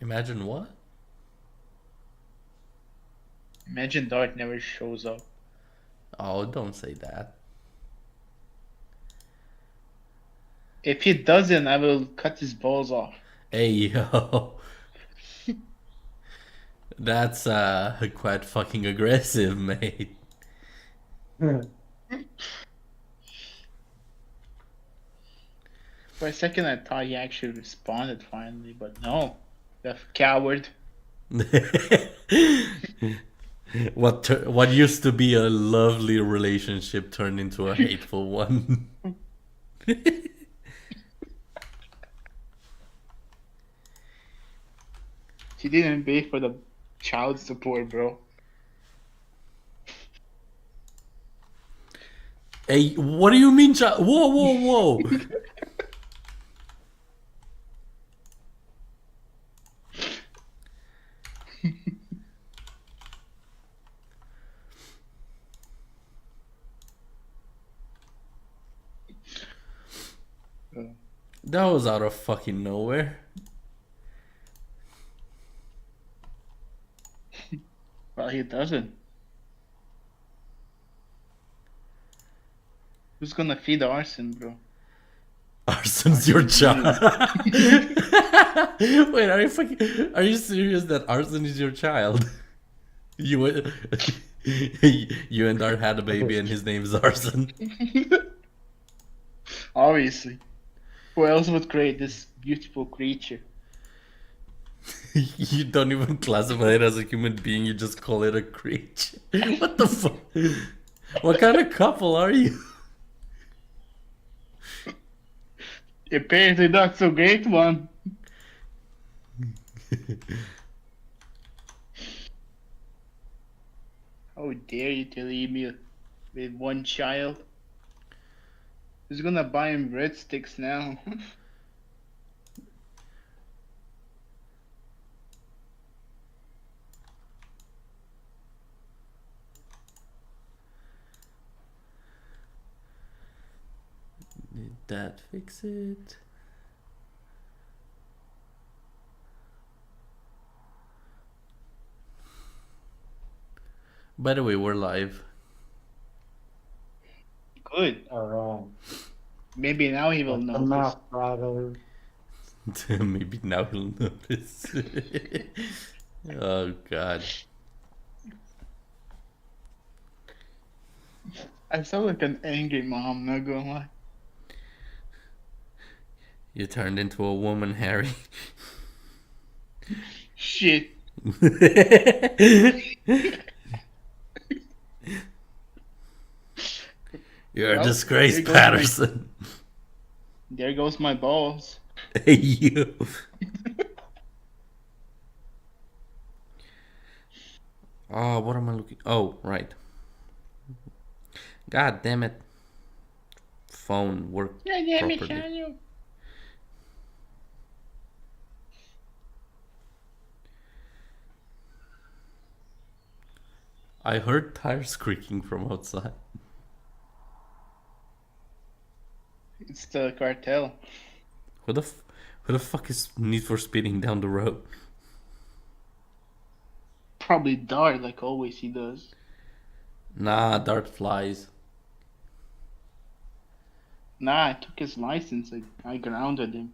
Imagine what? Imagine Dart never shows up. Oh, don't say that. If he doesn't, I will cut his balls off. Hey, yo. That's quite fucking aggressive, mate. For a second, I thought he actually responded finally, but no. The coward. What used to be a lovely relationship turned into a hateful one. She didn't pay for the child support, bro. Hey, what do you mean, whoa, whoa, whoa! That was out of fucking nowhere. Well, he doesn't. Who's gonna feed Arson, bro? Arson's your Arson's child. you. Wait, are you serious that Arson is your child? You you and Art had a baby and his name is Arson. Obviously. Who else would create this beautiful creature? You don't even classify it as a human being, you just call it a creature. What the fuck? What kind of couple are you? Apparently not so great one. How dare you to leave me with one child? Who's gonna buy him breadsticks now? Did that fix it? By the way, we're live. Good. Alright. Maybe now he will Shut the notice. mouth, brother. Maybe now he'll notice. Oh god. I sound like an angry mom, not gonna lie. You turned into a woman, Harry. Shit. You're a Well, disgrace, there goes Patterson. There goes my balls. Hey, you. Oh, what am I looking? Oh, right. God damn it. Phone work Yeah, damn it, properly. Daniel. I heard tires creaking from outside. It's the cartel. Who the fuck is Need for Speeding down the road? Probably Dart, like always he does. Nah, Dart flies. Nah, I took his license. I grounded him.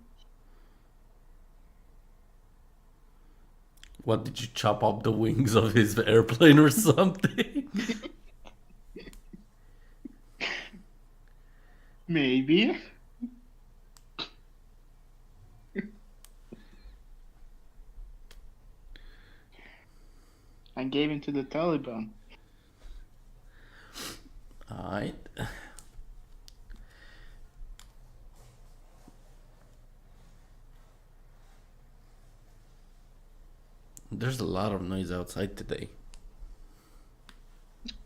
What, did you chop up the wings of his airplane or something? Maybe. I gave him to the Taliban. Alright. There's a lot of noise outside today.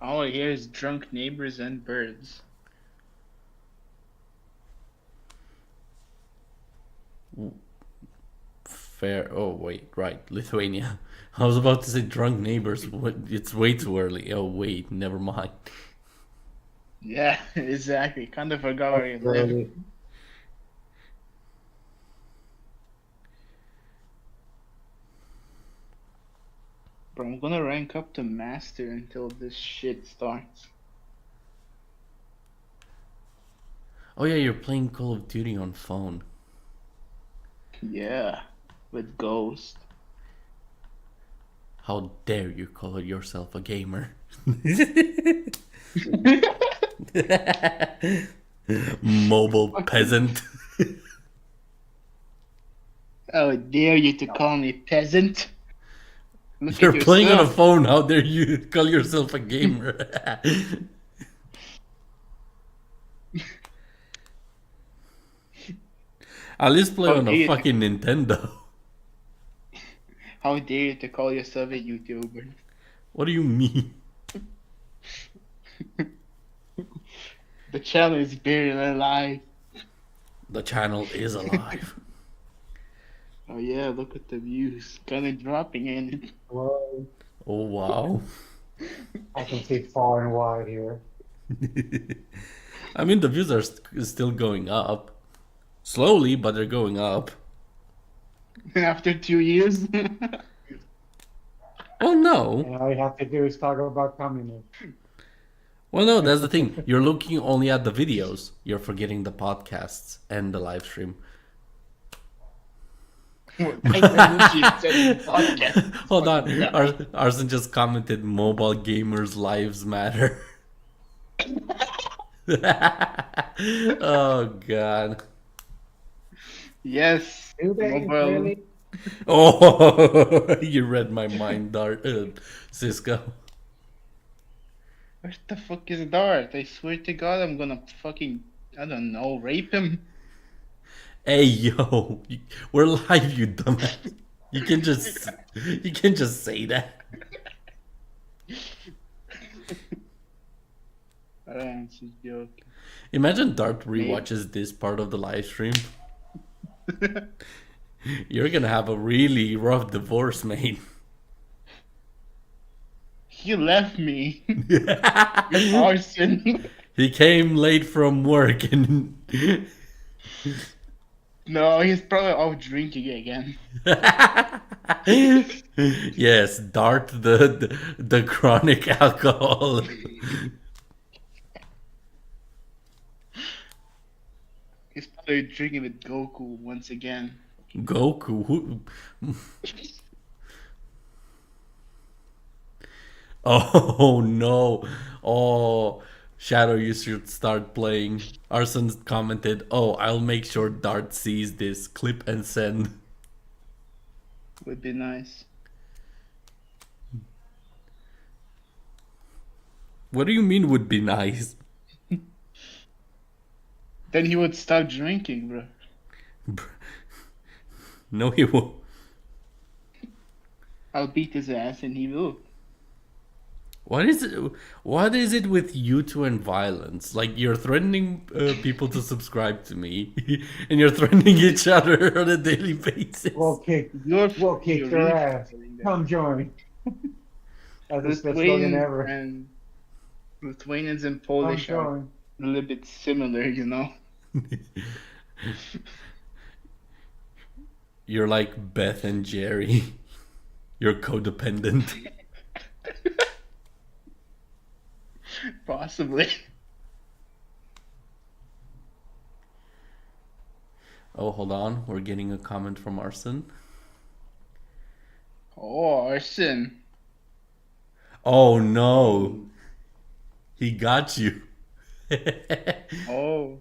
All I hear is drunk neighbors and birds. Fair. Oh, wait, right. Lithuania. I was about to say drunk neighbors. It's way too early. Oh, wait, never mind. Yeah, exactly. Kind of forgot where you live. Really. Bro, I'm gonna rank up to master until this shit starts. Oh yeah, you're playing Call of Duty on phone. Yeah, with Ghost. How dare you call yourself a gamer? Mobile peasant. How dare you to call me peasant? Look You're at playing on a yourself. phone. How dare you call yourself a gamer? At least play How on a dare you to, fucking Nintendo. how dare you to call yourself a YouTuber? What do you mean? The channel is buried alive. The channel is alive. Oh yeah, look at the views. Kinda dropping in it. Well, Oh wow. I can see far and wide here. I mean, the views are still going up. Slowly, but they're going up. After 2 years. Oh no. And all you have to do is talk about communism. Well, no, that's the thing. You're looking only at the videos. You're forgetting the podcasts and the live stream. Hold on. Arson just commented mobile gamers' lives matter. Oh, God. Yes. Do they Mobile. really? Oh, you read my mind, Cisco. Where the fuck is Dart? I swear to God, I'm gonna fucking, I don't know, rape him. Hey, yo. We're live, you dumbass. You can just say that. I'm just joking. Imagine Dart Maybe. rewatches this part of the live stream. You're gonna have a really rough divorce, mate. He left me. Arson. He came late from work and No, he's probably out drinking again. yes, Dart the chronic alcohol. He's probably drinking with Goku once again. Goku. Oh no. Oh, Shadow, you should start playing. Arson commented, "Oh, I'll make sure Dart sees this clip and send." Would be nice. What do you mean would be nice? Then he would stop drinking, bro. No, he won't. I'll beat his ass and he will. What is it? What is it with you two and violence? Like you're threatening people to subscribe to me, and you're threatening each other on a daily basis. We'll kick You're your really ass. doing that. Come join. That's the best slogan ever. and Lithuanians and Come Polish are join. a little bit similar, you know. You're like Beth and Jerry. You're codependent. Possibly. Oh, hold on. We're getting a comment from Arson. Oh, arson. Oh no. He got you. Oh.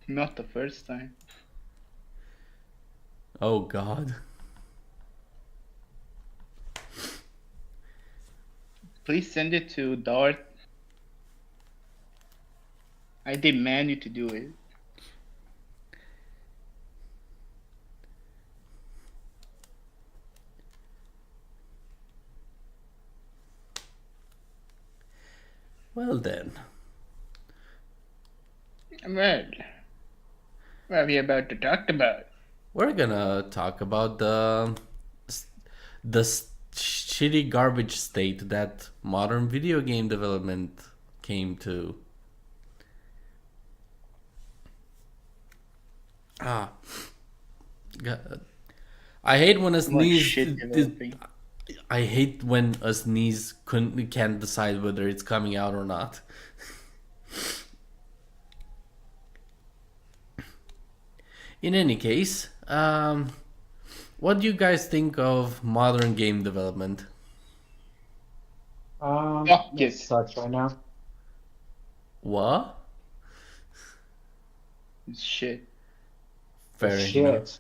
Not the first time. Oh god. Please send it to Dart. I demand you to do it. Well then. Well, what are we about to talk about? We're gonna talk about the shitty garbage state that modern video game development came to. I hate when a I'm like sneeze. shit developing. I hate when a sneeze can't decide whether it's coming out or not. In any case, what do you guys think of modern game development? Fuck It it. sucks right now. What? It's shit. It's Fair enough. shit.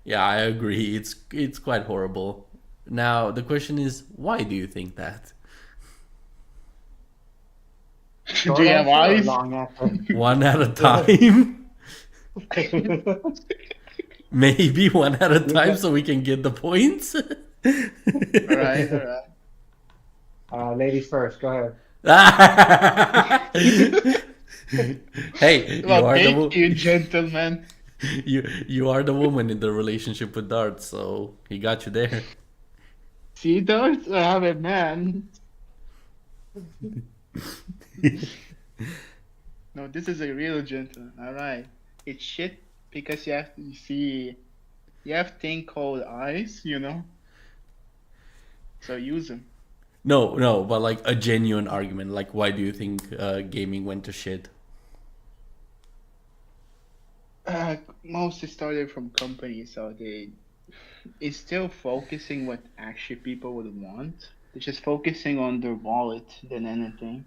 Yeah, I agree. It's quite horrible. Now the question is, why do you think that? Do Short you have answer or eyes? long answer? One at a time? Maybe one at a time so we can get the points? Alright, alright. Ladies first, go ahead. Hey, you Well, are the thank you, gentlemen. you are the woman in the relationship with Dart, so he got you there. See, Darth? I have a man. No, this is a real gentleman. Alright. It's shit because you have to see. You have thing called eyes, you know? So use them. No, but like a genuine argument. Like, why do you think gaming went to shit? Mostly started from companies, so it's still focusing what actually people would want. They're just focusing on their wallet than anything.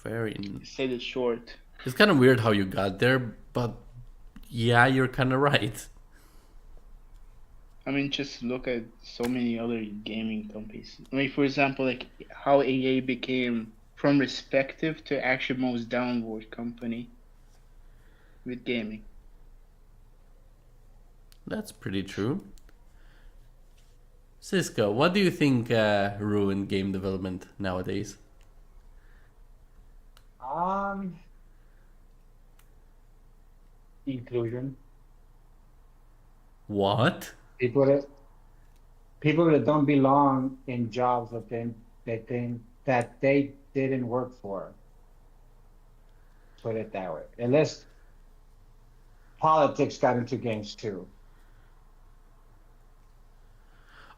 Very. Say it short. It's kind of weird how you got there, but yeah, you're kind of right. I mean, just look at so many other gaming companies. I mean, for example, like how EA became from respective to actually most downward company with gaming. That's pretty true. Cisco, what do you think ruined game development nowadays? Um, Inclusion. What? People that people that don't belong in jobs that they didn't work for. Put it that way. Unless politics got into games too.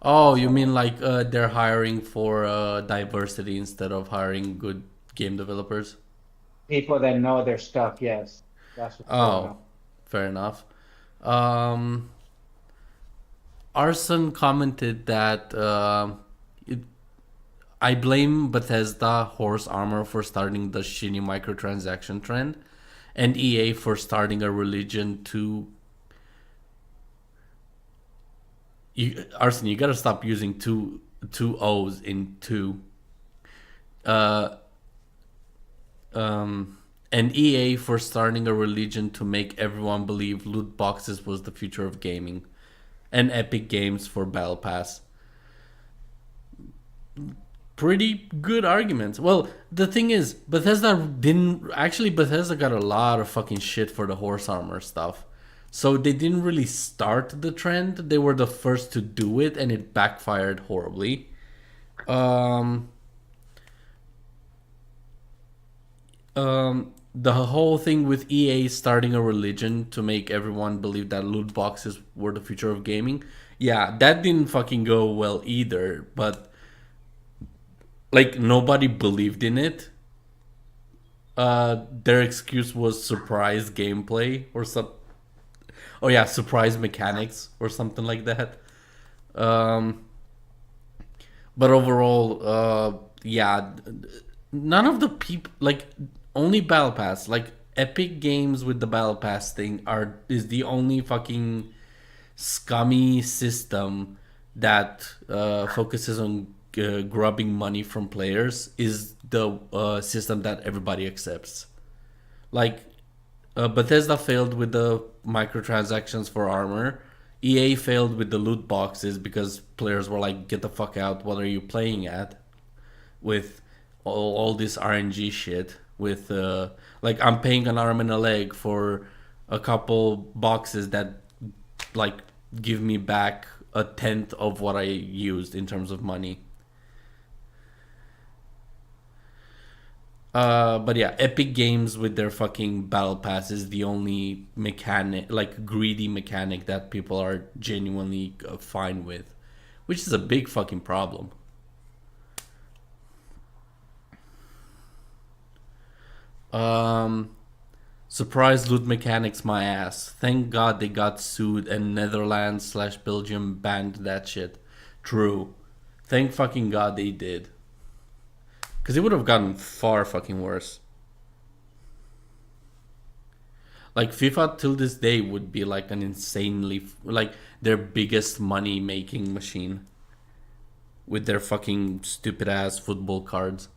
Oh, you So mean like they're hiring for diversity instead of hiring good game developers? people that know their stuff, yes, that's what's going Oh, on. fair enough. Um, Arson commented that it, I blame Bethesda Horse Armor for starting the shitty microtransaction trend, and EA for starting a religion to. Arson, you gotta stop using two O's in two. Uh, and EA for starting a religion to make everyone believe loot boxes was the future of gaming, and Epic Games for Battle Pass. Pretty good arguments. Well, the thing is, Bethesda got a lot of fucking shit for the horse armor stuff. So they didn't really start the trend. They were the first to do it, and it backfired horribly. Um, the whole thing with EA starting a religion to make everyone believe that loot boxes were the future of gaming. Yeah, that didn't fucking go well either, but like nobody believed in it. Their excuse was surprise gameplay or some. Oh yeah, surprise mechanics or something like that. Um, but overall, yeah, none of the people like only Battle Pass, like Epic Games with the Battle Pass thing is the only fucking scummy system that focuses on grubbing money from players is the system that everybody accepts. Like Bethesda failed with the microtransactions for armor. EA failed with the loot boxes because players were like, "Get the fuck out! What are you playing at?" With all this RNG shit. With like, I'm paying an arm and a leg for a couple boxes that like give me back a tenth of what I used in terms of money. But yeah, Epic Games with their fucking battle pass is the only mechanic, like greedy mechanic that people are genuinely fine with, which is a big fucking problem. Um, Surprise loot mechanics, my ass. Thank God they got sued and Netherlands/Belgium banned that shit. True. Thank fucking God they did. Because it would have gotten far fucking worse. Like FIFA till this day would be like an insanely like their biggest money making machine with their fucking stupid ass football cards.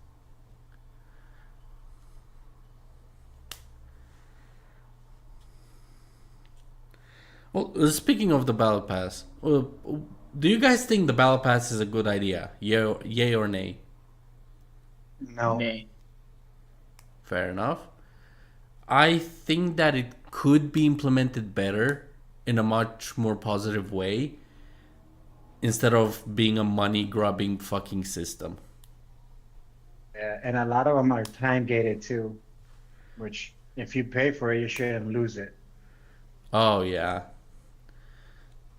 Well, speaking of the battle pass, do you guys think the battle pass is a good idea? Yay or nay? No. Nay. Fair enough. I think that it could be implemented better in a much more positive way instead of being a money grubbing fucking system. Yeah, and a lot of them are time gated too, which if you pay for it, you shouldn't lose it. Oh yeah,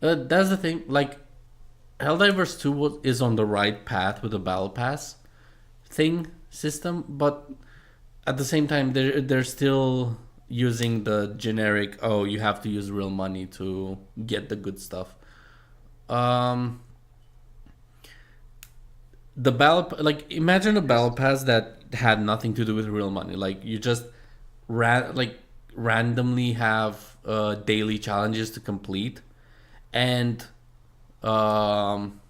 that's the thing. Like Helldivers 2 is on the right path with the battle pass thing system, but at the same time they're still using the generic, oh, you have to use real money to get the good stuff. Um the battle, like imagine a battle pass that had nothing to do with real money. Like you just like randomly have daily challenges to complete, and um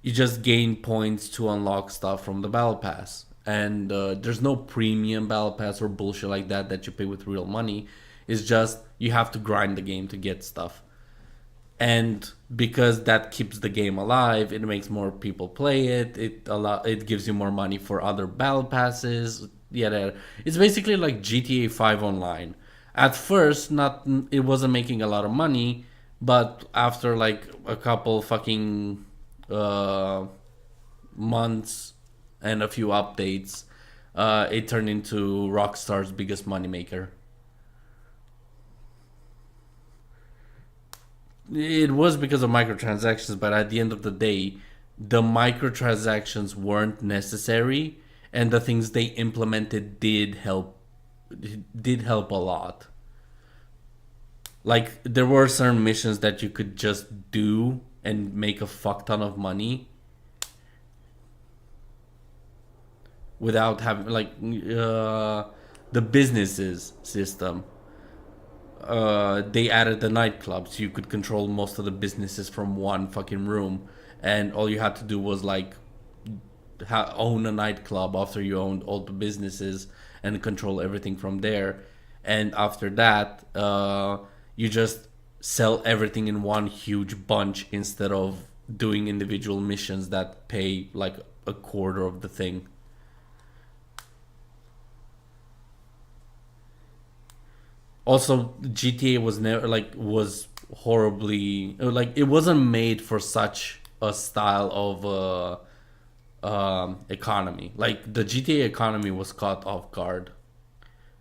you just gain points to unlock stuff from the battle pass. And there's no premium battle pass or bullshit like that you pay with real money. It's just you have to grind the game to get stuff. And because that keeps the game alive, it makes more people play it. It gives you more money for other battle passes. Yeah, it's basically like GTA 5 online. At first, not it wasn't making a lot of money, but after like a couple fucking uh, months and a few updates, it turned into Rockstar's biggest moneymaker. It was because of microtransactions, but at the end of the day, the microtransactions weren't necessary, and the things they implemented did help a lot. Like there were certain missions that you could just do and make a fuck ton of money without having like the businesses system. They added the nightclubs. So you could control most of the businesses from one fucking room, and all you had to do was like own a nightclub after you owned all the businesses and control everything from there. And after that, you just sell everything in one huge bunch instead of doing individual missions that pay like a quarter of the thing. Also, GTA was never like was horribly like it wasn't made for such a style of economy. Like the GTA economy was caught off guard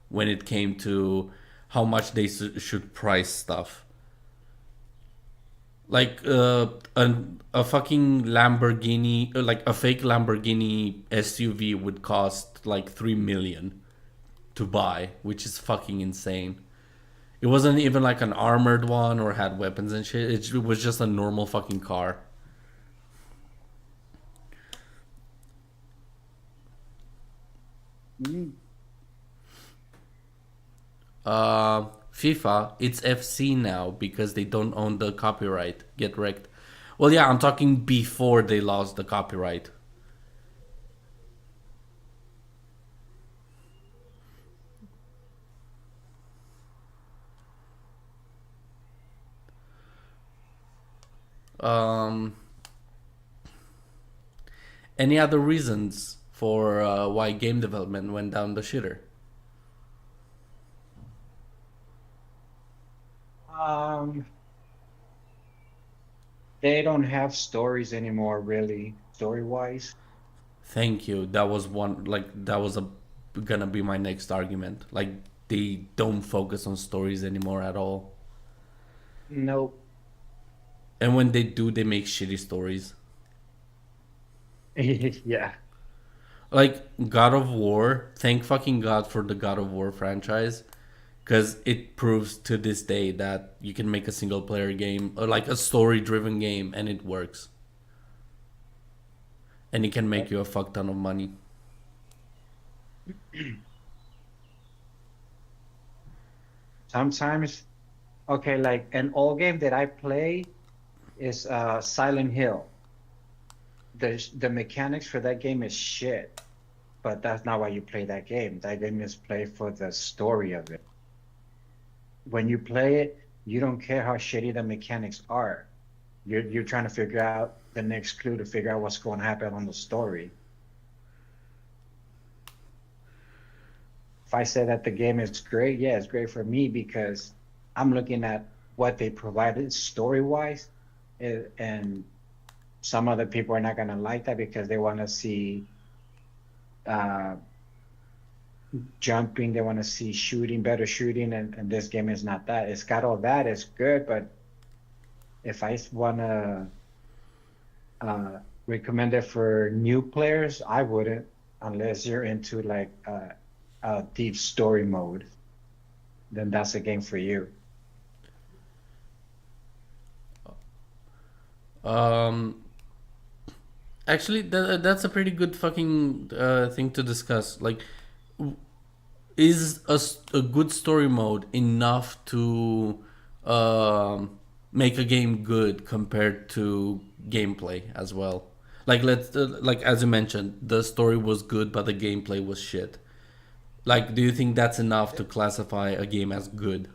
when it came to how much they should price stuff. Like a fucking Lamborghini, like a fake Lamborghini SUV would cost like 3 million to buy, which is fucking insane. It wasn't even like an armored one or had weapons and shit. It was just a normal fucking car. Mm. FIFA, it's FC now because they don't own the copyright. Get wrecked. Well, yeah, I'm talking before they lost the copyright. Um, any other reasons for why game development went down the shitter? Um, they don't have stories anymore, really, story wise. Thank you. That was one, like, that was gonna be my next argument. Like, they don't focus on stories anymore at all. Nope. And when they do, they make shitty stories. Yeah. Like God of War, thank fucking God for the God of War franchise, because it proves to this day that you can make a single player game or like a story driven game and it works. And it can make you a fuck ton of money. Sometimes, okay, like an old game that I play is Silent Hill. The mechanics for that game is shit, but that's not why you play that game. That game is played for the story of it. When you play it, you don't care how shitty the mechanics are. You're trying to figure out the next clue to figure out what's going to happen on the story. If I say that the game is great, yeah, it's great for me because I'm looking at what they provided story wise, and some other people are not gonna like that because they want to see uh, jumping, they want to see shooting, better shooting, and this game is not that. It's got all that, it's good, but if I want to recommend it for new players, I wouldn't unless you're into like a deep story mode. Then that's a game for you. Um, Actually, that's a pretty good fucking thing to discuss. Like, is a good story mode enough to make a game good compared to gameplay as well? Like, let's like as you mentioned, the story was good, but the gameplay was shit. Like, do you think that's enough to classify a game as good?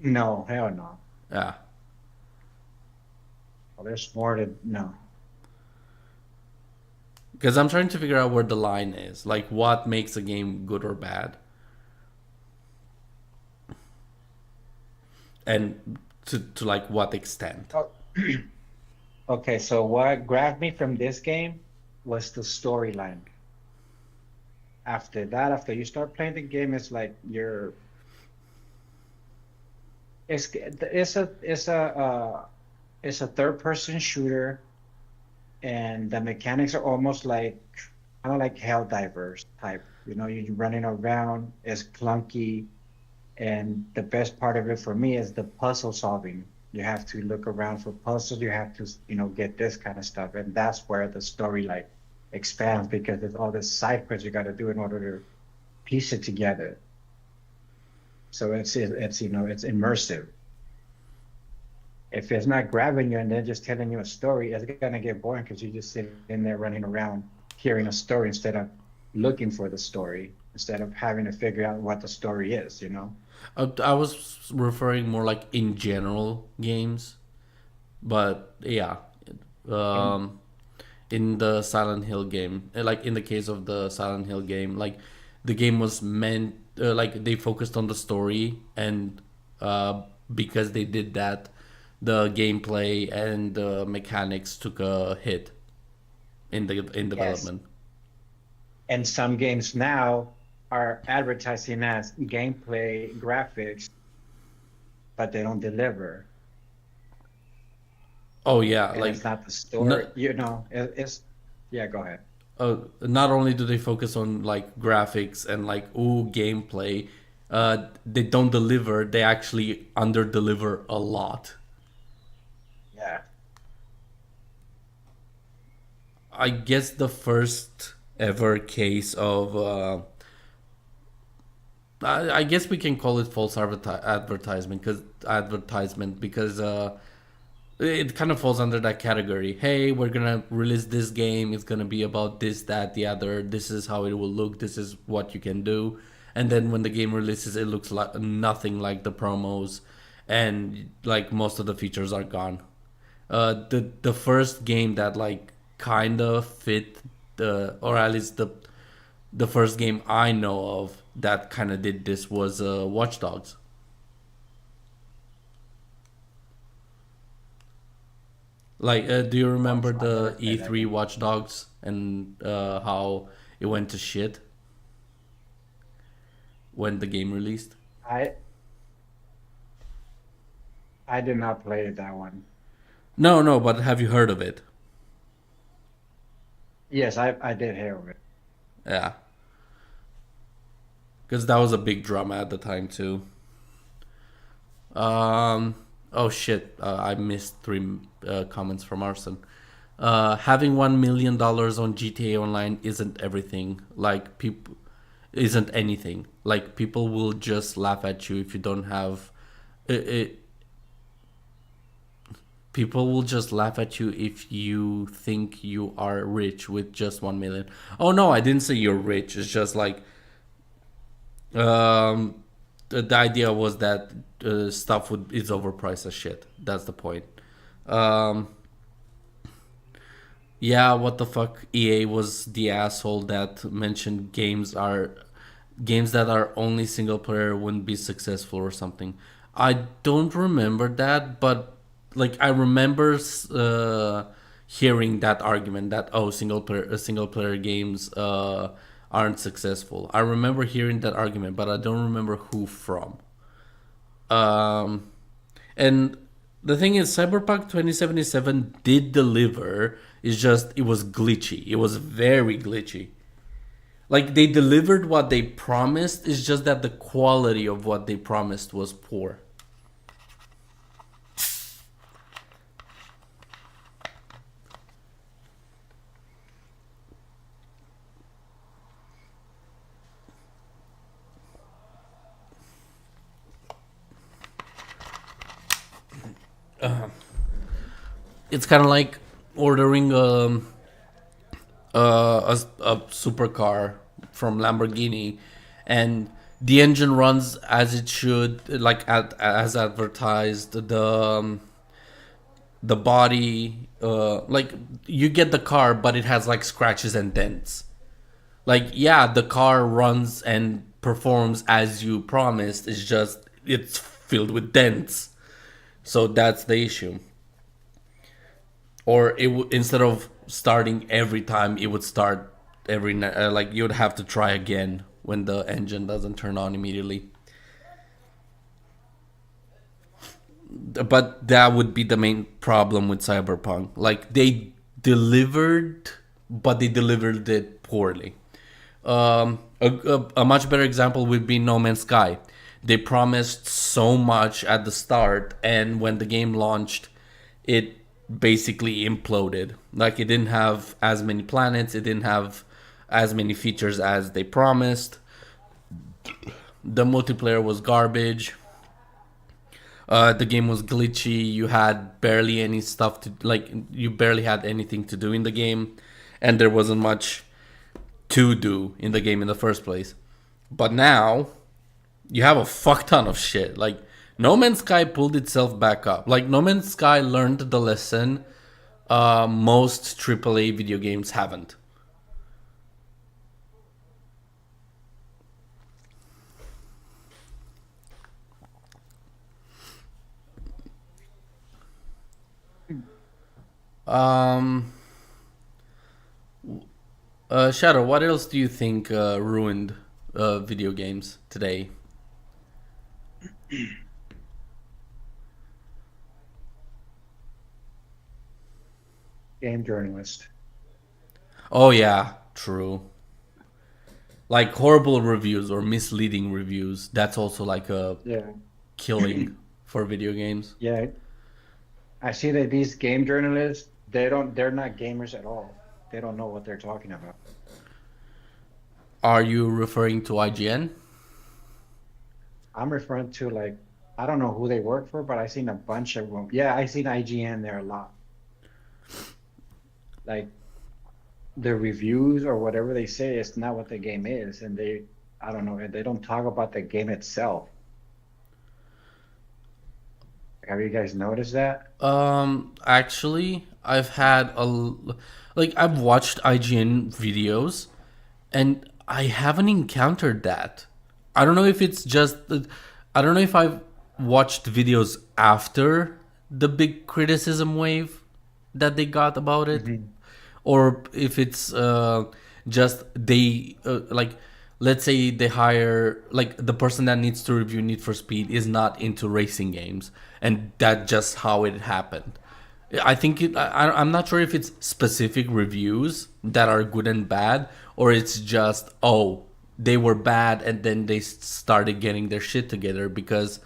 No, hell no. Yeah, Well, there's more to no. because I'm trying to figure out where the line is. Like, what makes a game good or bad, and to like what extent? Oh, okay, so what grabbed me from this game was the storyline. After that, after you start playing the game, it's like you're it's a third person shooter, and the mechanics are almost like kind of like Helldivers type. You know, you're running around, it's clunky, and the best part of it for me is the puzzle solving. You have to look around for puzzles. You have to, get this kind of stuff, and that's where the story like expands because there's all this side quests you got to do in order to piece it together. So it's immersive. If it's not grabbing you and they're just telling you a story, it's gonna get boring because you just sit in there running around hearing a story instead of looking for the story, instead of having to figure out what the story is. I was referring more like in general games, but yeah, And um, in the Silent Hill game, like in the case of the Silent Hill game, like the game was meant, like they focused on the story, and because they did that, the gameplay and the mechanics took a hit in yes, development. and some games now are advertising as gameplay graphics, but they don't deliver. Oh yeah, And like it's not the story, no, it's yeah, go ahead. not only do they focus on like graphics and like ooh gameplay, they don't deliver. They actually under deliver a lot. Yeah. I guess the first ever case of I guess we can call it false advertisement because it kind of falls under that category. Hey, we're gonna release this game. It's gonna be about this, that, the other. This is how it will look. This is what you can do. And then when the game releases, it looks like nothing like the promos, and like most of the features are gone. The first game that like kind of fit the, or at least the first game I know of that kind of did this was Watch Dogs. Like, do you Oh, remember so I never the played that E3 game. Watch Dogs and how it went to shit when the game released? I I did not play that one. No, no, but have you heard of it? Yes, I did hear of it. Yeah, because that was a big drama at the time too. Um. Oh shit! I missed three comments from Arson. Having $1 million on GTA Online isn't everything. Like people, isn't anything. Like people will just laugh at you if you don't have. It, people will just laugh at you if you think you are rich with just 1 million. Oh no, I didn't say you're rich. It's just like um, the idea was that stuff would is overpriced as shit. That's the point. Um, yeah, what the fuck? EA was the asshole that mentioned games that are only single player wouldn't be successful or something. I don't remember that, but like I remember hearing that argument that oh single player games aren't successful. I remember hearing that argument, but I don't remember who from. Um, and the thing is, Cyberpunk 2077 did deliver. It's just it was glitchy. It was very glitchy. Like they delivered what they promised. It's just that the quality of what they promised was poor. It's kind of like ordering a supercar from Lamborghini, and the engine runs as it should, like as advertised. The body, like you get the car, but it has like scratches and dents. Like yeah, the car runs and performs as you promised. It's just it's filled with dents. So that's the issue. Or instead of starting every time, it would start like you would have to try again when the engine doesn't turn on immediately. But that would be the main problem with Cyberpunk. Like they delivered, but they delivered it poorly. A much better example would be No Man's Sky. They promised so much at the start, and when the game launched, it basically imploded. Like it didn't have as many planets, it didn't have as many features as they promised. The multiplayer was garbage. The game was glitchy. You had barely any stuff to like. You barely had anything to do in the game, and there wasn't much to do in the game in the first place. But now you have a fuck ton of shit. Like No Man's Sky pulled itself back up. Like No Man's Sky learned the lesson most AAA video games haven't. Um, Shadow, what else do you think ruined video games today? Game journalist. Oh yeah, true. Like horrible reviews or misleading reviews. That's also like a Yeah. killing for video games. Yeah. I see that these game journalists, they're not gamers at all. They don't know what they're talking about. Are you referring to IGN? I'm referring to like I don't know who they work for, but I seen a bunch of them. Yeah, I seen IGN there a lot. Like the reviews or whatever they say, it's not what the game is, and I don't know, they don't talk about the game itself. Have you guys noticed that? Actually, like I've watched IGN videos, and I haven't encountered that. I don't know if it's just I don't know if I've watched videos after the big criticism wave, that they got about it, Hmm. or if it's just they like, let's say they hire like the person that needs to review Need for Speed is not into racing games, and that just how it happened. I think I'm not sure if it's specific reviews that are good and bad, or it's just, oh, they were bad and then they started getting their shit together, because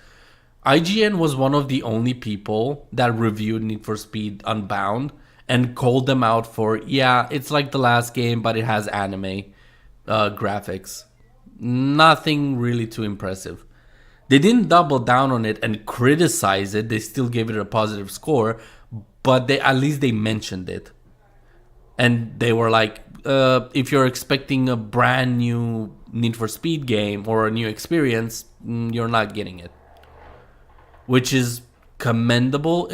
IGN was one of the only people that reviewed Need for Speed Unbound and called them out for, yeah, it's like the last game, but it has anime graphics. Nothing really too impressive. They didn't double down on it and criticize it. They still gave it a positive score, but they at least they mentioned it. And they were like, if you're expecting a brand new Need for Speed game or a new experience, you're not getting it, which is commendable.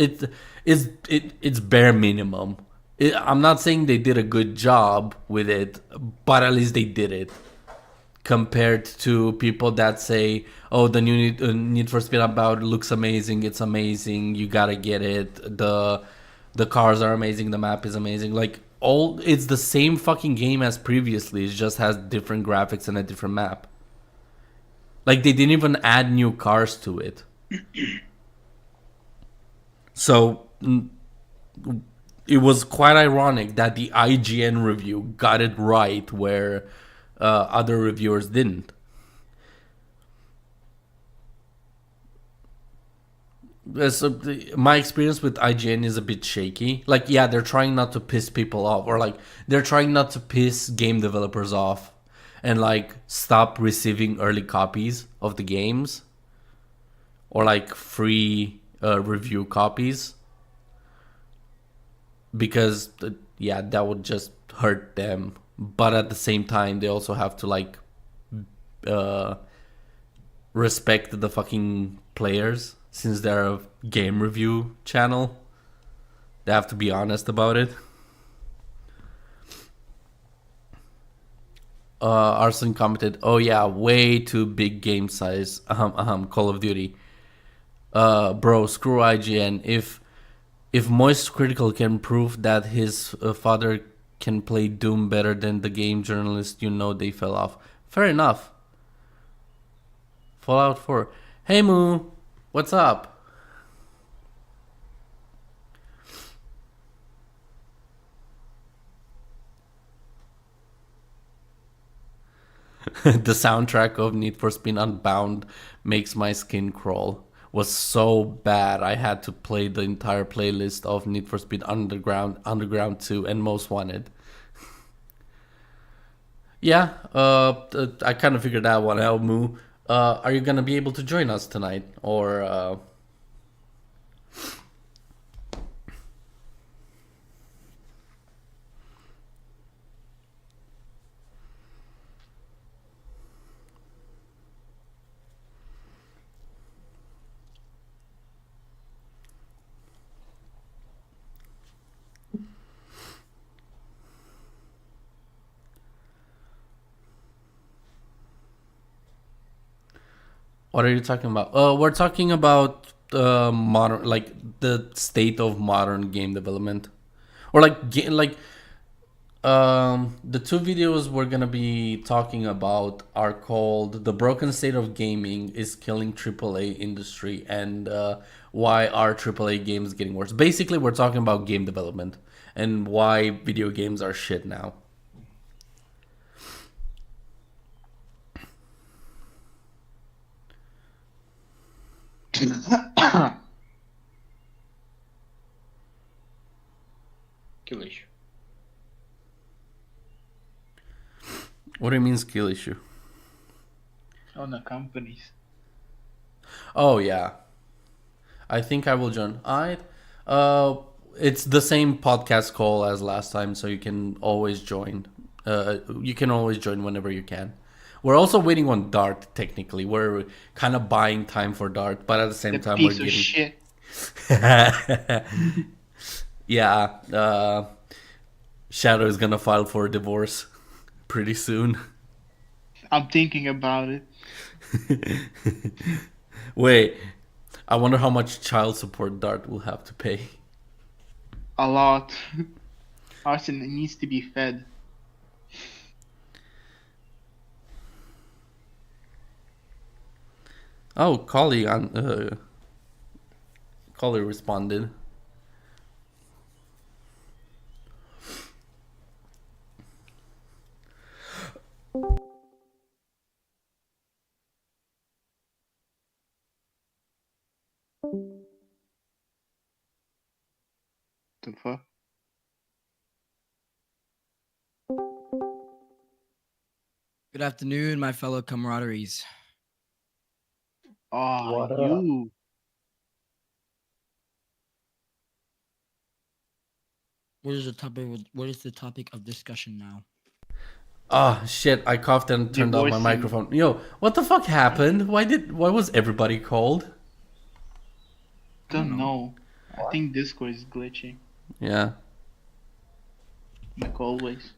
It's bare minimum. I'm not saying they did a good job with it, but at least they did it. Compared to people that say, "Oh, the new Need for Speed Unbound looks amazing. It's amazing. You gotta get it. The cars are amazing. The map is amazing." Like, all, it's the same fucking game as previously. It just has different graphics and a different map. Like, they didn't even add new cars to it. So it was quite ironic that the IGN review got it right where other reviewers didn't. So my experience with IGN is a bit shaky. Like, yeah, they're trying not to piss people off, or like they're trying not to piss game developers off, and like stop receiving early copies of the games, or like free review copies, because yeah, that would just hurt them. But at the same time, they also have to like uh, respect the fucking players, since they're a game review channel. They have to be honest about it. Arson commented, "Oh yeah, way too big game size. Call of Duty. Bro, screw IGN. If Moist Critical can prove that his father can play Doom better than the game journalist, you know they fell off. Fair enough. Fallout 4. Hey Moo, what's up?" The soundtrack of Need for Speed Unbound makes my skin crawl. Was so bad I had to play the entire playlist of Need for Speed Underground 2, and Most Wanted. Yeah, I kind of figured that one out, Moo. Are you gonna be able to join us tonight, or what are you talking about? We're talking about modern, like the state of modern game development, or like the two videos we're gonna be talking about are called "The Broken State of Gaming is Killing AAA Industry" and "Why Are AAA Games Getting Worse." Basically, we're talking about game development and why video games are shit now. Kill issue. What do you mean skill issue? On the companies. Oh yeah, I think I will join. It's the same podcast call as last time, so you can always join. You can always join whenever you can. We're also waiting on Dart. Technically, we're kind of buying time for Dart, but at the same The time, we're piece of getting. shit. Yeah, Shadow is gonna file for a divorce pretty soon. I'm thinking about it. Wait, I wonder how much child support Dart will have to pay. A lot. Arsenal needs to be fed. Oh, Collie responded. The fuck? Good afternoon, my fellow camaraderies. Oh, What up? you. What is the topic? What is the topic of discussion now? Oh shit! I coughed and turned off my Divorcing. microphone. Yo, what the fuck happened? Why was everybody called? I don't Don't know. know. I think Discord is glitching. Yeah. Like always.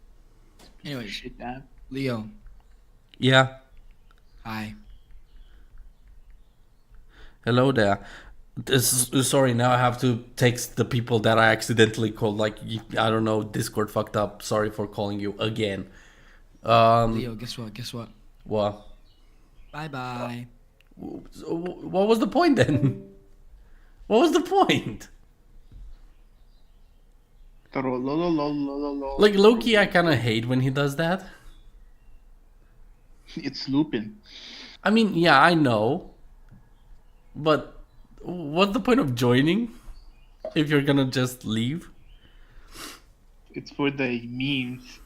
Anyways, Shit app. Leo, Yeah. hi. Hello there. Sorry, now I have to text the people that I accidentally called. Like, I don't know, Discord fucked up. Sorry for calling you again. Leo, guess what? Guess what? What? Bye bye. What was the point then? What was the point? Like, Loki, I kind of hate when he does that. It's looping. I mean, yeah, I know. But what's the point of joining if you're gonna just leave? It's for the memes.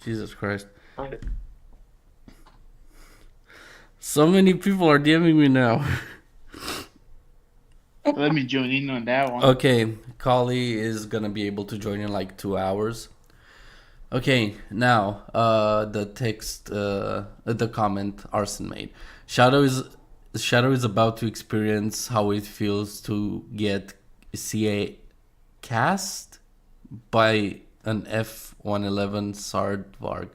Jesus Christ. So many people are DMing me now. Let me join in on that one. Okay, Kali is gonna be able to join in like 2 hours. Okay, now the text, the comment Arson made. Shadow is about to experience how it feels to get CA cast by an F111 Sardvarg.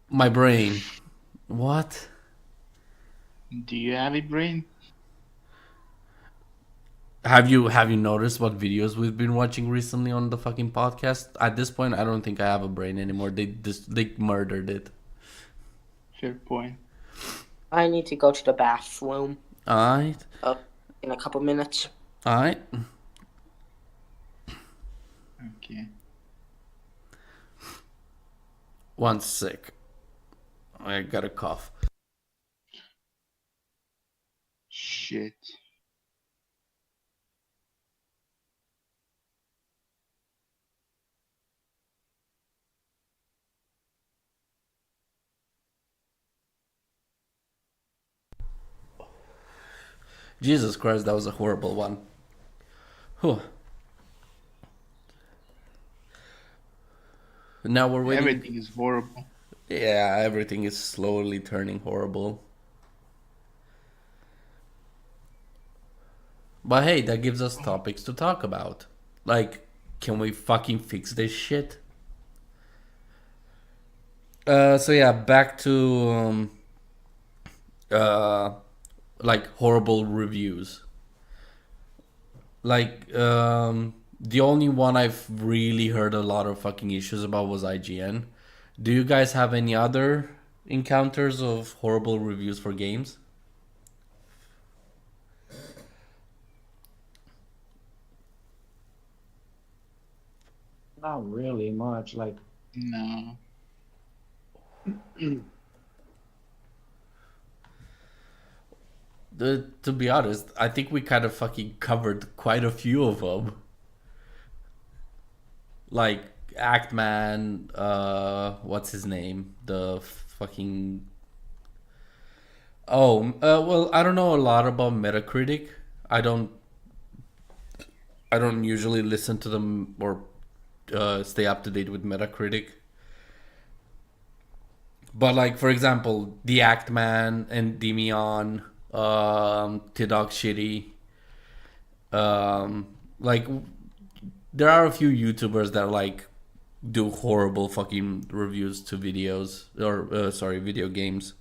My brain. What? Do you have a brain? Have you noticed what videos we've been watching recently on the fucking podcast? At this point, I don't think I have a brain anymore. They murdered it. Fair point. I need to go to the bathroom Alright, in a couple minutes. alright. Okay. One sec. I got a cough. Shit. Jesus Christ, that was a horrible one. Whew. Now we're waiting. Everything is horrible. Yeah, everything is slowly turning horrible. But hey, that gives us topics to talk about. Like, can we fucking fix this shit? So yeah, back to like horrible reviews. Like the only one I've really heard a lot of fucking issues about was IGN. Do you guys have any other encounters of horrible reviews for games? Not really much. Like, No. To be honest, I think we kind of fucking covered quite a few of them. Like Actman, what's his name? The fucking. Oh, well, I don't know a lot about Metacritic. I don't. I don't usually listen to them or stay up to date with Metacritic. But like, for example, The Act Man and Demion, Tidok Shitty. Like, there are a few YouTubers that like do horrible fucking reviews to videos or sorry, video games.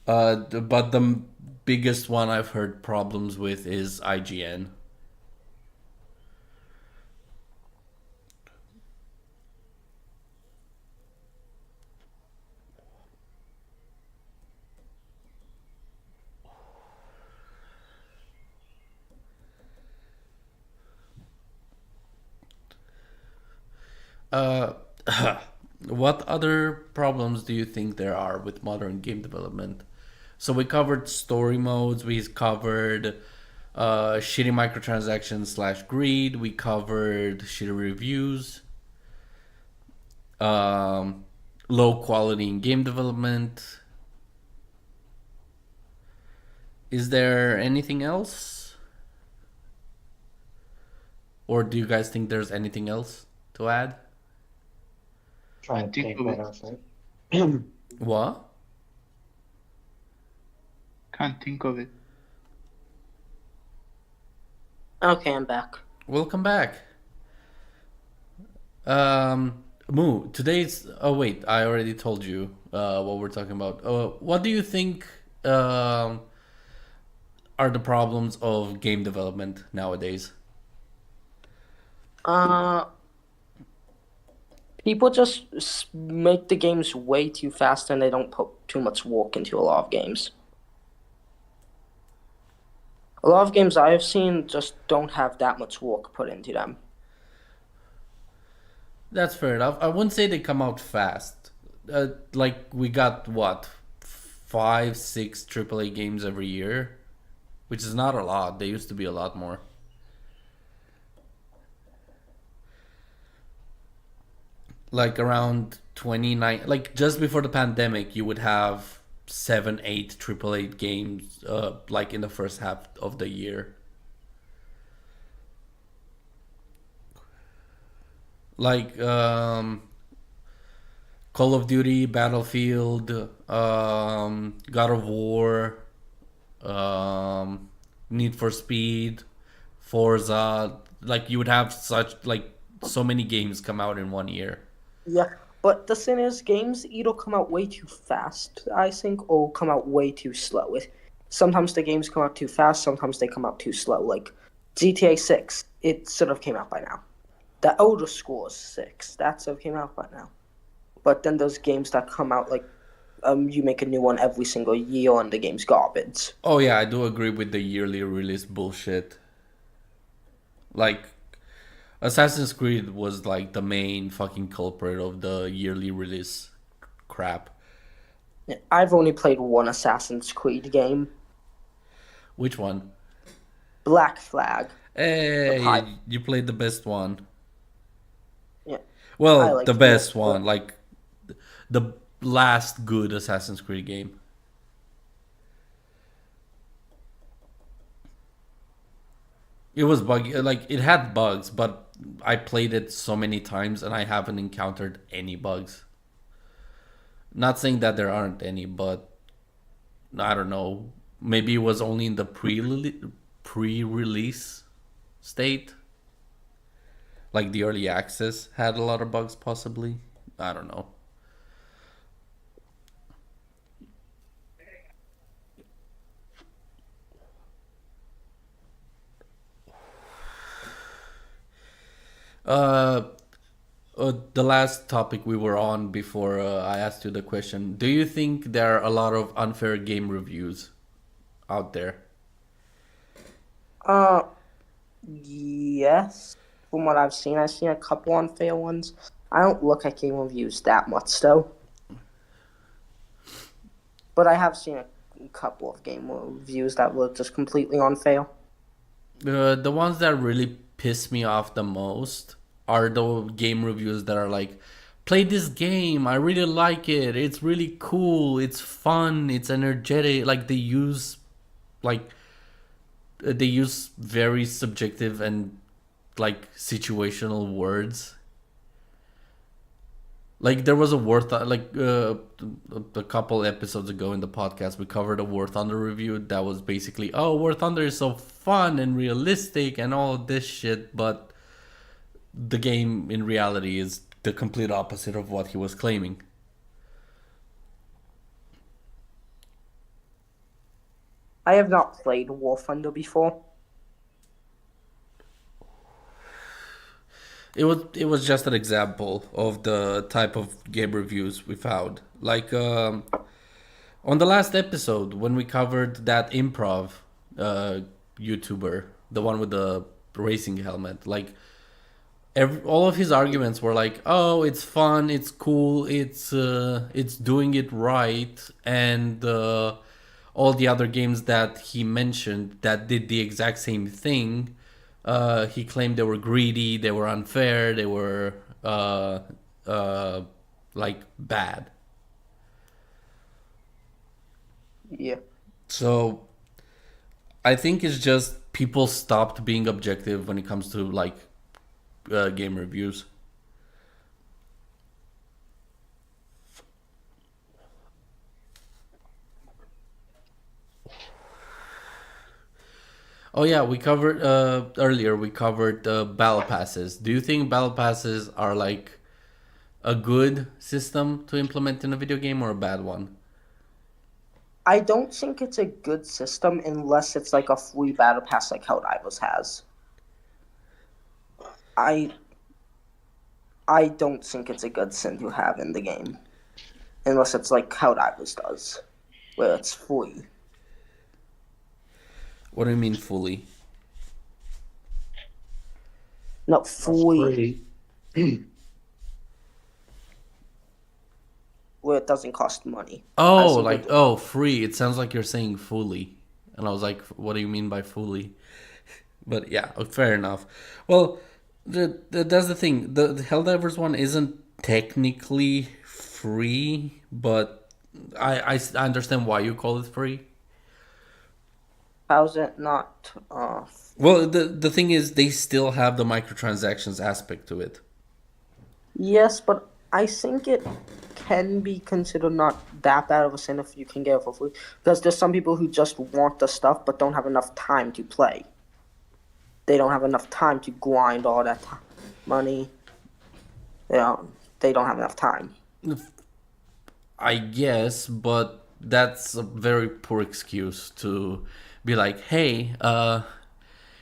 But the biggest one I've heard problems with is IGN. Uh, what other problems do you think there are with modern game development? So we covered story modes. We covered shitty microtransactions slash greed. We covered shitty reviews. Um, Low quality in game development. Is there anything else, or do you guys think there's anything else to add? Try I and think think of what it. else, right? What? Can't think of it. Okay, I'm back. Welcome back. Moo, today's. Oh wait, I already told you what we're talking about. What do you think are the problems of game development nowadays? Uh, People just make the games way too fast and they don't put too much work into a lot of games. A lot of games I have seen just don't have that much work put into them. That's fair enough. I wouldn't say they come out fast. Like we got what, five, six AAA games every year, which is not a lot. They used to be a lot more. Like around 29, like just before the pandemic, you would have seven, eight AAA games, like in the first half of the year. Like Call of Duty, Battlefield, God of War, Need for Speed, Forza. Like you would have such like so many games come out in one year. Yeah, but the thing is, games either come out way too fast, I think, or come out way too slow. Sometimes the games come out too fast, sometimes they come out too slow. Like GTA 6, it sort of came out by now. The Elder Scrolls 6, that sort of came out by now. But then those games that come out like you make a new one every single year and the game's garbage. Oh yeah, I do agree with the yearly release bullshit. Like Assassin's Creed was like the main fucking culprit of the yearly release crap. I've only played one Assassin's Creed game, Which one? Black Flag. Hey, you played the best one. Yeah, I Well, liked the the best best one, one. like the last good Assassin's Creed game. It was buggy, like it had bugs, but I played it so many times and I haven't encountered any bugs. Not saying that there aren't any, but I don't know. Maybe it was only in the pre-release state. Like the early access had a lot of bugs, possibly. I don't know. Uh, the last topic we were on before I asked you the question. Do you think there are a lot of unfair game reviews out there? Uh, yes. From what I've seen a couple unfair ones. I don't look at game reviews that much though, but I have seen a couple of game reviews that were just completely unfair. The ones that really piss me off the most are the game reviews that are like play this game. I really like it. It's really cool. It's fun. It's energetic. Like like they use very subjective and like situational words. Like there was a a couple episodes ago in the podcast we covered a War Thunder review that was basically, oh, War Thunder is so fun and realistic and all of this shit, but the game in reality is the complete opposite of what he was claiming. I have not played War Thunder before. It was just an example of the type of game reviews we found. Like on the last episode when we covered that improv uh, YouTuber, the one with the racing helmet, like all of his arguments were like, "Oh, it's fun, it's cool, it's doing it right," and all the other games that he mentioned that did the exact same thing, he claimed they were greedy, they were unfair, they were uh, like bad. Yeah. So I think it's just people stopped being objective when it comes to like game reviews. Oh yeah, we covered earlier. We covered battle passes. Do you think battle passes are like a good system to implement in a video game or a bad one? I don't think it's a good system unless it's like a free battle pass like Helldivers has. I I don't think it's a good thing to have in the game. Unless it's like Helldivers does, where it's free. What do you mean fully? Not That's free free. where it doesn't cost money. I Oh, think like it oh, free. It sounds like you're saying fully, and I was like, what do you mean by fully? But yeah, fair enough. Well, that's the thing. The Helldivers one isn't technically free, but I understand why you call it free. how's it not Well, the thing is, they still have the microtransactions aspect to it. yes, but I think it can be considered not that bad of a sin if you can get it for free. Because there's some people who just want the stuff but don't have enough time to play. They don't have enough time to grind all that money. They don't have enough time. I guess, but that's a very poor excuse to be like, hey,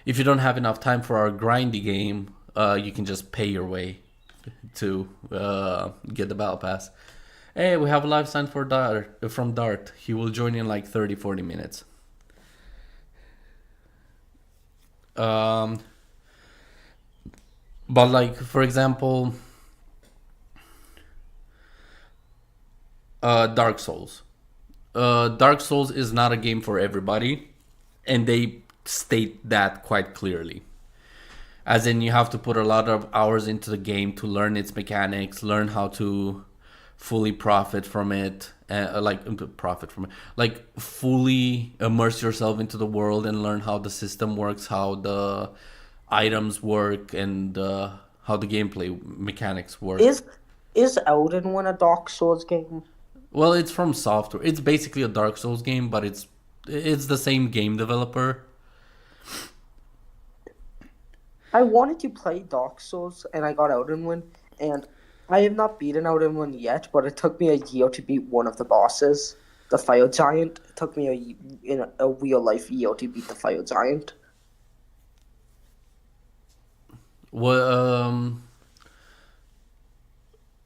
if you don't have enough time for our grindy game, you can just pay your way to get the battle pass. Hey, we have a live sign for Dart from Dart. He will join in like 30-40 minutes. Um, but like for example, Dark Souls. Dark Souls is not a game for everybody, and they state that quite clearly. As in, you have to put a lot of hours into the game to learn its mechanics, learn how to fully profit from it, like fully immerse yourself into the world and learn how the system works, how the items work, and how the gameplay mechanics work. Is Elden Ring a Dark Souls game? Well, it's from software. It's basically a Dark Souls game, but it's the same game developer. I wanted to play Dark Souls and I got Elden Ring, and I have not beaten Elden Ring yet, but it took me a year to beat one of the bosses, the Fire Giant. It took me in a real life year to beat the Fire Giant. What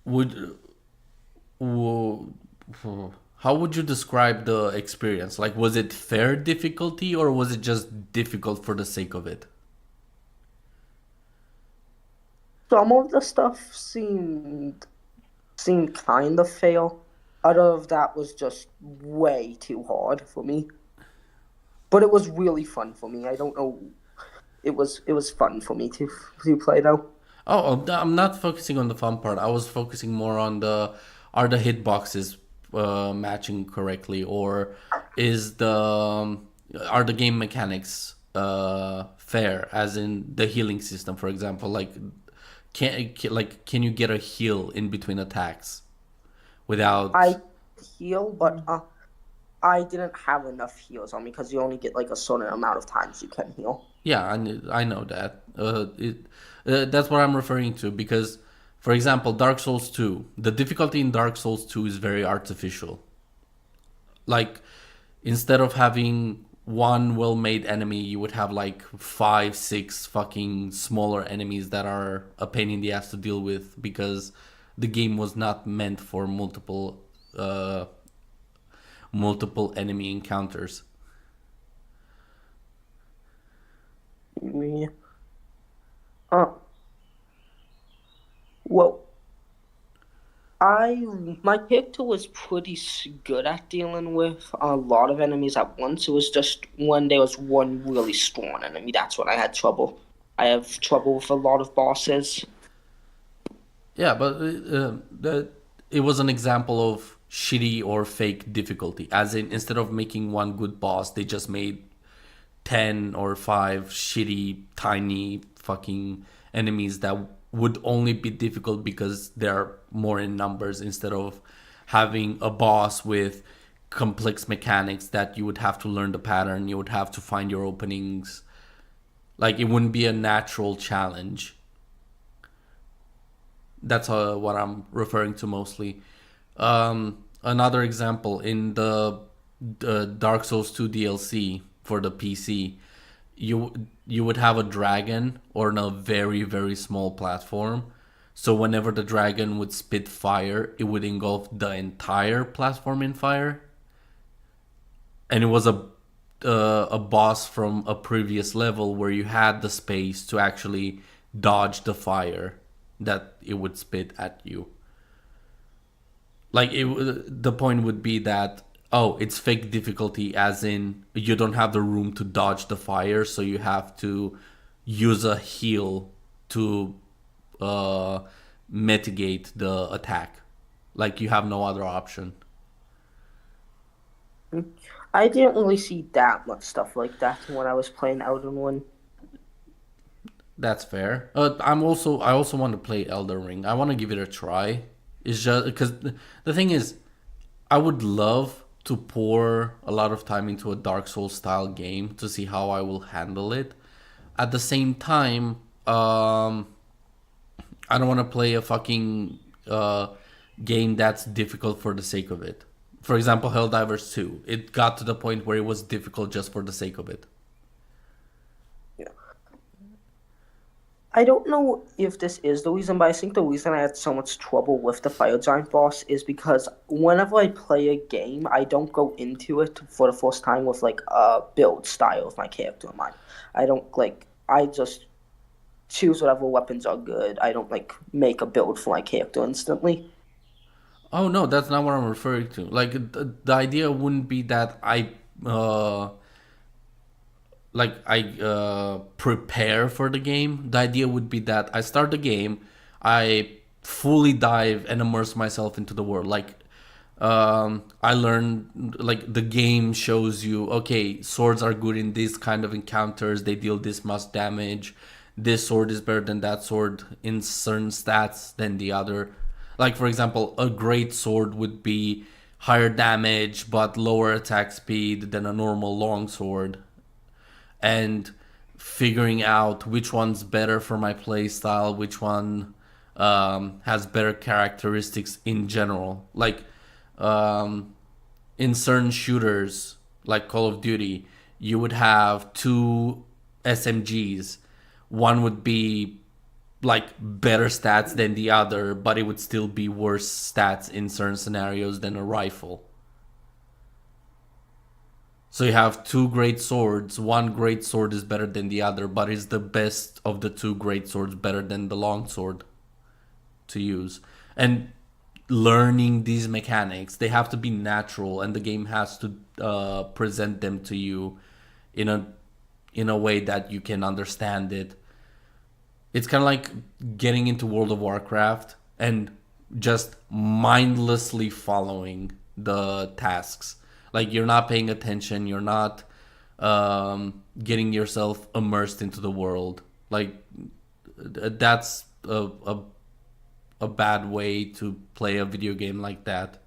would wo- how would you describe the experience? Like, was it fair difficulty or was it just difficult for the sake of it? Some of the stuff seemed kind of fair. Other of that was just way too hard for me. But it was really fun for me. I don't know. It was fun for me to play though. I'm not focusing on the fun part. I was focusing more on the are the hitboxes matching correctly, or is the are the game mechanics fair? As in the healing system, for example, like can you get a heal in between attacks without? I heal, but I didn't have enough heals on me because you only get like a certain amount of times you can heal. Yeah, I know that. That's what I'm referring to because, for example, Dark Souls 2, the difficulty in Dark Souls 2 is very artificial. Like, instead of having one well-made enemy, you would have like five, six fucking smaller enemies that are a pain in the ass to deal with because the game was not meant for multiple enemy encounters. Yeah. Uh, well, I my character was pretty good at dealing with a lot of enemies at once. It was just when there was one really strong enemy, that's when I had trouble. I have trouble with a lot of bosses. Yeah, but it was an example of shitty or fake difficulty. As in, instead of making one good boss, they just made 10 or 5 shitty, tiny fucking enemies that would only be difficult because they're more in numbers instead of having a boss with complex mechanics that you would have to learn the pattern, you would have to find your openings. Like, it wouldn't be a natural challenge. That's what I'm referring to mostly. Another example in the Dark Souls 2 DLC for the PC, you would have a dragon on a very very small platform. So whenever the dragon would spit fire, it would engulf the entire platform in fire. And it was a boss from a previous level where you had the space to actually dodge the fire that it would spit at you. Like the point would be that, oh, it's fake difficulty, as in you don't have the room to dodge the fire, so you have to use a heal to uh, mitigate the attack. Like, you have no other option. I didn't really see that much stuff like that when I was playing Elden Ring. That's fair. I also want to play Elden Ring. I want to give it a try. It's just because the thing is, I would love to pour a lot of time into a Dark Souls style game to see how I will handle it. At the same time, I don't want to play a fucking game that's difficult for the sake of it. For example, Helldivers 2. It got to the point where it was difficult just for the sake of it. Yeah. I don't know if this is the reason, but I think the reason I had so much trouble with the Fire Giant boss is because whenever I play a game, I don't go into it for the first time with like a build style of my character in mind. I don't like. I just choose whatever weapons are good. I don't like make a build for my character instantly. Oh no, that's not what I'm referring to. Like, the idea wouldn't be that I prepare for the game. The idea would be that I start the game, I fully dive and immerse myself into the world. Like, I learn, like, the game shows you, okay, swords are good in this kind of encounters. They deal this much damage. This sword is better than that sword in certain stats than the other. Like, for example, a great sword would be higher damage but lower attack speed than a normal long sword, and figuring out which one's better for my playstyle, which one has better characteristics in general. Like, in certain shooters, like Call of Duty, you would have two SMGs. One would be like better stats than the other, but it would still be worse stats in certain scenarios than a rifle. So you have two great swords. One great sword is better than the other, but is the best of the two great swords better than the long sword to use? And learning these mechanics, they have to be natural, and the game has to present them to you in a way that you can understand it. It's kind of like getting into World of Warcraft and just mindlessly following the tasks. Like you're not paying attention, you're not getting yourself immersed into the world. Like that's a bad way to play a video game like that,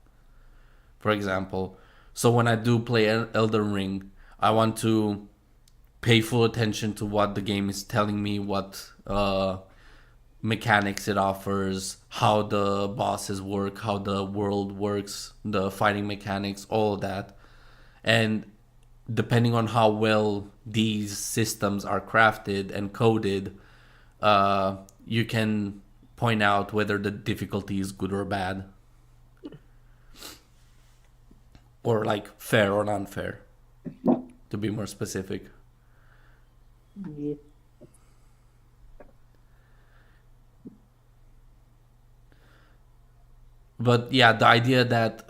for example. So when I do play Elden Ring, I want to pay full attention to what the game is telling me, what mechanics it offers, how the bosses work, how the world works, the fighting mechanics, all of that. And depending on how well these systems are crafted and coded, you can point out whether the difficulty is good or bad, or like fair or unfair, to be more specific. Yeah. But yeah, the idea that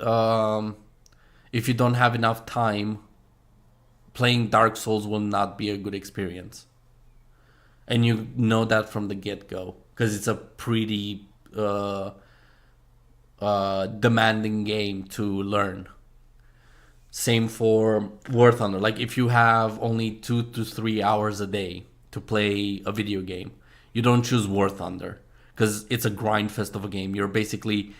if you don't have enough time, playing Dark Souls will not be a good experience. And you know that from the get go, because it's a pretty demanding game to learn. Same for War Thunder. Like if you have only 2 to 3 hours a day to play a video game, you don't choose War Thunder because it's a grind fest of a game. You're basically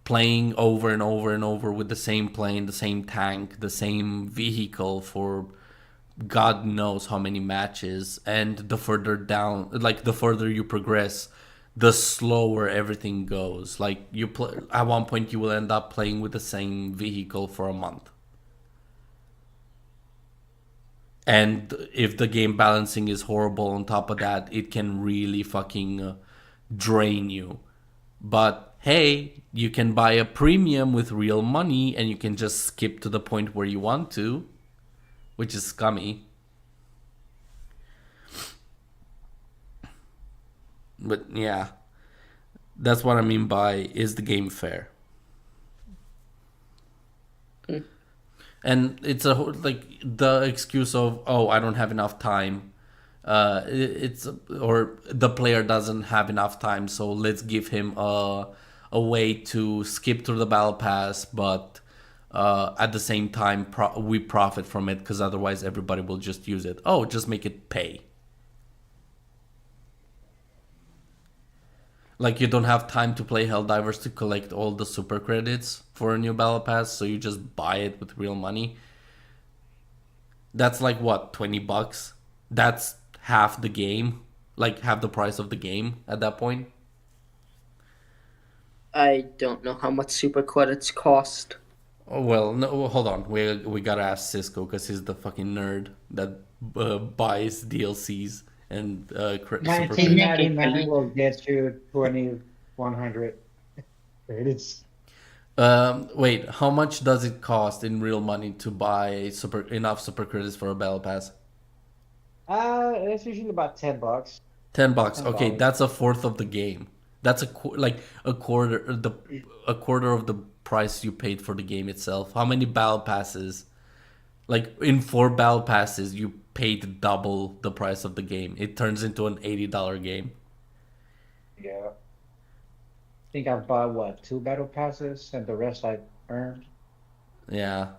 playing over and over and over with the same plane, the same tank, the same vehicle for God knows how many matches. And the further down, like the further you progress, the slower everything goes. Like you play at one point, you will end up playing with the same vehicle for a month. And if the game balancing is horrible on top of that, it can really fucking drain you. But hey, you can buy a premium with real money and you can just skip to the point where you want to, which is scummy. But yeah, that's what I mean by, is the game fair? And it's like the excuse of, oh, I don't have enough time. It's, or the player doesn't have enough time, so let's give him a way to skip through the battle pass, but at the same time we profit from it because otherwise everybody will just use it. Oh, just make it pay. Like you don't have time to play Helldivers to collect all the super credits for a new battle pass, so you just buy it with real money. That's like what, $20? That's half the game, like half the price of the game at that point. I don't know how much super credits cost. Oh well, no, hold on. We gotta ask Cisco because he's the fucking nerd that buys DLCs and super They credits. make it 1999 elite. will get you 2100 credits. Wait, how much does it cost in real money to buy enough super credits for a battle pass? It's usually about $10. $10. ten Okay, dollars. that's a fourth of the game. That's like a quarter of the price you paid for the game itself. How many battle passes? Like in 4 battle passes, you paid double the price of the game. It turns into an $80 game. Yeah. I think I've bought what, 2 battle passes and the rest I earned. Yeah.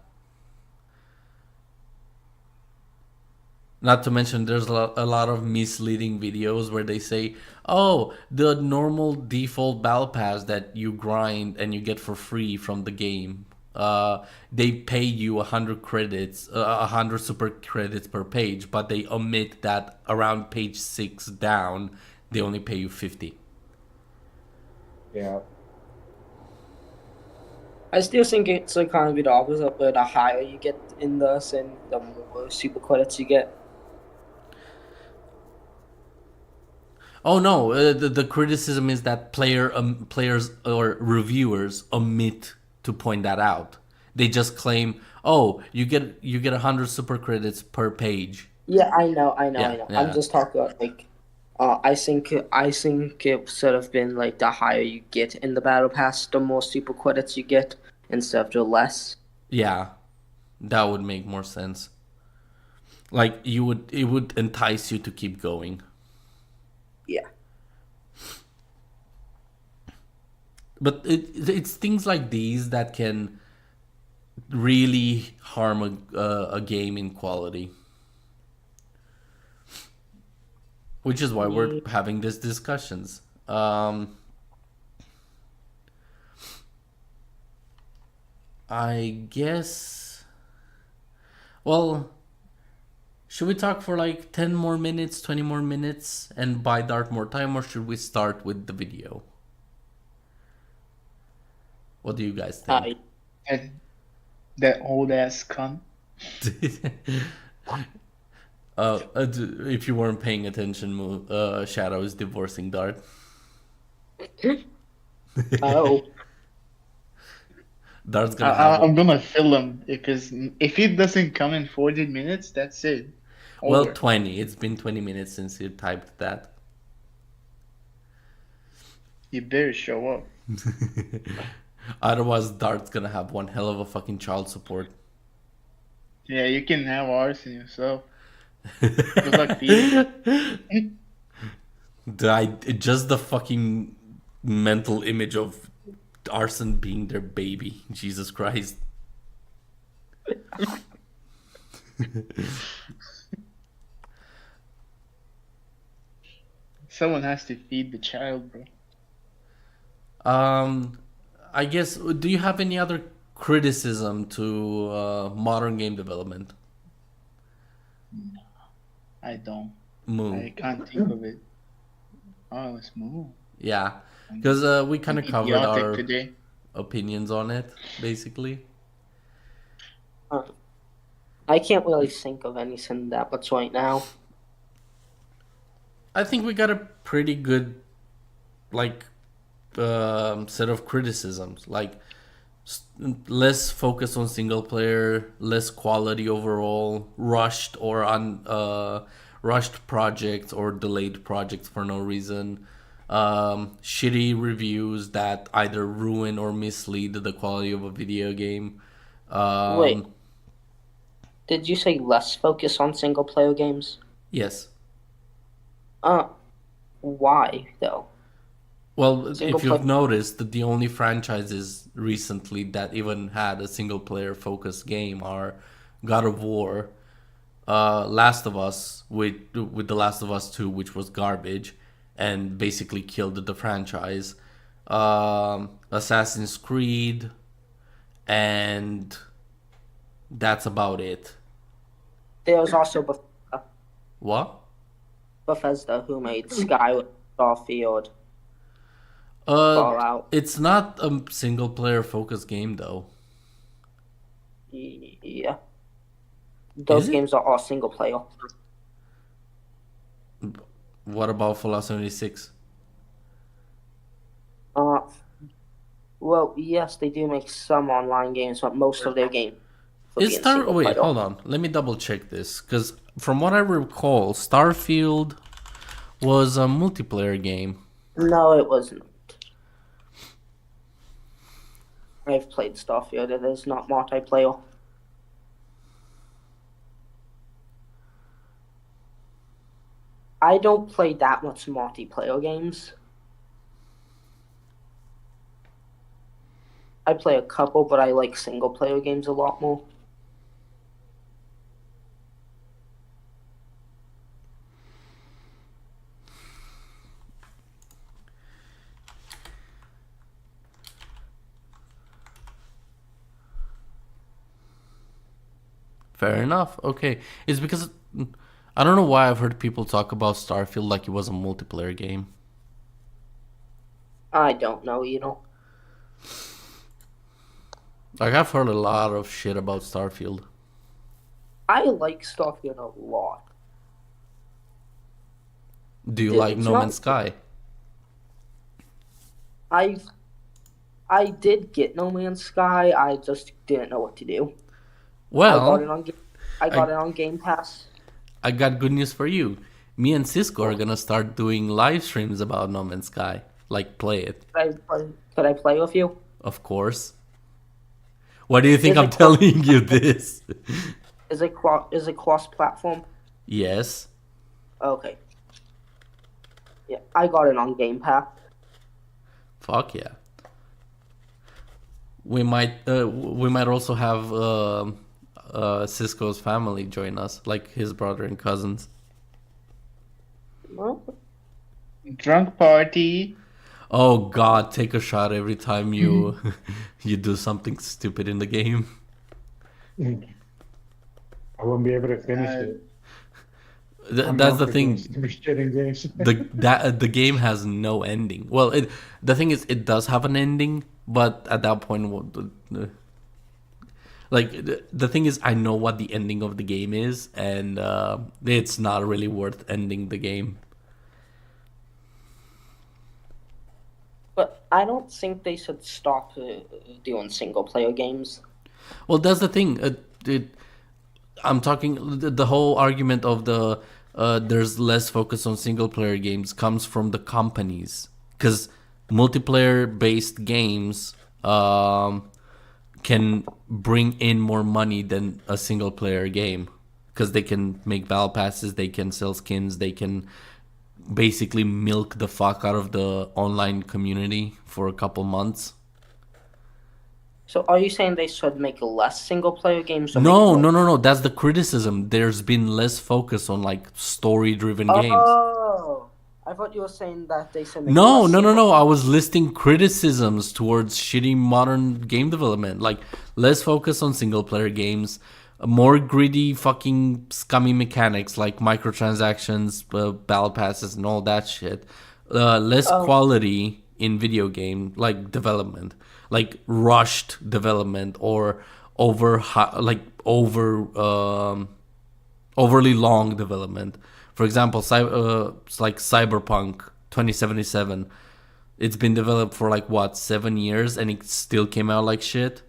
Not to mention, there's a lot of misleading videos where they say, "Oh, the normal default battle pass that you grind and you get for free from the game, they pay you 100 credits, 100 super credits per page, but they omit that around page 6 down, they only pay you 50." Yeah. I still think it's like kind of the opposite, but the higher you get in this and the more super credits you get. Oh no, the criticism is that players or reviewers omit to point that out. They just claim, "Oh, you get 100 super credits per page." Yeah, I know. Yeah, I'm yeah. just talking about like, I think it should have been like the higher you get in the battle pass, the more super credits you get instead of the less. Yeah, that would make more sense. Like it would entice you to keep going. Yeah. But it's things like these that can really harm a game in quality. Which is why we're Yeah. having these discussions. I guess. Well, should we talk for like 10 more minutes, 20 more minutes, and buy Dart more time, or should we start with the video? What do you guys think? I That, that old ass cunt. If you weren't paying attention, Shadow is divorcing Dart. oh Dart's gonna have. I'm gonna fill him because if he doesn't come in 40 minutes, that's it. Well, Over. 20. It's been 20 minutes since you typed that. You better show up. Otherwise, Dart's gonna have one hell of a fucking child support. Yeah, you can have ours and yourself. Good luck feeding. Just the fucking mental image of Arson being their baby. Jesus Christ. Someone has to feed the child, bro. I guess, do you have any other criticism to modern game development? I don't. Moo. I can't think of it. Oh, it's Moo. Yeah, because we kind of I'm covered idiotic our today. opinions on it, basically. I can't really think of anything that much right now. I think we got a pretty good, like, set of criticisms. Like, less focus on single player, less quality overall, rushed or rushed projects or delayed projects for no reason. Shitty reviews that either ruin or mislead the quality of a video game. Wait, did you say less focus on single player games? Yes. Why though? Well, Single if you've player. noticed, the only franchises recently that even had a single player focused game are God of War, Last of Us with The Last of Us 2, which was garbage and basically killed the franchise. Assassin's Creed, and that's about it. There was also What? Bethesda who made Skyrim, Starfield, Uh, Fallout. it's not a single player focused game though. Yeah, those Is it? games are all single player. What about Fallout 76? Uh, well, yes, they do make some online games, but most of their games for Is being Star? single Wait, player. hold on. Let me double check this because from what I recall, Starfield was a multiplayer game. No, it wasn't. I've played Starfield. It is not multiplayer. I don't play that much multiplayer games. I play a couple, but I like single player games a lot more. Fair enough. Okay, it's because I don't know why I've heard people talk about Starfield like it was a multiplayer game. I don't know, Like I've heard a lot of shit about Starfield. I like Starfield a lot. Do you Dude, like it's No not- Man's Sky? I did get No Man's Sky. I just didn't know what to do. I got it Well, on it on Game Pass. I got good news for you. Me and Cisco are gonna start doing live streams about No Man's Sky. Like play it, Could I play with you? of course. Why do you think Is I'm it- telling you this? Is it cross platform? Yes. Okay. Yeah, I got it on Game Pass. Fuck yeah. we might also have Cisco's family join us, like his brother and cousins. Well, Drunk party. Oh God, take a shot every time you you do something stupid in the game. I won't be able to finish Uh, it. I'm That's known the for doing thing. stupid shit in games. The game has no ending. Well, the thing is, it does have an ending, but at that point, like the thing is, I know what the ending of the game is, and it's not really worth ending the game. but I don't think they should stop doing single player games. Well, that's the thing. I'm talking the whole argument of there's less focus on single player games comes from the companies, because multiplayer based games can bring in more money than a single player game, because they can make battle passes, they can sell skins, they can basically milk the fuck out of the online community for a couple months. So are you saying they should make less single player games? Or No, make no, more? no, no. That's the criticism. There's been less focus on like story driven games. Oh, I thought you were saying that they should make No, less no, no, single no. I player. was listing criticisms towards shitty modern game development. Like less focus on single player games, more greedy fucking scummy mechanics like microtransactions, battle passes, and all that shit. Less Oh, quality in video game like development, like rushed development or overly long development. For example, it's like Cyberpunk 2077. It's been developed for like what 7 years, and it still came out like shit.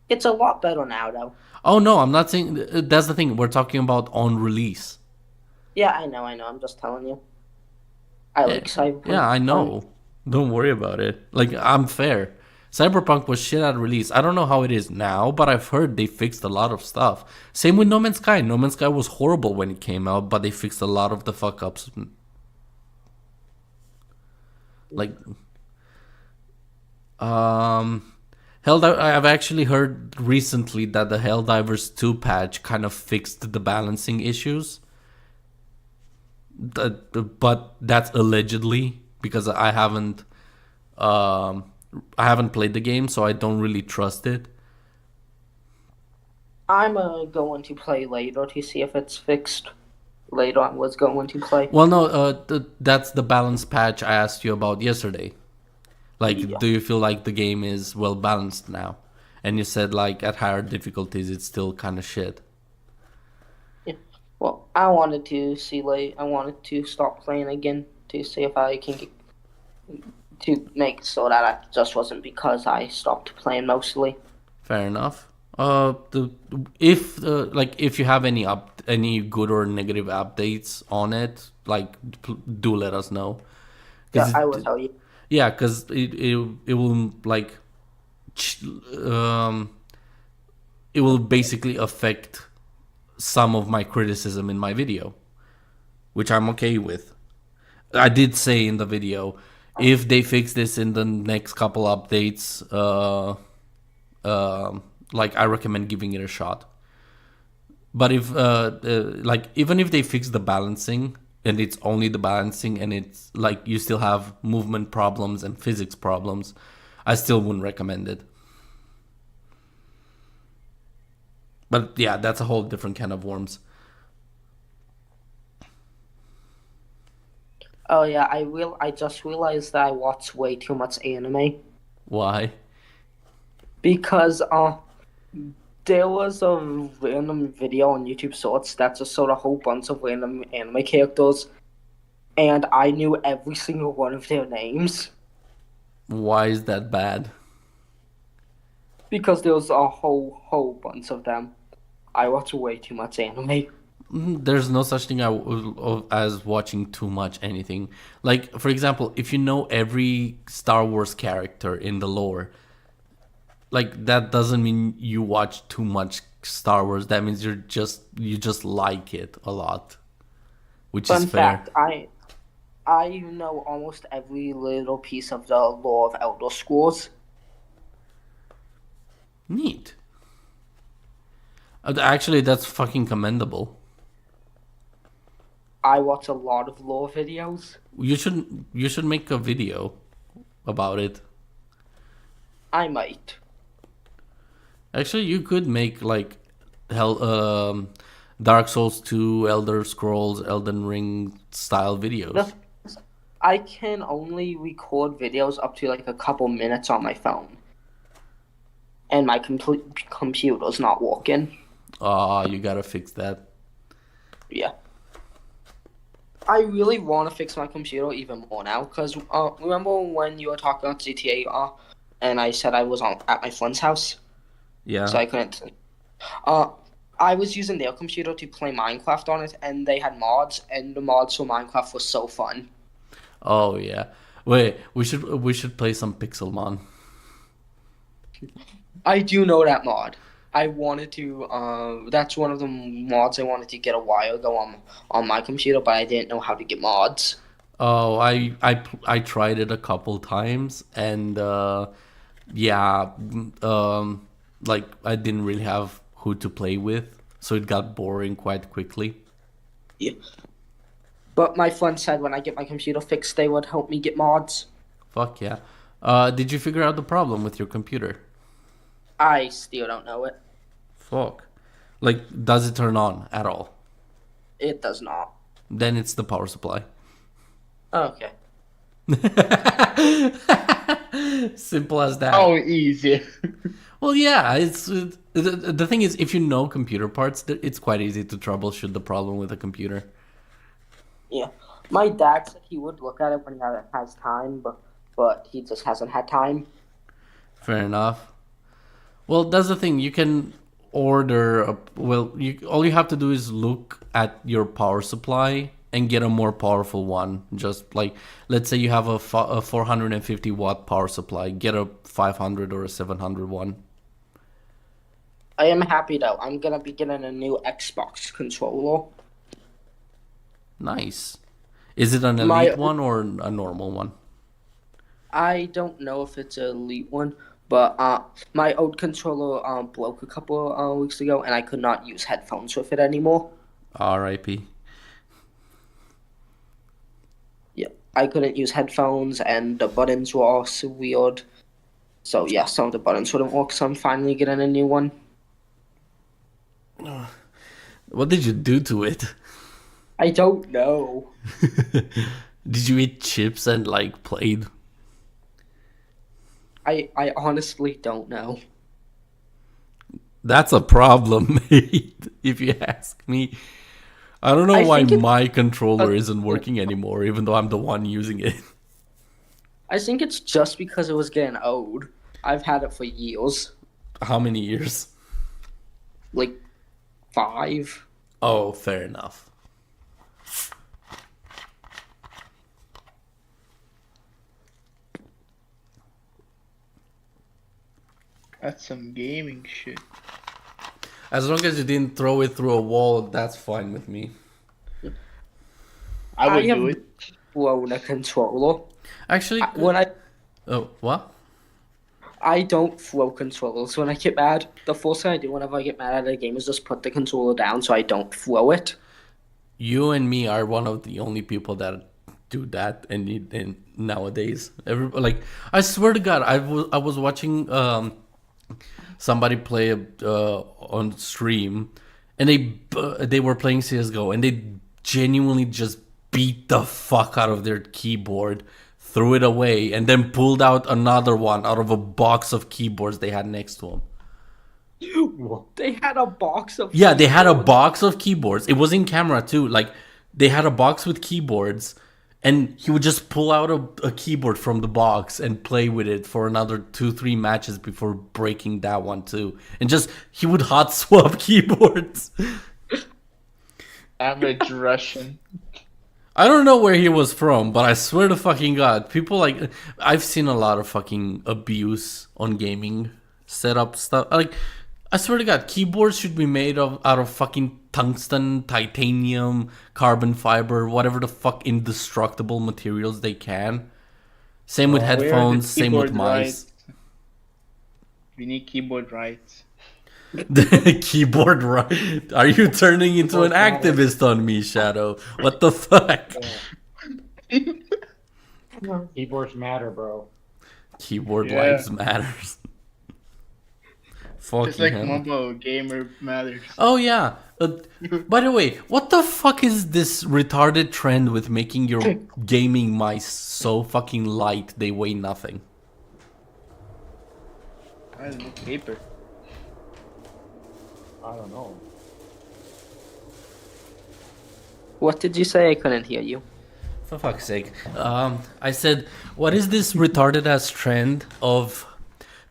it's a lot better now, though. Oh no, I'm not saying that's the thing. We're talking about on release. Yeah, I know. I'm just telling you. I Yeah, like Cyberpunk. yeah, I know. Don't worry about it. Like I'm fair. Cyberpunk was shit at release. I don't know how it is now, but I've heard they fixed a lot of stuff. Same with No Man's Sky. No Man's Sky was horrible when it came out, but they fixed a lot of the fuck ups. Like um I've actually heard recently that the Helldivers 2 patch kind of fixed the balancing issues. But that's allegedly, because I haven't played the game, so I don't really trust it. I'm going to play later to see if it's fixed. Later, I was going to play. Well, no, that's the balance patch I asked you about yesterday. Like, Yeah. do you feel like the game is well balanced now? And you said like at higher difficulties, it's still kind of shit. Yeah. Well, I wanted to see I wanted to stop playing again to see if I can get to make so that I just wasn't because I stopped playing mostly. Fair enough. If you have any good or negative updates on it, like do let us know. Yeah, Cause I will tell you. yeah, because it will like ch- um it will basically affect some of my criticism in my video, which I'm okay with. I did say in the video, if they fix this in the next couple updates, like I recommend giving it a shot. But if like even if they fix the balancing and it's only the balancing and it's like you still have movement problems and physics problems, I still wouldn't recommend it. But yeah, that's a whole different can of worms. Oh yeah, I just realized that I watch way too much anime Why? because there was a random video on YouTube Shorts that just showed a whole bunch of random anime characters, and I knew every single one of their names Why is that bad? because there was a whole bunch of them. I watch way too much anime. There's no such thing as watching too much anything. Like, for example, if you know every Star Wars character in the lore, like that doesn't mean you watch too much Star Wars. That means you just like it a lot, which is Fun fair. fact, I know almost every little piece of the lore of Elder Scrolls. Neat. Actually, that's fucking commendable. I watch a lot of lore videos. You should make a video about it. I might. Actually, you could make like hell Dark Souls 2, Elder Scrolls, Elden Ring style videos. I can only record videos up to like a couple minutes on my phone. And my computer's not working. You gotta fix that. Yeah. I really want to fix my computer even more now, because remember when you were talking about GTA, and I said I was at my friend's house, Yeah. so I couldn't. I was using their computer to play Minecraft on it, and they had mods, and the mods for Minecraft were so fun. Oh yeah. Wait, we should play some Pixelmon. I do know that mod. I wanted to. That's one of the mods I wanted to get a while ago on my computer, but I didn't know how to get mods. Oh, I tried it a couple times, and yeah, like I didn't really have who to play with, so it got boring quite quickly. Yeah. But my friend said when I get my computer fixed, they would help me get mods. Fuck yeah. Did you figure out the problem with your computer? I still don't know it. Fuck. Like, does it turn on at all? It does not. Then it's the power supply. Okay. Simple as that. Oh, easy. Well, yeah. It's the thing is, if you know computer parts, it's quite easy to troubleshoot the problem with a computer. Yeah. My dad said he would look at it when he has time, but he just hasn't had time. Fair enough. Well, that's the thing. You can order. All you have to do is look at your power supply and get a more powerful one. Just like, let's say you have a 450 watt power supply, get a 500 or a 700 one. I am happy though. I'm gonna be getting a new Xbox controller. Nice. Is it an elite one or a normal one? I don't know if it's an elite one, but my old controller broke a couple weeks ago, and I could not use headphones with it anymore. R.I.P. Yeah, I couldn't use headphones, and the buttons were also weird. So yeah, some of the buttons wouldn't work, so I'm finally getting a new one. What did you do to it? I don't know. Did you eat chips and like played? I honestly don't know. That's a problem, mate, if you ask me. I don't know why my controller isn't working anymore, even though I'm the one using it. I think it's just because it was getting old. I've had it for years. How many years? Like 5. Oh, fair enough. That's some gaming shit. As long as you didn't throw it through a wall, that's fine with me. I would do it. Blown a controller. Actually, oh, what? I don't throw controllers when I get mad. The first thing I do whenever I get mad at a game is just put the controller down so I don't throw it. You and me are one of the only people that do that, and nowadays, I swear to God, I was watching somebody play on stream, and they were playing CS:GO, and they genuinely just beat the fuck out of their keyboard, threw it away, and then pulled out another one out of a box of keyboards they had next to them. They had a box of Yeah, they had a box of keyboards. It was in camera too. Like, they had a box with keyboards, and he would just pull out a keyboard from the box and play with it for another 2-3 matches before breaking that one too. And he would hot swap keyboards. Average Russian. I don't know where he was from, but I swear to fucking God, people like, I've seen a lot of fucking abuse on gaming setup stuff. Like, I swear to God, keyboards should be made out of fucking tungsten, titanium, carbon fiber, whatever the fuck indestructible materials they can. Same with headphones, same with mice. We need keyboard rights. The keyboard right? Are you turning into an Keyboard matter. activist on me, Shadow? What the fuck? Keyboards matter, bro. Keyboard Yeah. lives matters. Just Fucking like hell. mobile gamer matters. Oh yeah. By the way, what the fuck is this retarded trend with making your gaming mice so fucking light they weigh nothing? I don't know, paper. I don't know. What did you say? I couldn't hear you. For fuck's sake. I said, what is this retarded ass trend of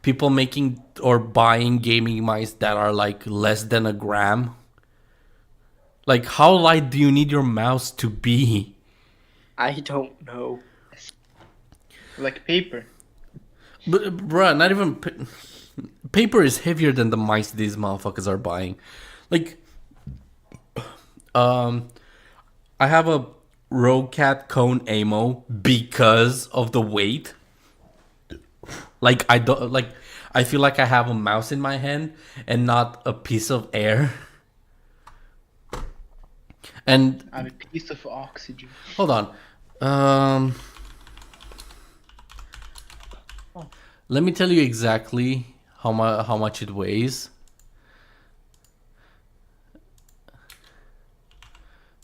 people making or buying gaming mice that are like less than a gram? Like, how light do you need your mouse to be? I don't know. Like paper. But, bruh, not even. Paper is heavier than the mice these motherfuckers are buying. Like, I have a Rocat Cone Amo because of the weight. Like, I don't. Like, I feel like I have a mouse in my hand and not a piece of air. And I'm a piece of oxygen. hold on. Let me tell you exactly how much it weighs.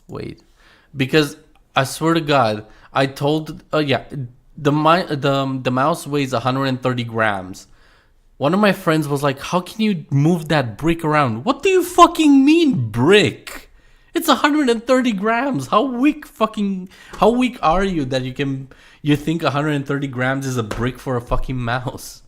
Wait, because I swear to God, I told. Yeah, the mouse weighs 130 grams. One of my friends was like, "How can you move that brick around?" What do you fucking mean, brick? It's 130 grams. How weak are you that you think 130 grams is a brick for a fucking mouse?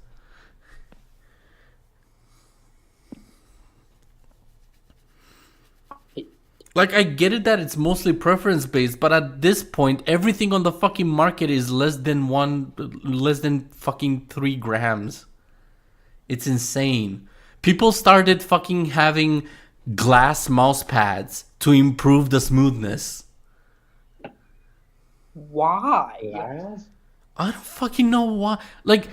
Like, I get it that it's mostly preference based, but at this point, everything on the fucking market is less than fucking 3 grams. It's insane. People started fucking having glass mouse pads to improve the smoothness. Why? Glass? I don't fucking know why. Like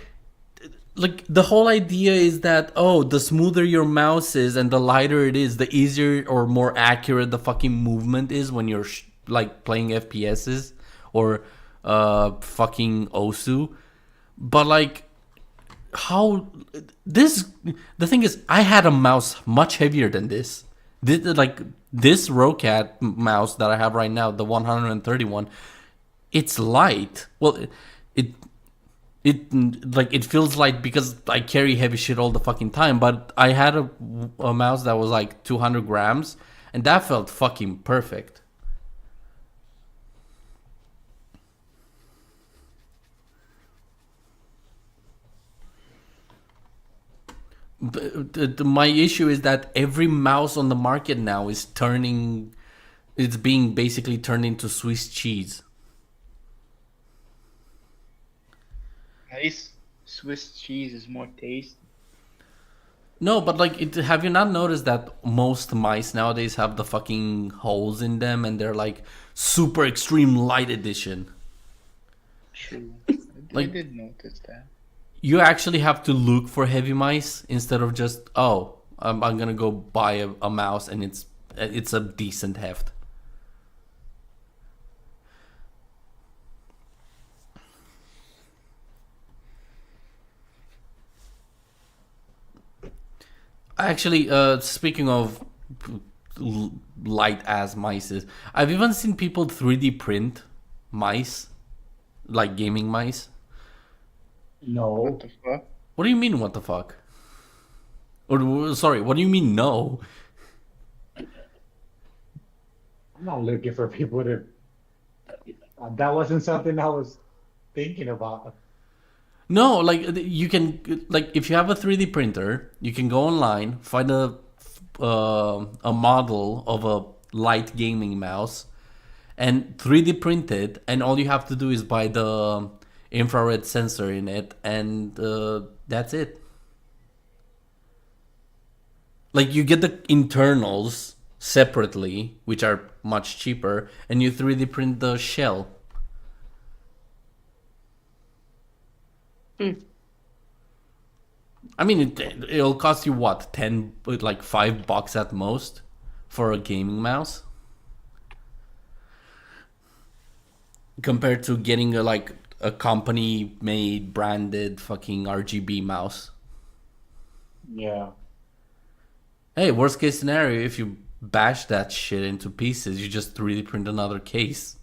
the whole idea is that, oh, the smoother your mouse is and the lighter it is, the easier or more accurate the fucking movement is when you're like playing FPSs or fucking Osu. But like, how the thing is, I had a mouse much heavier than this. This Rocat mouse that I have right now, the 131, it's light. Well, it feels light because I carry heavy shit all the fucking time. But I had a mouse that was like 200 grams, and that felt fucking perfect. But my issue is that every mouse on the market now is it's being basically turned into Swiss cheese. Nice Swiss cheese is more tasty. No, but like, have you not noticed that most mice nowadays have the fucking holes in them, and they're like super extreme light edition? True. Like- I did notice that. You actually have to look for heavy mice instead of just, oh, I'm gonna go buy a mouse and it's a decent heft. Actually, speaking of light ass mice, I've even seen people 3D print mice, like gaming mice. No. What the fuck? What do you mean, what the fuck? Or, sorry, what do you mean, no? I'm not looking for people to. That wasn't something I was thinking about. No, like, you can, like, if you have a 3D printer, you can go online, find a model of a light gaming mouse, and 3D print it, and all you have to do is buy the infrared sensor in it, and that's it. Like, you get the internals separately, which are much cheaper, and you 3D print the shell. I mean, it'll cost you what, 10, like $5 at most for a gaming mouse, compared to getting a company made branded fucking RGB mouse. Yeah. Hey, worst case scenario, if you bash that shit into pieces, you just 3D print another case.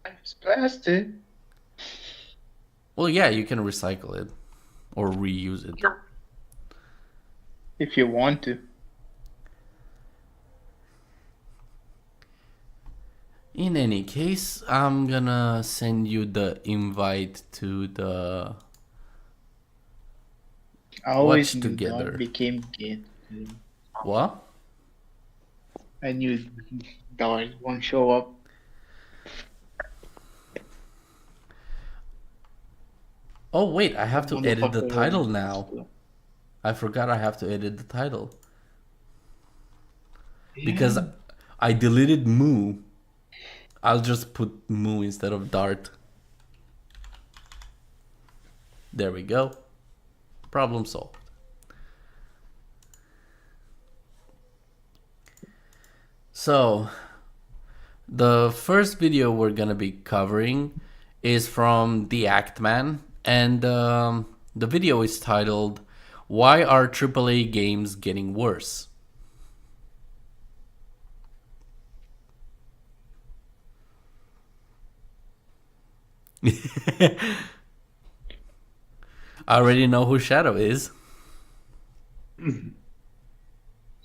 It's plastic. Well, yeah, you can recycle it or reuse it. If you want to. In any case, I'm gonna send you the invite to the I always Watch knew together. Dart became gay. what? I knew Dart won't show up. Oh wait, I have to edit the Motherfucker title already now. Cisco. I forgot I have to edit the title because I deleted Moo. I'll just put Moo instead of Dart. There we go. Problem solved. So, the first video we're gonna be covering is from The Act Man, and the video is titled, "Why Are AAA Games Getting Worse?" I already know who Shadow is.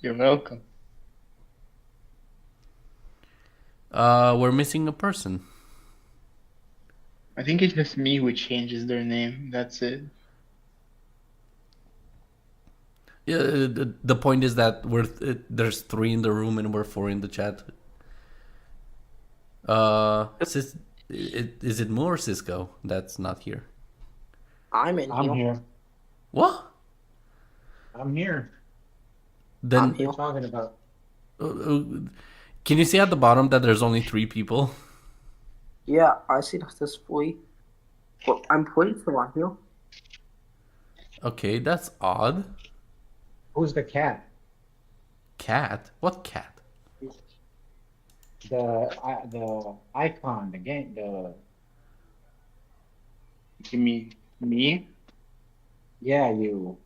You're welcome. We're missing a person. I think it's just me who changes their name. That's it. Yeah, the point is that there's 3 in the room and we're 4 in the chat. Is it Mo or Cisco that's not here? I'm in I'm here. here. What? I'm here. I'm Then What are here. you talking about? can you see at the bottom that there's only 3 people? Yeah, I see that there's 3. But I'm pretty sure I'm here. Okay, that's odd. Who's the cat? Cat? What cat? The icon, the game, You mean me? yeah, you.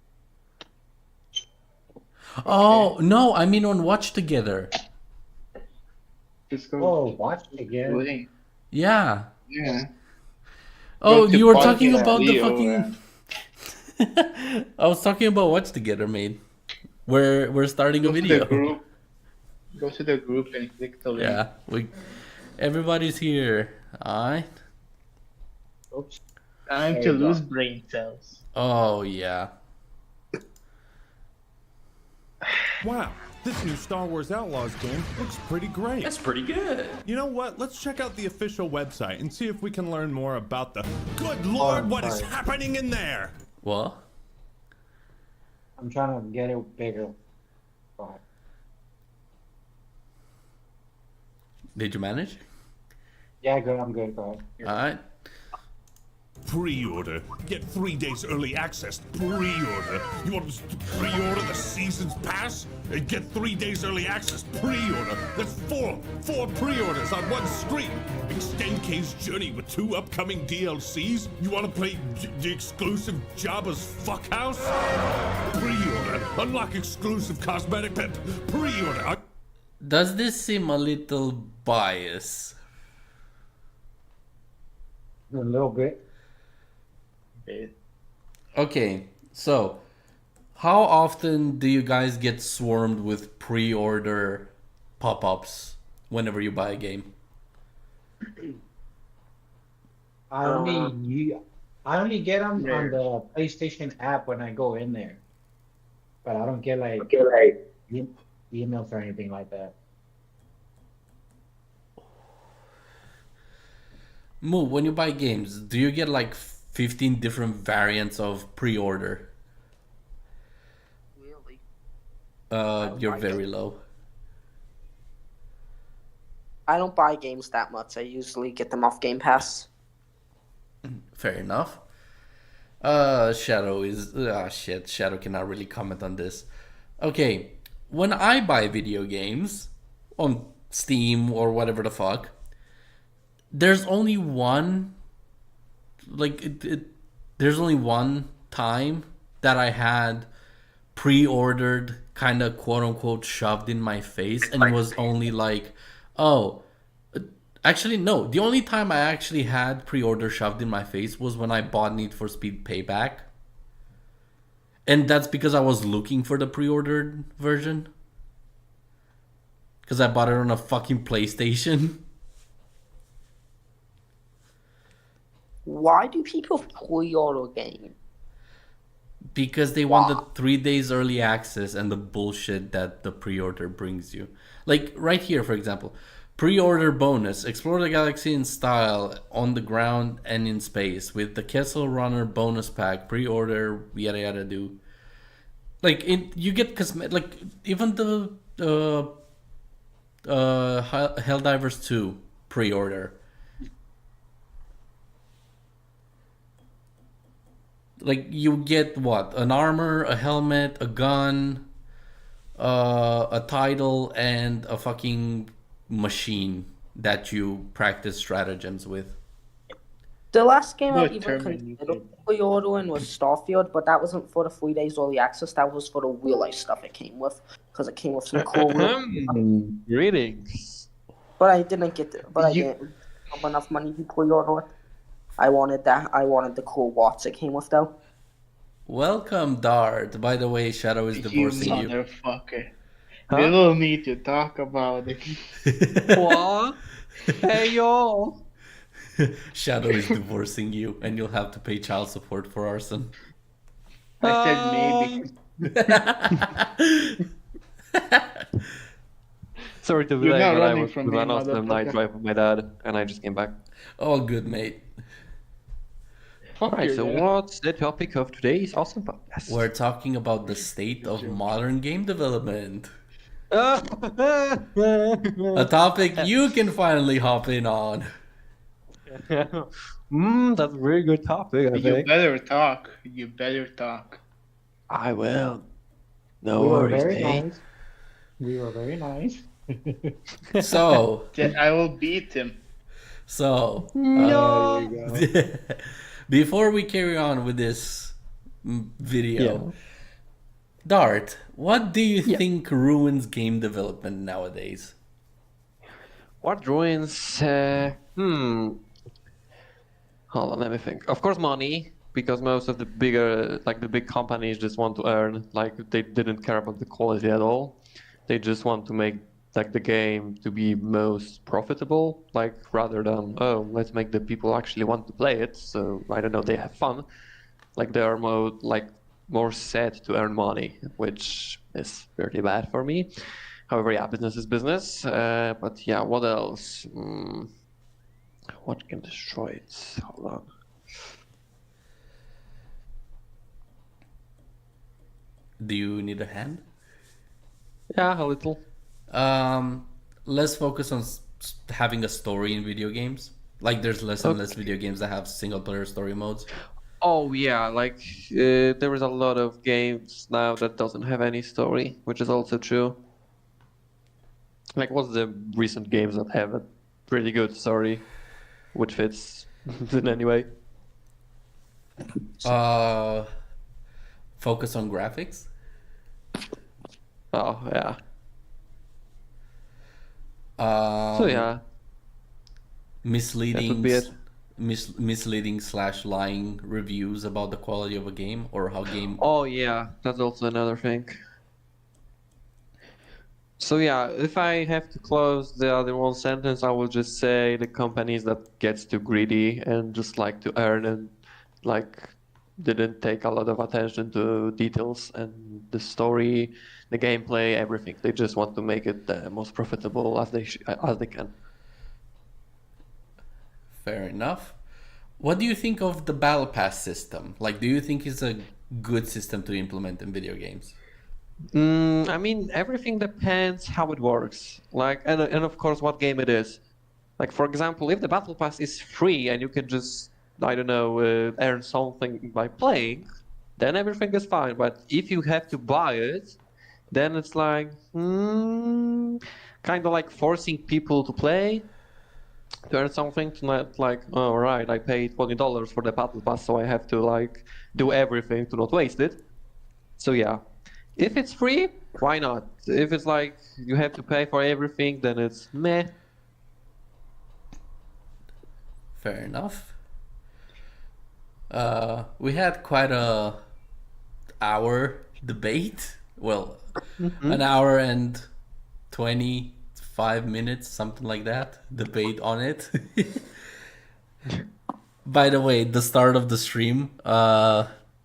Oh, no, I mean on Watch Together. Cisco. Oh, watch it again. Wait. Yeah. Yeah. Oh, Go to you were podcast talking about the Leo, fucking... I was talking about Watch Together, mate. We're starting a Go to the video. group. Go to the group and click the link. Yeah, everybody's here. Alright. Oops. Time There to you go. lose brain cells. Oh, yeah. Wow, this new Star Wars Outlaws game looks pretty great. That's pretty good. You know what? Let's check out the official website and see if we can learn more about the... Good lord, what is sorry. happening in there? What? I'm trying to get it bigger. Go ahead. Did you manage? Yeah, good. I'm good. Go ahead. Alright. Pre-order. Get 3 days early access. Pre-order. You want us to pre-order the season's pass? And get 3 days early access. Pre-order. That's four pre-orders on one stream. Extend K's journey with 2 upcoming DLCs. You want to play the exclusive Jabba's Fuckhouse? Pre-order. Unlock exclusive cosmetic pet. Pre-order. Does this seem a little biased? A little bit. Okay, so how often do you guys get swarmed with pre-order pop-ups whenever you buy a game? I only get them Yeah. on the PlayStation app when I go in there, but I don't get like emails or anything like that. Moo, when you buy games, do you get like 15 different variants of pre-order? Really? You're very low. I don't buy games that much. I usually get them off Game Pass. Fair enough. Shadow is shit. Shadow cannot really comment on this. Okay, when I buy video games on Steam or whatever the fuck, there's only one there's only one time that I had pre-ordered kind of quote unquote shoved in my face, and it was only like, oh, actually no, the only time I actually had pre-order shoved in my face was when I bought Need for Speed Payback, and that's because I was looking for the pre-ordered version because I bought it on a fucking PlayStation. Why do people pre-order games? Because they want the 3 days early access and the bullshit that the pre-order brings you. Like right here, for example, pre-order bonus: explore the galaxy in style, on the ground and in space, with the Kessel Runner bonus pack. Pre-order, yada yada do. Like you get like even the Helldivers 2 pre-order. Like you get what? An armor, a helmet, a gun, a title, and a fucking machine that you practice stratagems with. The last game I What even Terminator? considered pre-ordering was Starfield, but that wasn't for the 3 days early access. That was for the real life stuff it came with, because it came with some cool. Greetings. But I didn't get it. But I You- didn't have enough money to pre-order it. I wanted that. I wanted the cool watch it came with, though. Welcome, Dart. By the way, Shadow is You divorcing you. motherfucker. Huh? We don't need to talk about it. What? Hey yo. Shadow is divorcing you, and you'll have to pay child support for arson. I said maybe. Sorry to be You're late, not but I running was from with me, an awesome night motherfucker. drive with my dad, and I just came back. Oh, good, mate. Fuck Alright, your so dad. what's the topic of today's awesome podcast? We're talking about the state of modern game development. A That's topic you can finally hop in on. a very good topic, I You think. better talk. You better talk. I will. No We were worries, very mate. nice. We were very nice. So, I will beat him. so, There you go. before we carry on with this video, Yeah. Dart, what do you Yeah. think ruins game development nowadays? What ruins? Hold on, let me think. Of course, money, because most of the bigger, like the big companies, just want to earn. Like they didn't care about the quality at all. They just want to make like the game to be most profitable, like rather than let's make the people actually want to play it. So I don't know, they have fun. Like they are more set to earn money, which is pretty bad for me. However, yeah, business is business. But yeah, what else? What can destroy it? Hold on. Do you need a hand? Yeah, a little. Let's focus on having a story in video games. Like, there's less and less video games that have single player story modes. Oh yeah, like there is a lot of games now that doesn't have any story, which is also true. Like, what's the recent games that have a pretty good story, which fits in any way? Focus on graphics. Oh yeah. Um, So yeah, misleading, that would be it. misleading / lying reviews about the quality of a game or how game. Oh yeah, that's also another thing. So yeah, if I have to close the other one sentence, I will just say the companies that gets too greedy and just like to earn and like didn't take a lot of attention to details and the story, the gameplay, everything. They just want to make it the most profitable as they can. Fair enough. What do you think of the battle pass system? Like, do you think it's a good system to implement in video games? I mean, everything depends how it works. Like, and of course, what game it is. Like, for example, if the battle pass is free and you can just I don't know, earn something by playing, then everything is fine. But if you have to buy it, then it's like kind of like forcing people to play to earn something. To not like, oh right, I paid $20 for the battle pass, so I have to like do everything to not waste it. So yeah, if it's free, why not? If it's like you have to pay for everything, then it's meh. Fair enough. We had quite a hour debate. Well, an hour and 25 minutes, something like that, debate on it. By the way, the start of the stream,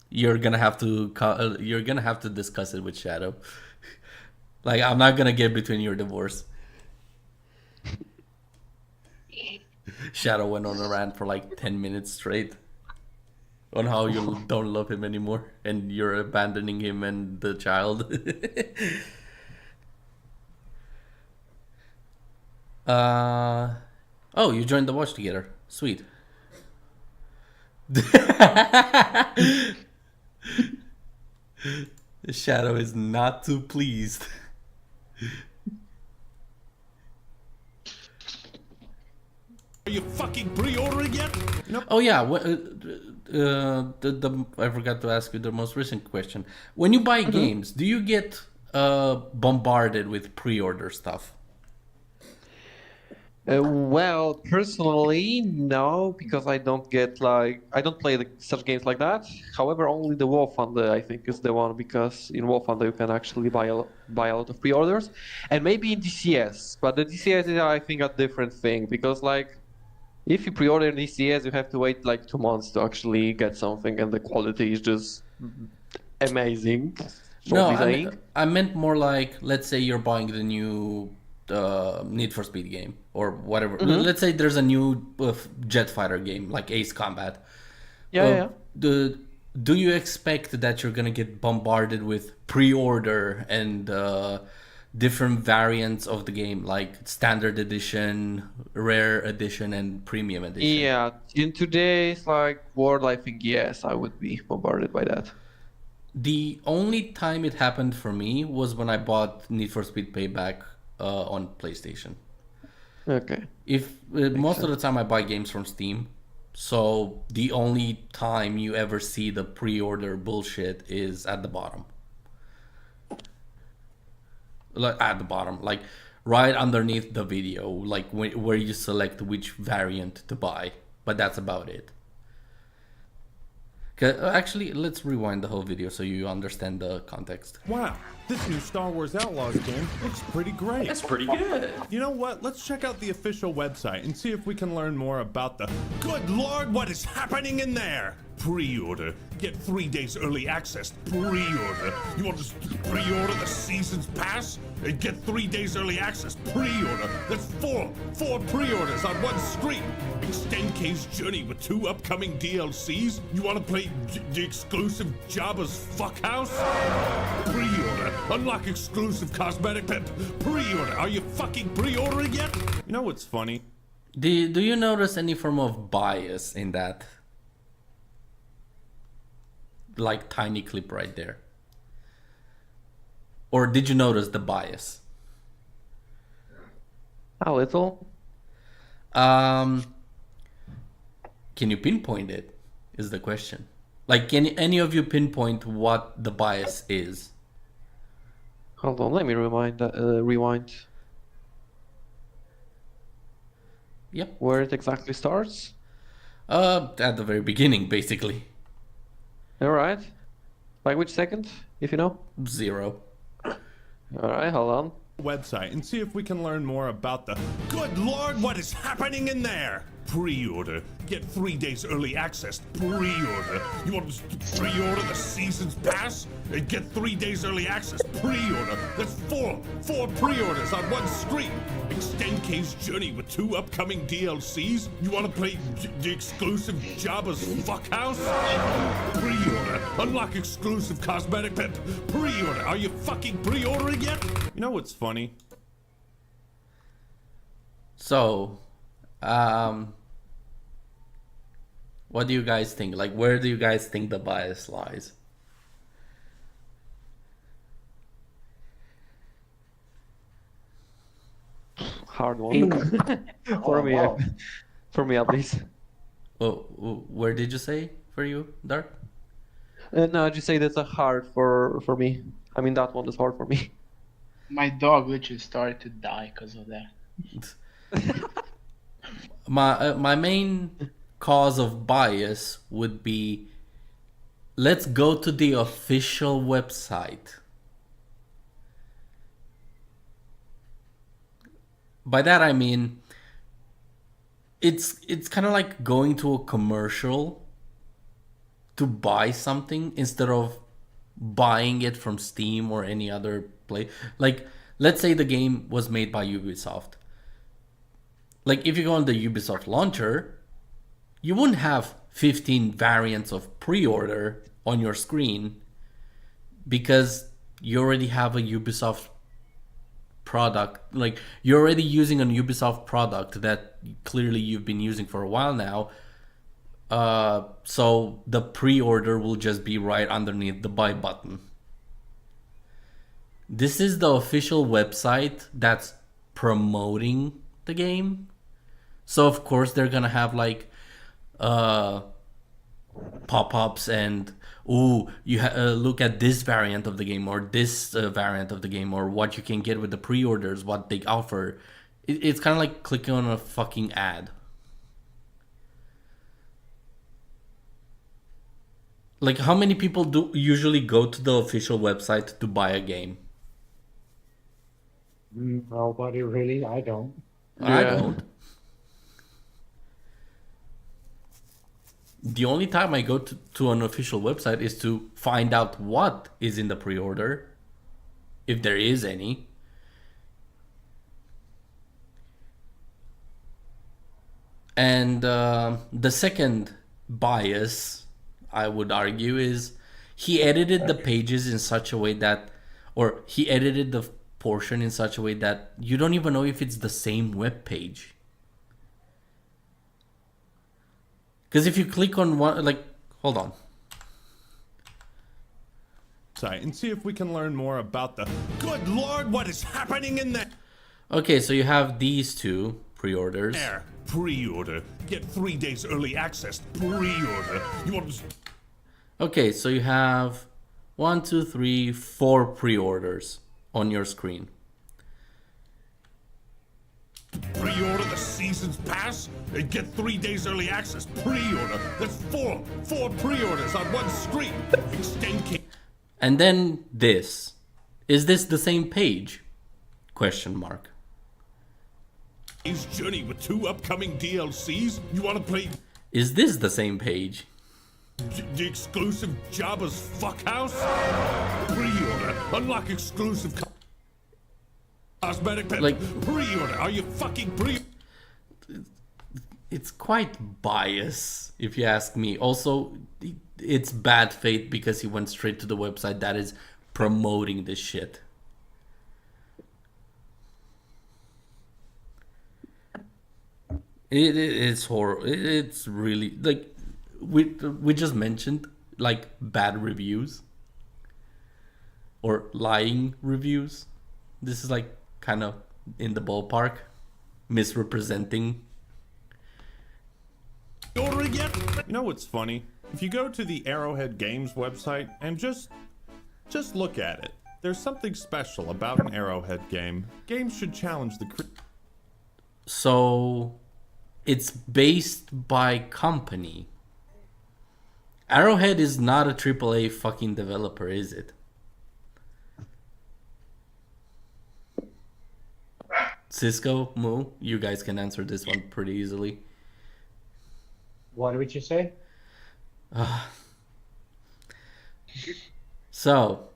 you're gonna have to discuss it with Shadow. Like, I'm not gonna get between your divorce. Shadow went on a rant for like 10 minutes straight on how you don't love him anymore and you're abandoning him and the child. Oh, you joined the watch together. Sweet. Shadow is not too pleased. Are you fucking pre-ordering yet? Oh yeah, I forgot to ask you the most recent question. When you buy games, do you get bombarded with pre-order stuff? Well, personally, no, because I don't play such games like that. However, only the War Thunder I think is the one, because in War Thunder you can actually buy a lot of pre-orders, and maybe in DCS. But the DCS is, I think, a different thing, because like if you pre-order in DCS, you have to wait like 2 months to actually get something, and the quality is just amazing. No, shortly saying. I meant more like, let's say you're buying the new Need for Speed game or whatever. Let's say there's a new jet fighter game like Ace Combat. Yeah. Do you expect that you're gonna get bombarded with pre-order and different variants of the game, like standard edition, rare edition, and premium edition? Yeah, in today's like world, I think yes, I would be bombarded by that. The only time it happened for me was when I bought Need for Speed Payback on PlayStation. Okay. If most of the time I buy games from Steam, so the only time you ever see the pre-order bullshit is at the bottom. Like at the bottom, like right underneath the video, like where you select which variant to buy. But that's about it. Actually, let's rewind the whole video so you understand the context. Wow, this new Star Wars Outlaws game looks pretty great. That's pretty good. You know what? Let's check out the official website and see if we can learn more about the... Good Lord, what is happening in there? Pre-order. Get 3 days early access. Pre-order. You want to pre-order the season's pass? And get 3 days early access. Pre-order. That's four pre-orders on one screen. Extend K's journey with 2 upcoming DLCs. You want to play the exclusive Jabba's Fuckhouse? Pre-order. Unlock exclusive cosmetic pep. Pre-order. Are you fucking pre-ordering yet? You know what's funny? Do you notice any form of bias in that? Like tiny clip right there. Or did you notice the bias? A little. Can you pinpoint it? Is the question. Like, can any of you pinpoint what the bias is? Hold on, let me rewind. Yep. Where it exactly starts. At the very beginning, basically. All right. Like which second, if you know? 0. All right, hold on. Website and see if we can learn more about the... Good Lord, what is happening in there? Pre-order. Get 3 days early access. Pre-order. You want to pre-order the season's pass? And get 3 days early access. Pre-order. That's four pre-orders on one screen. Extend K's journey with 2 upcoming DLCs. You want to play the exclusive Jabba's Fuckhouse? Pre-order. Unlock exclusive cosmetic pep. Pre-order. Are you fucking pre-ordering yet? You know what's funny? So, What do you guys think? Like, where do you guys think the bias lies? Hard one. For me, wow. for me at least. Oh, where did you say for you, Dark? No, I just say that's a hard for me. I mean, that one is hard for me. My dog literally started to die because of that. My main cause of bias would be, let's go to the official website. By that I mean, it's kind of like going to a commercial to buy something instead of buying it from Steam or any other place. Like, let's say the game was made by Ubisoft. Like, if you go on the Ubisoft launcher, you wouldn't have 15 variants of pre-order on your screen because you already have a Ubisoft product. Like, you're already using a Ubisoft product that clearly you've been using for a while now. So the pre-order will just be right underneath the buy button. This is the official website that's promoting the game. So of course they're gonna have like pop-ups and, ooh, you look at this variant of the game or this variant of the game, or what you can get with the pre-orders, what they offer. It's kind of like clicking on a fucking ad. Like, how many people do usually go to the official website to buy a game? Nobody really. I don't. I Yeah. don't. The only time I go to an official website is to find out what is in the pre-order, if there is any. And the second bias, I would argue, is he edited the pages in such a way that, or he edited the portion in such a way that you don't even know if it's the same web page. Because if you click on one, like, hold on. Site and see if we can learn more about the. Good Lord, what is happening in Okay, so you have these two pre-orders. there? Pre-order. Get 3 days early access. Pre-order. You want to Okay, so you have 1, 2, 3, 4 pre-orders on your screen. pre-order the season's pass and get 3 days early access. Pre-order. That's four pre-orders on one screen. Extend case. And then this. Is this the same page? Question mark. Journey with 2 upcoming DLCs. You want to play Is this the same page? the exclusive Jabba's Fuckhouse? Pre-order. Unlock exclusive cosmetic pet. Like- Pre-order. Are you fucking pre? It's quite biased, if you ask me. Also, it's bad faith because he went straight to the website that is promoting this shit. It's horrible. It's really, like, we just mentioned, like, bad reviews or lying reviews. This is like kind of in the ballpark, misrepresenting. Ordering yet? You know what's funny? If you go to the Arrowhead Games website and just look at it, there's something special about an Arrowhead game. Games should challenge the. So it's based by company. Arrowhead is not a AAA fucking developer, is it? Cisco, Moo, you guys can answer this one pretty easily. What would you say? So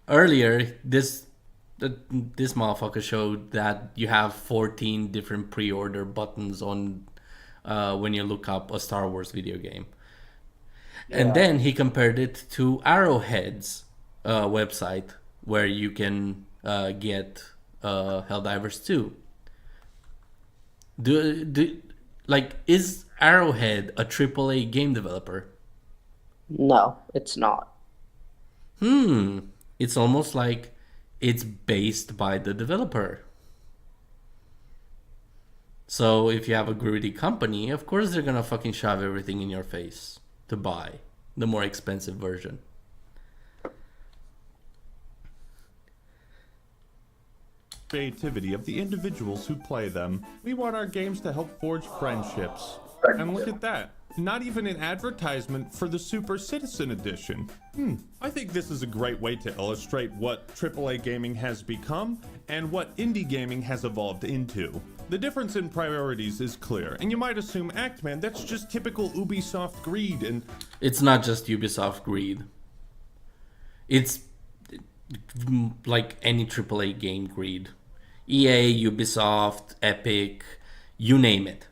earlier, this motherfucker showed that you have 14 different pre-order buttons on when you look up a Star Wars video game. And then he compared it to Arrowhead's website, where you can get Helldivers 2. Like, is Arrowhead a AAA game developer? No, it's not. It's almost like it's based by the developer. So if you have a greedy company, of course they're gonna fucking shove everything in your face to buy the more expensive version. Creativity of the individuals who play them. We want our games to help forge friendships. And look at that. Not even an advertisement for the Super Citizen Edition. I think this is a great way to illustrate what AAA gaming has become and what indie gaming has evolved into. The difference in priorities is clear, and you might assume, Actman, that's just typical Ubisoft greed, and It's not just Ubisoft greed. It's like any AAA game greed. EA, Ubisoft, Epic, you name it.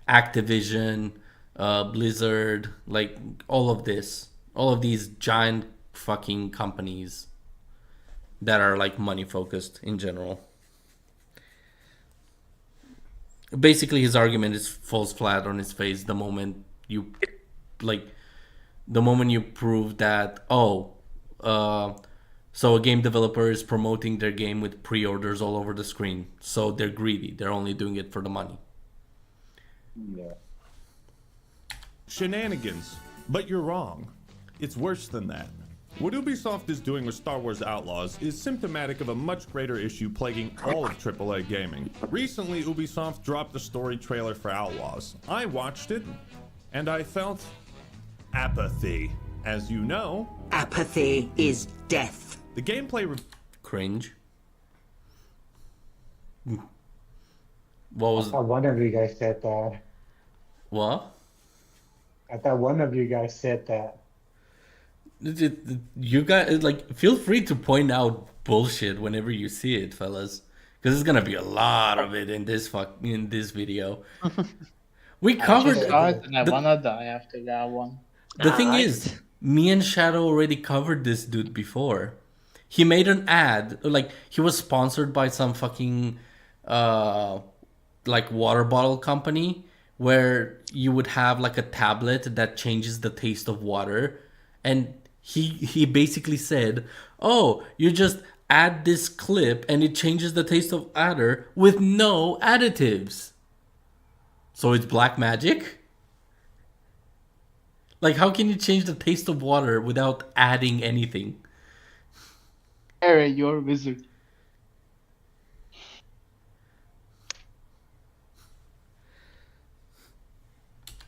Activision, Blizzard, like all of this. All of these giant fucking companies that are like money focused in general. Basically, his argument is falls flat on his face the moment you prove that so a game developer is promoting their game with pre-orders all over the screen, so they're greedy, they're only doing it for the money. Yeah. shenanigans. But you're wrong. It's worse than that. What Ubisoft is doing with Star Wars Outlaws is symptomatic of a much greater issue plaguing all of AAA gaming. Recently, Ubisoft dropped a story trailer for Outlaws. I watched it, and I felt apathy. As you know, Apathy is death. the gameplay Cringe. What was I thought one of you guys said that. what? I thought one of you guys said that. You guys like feel free to point out bullshit whenever you see it, fellas, because there's gonna be a lot of it in this video. We covered Just saw it and I the- wanna die after that one. The thing is, me and Shadow already covered this dude before. He made an ad, like he was sponsored by some fucking like water bottle company where you would have like a tablet that changes the taste of water, and he basically said, "Oh, you just add this clip and it changes the taste of water with no additives." So it's black magic? Like, how can you change the taste of water without adding anything? Harry, you're a wizard.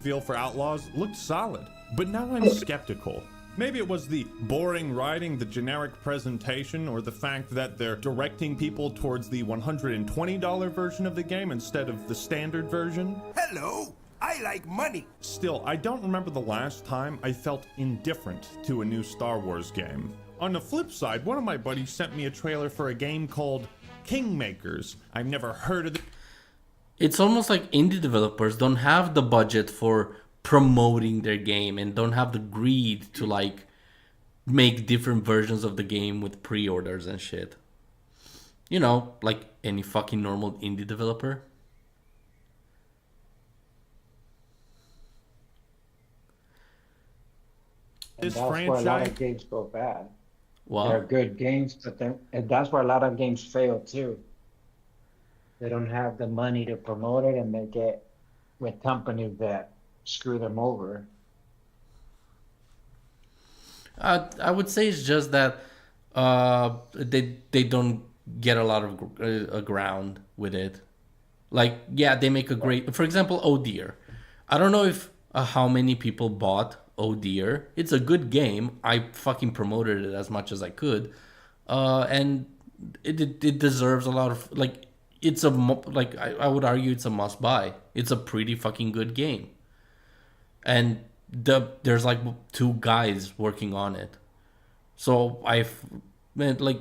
feel for Outlaws looked solid, but now I'm skeptical. Maybe it was the boring writing, the generic presentation, or the fact that they're directing people towards the $120 version of the game instead of the standard version. Hello, I like money. Still, I don't remember the last time I felt indifferent to a new Star Wars game. On the flip side, one of my buddies sent me a trailer for a game called Kingmakers. I've never heard of it. It's almost like indie developers don't have the budget for promoting their game and don't have the greed to like make different versions of the game with pre-orders and shit. You know, like any fucking normal indie developer. And This that's why a lot franchise- of games go bad. Wow. They're good games, but then and that's why a lot of games fail too. They don't have the money to promote it, and they get with companies that screw them over. I would say it's just that they don't get a lot of ground with it. Like, yeah, they make a great. For example, Oh Dear. I don't know if how many people bought Oh Dear. It's a good game. I fucking promoted it as much as I could, and it deserves a lot of like. It's a like I would argue it's a must buy. It's a pretty fucking good game, and there's like 2 guys working on it. So I've meant like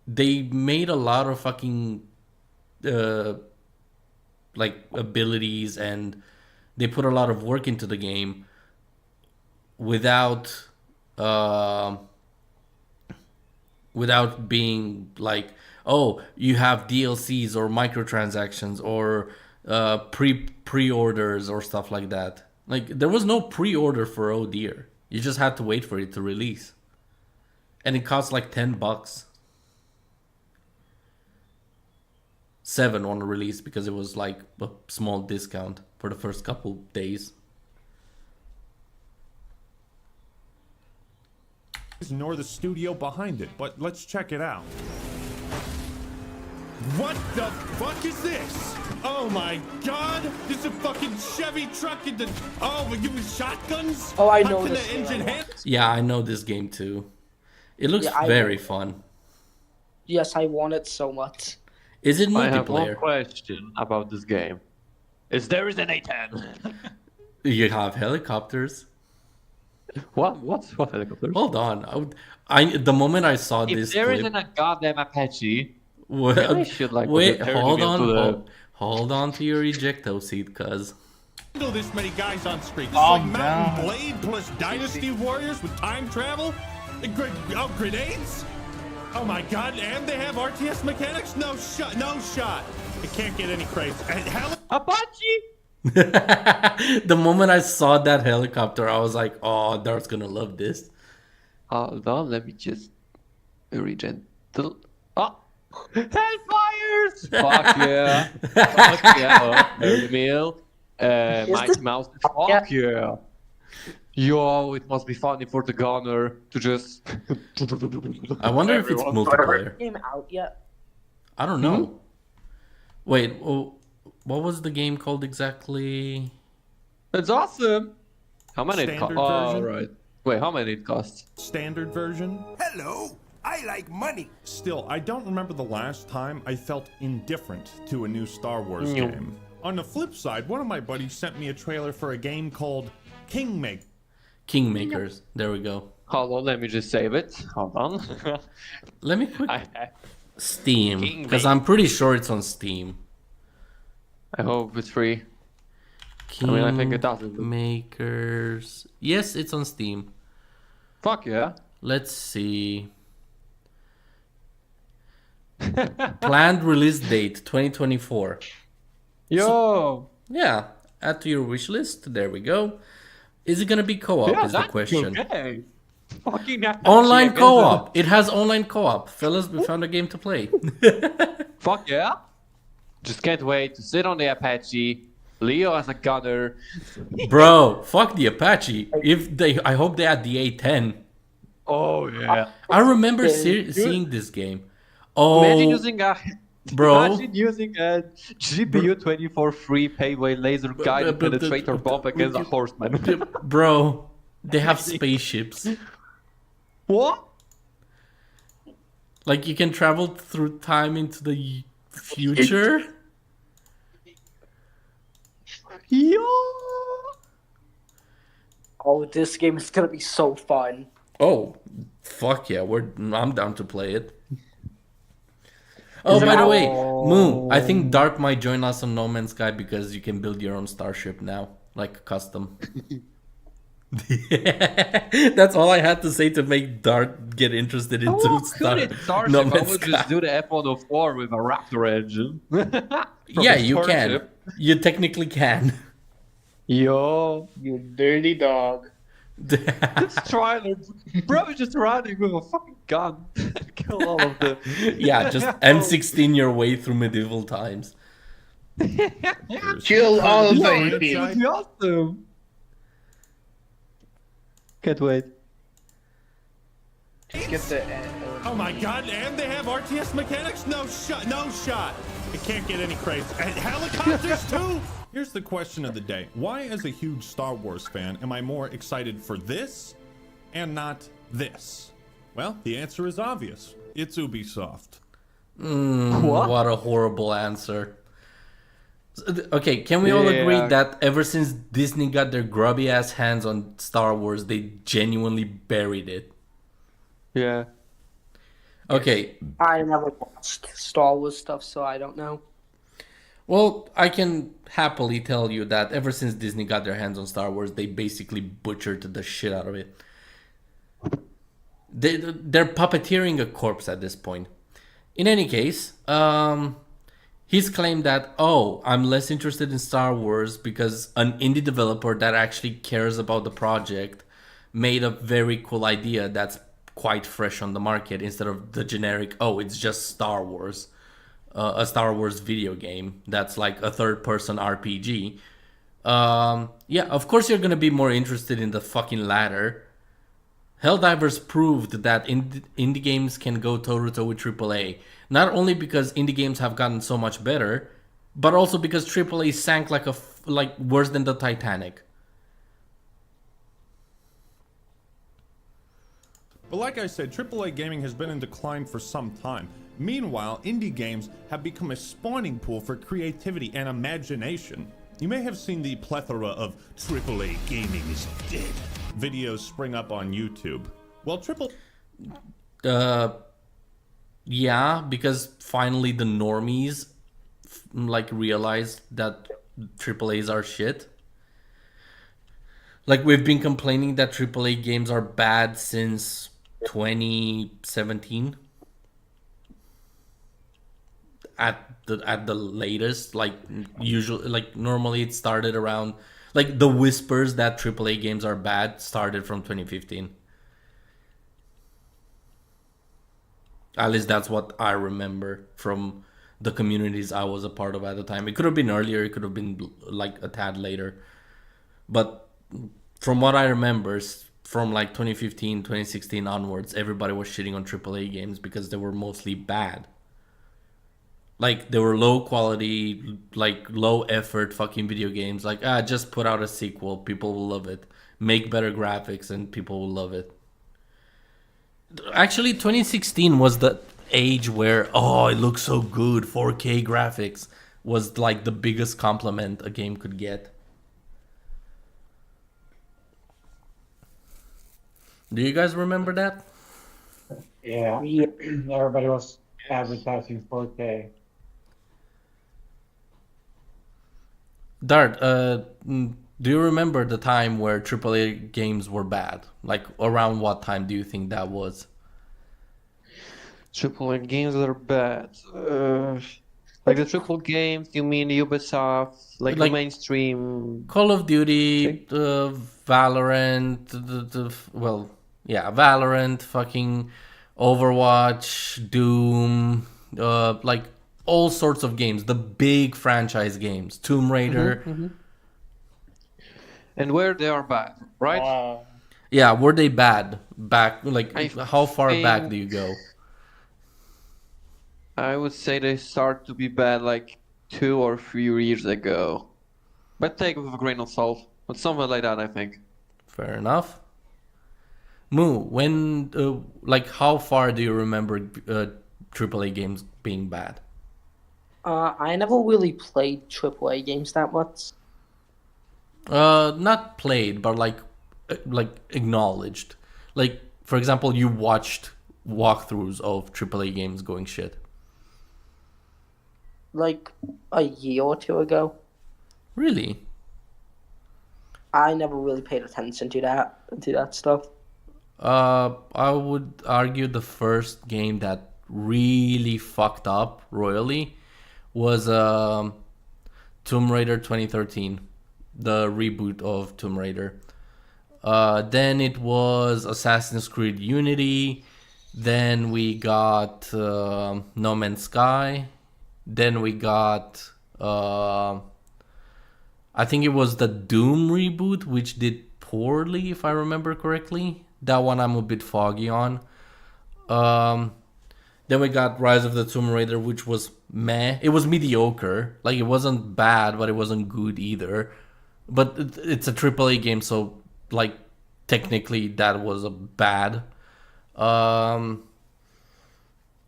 they made a lot of fucking like abilities, and they put a lot of work into the game without without being like, oh, you have DLCs or microtransactions or pre-orders or stuff like that. Like there was no pre-order for Oh Dear. You just had to wait for it to release, and it cost like $10. 7 on the release because it was like a small discount for the first couple days. Nor the studio behind it, but let's check it out. What the fuck is this? Oh my god! This is a fucking Chevy truck in the... Oh, we're giving shotguns? Oh, I How know can this the game. engine handle... Yeah, I know this game too. It looks Yeah, I very know. fun. Yes, I want it so much. Is it I have one multiplayer? question about this game. Is there is an A10? You have helicopters. What? What helicopters? Hold on. The moment I saw If this there clip, isn't a goddamn Apache, well, maybe I should like wait, put the hold turn on, into the- hold on to your ejecto seat, cuz. this many guys on screen? This Calm is like Mountain down. Blade plus Dynasty Warriors with time travel? Grenades? Oh my god, and they have RTS mechanics? No shot, no shot. It can't get any crazy. And Apache! The moment I saw that helicopter, I was like, oh, Dart's gonna love this. Hold on, let me just regen. Oh! Hellfires! Fuck yeah! Fuck yeah! Oh, meal. Mighty this- Mouse. Fuck yeah! Yo, it must be funny for the gunner to just. I wonder if it's multiplayer. Game out yet? I don't know. Wait, what was the game called exactly? It's awesome! How many it costs? Standard Oh, version? right. Wait, how many it costs? standard version? Hello, I like money. Still, I don't remember the last time I felt indifferent to a new Star Wars game. On the flip side, one of my buddies sent me a trailer for a game called Kingmaker. Kingmakers. There we go. Hold on, let me just save it. Hold on. Let me quick I Steam, because I'm pretty sure it's on Steam. hope it's free. I mean, I think it doesn't. Kingmakers. Yes, it's on Steam. Fuck yeah. Let's see. Planned release date 2024. Yo! Yeah, add to your wish list. There we go. Is it gonna be co-op? Yeah, is the that's question. okay. Fucking Online Apache co-op. It has online co-op. Fellas, we found a game to play. Fuck yeah. Just can't wait to sit on the Apache. Leo as a gunner. Bro, fuck the Apache. I hope they add the A10. Oh yeah. I remember seeing this game. Oh, Imagine using a bro. Imagine using a GPU 24 free payway laser guided penetrator bomb against a horseman. Bro, they have spaceships. What? Like you can travel through time into the future. Yo! Oh, this game is gonna be so fun. Oh, fuck yeah, I'm down to play it. Oh, by the way, Moo, I think Dart might join us on No Man's Sky because you can build your own starship now, like custom. That's all I had to say to make Dart get interested into How could it Starship? No I Man's would Sky. just do the F-104 with a Raptor engine. Yeah, a you can. Starship. You technically can. Yo, You dirty dog. this trailer, bro, is just running with a fucking gun. Kill all of them. Yeah, just M16 your way through medieval times. Kill all of the Yo, NPCs. that would be awesome. Can't wait. Get the. Oh my god, and they have RTS mechanics? No shot, no shot. It can't get any crazy. And helicopters too? Here's the question of the day. Why, as a huge Star Wars fan, am I more excited for this and not this? Well, the answer is obvious. It's Ubisoft. What a horrible answer. Okay, can we all agree Yeah. that ever since Disney got their grubby ass hands on Star Wars, they genuinely buried it? Yeah. Okay, I never watched Star Wars stuff, so I don't know. well, I can happily tell you that ever since Disney got their hands on Star Wars, they basically butchered the shit out of it. They're puppeteering a corpse at this point. In any case, He's claimed that, oh, I'm less interested in Star Wars because an indie developer that actually cares about the project made a very cool idea that's quite fresh on the market instead of the generic, oh, it's just Star Wars, a Star Wars video game that's like a third person RPG. Yeah, of course you're gonna be more interested in the fucking latter. Helldivers proved that indie games can go toe to toe with AAA. Not only because indie games have gotten so much better, but also because AAA sank like worse than the Titanic. But like I said, AAA gaming has been in decline for some time. Meanwhile, indie games have become a spawning pool for creativity and imagination. You may have seen the plethora of AAA gaming is dead videos spring up on YouTube. Well, Yeah, because finally the normies like realized that AAAs are shit. Like we've been complaining that AAA games are bad since 2017 at the latest. Like usually, like normally it started around, like the whispers that AAA games are bad started from 2015. At least that's what I remember from the communities I was a part of at the time. It could have been earlier, it could have been like a tad later. But from what I remember, from like 2015, 2016 onwards, everybody was shitting on AAA games because they were mostly bad. Like they were low quality, like low effort fucking video games. Like, just put out a sequel, people will love it. Make better graphics and people will love it. Actually, 2016 was the age where, oh, it looks so good, 4K graphics was like the biggest compliment a game could get. Do you guys remember that? Yeah, everybody was advertising 4K. Dart, do you remember the time where AAA games were bad? Like, around what time do you think that was? AAA games that are bad. Like the AAA games, you mean Ubisoft, like the mainstream? Call of Duty, Valorant, Valorant, fucking Overwatch, Doom, like all sorts of games, the big franchise games, Tomb Raider. And where they are bad, right? Wow. Yeah, were they bad back? Like, how far back do you go? I would say they start to be bad like 2 or 3 years ago. But take it with a grain of salt. But something like that, I think. Fair enough. Moo, when, like, how far do you remember AAA games being bad? I never really played AAA games that much. Not played, but like acknowledged. Like, for example, you watched walkthroughs of AAA games going shit. Like a year or two ago. Really? I never really paid attention to that stuff. I would argue the first game that really fucked up royally was Tomb Raider 2013, the reboot of Tomb Raider. Then it was Assassin's Creed Unity. Then we got No Man's Sky. Then we got I think it was the Doom reboot, which did poorly, if I remember correctly. That one I'm a bit foggy on. Then we got Rise of the Tomb Raider, which was meh. It was mediocre. Like, it wasn't bad, but it wasn't good either. But it's a AAA game, so, like, technically that was a bad.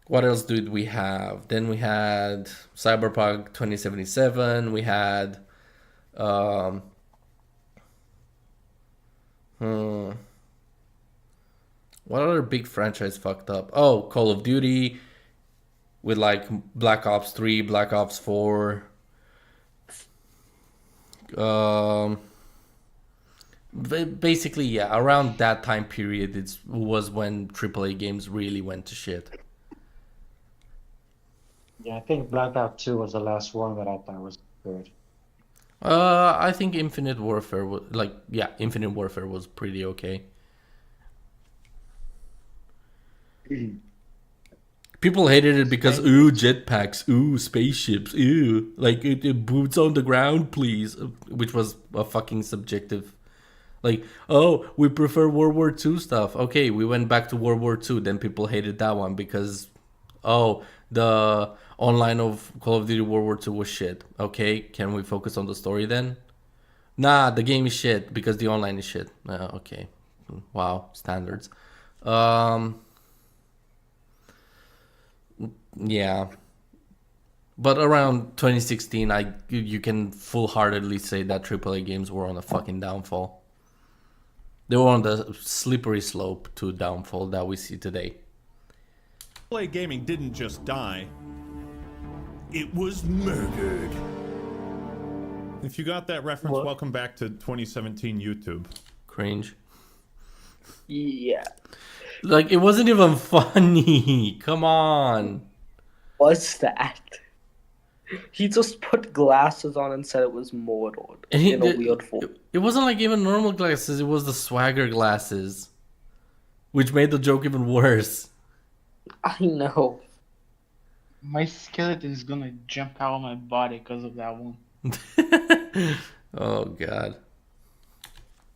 What else did we have? Then we had Cyberpunk 2077. We had what other big franchise fucked up? Oh, Call of Duty with like Black Ops 3, Black Ops 4. Basically, yeah, around that time period was when AAA games really went to shit. Yeah, I think Blackout 2 was the last one that I thought was good. I think Infinite Warfare was Infinite Warfare was pretty okay. People hated it because ooh jetpacks, ooh spaceships, ooh like boots on the ground, please, which was a fucking subjective. Like, oh, we prefer World War II stuff. Okay, we went back to World War II. Then people hated that one because, oh, the online of Call of Duty World War II was shit. Okay, can we focus on the story then? Nah, the game is shit because the online is shit. Okay, wow, standards. Yeah, but around 2016, you can full-heartedly say that AAA games were on a fucking downfall. They were on the slippery slope to downfall that we see today. AAA gaming didn't just die, it was murdered. If you got that reference, welcome back to 2017 YouTube. Cringe. Yeah. Like, it wasn't even funny. Come on. What's that? He just put glasses on and said it was Mordor in a weird form. It wasn't like even normal glasses, it was the swagger glasses, which made the joke even worse. I know. My skeleton is gonna jump out of my body because of that one. Oh, God.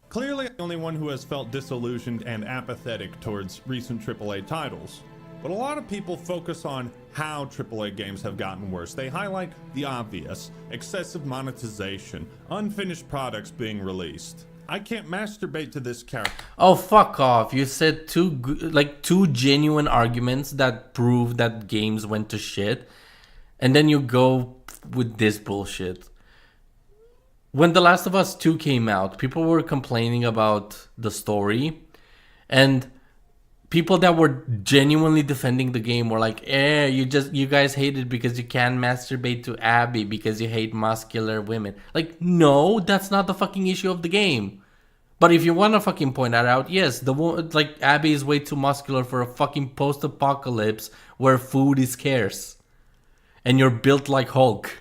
Clearly, the only one who has felt disillusioned and apathetic towards recent AAA titles. But a lot of people focus on how AAA games have gotten worse. They highlight the obvious: excessive monetization, unfinished products being released. I can't masturbate to this character. Oh, fuck off. You said two genuine arguments that prove that games went to shit, and then you go with this bullshit. When The Last of Us 2 came out, people were complaining about the story, and people that were genuinely defending the game were like, you guys hate it because you can't masturbate to Abby because you hate muscular women. Like, no, that's not the fucking issue of the game. But if you want to fucking point that out, yes, Abby is way too muscular for a fucking post-apocalypse where food is scarce. And you're built like Hulk.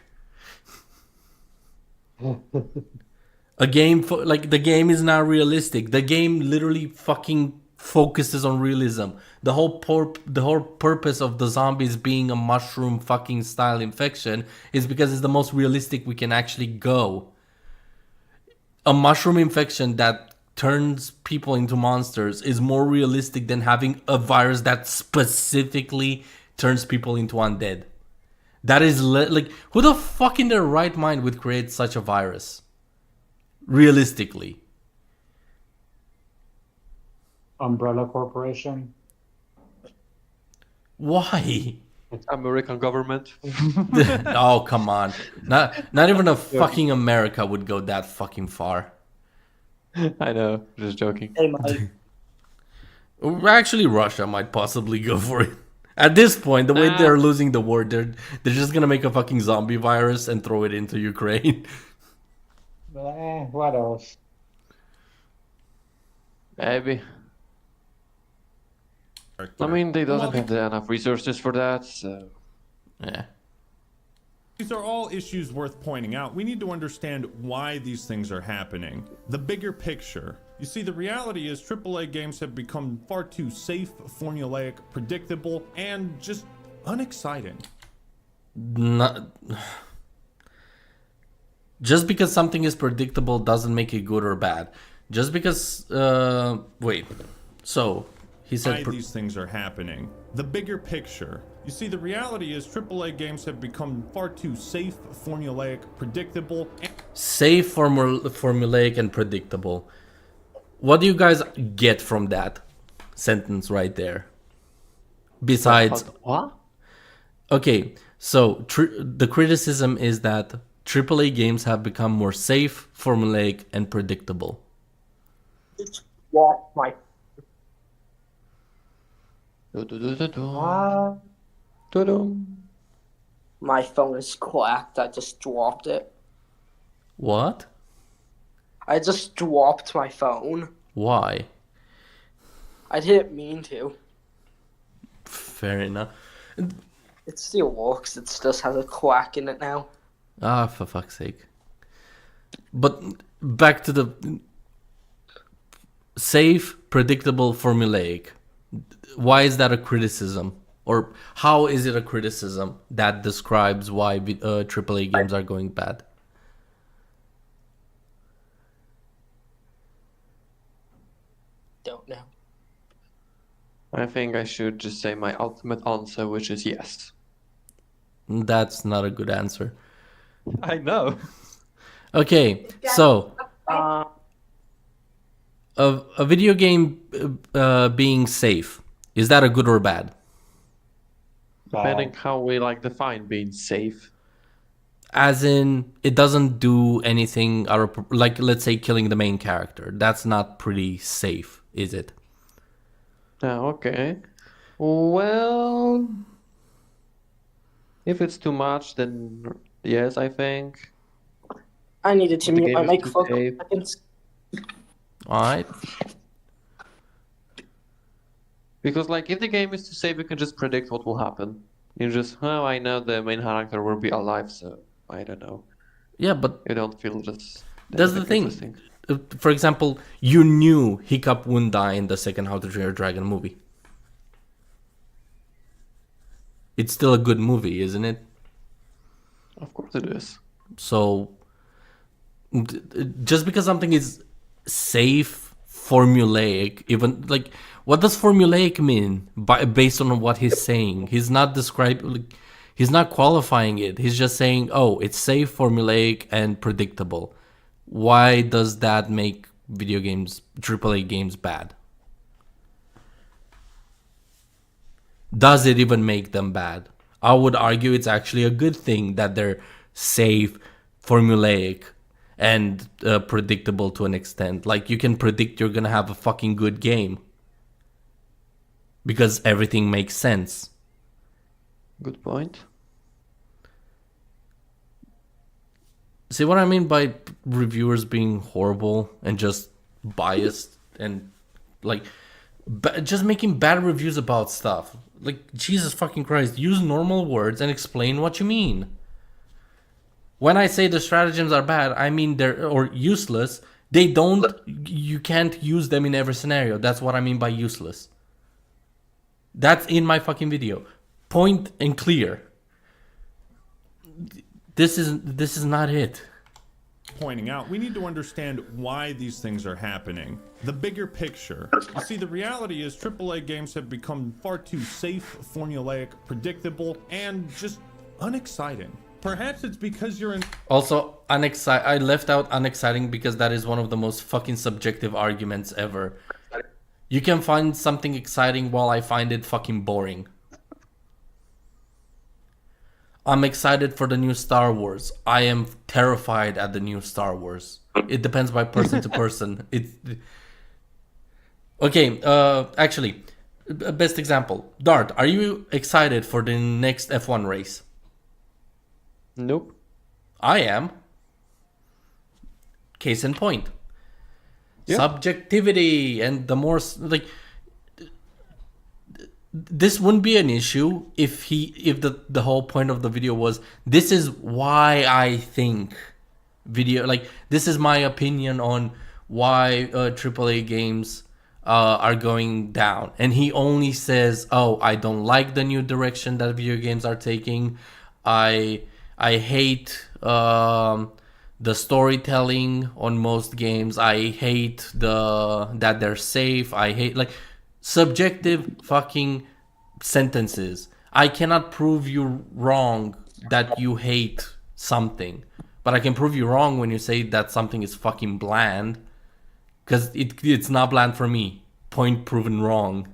The game is not realistic. The game literally fucking focuses on realism. The whole purpose of the zombies being a mushroom fucking style infection is because it's the most realistic we can actually go. A mushroom infection that turns people into monsters is more realistic than having a virus that specifically turns people into undead. That is who the fuck in their right mind would create such a virus? Realistically. Umbrella Corporation. Why? American government. Oh, come on. Not even a fucking America would go that fucking far. I know, just joking. Hey, Mike. Actually, Russia might possibly go for it. At this point, the way they're losing the war, they're just gonna make a fucking zombie virus and throw it into Ukraine. But what else? Maybe. I mean, they don't have enough resources for that, so... Yeah. These are all issues worth pointing out. We need to understand why these things are happening. The bigger picture. You see, the reality is AAA games have become far too safe, formulaic, predictable, and just unexciting. Just because something is predictable doesn't make it good or bad. Just because... wait. So, he said... Why these things are happening. The bigger picture. You see, the reality is AAA games have become far too safe, formulaic, predictable... Safe, formulaic, and predictable. What do you guys get from that sentence right there? Besides... What? Okay, so the criticism is that AAA games have become more safe, formulaic, and predictable. It's what my... My phone is cracked. I just dropped it. What? I just dropped my phone. Why? I didn't mean to. Fair enough. It still works. It just has a quack in it now. Ah, for fuck's sake. But back to the safe, predictable, formulaic. Why is that a criticism? Or how is it a criticism that describes why AAA games are going bad? Don't know. I think I should just say my ultimate answer, which is yes. That's not a good answer. I know. Okay, so a video game being safe, is that a good or bad? Depending how we like define being safe. As in, it doesn't do anything, like, let's say, killing the main character. That's not pretty safe, is it? Oh, okay. Well, if it's too much, then yes, I think. I needed to The mute game my is mic too for a safe. couple seconds. Alright. Because, like, if the game is too safe, you can just predict what will happen. You just, oh, I know the main character will be alive, so I don't know. Yeah, but You don't feel just. that's the thing. For example, you knew Hiccup wouldn't die in the second How to Train Your Dragon movie. It's still a good movie, isn't it? Of course it is. So, just because something is safe, formulaic, even like, what does formulaic mean? Based on what he's saying, he's not describing, he's not qualifying it. He's just saying, "Oh, it's safe, formulaic, and predictable." Why does that make video games, AAA games, bad? Does it even make them bad? I would argue it's actually a good thing that they're safe, formulaic, and predictable to an extent. Like, you can predict you're gonna have a fucking good game because everything makes sense. Good point. See what I mean by reviewers being horrible and just biased and like just making bad reviews about stuff. Like, Jesus fucking Christ, use normal words and explain what you mean. When I say the stratagems are bad, I mean they're or useless. You can't use them in every scenario. That's what I mean by useless. That's in my fucking video. Point and clear. This is not it. Pointing out, we need to understand why these things are happening. The bigger picture. You see, the reality is AAA games have become far too safe, formulaic, predictable, and just unexciting. Perhaps it's because you're in... Also, I left out unexciting because that is one of the most fucking subjective arguments ever. You can find something exciting while I find it fucking boring. I'm excited for the new Star Wars. I am terrified at the new Star Wars. It depends by person to person. Okay, actually, best example. Dart, are you excited for the next F1 race? Nope. I am. Case in point. Yeah. Subjectivity, and the more like this wouldn't be an issue if the whole point of the video was, this is why I think this is my opinion on why AAA games are going down, and he only says, oh, I don't like the new direction that video games are taking, I hate the storytelling on most games, I hate that they're safe, I hate subjective fucking sentences. I cannot prove you wrong that you hate something, but I can prove you wrong when you say that something is fucking bland, because it's not bland for me. Point proven wrong.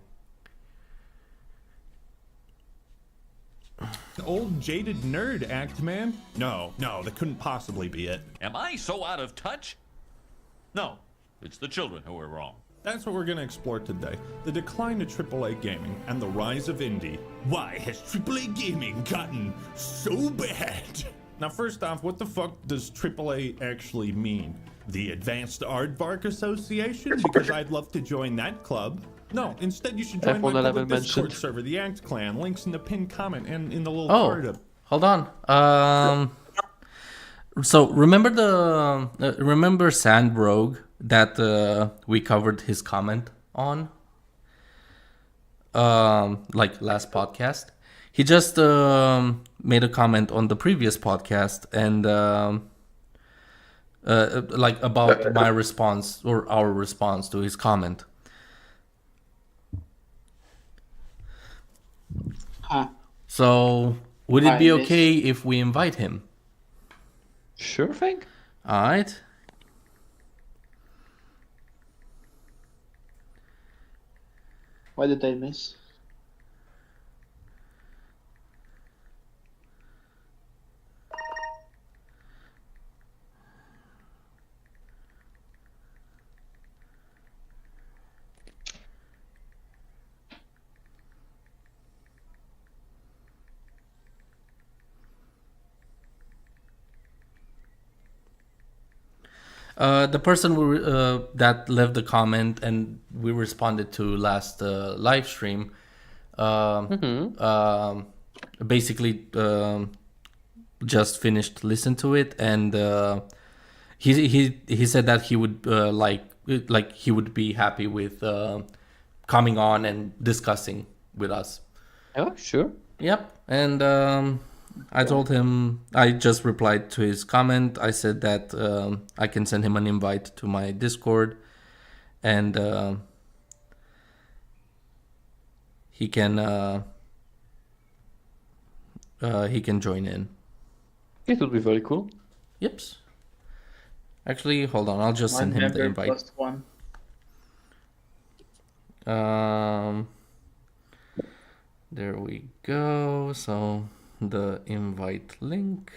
Old jaded nerd act, man. No, that couldn't possibly be it. Am I so out of touch? No, it's the children who are wrong. That's what we're going to explore today. The decline of AAA gaming and the rise of indie. Why has AAA gaming gotten so bad? Now, first off, what the fuck does AAA actually mean? The Advanced Aardvark Association? Because I'd love to join that club. No, instead you should join my F111 public Discord mentioned. server, the Act Clan. Links in the pinned comment and in the little Oh, card up. hold on. So remember Sandrogue that we covered his comment on, like last podcast. He just made a comment on the previous podcast and like about my response or our response to his comment. Huh. So would it be I missed- okay if we invite him? Sure thing. All right. What did I miss? The person that left the comment and we responded to last live stream, basically just finished listen to it, and he said that he would like he would be happy with coming on and discussing with us. Oh, sure. Yep, and I told him, I just replied to his comment. I said that I can send him an invite to my Discord, and he can join in. It would be very cool. Yep. Actually, hold on. I'll just send him the invite. +1. There we go. So the invite link.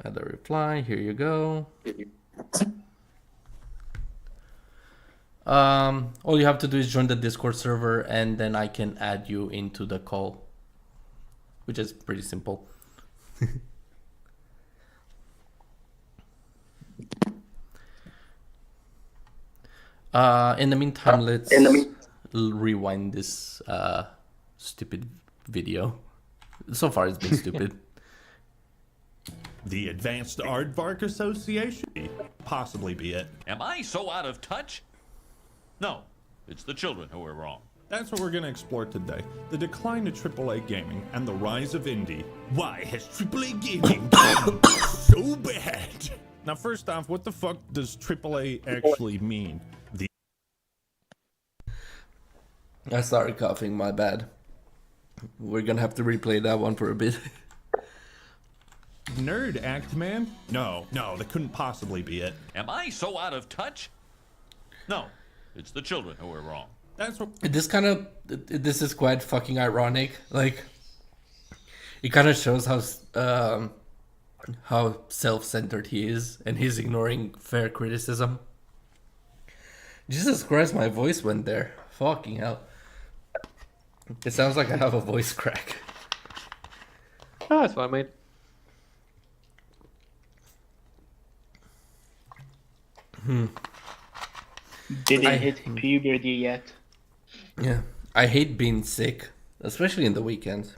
Add a reply. Here you go. All you have to do is join the Discord server, and then I can add you into the call, which is pretty simple. In the meantime, let's rewind this stupid video. So far, it's been stupid. The Advanced Aardvark Association? Possibly be it. Am I so out of touch? No, it's the children who are wrong. That's what we're going to explore today. The decline of AAA gaming and the rise of indie. Why has AAA gaming gotten so bad? Now, first off, what the fuck does AAA actually mean? I started coughing, my bad. We're gonna have to replay that one for a bit. Nerd Act Man? No, that couldn't possibly be it. Am I so out of touch? No, it's the children who are wrong. That's what... This is quite fucking ironic. Like, it kind of shows how self-centered he is, and he's ignoring fair criticism. Jesus Christ, my voice went there. Fucking hell. It sounds like I have a voice crack. Oh, that's fine, mate. Didn't hit puberty yet. Yeah. I hate being sick, especially in the weekends.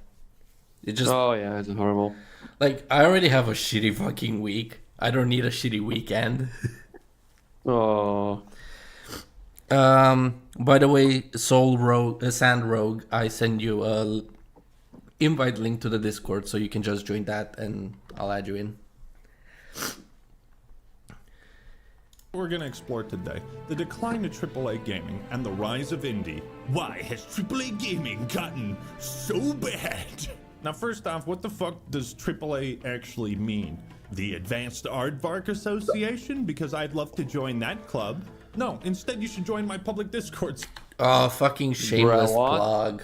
It just... Oh, yeah, it's horrible. Like, I already have a shitty fucking week. I don't need a shitty weekend. Oh. By the way, Sand Rogue, I send you a invite link to the Discord, so you can just join that, and I'll add you in. We're going to explore today. The decline of AAA gaming and the rise of indie. Why has AAA gaming gotten so bad? Now, first off, what the fuck does AAA actually mean? The Advanced Aardvark Association? Because I'd love to join that club. No, instead you should join my public Discord. Oh, fucking shameless Bruh, what? plug.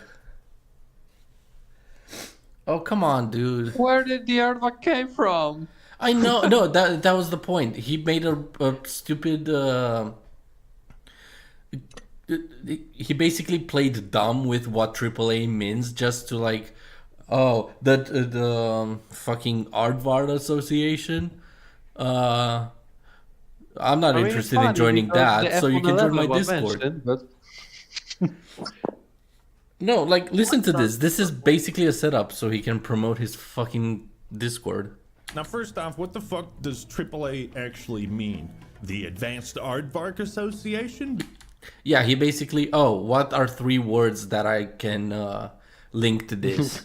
Oh, come on, dude. Where did the aardvark came from? I know, no, that was the point. He made a stupid... he basically played dumb with what AAA means just to like... Oh, the fucking Aardvark Association I'm not I mean, it's interested in funny joining because that, the so you can join my F111 was Discord. mentioned, but No, like, listen to this. This is basically a setup so he can promote his fucking Discord. Now, first off, what the fuck does AAA actually mean? The Advanced Aardvark Association? Yeah, he basically, oh, what are 3 words that I can link to this?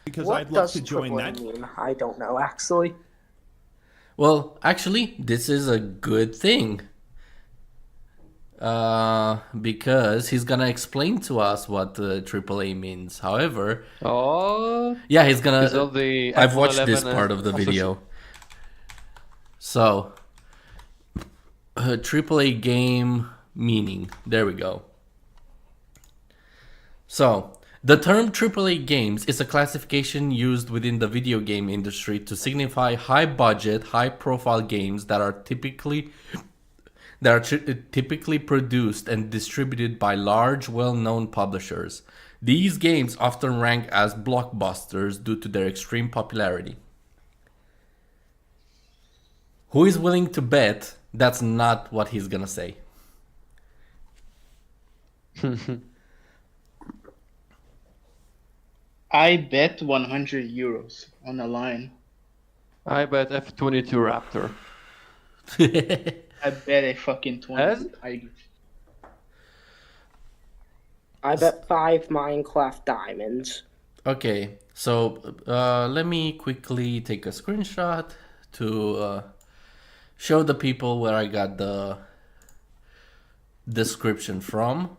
Because What I'd love does to join AAA that. mean? I don't know, actually. Well, actually, this is a good thing. Because he's gonna explain to us what AAA means. However, yeah, he's is all gonna. the I've watched F111 this part of the video. So, AAA game meaning. There we go. So, the term AAA games is a classification used within the video game industry to signify high-budget, high-profile games that are typically produced and distributed by large, well-known publishers. These games often rank as blockbusters due to their extreme popularity. Who is willing to bet that's not what he's gonna say? I bet 100 euros on the line. I bet F22 Raptor. I bet a fucking 20 As? Tigers. I bet 5 Minecraft diamonds. Okay, so let me quickly take a screenshot to show the people where I got the description from.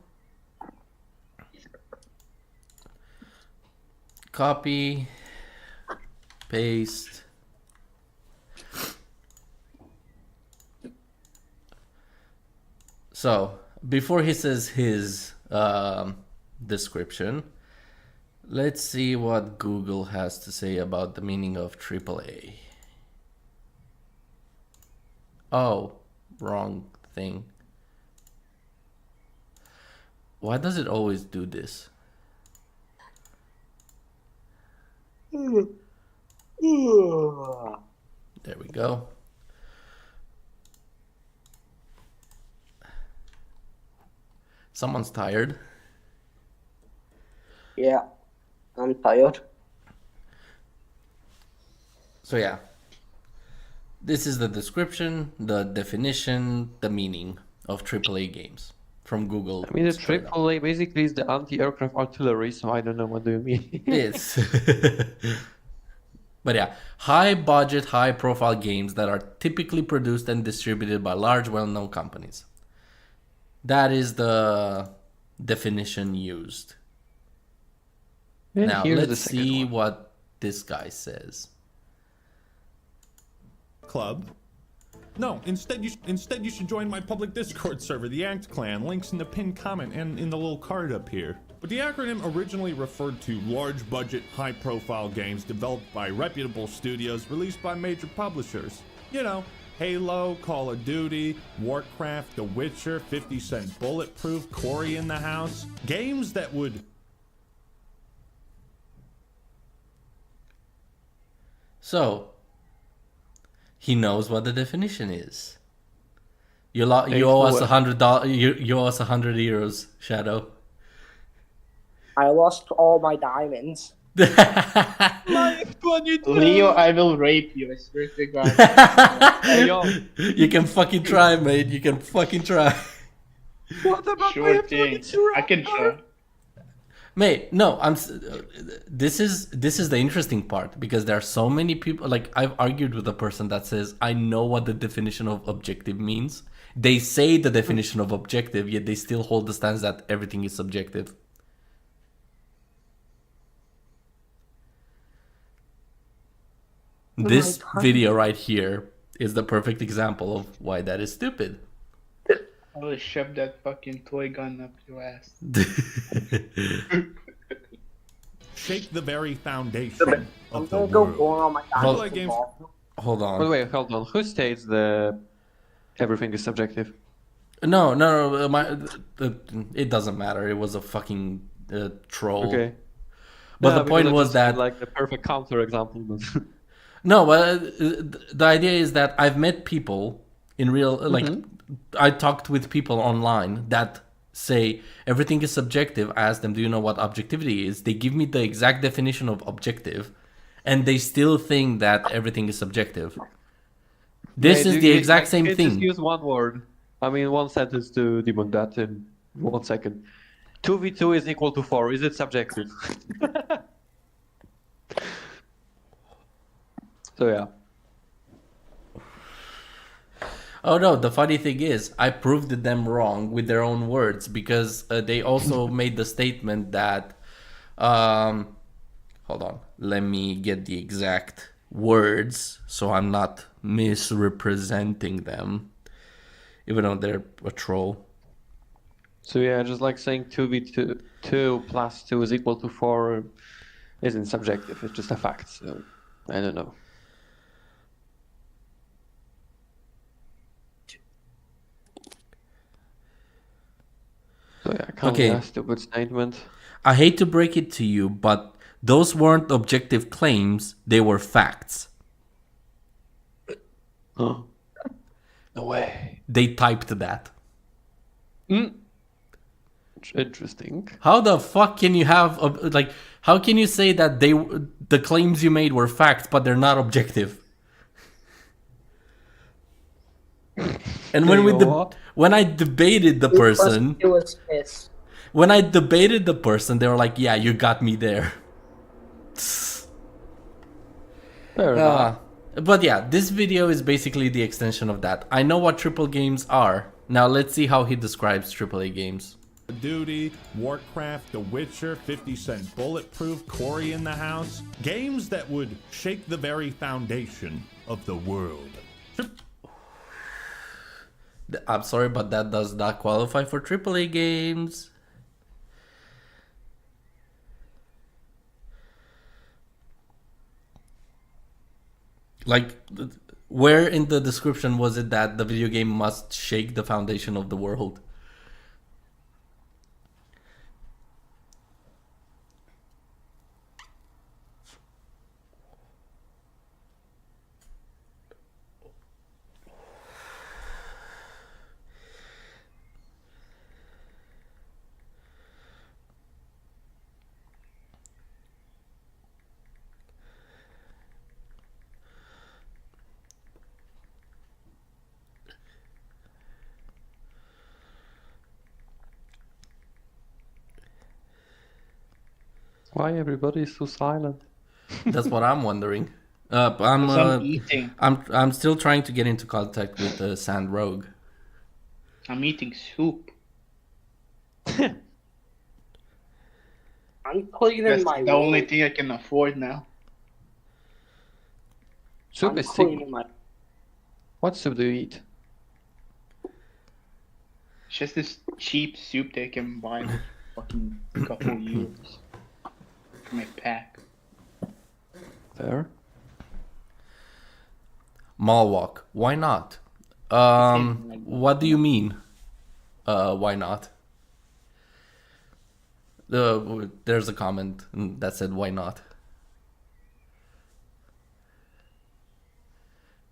Copy, paste. So, before he says his description, let's see what Google has to say about the meaning of AAA. Oh, wrong thing. Why does it always do this? There we go. Someone's tired. Yeah, I'm tired. So yeah, this is the description, the definition, the meaning of AAA games from Google. I mean, the straight up. AAA basically is the anti-aircraft artillery, so I don't know what do you mean. It's but yeah, high budget, high profile games that are typically produced and distributed by large, well-known companies. That is the definition used. And Now here's the let's second see one. what this guy says. Club? No, instead you should join my public Discord server, the Act Clan. Links in the pinned comment and in the little card up here. But the acronym originally referred to large budget, high profile games developed by reputable studios released by major publishers. You know, Halo, Call of Duty, Warcraft, The Witcher, 50 Cent Bulletproof, Cory in the House. Games that would... So, he knows what the definition is. You owe us $100. You owe us 100 euros, Shadow. I lost all my diamonds. Leo, I will rape you, I swear to God. Hey, yo, You can fucking try, mate. You can fucking try. what about Sure my thing. F22 I can try. Mate, no, this is the interesting part because there are so many people. Like, I've argued with a person that says I know what the definition of objective means. They say the definition of objective, yet they still hold the stance that everything is subjective. This video right here is the perfect example of why that is stupid. I will shove that fucking toy gun up your ass. Shake the very foundation I'm of the gonna go world. borrow all my Hold- diamonds. games- Hold By the on. way, hold on. Who states the everything is subjective? No. It doesn't matter. It was a fucking troll. Okay. But Yeah, the because point I was just that feel like the perfect counter example. But no, but the idea is that I've met people In real, like, I talked with people online that say everything is subjective. I ask them, do you know what objectivity is? They give me the exact definition of objective, and they still think that everything is subjective. This is the exact same you can just thing. use one word. I mean, one sentence to debunk that in 1 second. 2v2 is equal to 4. Is it subjective? So yeah. Oh no, the funny thing is, I proved them wrong with their own words, because they also made the statement that, hold on, let me get the exact words so I'm not misrepresenting them, even though they're a troll. So yeah, just like saying 2v2 2 plus 2 is equal to 4 isn't subjective. It's just a fact. So I don't know. So yeah, kind Okay. of a stupid statement. I hate to break it to you, but those weren't objective claims, they were facts. Huh. No way. They typed that. Interesting. How the fuck can you have like? How can you say that the claims you made were facts, but they're not objective? And when I debated the person, It was pissed. when I debated the person, they were like, "Yeah, you got me there." Fair enough. But yeah, this video is basically the extension of that. I know what triple games are. Now let's see how he describes AAA games. Duty, Warcraft, The Witcher, 50 Cent Bulletproof, Cory in the House. Games that would shake the very foundation of the world. I'm sorry, but that does not qualify for AAA games. Like, where in the description was it that the video game must shake the foundation of the world? Why everybody is so silent? That's what I'm wondering. I'm eating. I'm still trying to get into contact with Sand Rogue. I'm eating soup. I'm cleaning That's my the only room. thing I can afford now. Soup I'm is cleaning sick. my. What soup do you eat? It's just this cheap soup they can buy with fucking couple euros for my pack. Fair. Mall walk. Why not? What do you mean? Why not? There's a comment that said why not,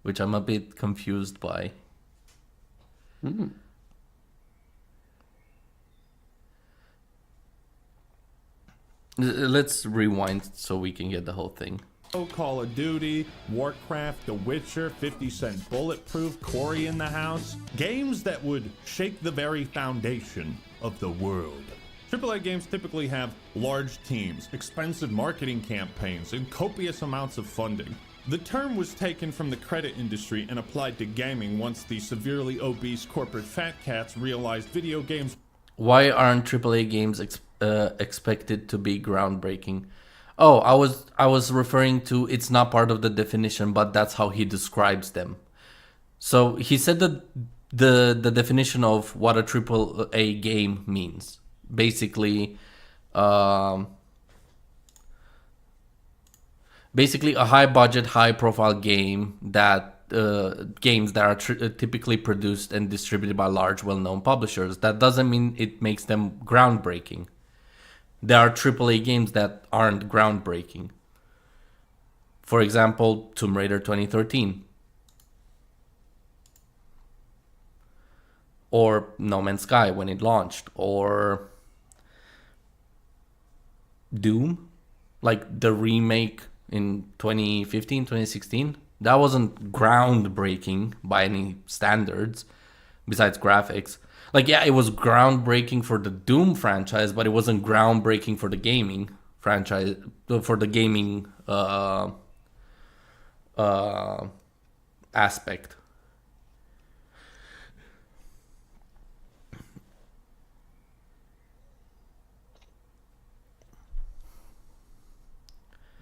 which I'm a bit confused by. Let's rewind so we can get the whole thing. Call of Duty, Warcraft, The Witcher, 50 Cent Bulletproof, Cory in the House. Games that would shake the very foundation of the world. AAA games typically have large teams, expensive marketing campaigns, and copious amounts of funding. The term was taken from the credit industry and applied to gaming once the severely obese corporate fat cats realized video games. Why aren't AAA games expected to be groundbreaking? Oh, I was referring to it's not part of the definition, but that's how he describes them. So he said that the definition of what a AAA game means. Basically, basically a high budget, high profile game that games that are typically produced and distributed by large, well-known publishers. That doesn't mean it makes them groundbreaking. There are AAA games that aren't groundbreaking. For example, Tomb Raider 2013. or No Man's Sky when it launched, or Doom, like the remake in 2015, 2016. That wasn't groundbreaking by any standards, besides graphics. Like, yeah, it was groundbreaking for the Doom franchise, but it wasn't groundbreaking for the gaming franchise, for the gaming aspect.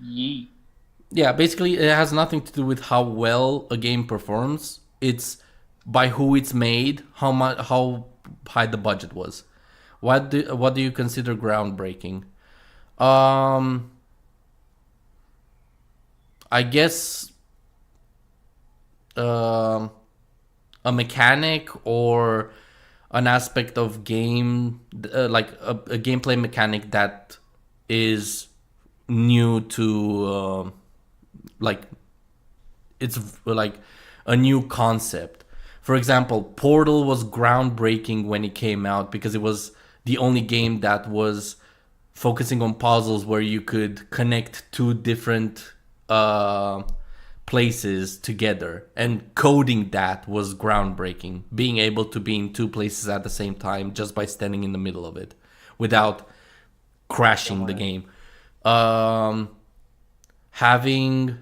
Yee. Yeah, basically, it has nothing to do with how well a game performs. It's by who it's made, how high the budget was. What do you consider groundbreaking? I guess a mechanic or an aspect of game, like a gameplay mechanic that is new to like it's like a new concept. For example, Portal was groundbreaking when it came out because it was the only game that was focusing on puzzles where you could connect two different places together, and coding that was groundbreaking. Being able to be in two places at the same time just by standing in the middle of it without crashing the game. Having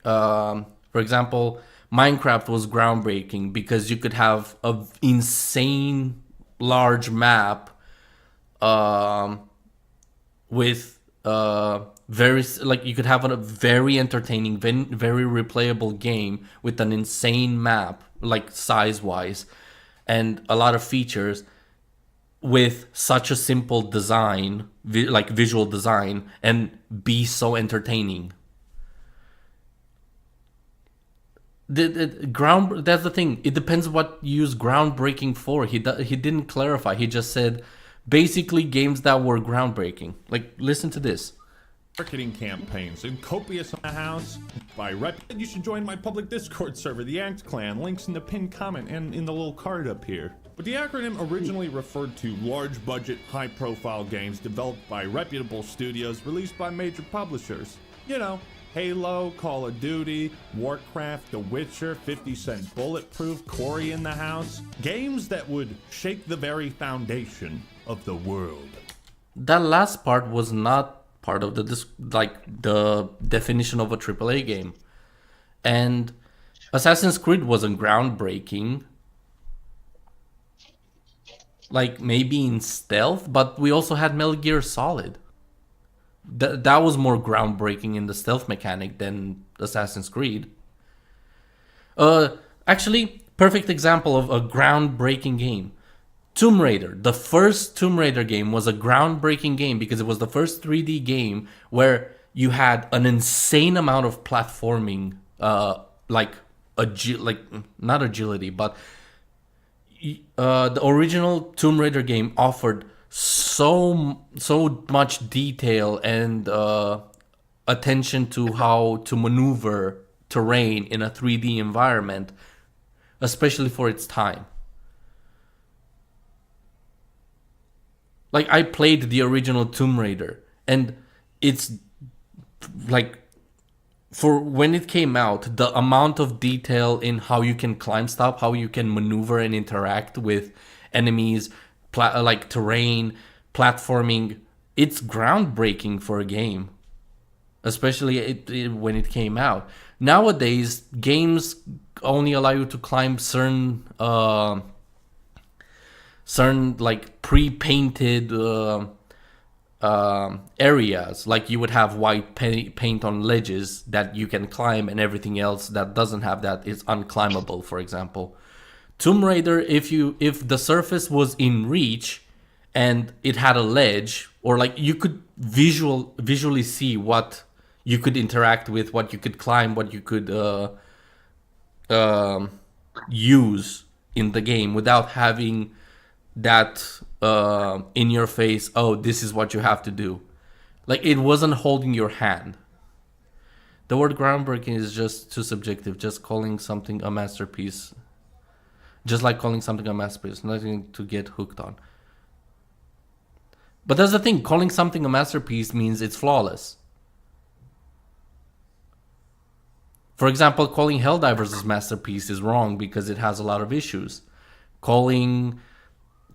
for example, Minecraft was groundbreaking because you could have an insane large map with very, like, you could have a very entertaining, very replayable game with an insane map, like size wise, and a lot of features with such a simple design, like visual design, and be so entertaining. That's the thing. It depends what you use groundbreaking for. He didn't clarify. He just said basically games that were groundbreaking. Like, listen to this. Marketing campaigns and copious in the house. By rep, you should join my public Discord server, the Act Clan. Links in the pinned comment and in the little card up here. But the acronym originally referred to large budget, high profile games developed by reputable studios released by major publishers. You know, Halo, Call of Duty, Warcraft, The Witcher, 50 Cent Bulletproof, Cory in the House. Games that would shake the very foundation of the world. That last part was not part of the definition of a AAA game. And Assassin's Creed wasn't groundbreaking. Like, maybe in stealth, but we also had Metal Gear Solid. That was more groundbreaking in the stealth mechanic than Assassin's Creed. Actually, perfect example of a groundbreaking game. Tomb Raider. The first Tomb Raider game was a groundbreaking game because it was the first 3D game where you had an insane amount of platforming, like not agility, but the original Tomb Raider game offered so much detail and attention to how to maneuver terrain in a 3D environment, especially for its time. Like, I played the original Tomb Raider, and it's like, for when it came out, the amount of detail in how you can climb stuff, how you can maneuver and interact with enemies, like terrain, platforming, it's groundbreaking for a game, especially when it came out. Nowadays, games only allow you to climb certain like pre-painted areas. Like, you would have white paint on ledges that you can climb, and everything else that doesn't have that is unclimbable, for example. Tomb Raider, if the surface was in reach and it had a ledge, or like you could visually see what you could interact with, what you could climb, what you could use in the game without having that in your face, oh, this is what you have to do. Like, it wasn't holding your hand. The word groundbreaking is just too subjective. Just calling something a masterpiece Just like calling something a masterpiece, nothing to get hooked on. But that's the thing, calling something a masterpiece means it's flawless. For example, calling Helldivers a masterpiece is wrong because it has a lot of issues. Calling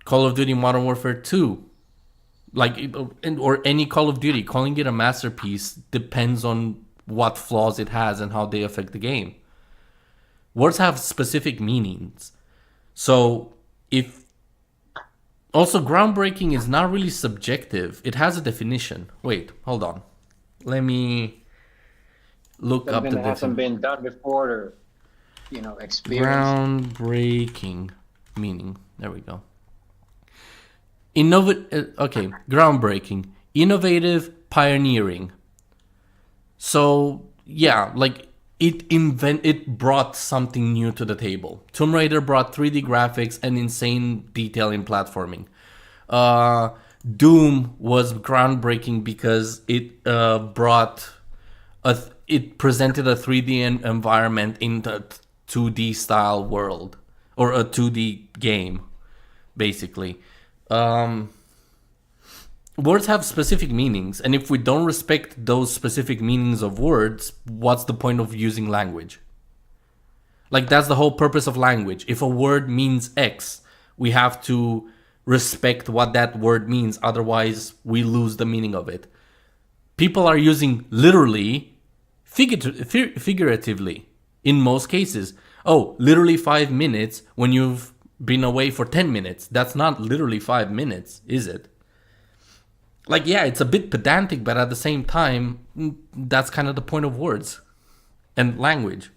Call of Duty Modern Warfare 2, or any Call of Duty, calling it a masterpiece depends on what flaws it has and how they affect the game. Words have specific meanings. So also, groundbreaking is not really subjective. It has a definition. Wait, hold on. Let me look up the Something that hasn't definition. been done before, or experience. Groundbreaking meaning. There we go. Groundbreaking. Innovative, pioneering. So, yeah, like it brought something new to the table. Tomb Raider brought 3D graphics and insane detail in platforming. Doom was groundbreaking because it it presented a 3D environment in the 2D style world, or a 2D game, basically. Words have specific meanings, and if we don't respect those specific meanings of words, what's the point of using language? Like, that's the whole purpose of language. If a word means X, we have to respect what that word means, otherwise we lose the meaning of it. People are using literally, figuratively, in most cases. Oh, literally 5 minutes when you've been away for 10 minutes. That's not literally 5 minutes, is it? Like, yeah, it's a bit pedantic, but at the same time, that's kind of the point of words and language.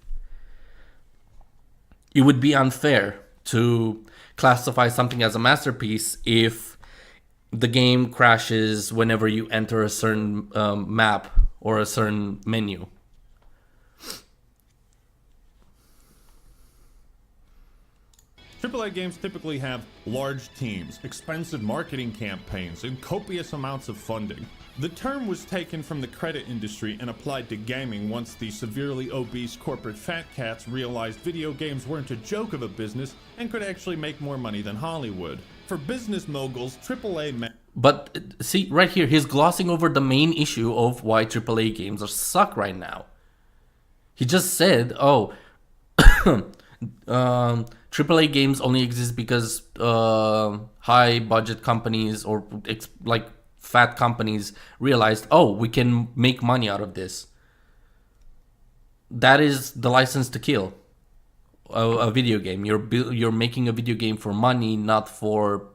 It would be unfair to classify something as a masterpiece if the game crashes whenever you enter a certain map or a certain menu. AAA games typically have large teams, expensive marketing campaigns, and copious amounts of funding. The term was taken from the credit industry and applied to gaming once the severely obese corporate fat cats realized video games weren't a joke of a business and could actually make more money than Hollywood. For business moguls, AAA But see, right here, he's glossing over the main issue of why AAA games are suck right now. He just said, oh, AAA games only exist because high budget companies or like fat companies realized, oh, we can make money out of this. That is the license to kill a video game. You're making a video game for money, not for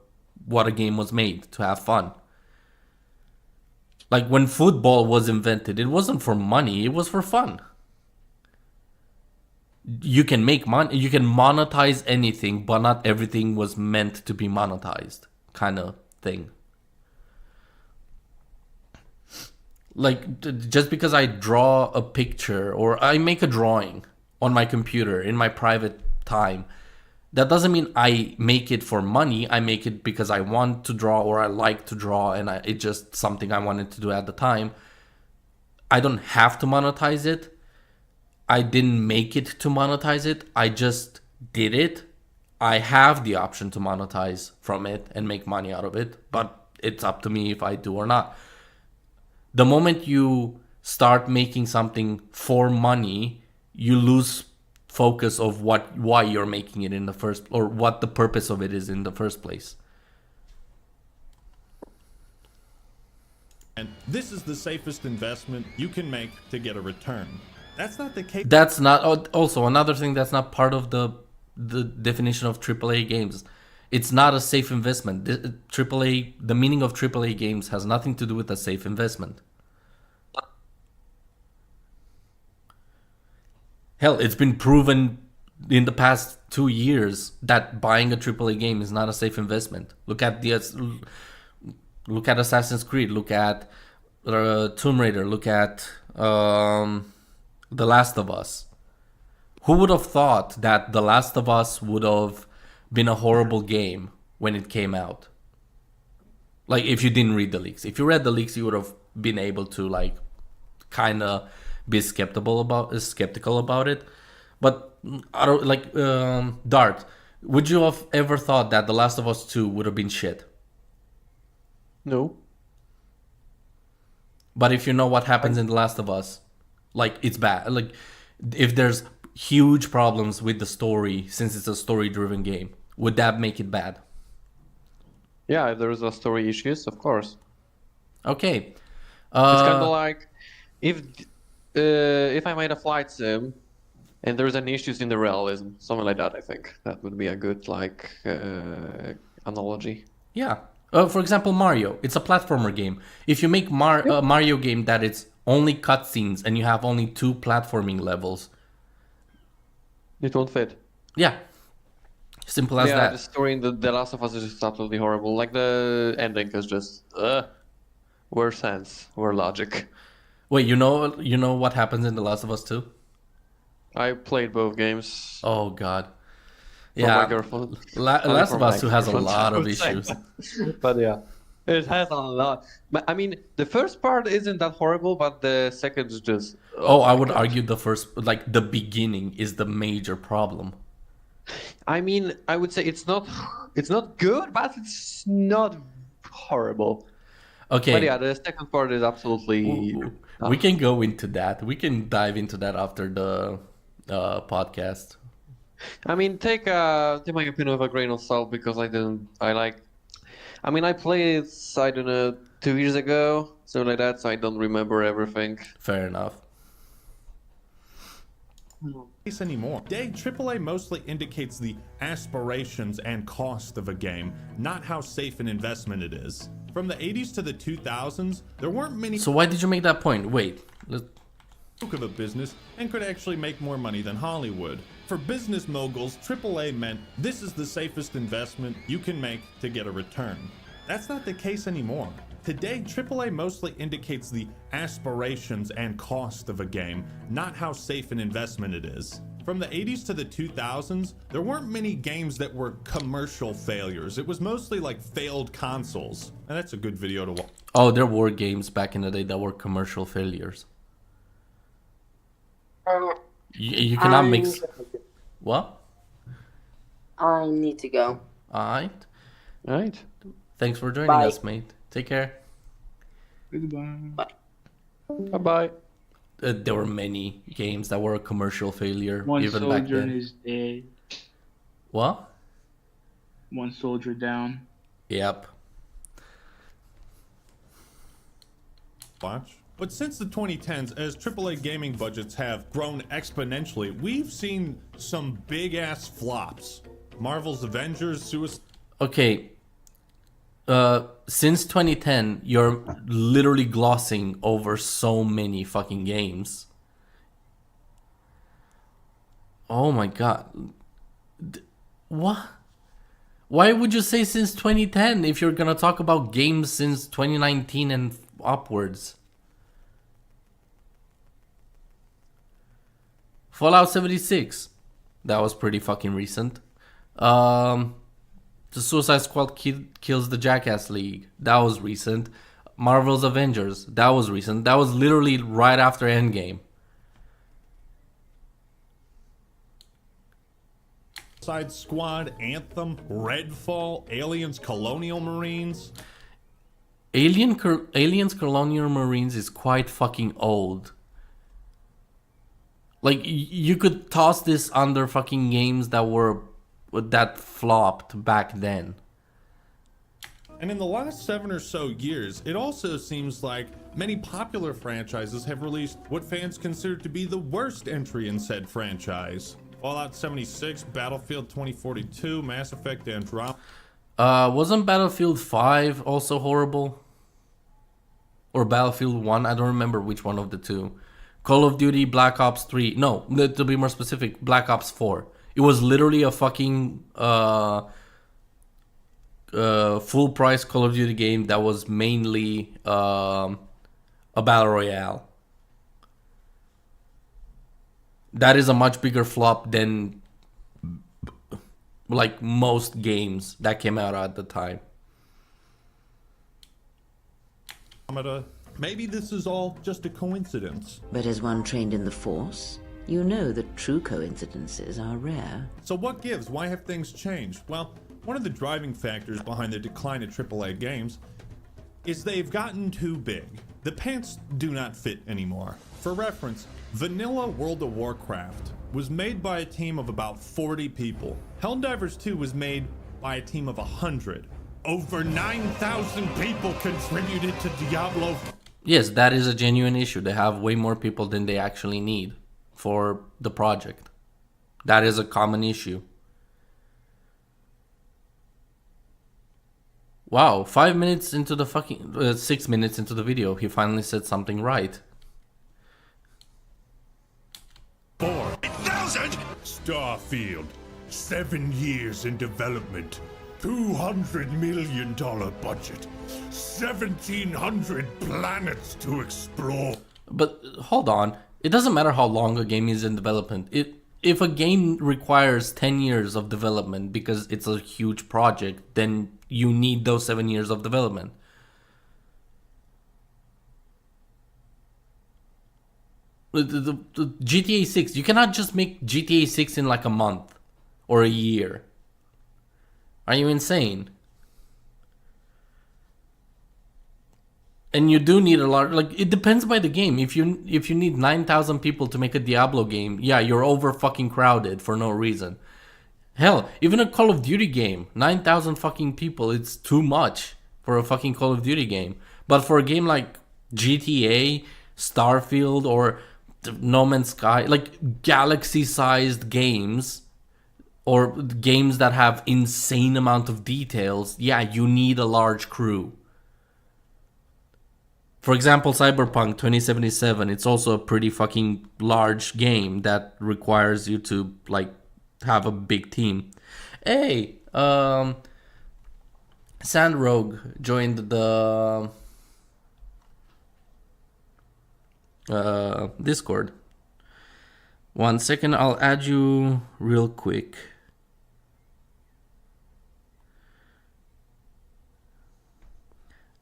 what a game was made, to have fun. Like when football was invented, it wasn't for money, it was for fun. You can make money, you can monetize anything, but not everything was meant to be monetized, kind of thing. Like, just because I draw a picture or I make a drawing on my computer in my private time, that doesn't mean I make it for money. I make it because I want to draw or I like to draw, and it's just something I wanted to do at the time. I don't have to monetize it. I didn't make it to monetize it. I just did it. I have the option to monetize from it and make money out of it, but it's up to me if I do or not. The moment you start making something for money, you lose focus of why you're making it in the first, or what the purpose of it is in the first place. and this is the safest investment you can make to get a return. That's not the case. That's not, also another thing that's not part of the definition of AAA games. It's not a safe investment. The meaning of AAA games has nothing to do with a safe investment. Hell, it's been proven in the past 2 years that buying a AAA game is not a safe investment. Look at Assassin's Creed. Look at Tomb Raider. Look at The Last of Us. Who would have thought that The Last of Us would have been a horrible game when it came out? Like, if you didn't read the leaks. If you read the leaks, you would have been able to, like, kind of be skeptical about it. But Dart, Would you have ever thought that The Last of Us 2 would have been shit? No. But if you know what happens in The Last of Us, like, it's bad. Like, if there's huge problems with the story, since it's a story-driven game, would that make it bad? Yeah, if there's a story issues, of course. Okay. It's kind of like if I made a flight sim and there's any issues in the realism, something like that. I think that would be a good analogy. Yeah. For example, Mario. It's a platformer game. If you make a Mario game that it's only cutscenes and you have only 2 platforming levels, it won't fit. Yeah. Simple as that. The story in the Last of Us is just absolutely horrible. Like the ending is just where sense, where logic. Wait, you know what happens in The Last of Us 2? I played both games. Oh god. Yeah. My girlfriend. Last of Us 2 has a lot of issues. But yeah, it has a lot. But I mean, the first part isn't that horrible, but the second is just. I would argue the beginning is the major problem. I mean, I would say it's not good, but it's not horrible. Okay. But yeah, the second part is absolutely. We can go into that. We can dive into that after the podcast. I mean, take my opinion with a grain of salt because I played it, I don't know, 2 years ago, something like that, so I don't remember everything. Fair enough. Anymore. Today, AAA mostly indicates the aspirations and cost of a game, not how safe an investment it is. From the 80s to the 2000s, there weren't many. So why did you make that point? Wait. Of a business and could actually make more money than Hollywood. For business moguls, AAA meant this is the safest investment you can make to get a return. That's not the case anymore. Today, AAA mostly indicates the aspirations and cost of a game, not how safe an investment it is. From the 80s to the 2000s, there weren't many games that were commercial failures. It was mostly like failed consoles. And that's a good video to watch. Oh, there were games back in the day that were commercial failures. You cannot mix. What? I need to go. Alright. Alright. Thanks for joining us, mate. Take care. Goodbye. Bye-bye. There were many games that were a commercial failure One even back soldier then. is dead. What? One soldier down. Yep. Watch. But since the 2010s, as AAA gaming budgets have grown exponentially, we've seen some big-ass flops. Marvel's Avengers, Suicide... Okay. Since 2010, you're literally glossing over so many fucking games. Oh my god. What? Why would you say since 2010 if you're gonna talk about games since 2019 and upwards? Fallout 76. That was pretty fucking recent. The Suicide Squad kills the Jackass League. That was recent. Marvel's Avengers. That was recent. That was literally right after Endgame. Suicide Squad, Anthem, Redfall, Aliens, Colonial Marines. Aliens Colonial Marines is quite fucking old. Like, you could toss this under fucking games that flopped back then. And in the last 7 or so years, it also seems like many popular franchises have released what fans consider to be the worst entry in said franchise. Fallout 76, Battlefield 2042, Mass Effect Andromeda. Wasn't Battlefield 5 also horrible? Or Battlefield 1? I don't remember which one of the two. Call of Duty Black Ops 3. No, to be more specific, Black Ops 4. It was literally a fucking full price Call of Duty game that was mainly a battle royale. That is a much bigger flop than like most games that came out at the time. Maybe this is all just a coincidence. But as one trained in the Force, You know that true coincidences are rare. So what gives? Why have things changed? Well, one of the driving factors behind the decline of AAA games is they've gotten too big. The pants do not fit anymore. For reference, vanilla World of Warcraft was made by a team of about 40 people. Helldivers 2 was made by a team of 100. Over 9,000 people contributed to Diablo. Yes, that is a genuine issue. They have way more people than they actually need for the project. That is a common issue. Wow, 5 minutes into the fucking 6 minutes into the video, he finally said something right. 4,000? Starfield, 7 years in development, $200 million budget, 1,700 planets to explore. But hold on, it doesn't matter how long a game is in development. If a game requires 10 years of development because it's a huge project, then you need those 7 years of development. The GTA 6, you cannot just make GTA 6 in like a month or a year. Are you insane? And you do need a lot, like, it depends by the game. If you need 9,000 people to make a Diablo game, yeah, you're over fucking crowded for no reason. Hell, even a Call of Duty game, 9,000 fucking people, it's too much for a fucking Call of Duty game. But for a game like GTA, Starfield, or No Man's Sky, like galaxy-sized games, or games that have insane amount of details, yeah, you need a large crew. For example, Cyberpunk 2077, it's also a pretty fucking large game that requires you to, like, have a big team. Hey, Sandrogue joined the Discord. 1 second, I'll add you real quick.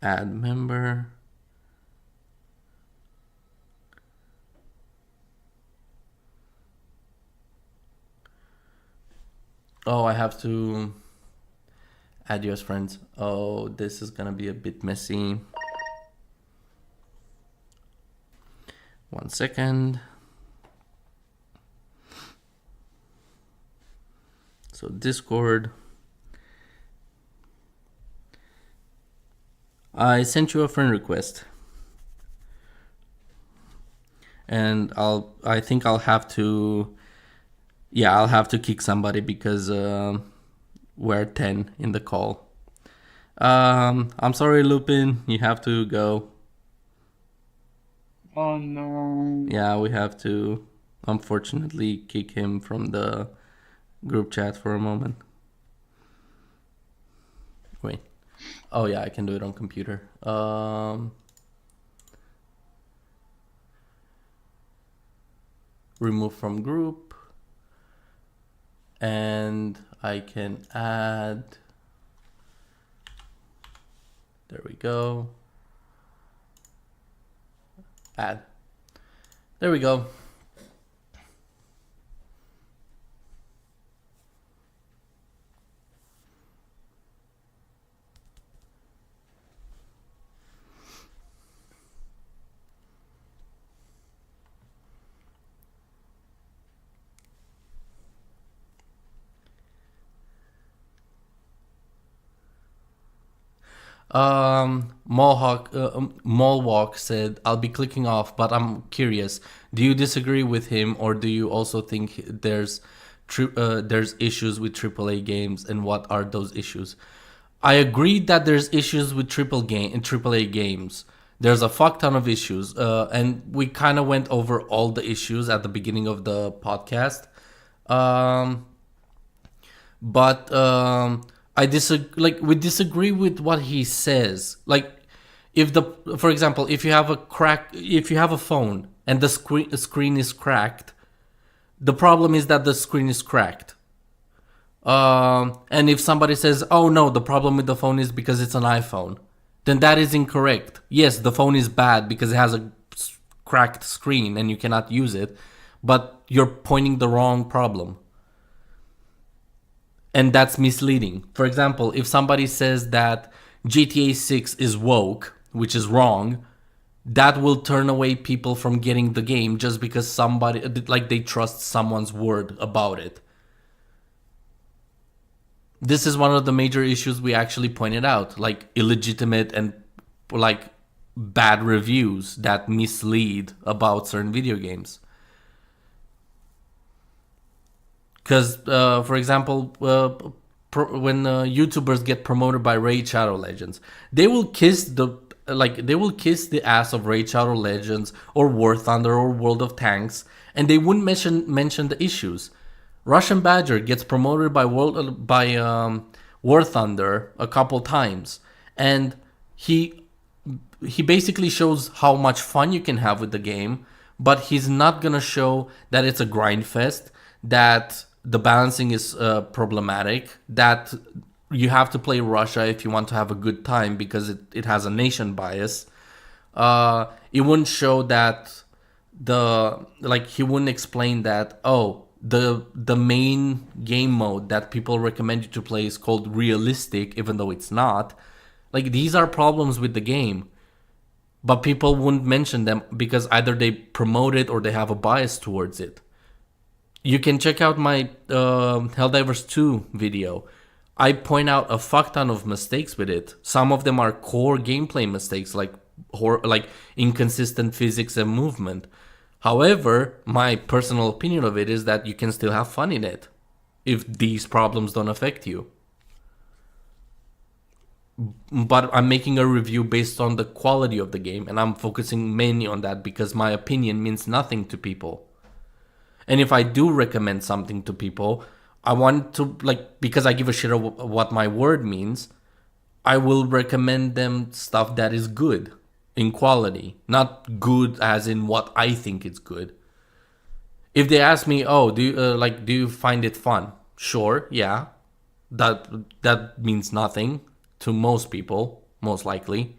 Add member. Oh, I have to add you as friends. Oh, this is gonna be a bit messy. 1 second. So Discord. I sent you a friend request. And I think I'll have to, yeah, I'll have to kick somebody because we're 10 in the call. I'm sorry, Lupin, you have to go. Oh no. Yeah, we have to, unfortunately, kick him from the group chat for a moment. Wait. Oh yeah, I can do it on computer. Remove from group. And I can add, there we go. Add. There we go. Molwalk said, I'll be clicking off, but I'm curious. Do you disagree with him, or do you also think there's issues with AAA games, and what are those issues? I agree that there's issues with AAA games. There's a fuck ton of issues, and we kind of went over all the issues at the beginning of the podcast. I disagree. Like, we disagree with what he says. Like, for example, if you have a phone and the screen is cracked, the problem is that the screen is cracked. And if somebody says, "Oh no, the problem with the phone is because it's an iPhone," then that is incorrect. Yes, the phone is bad because it has a cracked screen and you cannot use it, but you're pointing the wrong problem. And that's misleading. For example, if somebody says that GTA 6 is woke, which is wrong, that will turn away people from getting the game just because somebody, like, they trust someone's word about it. This is one of the major issues we actually pointed out, like illegitimate and like bad reviews that mislead about certain video games. Because, for example, when YouTubers get promoted by Raid Shadow Legends, they will kiss the ass of Raid Shadow Legends or War Thunder or World of Tanks, and they wouldn't mention the issues. Russian Badger gets promoted by War Thunder a couple times, and he basically shows how much fun you can have with the game, but he's not gonna show that it's a grind fest, that the balancing is problematic, that you have to play Russia if you want to have a good time because it has a nation bias. It wouldn't show that he wouldn't explain that, the main game mode that people recommend you to play is called realistic, even though it's not. Like, these are problems with the game, but people wouldn't mention them because either they promote it or they have a bias towards it. You can check out my Helldivers 2 video. I point out a fuck ton of mistakes with it. Some of them are core gameplay mistakes, like inconsistent physics and movement. However, my personal opinion of it is that you can still have fun in it if these problems don't affect you. But I'm making a review based on the quality of the game, and I'm focusing mainly on that because my opinion means nothing to people. And if I do recommend something to people, I want to, because I give a shit of what my word means, I will recommend them stuff that is good in quality, not good as in what I think is good. If they ask me, do you find it fun? Sure, yeah. That means nothing to most people, most likely.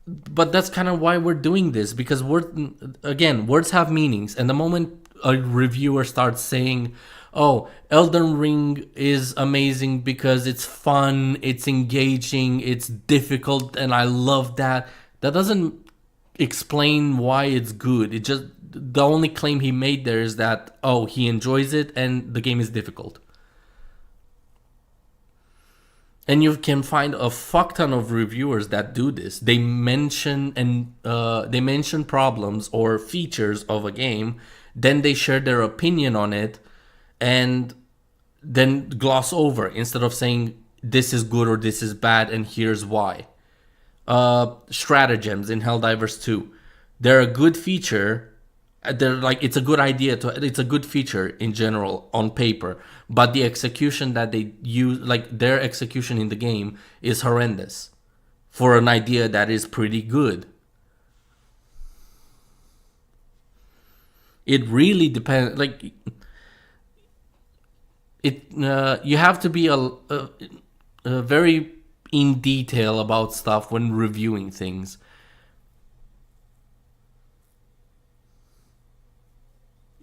But that's kind of why we're doing this, because words have meanings, and the moment a reviewer starts saying, Elden Ring is amazing because it's fun, it's engaging, it's difficult, and I love that doesn't explain why it's good. It just, the only claim he made there is that, he enjoys it and the game is difficult. And you can find a fuck ton of reviewers that do this. They mention problems or features of a game, then they share their opinion on it, and then gloss over instead of saying this is good or this is bad and here's why. Stratagems in Helldivers 2, they're a good feature. It's a good idea it's a good feature in general on paper, but the execution that they use, their execution in the game, is horrendous for an idea that is pretty good. It really depends. You have to be a very in detail about stuff when reviewing things.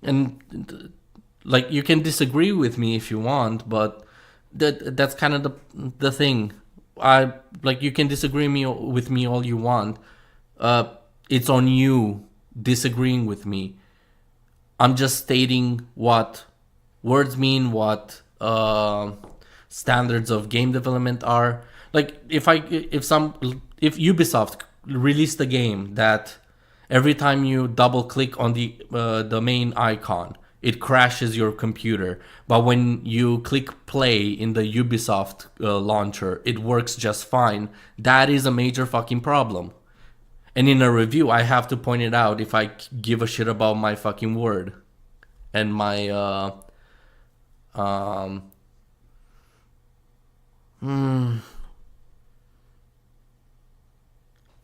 And you can disagree with me if you want, but that's kind of the thing. You can disagree with me all you want. It's on you disagreeing with me. I'm just stating what words mean, what standards of game development are. If Ubisoft released a game that every time you double click on the main icon, it crashes your computer, but when you click play in the Ubisoft launcher, it works just fine, that is a major fucking problem. And in a review, I have to point it out if I give a shit about my fucking word and my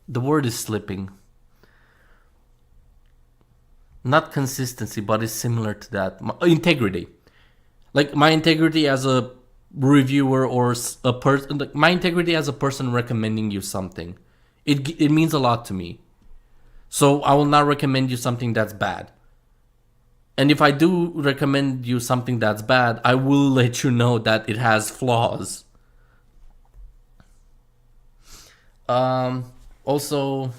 the word is slipping. Not consistency, but it's similar to that. Integrity. My integrity as a reviewer or a person, my integrity as a person recommending you something. It means a lot to me. So I will not recommend you something that's bad. And if I do recommend you something that's bad, I will let you know that it has flaws. Also,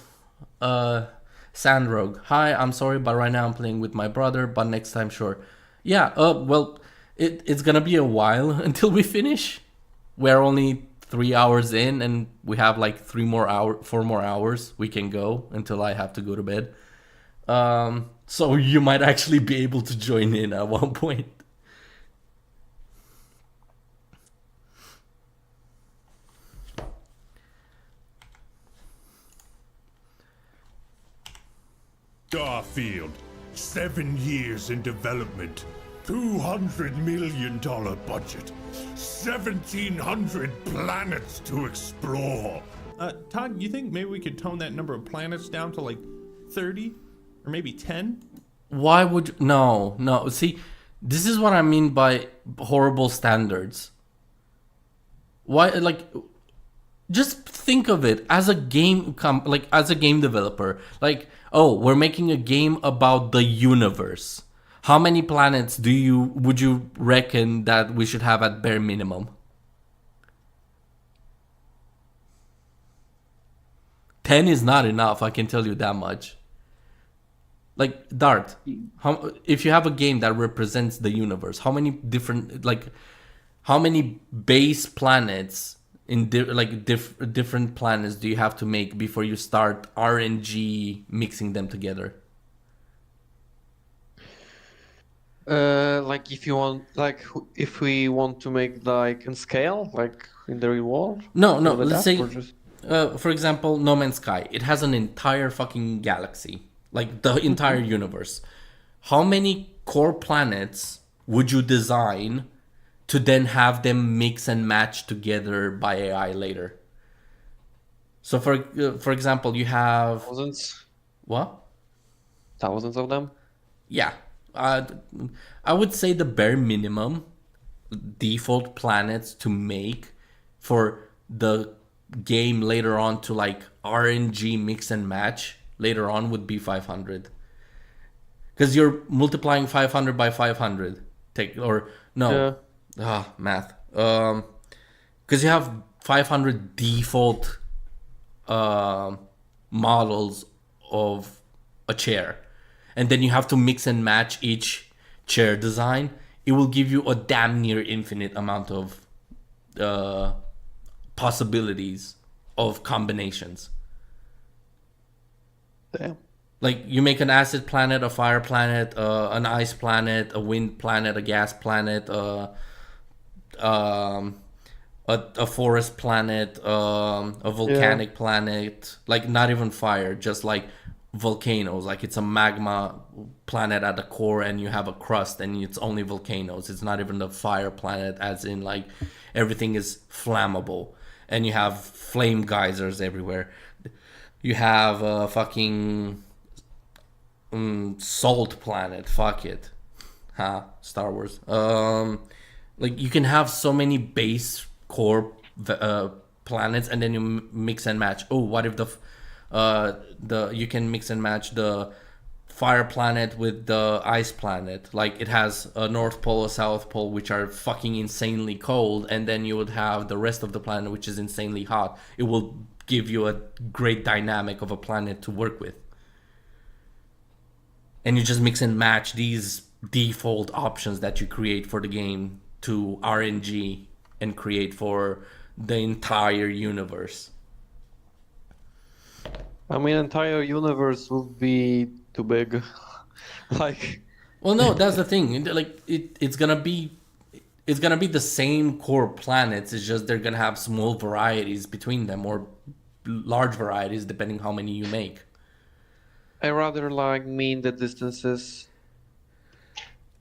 Sandrogue. Hi, I'm sorry, but right now I'm playing with my brother, but next time, sure. Yeah, well, it's gonna be a while until we finish. We're only 3 hours in, and we have like 4 more hours we can go until I have to go to bed. So you might actually be able to join in at one point. Starfield, 7 years in development, $200 million budget, 1,700 planets to explore. Todd, you think maybe we could tone that number of planets down to like 30 or maybe 10? Why would you? No. See, this is what I mean by horrible standards. Why, like, just think of it as a as a game developer. Like, oh, we're making a game about the universe. How many planets would you reckon that we should have at bare minimum? 10 is not enough, I can tell you that much. Like, Dart, if you have a game that represents the universe, how many base planets in different planets do you have to make before you start RNG mixing them together? Like if we want to make like in scale, like in the real world. No. Like Let's that, say, or just... for example, No Man's Sky. It has an entire fucking galaxy, like the entire universe. How many core planets would you design to then have them mix and match together by AI later? So for example, you have Thousands. What? Thousands of them. Yeah. I would say the bare minimum default planets to make for the game later on to like RNG mix and match later on would be 500. Because you're multiplying 500 by 500. Math. Because you have 500 default models of a chair. And then you have to mix and match each chair design. It will give you a damn near infinite amount of possibilities of combinations. Damn. Like, you make an acid planet, a fire planet, an ice planet, a wind planet, a gas planet, a forest planet, a volcanic planet. Like, not even fire, just like volcanoes. Like, it's a magma planet at the core and you have a crust and it's only volcanoes. It's not even the fire planet, as in like everything is flammable and you have flame geysers everywhere. You have a fucking salt planet. Fuck it. Star Wars. Like, you can have so many base core planets and then you mix and match. Oh, what if you can mix and match the fire planet with the ice planet? Like, it has a North Pole, a South Pole, which are fucking insanely cold, and then you would have the rest of the planet, which is insanely hot. It will give you a great dynamic of a planet to work with. And you just mix and match these default options that you create for the game to RNG and create for the entire universe. I mean, entire universe would be too big. Like, well, no, that's the thing. Like, it's gonna be the same core planets. It's just they're gonna have small varieties between them, or large varieties depending how many you make. I rather like mean the distances.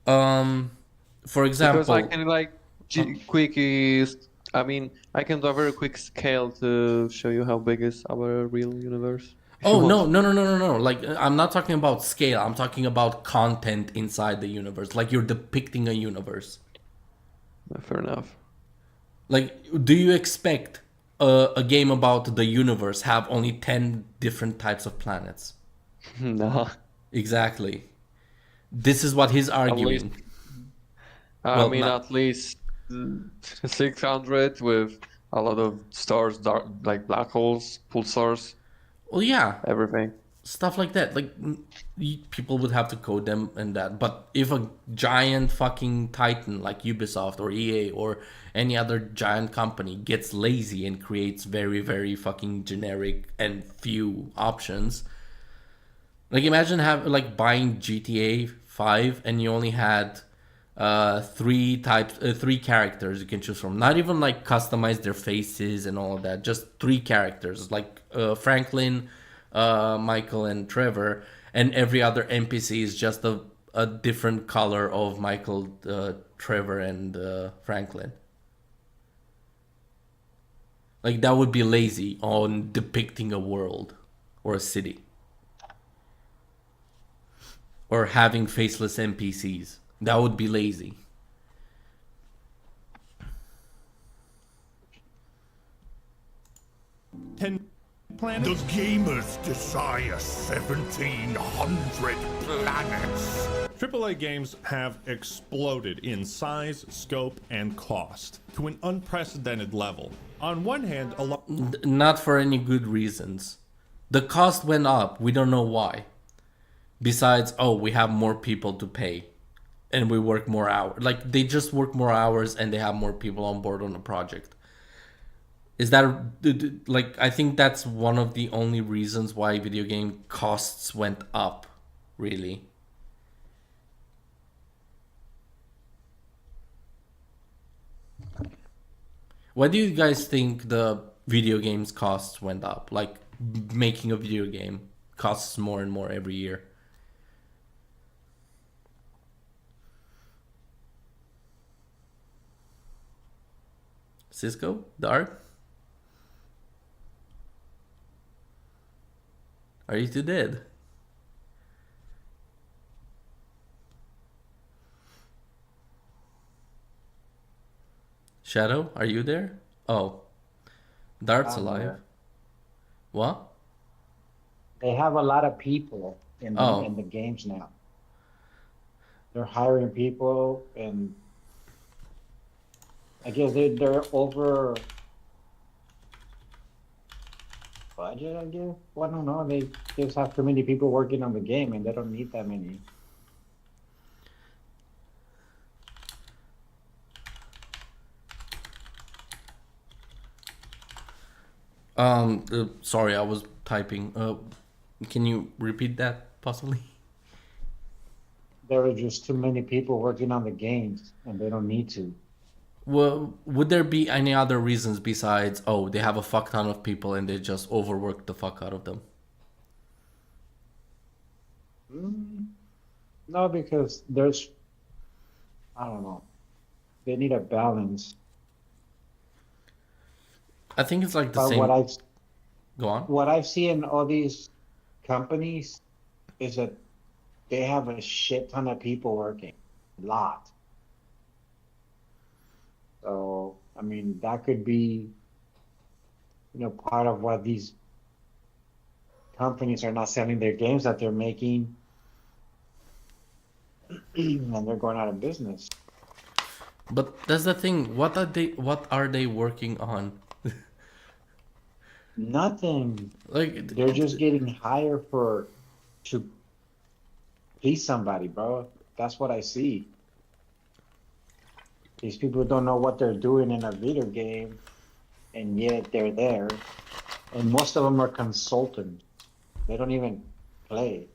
For example, because I can like I mean, I can do a very quick scale to show you how big is our real universe. Oh, no. Like, I'm not talking about scale. I'm talking about content inside the universe. Like, you're depicting a universe. Fair enough. Like, do you expect a game about the universe have only 10 different types of planets? No, Exactly. This is what he's at least arguing. I Well, mean not, at least 600 with a lot of stars, dark, like black holes, pulsars, well, yeah, everything. stuff like that. Like people would have to code them and that. But if a giant fucking titan like Ubisoft or EA or any other giant company gets lazy and creates very very fucking generic and few options, like imagine buying GTA 5 and you only had three characters you can choose from. Not even like customize their faces and all of that. Just three characters like Franklin, Michael, and Trevor, and every other NPC is just a different color of Michael, Trevor, and Franklin. Like that would be lazy on depicting a world or a city. Or having faceless NPCs. That would be lazy. The gamers desire 1,700 planets. AAA games have exploded in size, scope, and cost to an unprecedented level. On one hand, a lot. Not for any good reasons. The cost went up. We don't know why. Besides, we have more people to pay. And we work more hours. Like, they just work more hours and they have more people on board on the project. Is that, like, I think that's one of the only reasons why video game costs went up, really. Why do you guys think the video games costs went up? Like, making a video game costs more and more every year. Cisco? Dark? Are you two dead? Shadow, are you there? Oh. Dart's I'm alive. there. What? They have a lot of people in the games now. They're hiring people, and I guess they're over budget. I guess. Well, I don't know. They just have too many people working on the game, and they don't need that many. Sorry, I was typing. Can you repeat that possibly? There are just too many people working on the games, and they don't need to. Well, would there be any other reasons besides, they have a fuck ton of people and they just overwork the fuck out of them? No, because I don't know. They need a balance. I think it's like the But same. Go on. what I've seen in all these companies is that they have a shit ton of people working, a lot. So, I mean, that could be, part of what these companies are not selling their games that they're making, and they're going out of business. But that's the thing. What are they working on? Nothing. Like They're just getting hired to please somebody, bro. That's what I see. These people don't know what they're doing in a video game, and yet they're there. And most of them are consultants. They don't even play.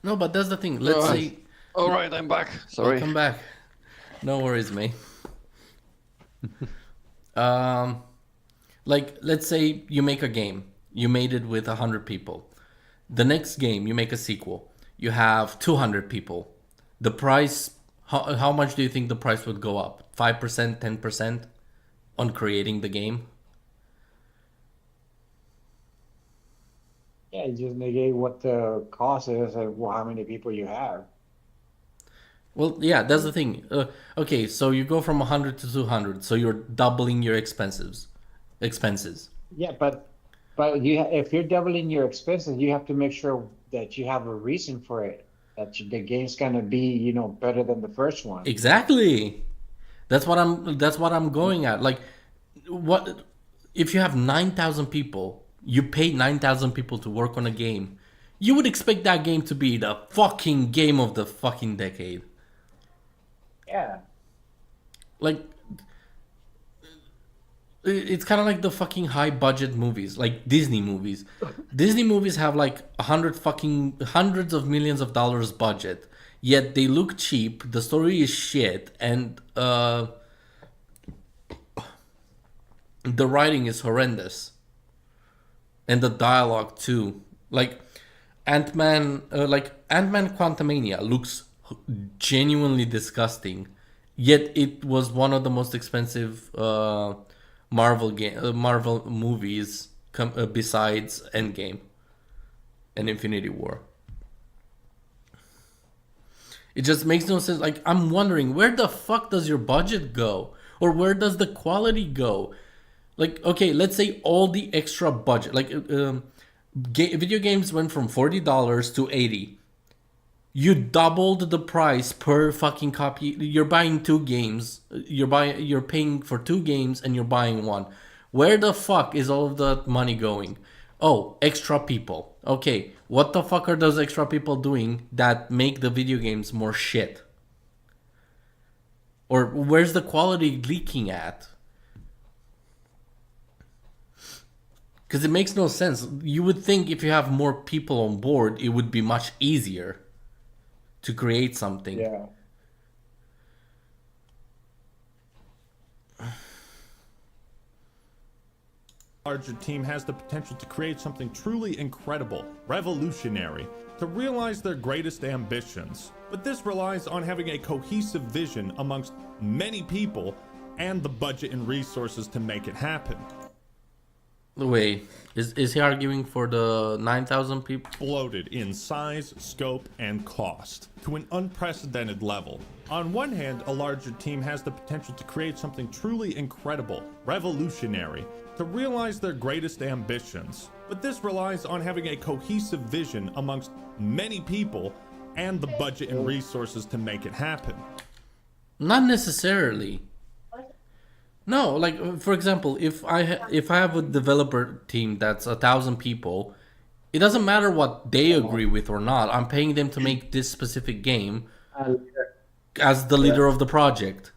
No, but that's the thing. Let's say. All right, I'm back. Sorry. Welcome back. No worries, mate. Like, let's say you make a game. You made it with 100 people. The next game, you make a sequel. You have 200 people. The price, how much do you think the price would go up? 5%, 10% on creating the game? Yeah, you just negate what the cost is and how many people you have. Well, yeah, that's the thing. Okay, so you go from 100 to 200, so you're doubling your expenses. Yeah, but But if you're doubling your expenses, you have to make sure that you have a reason for it. That the game's gonna be, better than the first one. Exactly. That's what I'm going at. Like, what if you have 9,000 people? You pay 9,000 people to work on a game. You would expect that game to be the fucking game of the fucking decade. Yeah. Like, it's kind of like the fucking high budget movies, like Disney movies. Disney movies have like hundreds of millions of dollars budget, yet they look cheap. The story is shit, and the writing is horrendous, and the dialogue too. Like Ant-Man Quantumania looks genuinely disgusting, yet it was one of the most expensive Marvel movies besides Endgame and Infinity War. It just makes no sense. Like, I'm wondering, where the fuck does your budget go, or where does the quality go? Like, okay, let's say all the extra budget, like video games went from $40 to 80. You doubled the price per fucking copy. You're buying two games. You're paying for two games and you're buying one. Where the fuck is all of that money going? Oh, extra people. Okay, what the fuck are those extra people doing that make the video games more shit? Or where's the quality leaking at? Because it makes no sense. You would think if you have more people on board, it would be much easier to create something. Yeah. Larger team has the potential to create something truly incredible, revolutionary, to realize their greatest ambitions. But this relies on having a cohesive vision amongst many people and the budget and resources to make it happen. Wait, is he arguing for the 9,000 people? Exploded in size, scope, and cost to an unprecedented level. On one hand, a larger team has the potential to create something truly incredible, revolutionary, to realize their greatest ambitions. But this relies on having a cohesive vision amongst many people and the budget and resources to make it happen. Not necessarily. No, like, for example, if I have a developer team that's 1,000 people, it doesn't matter what they agree with or not. I'm paying them to make this specific game as the leader of the project.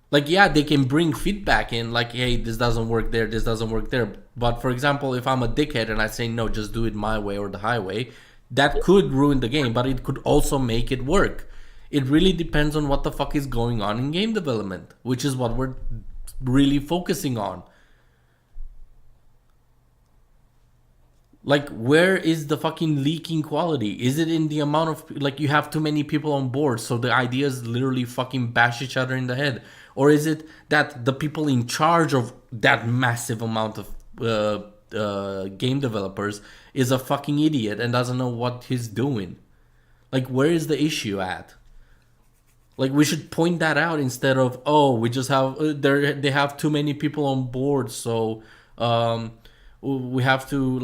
Like, yeah, they can bring feedback in, like, hey, this doesn't work there, this doesn't work there. But for example, if I'm a dickhead and I say no, just do it my way or the highway, that could ruin the game, but it could also make it work. It really depends on what the fuck is going on in game development, which is what we're really focusing on. Like, where is the fucking leaking quality? Is it in the amount of, like, you have too many people on board, so the ideas literally fucking bash each other in the head? Or is it that the people in charge of that massive amount of game developers is a fucking idiot and doesn't know what he's doing? Like, where is the issue at? Like, we should point that out instead of, oh, we just have they have too many people on board, so we have to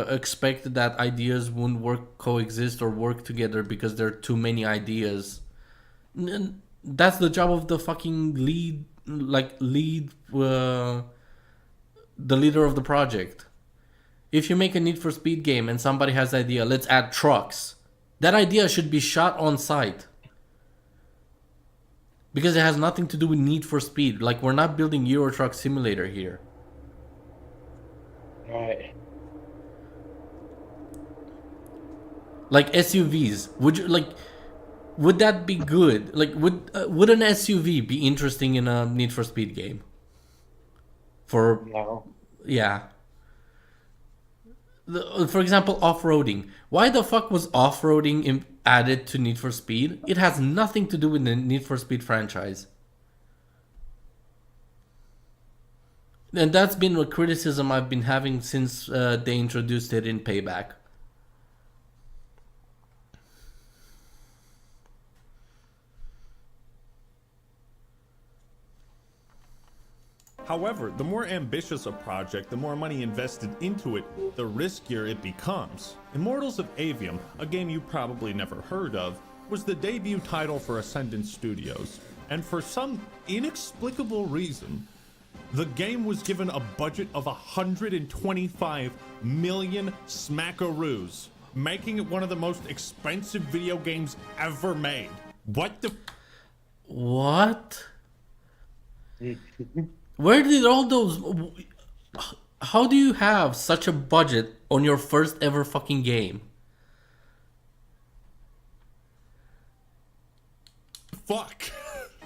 expect that ideas won't coexist or work together because there are too many ideas. That's the job of the fucking the leader of the project. If you make a Need for Speed game and somebody has the idea, let's add trucks, that idea should be shot on site. Because it has nothing to do with Need for Speed. Like, we're not building Euro Truck Simulator here. Right. Like SUVs, would that be good? Like, would an SUV be interesting in a Need for Speed game? No. Yeah. For example, off-roading. Why the fuck was off-roading added to Need for Speed? It has nothing to do with the Need for Speed franchise. And that's been a criticism I've been having since they introduced it in Payback. However, the more ambitious a project, the more money invested into it, the riskier it becomes. Immortals of Avium, a game you probably never heard of, was the debut title for Ascendant Studios, and for some inexplicable reason, the game was given a budget of 125 million smackaroos, making it one of the most expensive video games ever made. What the? What? Where did all those... How do you have such a budget on your first ever fucking game? Fuck.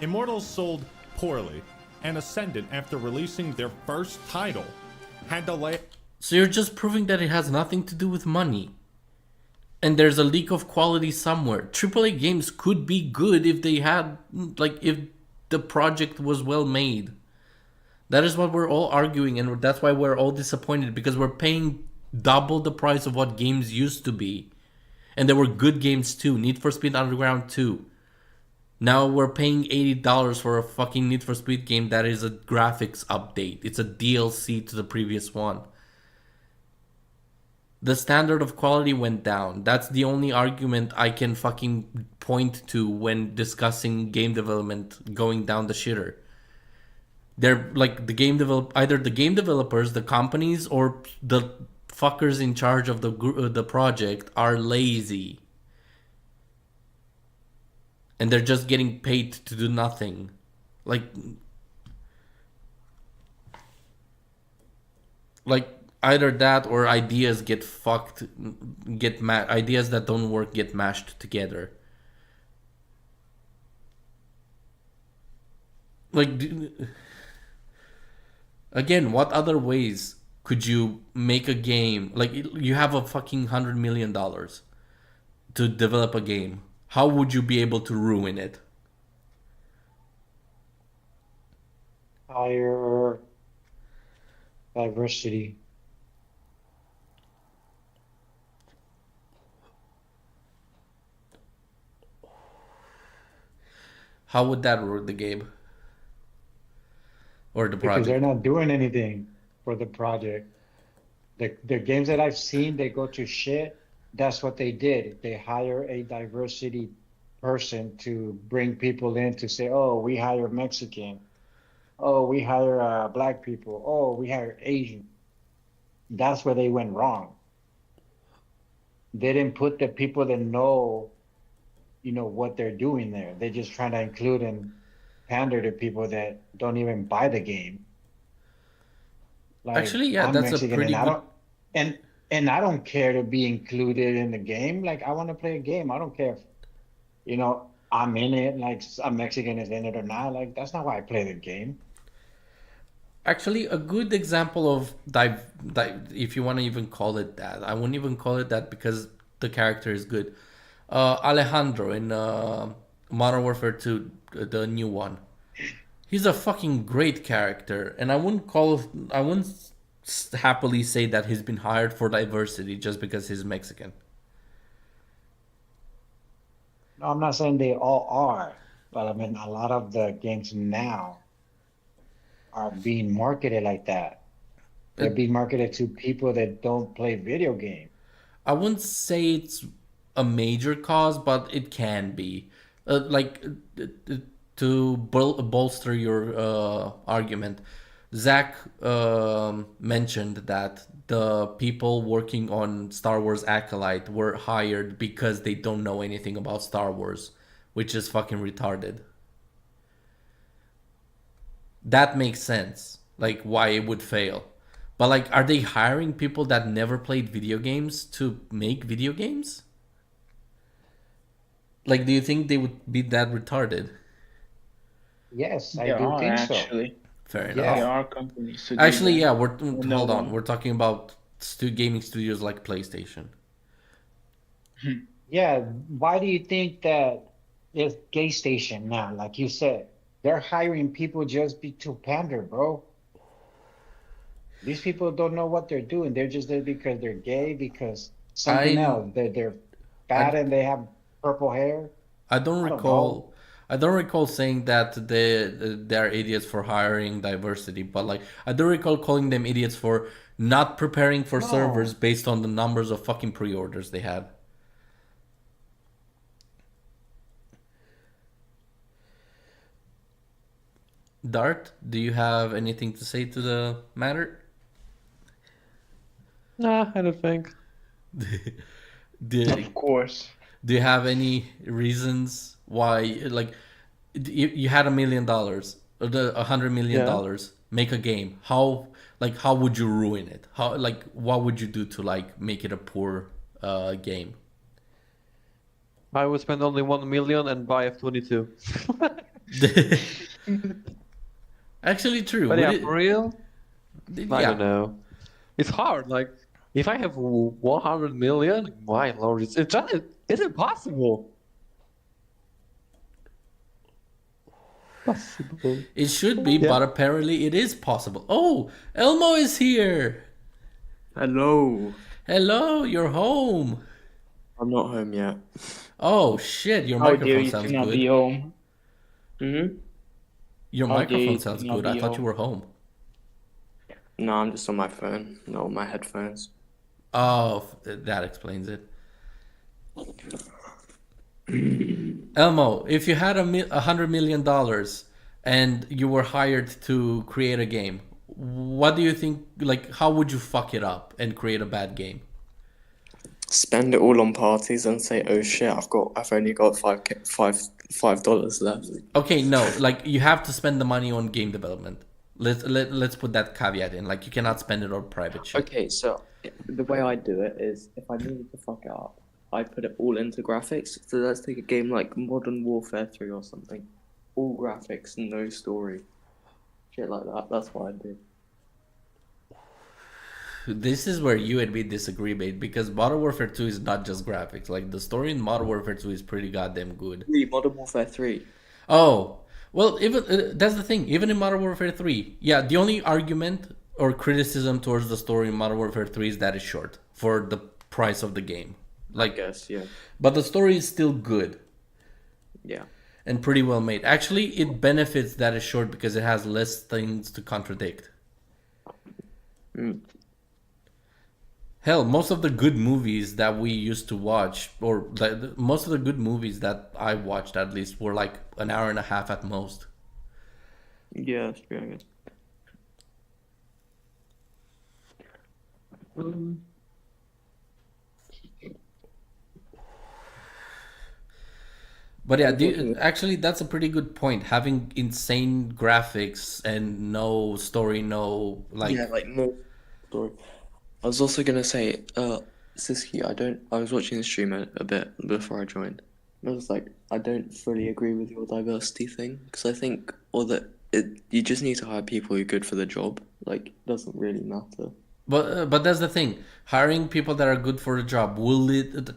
Immortals sold poorly, and Ascendant, after releasing their first title, had to lay... So you're just proving that it has nothing to do with money. And there's a leak of quality somewhere. AAA games could be good if they had... Like, if the project was well made. That is what we're all arguing, and that's why we're all disappointed, because we're paying double the price of what games used to be. And there were good games too. Need for Speed Underground 2. Now we're paying $80 for a fucking Need for Speed game that is a graphics update. It's a DLC to the previous one. The standard of quality went down. That's the only argument I can fucking point to when discussing game development going down the shitter. They're like either the game developers, the companies, or the fuckers in charge of the project are lazy. And they're just getting paid to do nothing. Like either that or ideas get fucked, ideas that don't work get mashed together. Like, again, what other ways could you make a game? Like, you have a fucking $100 million to develop a game. How would you be able to ruin it? Higher diversity. How would that ruin the game? Or the Because project? they're not doing anything for the project. The games that I've seen, they go to shit. That's what they did. They hire a diversity person to bring people in to say, oh, we hire Mexican. Oh, we hire black people. Oh, we hire Asian. That's where they went wrong. They didn't put the people that know, what they're doing there. They're just trying to include and pander to people that don't even buy the game. Like, Actually, yeah, I'm that's Mexican a pretty and I good... don't and I don't care to be included in the game. Like, I want to play a game. I don't care if, I'm in it, like a Mexican is in it or not. Like, that's not why I play the game. Actually, a good example of if you want to even call it that. I wouldn't even call it that because the character is good. Alejandro in Modern Warfare 2, the new one. He's a fucking great character, and I wouldn't happily say that he's been hired for diversity just because he's Mexican. No, I'm not saying they all are, but I mean, a lot of the games now are being marketed like that. They're being marketed to people that don't play video games. I wouldn't say it's a major cause, but it can be. To bolster your argument, Zach mentioned that the people working on Star Wars Acolyte were hired because they don't know anything about Star Wars, which is fucking retarded. That makes sense, like why it would fail. But like, are they hiring people that never played video games to make video games? Like, do you think they would be that retarded? Yes, I There do are think so. actually. Fair Yeah. enough. There are companies. To do Actually, that. yeah, No hold on. one. We're talking about gaming studios like PlayStation. Yeah, why do you think that it's gay station now? Like you said, they're hiring people just to pander, bro. These people don't know what they're doing. They're just there because they're gay, because something I else. They're fat I and they have purple hair. I don't I don't recall. I don't recall saying that they're idiots for hiring diversity, but like I do recall calling them idiots for not preparing for servers No. based on the numbers of fucking pre-orders they had. Dart, do you have anything to say to the matter? Nah, I don't think. Do, Of course. do you have any reasons why, like, you had $1 million or $100 million, make a game? How would you ruin it? What would you do to like make it a poor game? I would spend only 1 million and buy F-22. Actually, true. But Would yeah, it- for real, I yeah. don't know. It's hard. Like, if I have 100 million, my lord, it's impossible. Possible. It should be, Yeah. but apparently it is possible. Oh, Elmo is here. Hello. Hello, you're home. I'm not home yet. Oh shit, your How dare microphone you sounds to not good. be home? Hmm? Your How dare microphone you sounds to not good. I be thought you home? were home. No, I'm just on my phone, not on my headphones. Oh, that explains it. Elmo, if you had $100 million and you were hired to create a game, what do you think? Like, how would you fuck it up and create a bad game? Spend it all on parties and say, "Oh shit, I've only got $5 left." Okay, no, like you have to spend the money on game development. Let's put that caveat in. Like, you cannot spend it on private shit. Okay, so the way I do it is, if I needed to fuck it up, I put it all into graphics. So let's take a game like Modern Warfare 3 or something. All graphics, no story. Shit like that. That's what I do. This is where you and me disagree, mate, because Modern Warfare 2 is not just graphics. Like, the story in Modern Warfare 2 is pretty goddamn good. Modern Warfare 3. Oh, well, even that's the thing. Even in Modern Warfare 3, yeah, the only argument or criticism towards the story in Modern Warfare 3 is that it's short for the price of the game. I guess, yeah. But the story is still good Yeah. and pretty well made. Actually, it benefits that it's short because it has less things to contradict. Mm. Hell, most of the good movies that we used to watch, or most of the good movies that I watched at least, were like an hour and a half at most. Yeah, that's true, I guess. But yeah, actually, that's a pretty good point. Having insane graphics and no story, no like. Yeah, like no story. I was also gonna say, Siski, I was watching the stream a bit before I joined. I was like, I don't fully agree with your diversity thing, because I think, you just need to hire people who are good for the job. Like, it doesn't really matter. But that's the thing. Hiring people that are good for the job will it.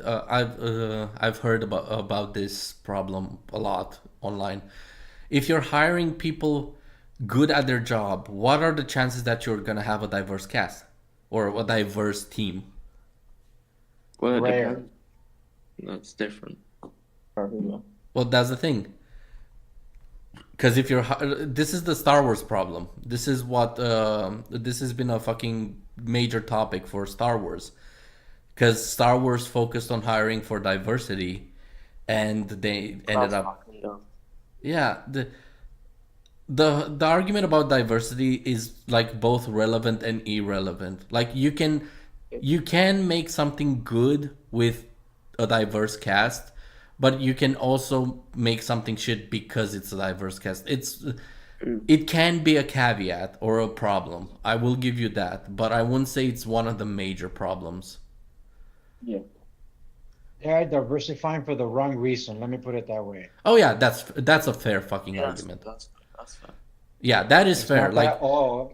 I've heard about this problem a lot online. If you're hiring people good at their job, what are the chances that you're gonna have a diverse cast or a diverse team? Well, it Rare. depends. That's different. Probably. Well, that's the thing. Because if this is the Star Wars problem. This is what this has been a fucking major topic for Star Wars. Because Star Wars focused on hiring for diversity, and they ended up. Yeah, the argument about diversity is like both relevant and irrelevant. Like you can make something good with a diverse cast, but you can also make something shit because it's a diverse cast. It can be a caveat or a problem. I will give you that, but I wouldn't say it's one of the major problems. Yeah. They're diversifying for the wrong reason. Let me put it that way. Oh yeah, that's a fair fucking argument. That's fair. Yeah, that is It's fair. not Like that all.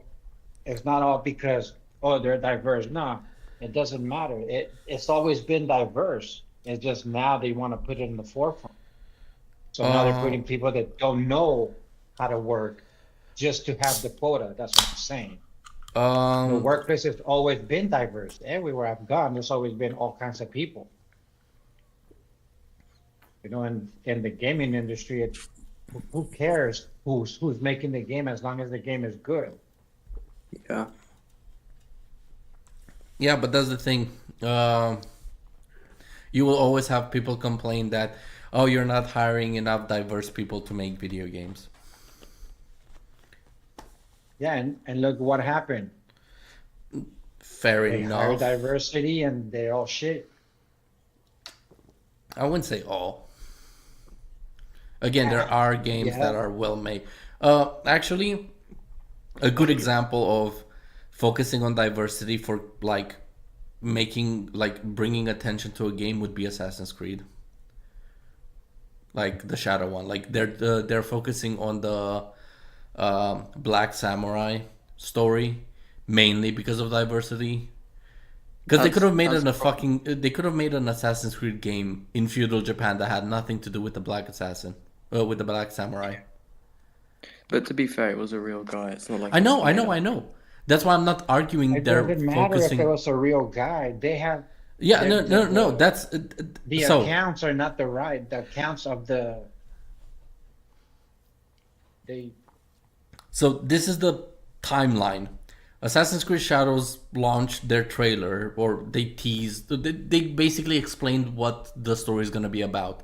It's not all because they're diverse. No, it doesn't matter. It's always been diverse. It's just now they want to put it in the forefront. So now they're putting people that don't know how to work just to have the quota. That's what I'm saying. The workplace has always been diverse. Everywhere I've gone, there's always been all kinds of people. In the gaming industry, who cares who's making the game as long as the game is good? Yeah. Yeah, but that's the thing. You will always have people complain that, oh, you're not hiring enough diverse people to make video games. Yeah, and look what happened. Fair They hire enough. diversity and they're all shit. I wouldn't say all. Again, there are games that are well made. Actually, a good example of focusing on diversity for like bringing attention to a game would be Assassin's Creed, like the Shadow one. Like they're focusing on the Black Samurai story mainly because of diversity. Because they could have made they could have made an Assassin's Creed game in feudal Japan that had nothing to do with the Black Assassin, with the Black Samurai. But to be fair, it was a real guy. It's not like I know. That's why I'm not arguing. It They're doesn't matter focusing. if it was a real guy. They have Yeah, no. That's the so. accounts are not the accounts of they. So this is the timeline. Assassin's Creed Shadows launched their trailer, or they teased. They basically explained what the story is gonna be about.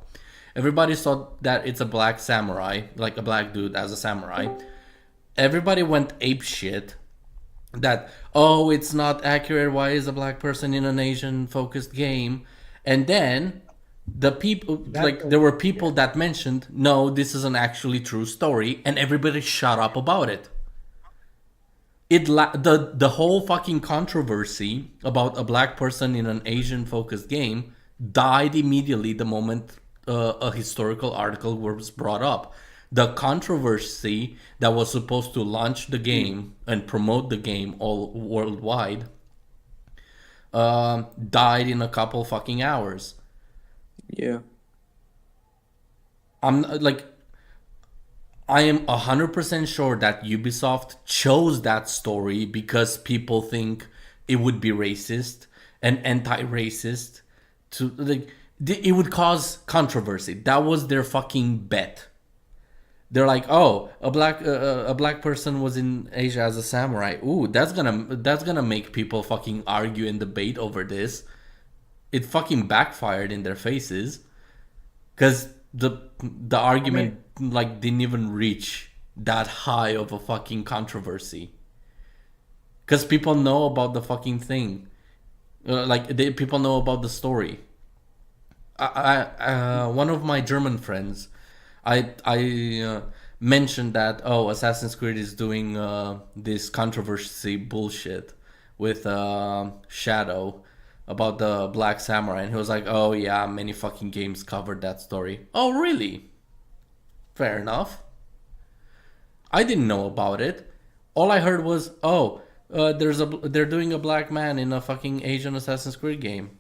Everybody saw that it's a black samurai, like a black dude as a samurai. Everybody went ape shit. That, oh, it's not accurate. Why is a black person in an Asian focused game? And then the people, there were people that mentioned, no, this is an actually true story, and everybody shut up about it. The whole fucking controversy about a black person in an Asian focused game died immediately the moment a historical article was brought up. The controversy that was supposed to launch the game and promote the game all worldwide died in a couple fucking hours. Yeah. I am 100% sure that Ubisoft chose that story because people think it would be racist and anti-racist. It would cause controversy. That was their fucking bet. They're like, oh, a black person was in Asia as a samurai. Ooh, that's gonna make people fucking argue and debate over this. It fucking backfired in their faces, because the argument didn't even reach that high of a fucking controversy. Because people know about the fucking thing, people know about the story. One of my German friends, I mentioned that, oh, Assassin's Creed is doing this controversy bullshit with Shadow about the Black Samurai, and he was like, oh yeah, many fucking games covered that story. Oh really? Fair enough. I didn't know about it. All I heard was, oh, they're doing a black man in a fucking Asian Assassin's Creed game.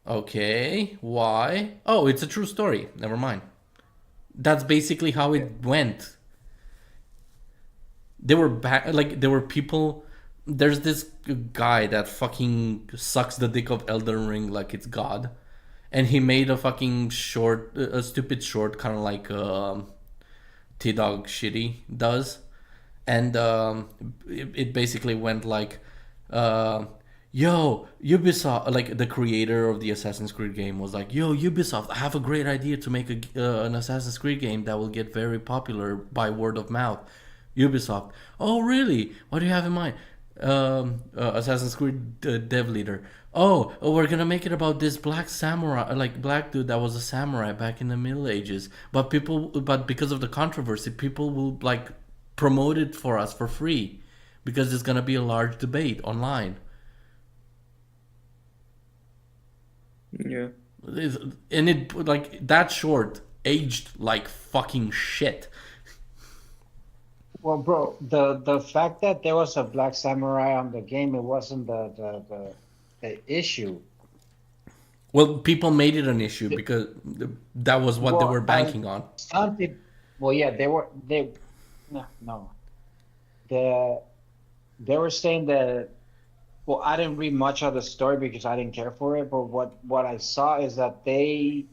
Okay, why? Oh, it's a true story. Never mind. That's basically how it went. There were people. There's this guy that fucking sucks the dick of Elden Ring like it's God, and he made a fucking short, a stupid short, kind of like T-Dog Shitty does, and it basically went like, yo, Ubisoft, like the creator of the Assassin's Creed game was like, yo, Ubisoft, I have a great idea to make an Assassin's Creed game that will get very popular by word of mouth. Ubisoft, oh really? What do you have in mind? Assassin's Creed dev leader, oh, we're gonna make it about this black samurai, like black dude that was a samurai back in the Middle Ages, but because of the controversy, people will like promote it for us for free because there's gonna be a large debate online. Yeah. And it, like, that short aged like fucking shit. Well, bro, the fact that there was a black samurai on the game, it wasn't the issue. Well, people made it an issue because that was what they were banking on. Some people, well, yeah, they no. They were saying that, well, I didn't read much of the story because I didn't care for it, but what I saw is that they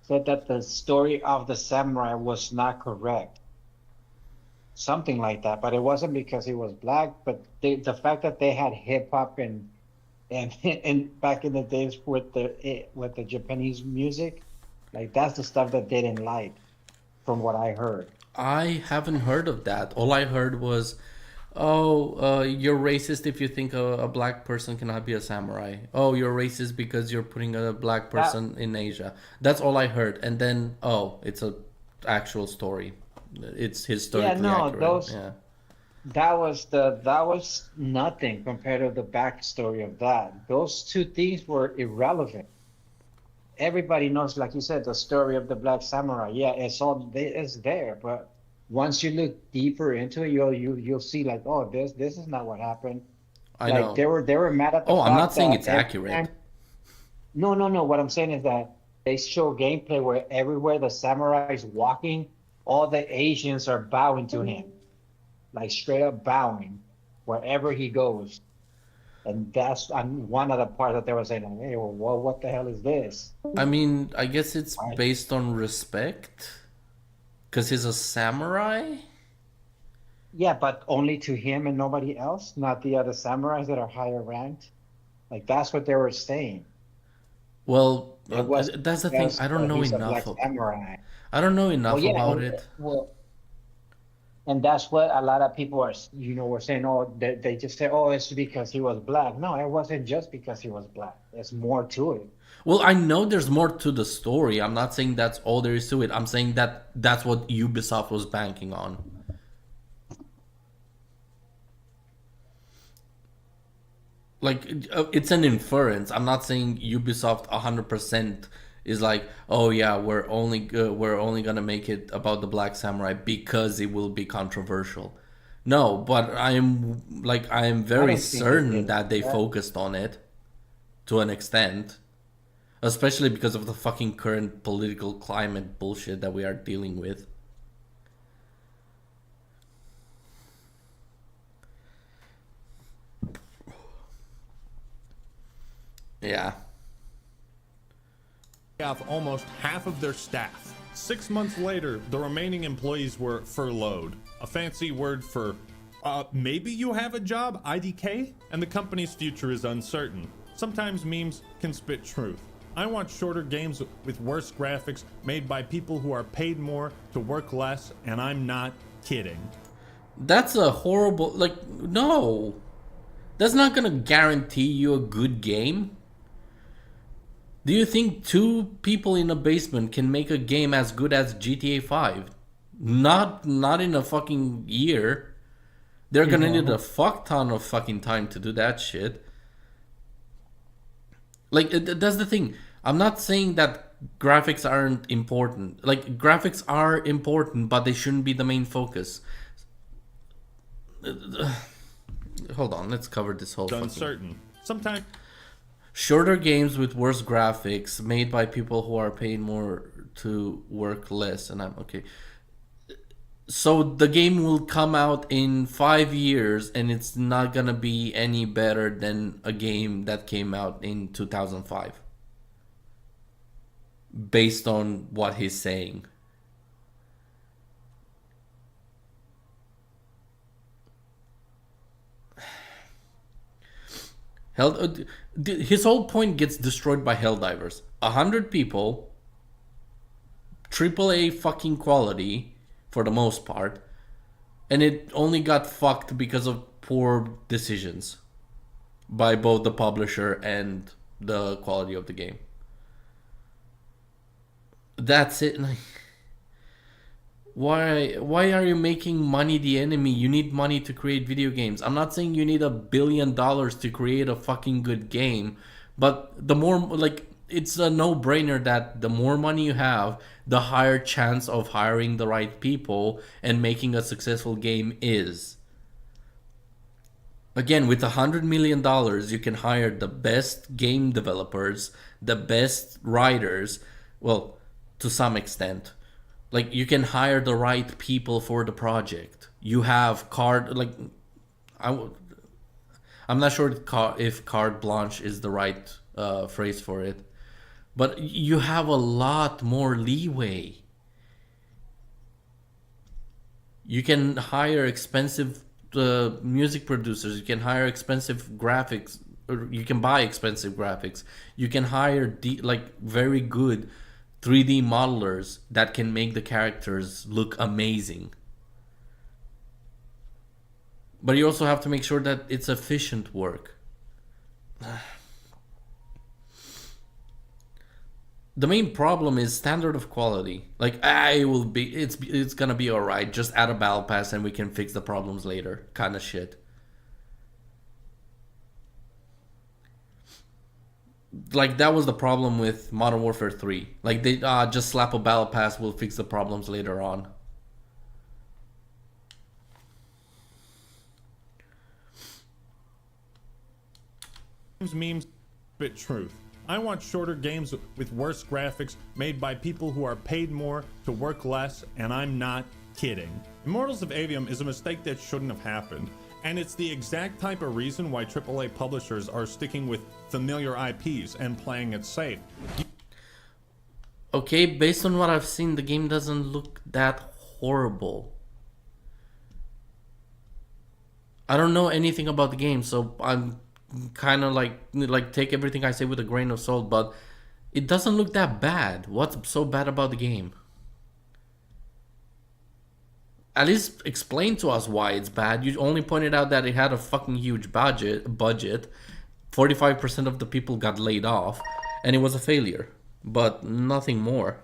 said that the story of the samurai was not correct. Something like that, but it wasn't because he was black, but the fact that they had hip hop and back in the days with the Japanese music, like that's the stuff that they didn't like, from what I heard. I haven't heard of that. All I heard was, "Oh, you're racist if you think a black person cannot be a samurai. Oh, you're racist because you're putting a black That person in Asia." That's all I heard. And then, oh, it's a actual story. It's yeah, historically no, accurate. Yeah. that was nothing compared to the backstory of that. Those two things were irrelevant. Everybody knows, like you said, the story of the Black Samurai. Yeah, it's there, but once you look deeper into it, you'll see like, oh, this is not what happened. I Like know. they were mad at the Oh, I'm not fact saying that it's every accurate. time. No, no, no. What I'm saying is that they show gameplay where everywhere the samurai is walking, all the Asians are bowing to him, like straight up bowing wherever he goes. And that's one of the parts that they were saying, like, hey, well, what the hell is this? I mean, I guess it's Right? based on respect. Because he's a samurai? Yeah, but only to him and nobody else, not the other samurais that are higher ranked. Like that's what they were saying. Well, It was that's the thing. because I don't know he's a black enough. samurai. I don't know Well, enough yeah, about and it. and that's what a lot of people are, were saying. Oh, they just say, oh, it's because he was black. No, it wasn't just because he was black. There's more to it. Well, I know there's more to the story. I'm not saying that's all there is to it. I'm saying that that's what Ubisoft was banking on. Like, it's an inference. I'm not saying Ubisoft 100% is like, oh yeah, we're only gonna make it about the Black Samurai because it will be controversial. No, but I am I very don't think they certain did that they that. focused on it to an extent, especially because of the fucking current political climate bullshit that we are dealing with. Yeah. Off almost half of their staff. 6 months later, the remaining employees were furloughed, a fancy word for maybe you have a job, IDK, and the company's future is uncertain. Sometimes memes can spit truth. I want shorter games with worse graphics made by people who are paid more to work less, and I'm not kidding. That's a horrible, like, no. That's not gonna guarantee you a good game. Do you think two people in a basement can make a game as good as GTA 5? Not in a fucking year. They're gonna need a fuck ton of fucking time to do that shit. Like, that's the thing. I'm not saying that graphics aren't important. Like, graphics are important, but they shouldn't be the main focus. Hold on, let's cover this whole It's fucking... uncertain. Sometimes Shorter games with worse graphics made by people who are paid more to work less. And I'm okay. So the game will come out in 5 years and it's not gonna be any better than a game that came out in 2005. Based on what he's saying. His whole point gets destroyed by Helldivers. 100 people, AAA fucking quality for the most part, and it only got fucked because of poor decisions by both the publisher and the quality of the game. That's it. Why are you making money the enemy? You need money to create video games. I'm not saying you need $1 billion to create a fucking good game, but the more, like, it's a no-brainer that the more money you have, the higher chance of hiring the right people and making a successful game is. Again, with $100 million, you can hire the best game developers, the best writers, well, to some extent. Like, you can hire the right people for the project. You have I'm not sure if carte blanche is the right phrase for it. but you have a lot more leeway. You can hire expensive music producers. You can hire expensive graphics. Or you can buy expensive graphics. You can hire like very good 3D modelers that can make the characters look amazing. But you also have to make sure that it's efficient work. The main problem is standard of quality. Like, it's gonna be alright. Just add a battle pass and we can fix the problems later. Kind of shit. Like, that was the problem with Modern Warfare 3. Like, they just slap a battle pass, we'll fix the problems later on. Memes, bit truth. I want shorter games with worse graphics made by people who are paid more to work less, and I'm not kidding. Immortals of Avium is a mistake that shouldn't have happened, and it's the exact type of reason why AAA publishers are sticking with familiar IPs and playing it safe. Okay, based on what I've seen, the game doesn't look that horrible. I don't know anything about the game, so I'm kind of like take everything I say with a grain of salt, but it doesn't look that bad. What's so bad about the game? At least explain to us why it's bad. You only pointed out that it had a fucking huge budget. 45% of the people got laid off, and it was a failure, but nothing more.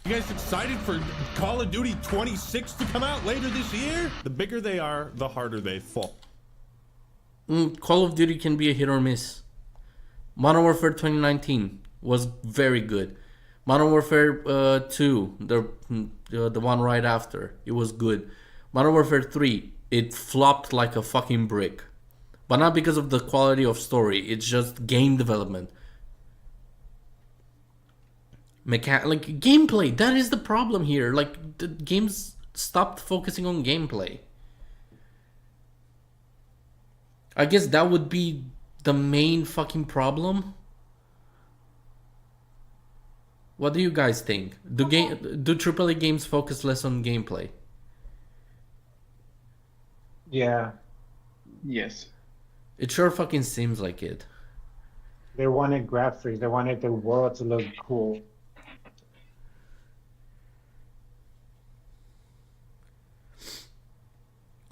You guys excited for Call of Duty 26 to come out later this year? The bigger they are, the harder they fall. Call of Duty can be a hit or miss. Modern Warfare 2019 was very good. Modern Warfare 2, the one right after, it was good. Modern Warfare 3, it flopped like a fucking brick. But not because of the quality of story, it's just game development. Like gameplay, that is the problem here. Like, the games stopped focusing on gameplay. I guess that would be the main fucking problem. What do you guys think? Do AAA games focus less on gameplay? Yeah, Yes. It sure fucking seems like it. they wanted graphics. They wanted the world to look cool.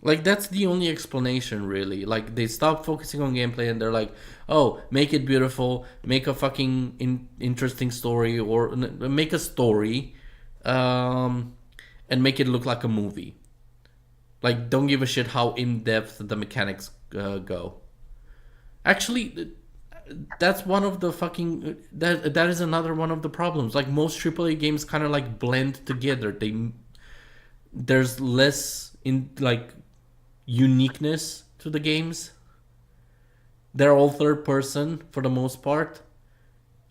Like, that's the only explanation, really. Like, they stop focusing on gameplay and they're like, oh, make it beautiful, make a fucking interesting story, or make a story, and make it look like a movie. Like, don't give a shit how in-depth the mechanics go. Actually, that's one of the fucking... That is another one of the problems. Like, most AAA games kind of, like, blend together. There's less, uniqueness to the games. They're all third person for the most part,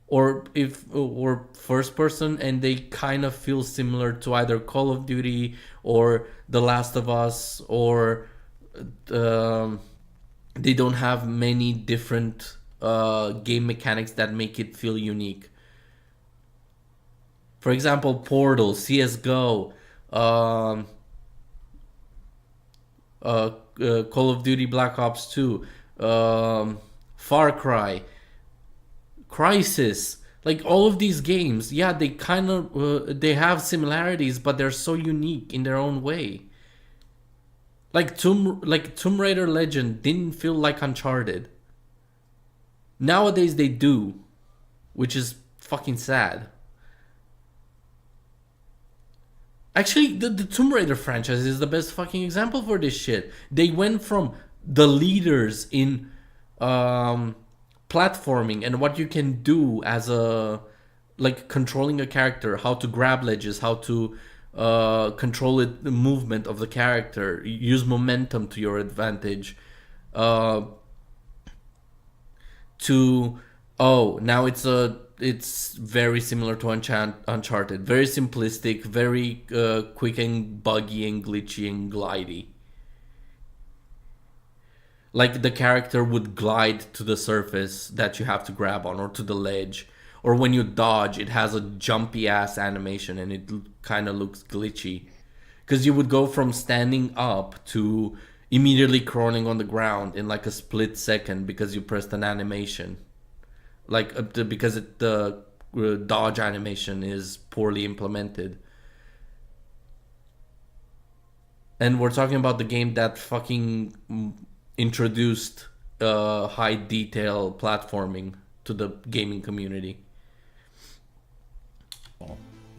or first person, and they kind of feel similar to either Call of Duty or The Last of Us, or they don't have many different game mechanics that make it feel unique. For example, Portal, CS:GO, Call of Duty Black Ops 2, Far Cry, Crysis, like all of these games, yeah, they kind of they have similarities, but they're so unique in their own way. Like Tomb Raider Legend didn't feel like Uncharted. Nowadays they do, which is fucking sad. Actually, the Tomb Raider franchise is the best fucking example for this shit. They went from the leaders in platforming and what you can do as a, like, controlling a character, how to grab ledges, how to control the movement of the character, use momentum to your advantage, to, oh, now it's very similar to Uncharted. Very simplistic, very quick and buggy and glitchy and glidey. Like the character would glide to the surface that you have to grab on, or to the ledge, or when you dodge, it has a jumpy ass animation and it kind of looks glitchy. Because you would go from standing up to immediately crawling on the ground in like a split second because you pressed an animation. Like because the dodge animation is poorly implemented. And we're talking about the game that fucking introduced high detail platforming to the gaming community.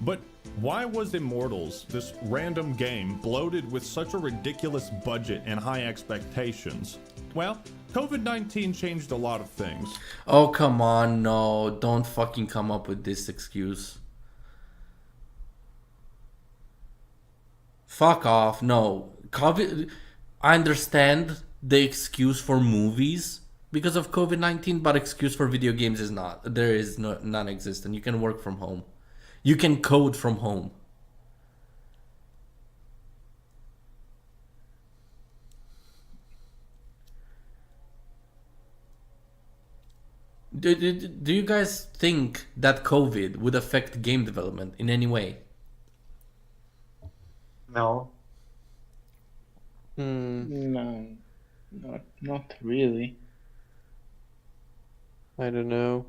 But why was Immortals, this random game, bloated with such a ridiculous budget and high expectations? Well, COVID-19 changed a lot of things. Oh, come on, no. Don't fucking come up with this excuse. Fuck off, no. COVID... I understand the excuse for movies because of COVID-19, but excuse for video games is not. There is no, non-existent. You can work from home. You can code from home. Do you guys think that COVID would affect game development in any way? No. No, not really. I don't know.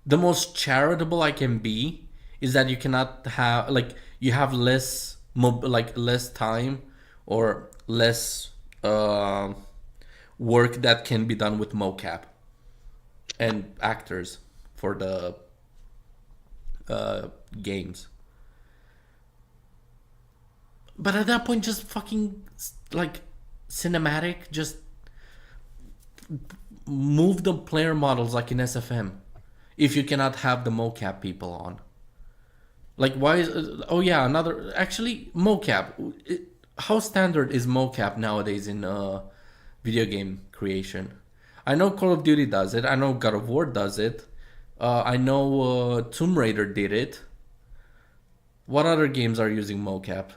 The most charitable I can be is that you cannot have, like, you have less less time or less work that can be done with mocap and actors for the games. But at that point, just fucking like cinematic, just move the player models like in SFM. If you cannot have the mocap people on, like why is oh yeah, another actually mocap. How standard is mocap nowadays in video game creation? I know Call of Duty does it. I know God of War does it. I know Tomb Raider did it. What other games are using mocap?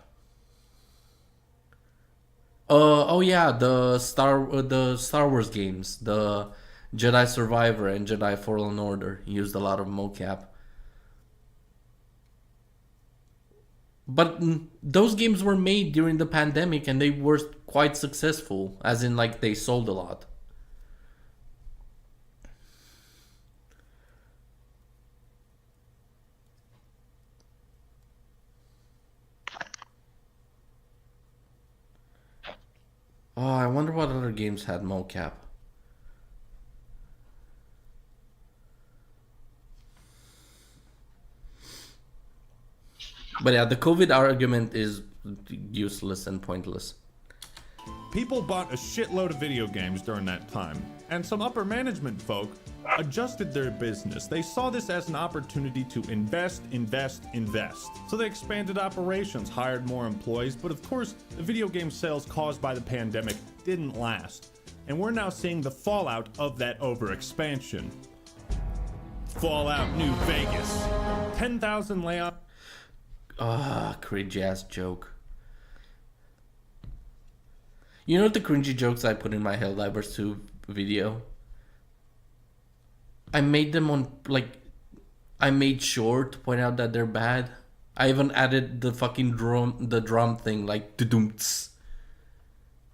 Oh yeah, the Star Wars games, the Jedi Survivor and Jedi Fallen Order used a lot of mocap. But those games were made during the pandemic and they were quite successful, as in like they sold a lot. Oh, I wonder what other games had mocap. But yeah, the COVID argument is useless and pointless. People bought a shitload of video games during that time, and some upper management folk adjusted their business. They saw this as an opportunity to invest. So they expanded operations, hired more employees, but of course, the video game sales caused by the pandemic didn't last. And we're now seeing the fallout of that overexpansion. Fallout New Vegas. 10,000 layoffs. Ah, cringy ass joke. You know the cringy jokes I put in my Helldivers 2 video? I made them on, like, I made sure to point out that they're bad. I even added the fucking drum thing, like, to-doomts.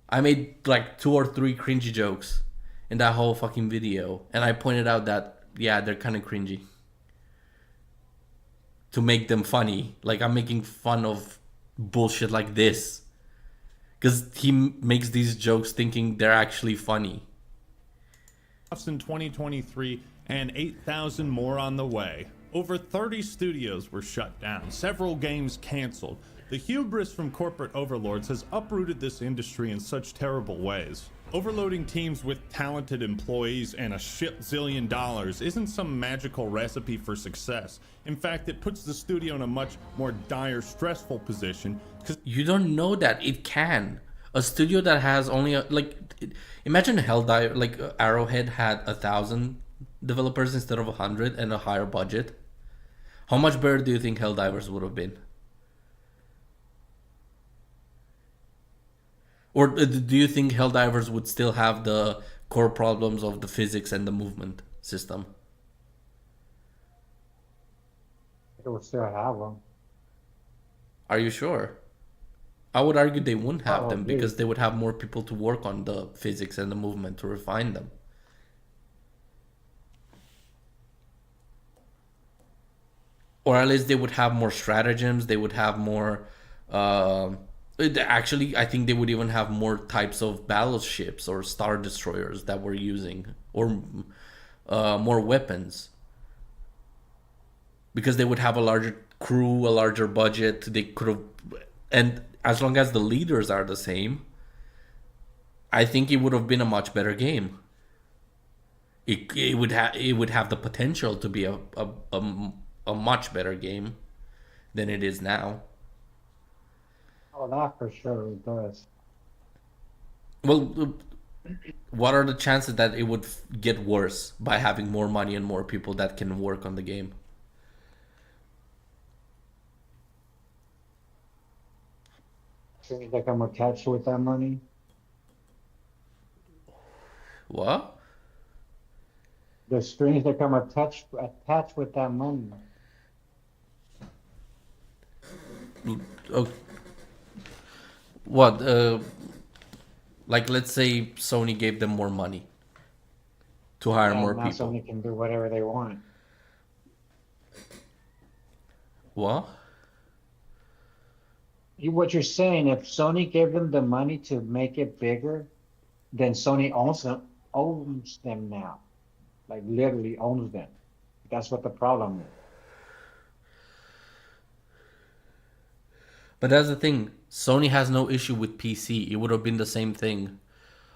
I made, like, 2 or 3 cringy jokes in that whole fucking video. And I pointed out that, yeah, they're kind of cringy. To make them funny. Like, I'm making fun of bullshit like this. Because he makes these jokes thinking they're actually funny. In 2023 and 8,000 more on the way. Over 30 studios were shut down, several games canceled. The hubris from corporate overlords has uprooted this industry in such terrible ways. Overloading teams with talented employees and a shit zillion dollars isn't some magical recipe for success. In fact, it puts the studio in a much more dire, stressful position. You don't know that it can. A studio that has only imagine Helldive, like Arrowhead had 1,000 developers instead of 100 and a higher budget. How much better do you think Helldivers would have been? Or do you think Helldivers would still have the core problems of the physics and the movement system? It will still have them. Are you sure? I would argue they wouldn't have them Probably. because they would have more people to work on the physics and the movement to refine them. Or at least they would have more stratagems. They would have more. Actually, I think they would even have more types of battleships or star destroyers that we're using, or more weapons, because they would have a larger crew, a larger budget. They could have, and as long as the leaders are the same, I think it would have been a much better game. It would have the potential to be a much better game than it is now. Oh, that for sure it does. Well, what are the chances that it would get worse by having more money and more people that can work on the game? Seems like I'm attached with that money. What? The strings that come attached with that money. Oh, what? Like, let's say Sony gave them more money to hire more now people. Sony can do whatever they want. What? What you're saying, if Sony gave them the money to make it bigger, then Sony owns them now. Like literally owns them. That's what the problem is. But that's the thing. Sony has no issue with PC. It would have been the same thing.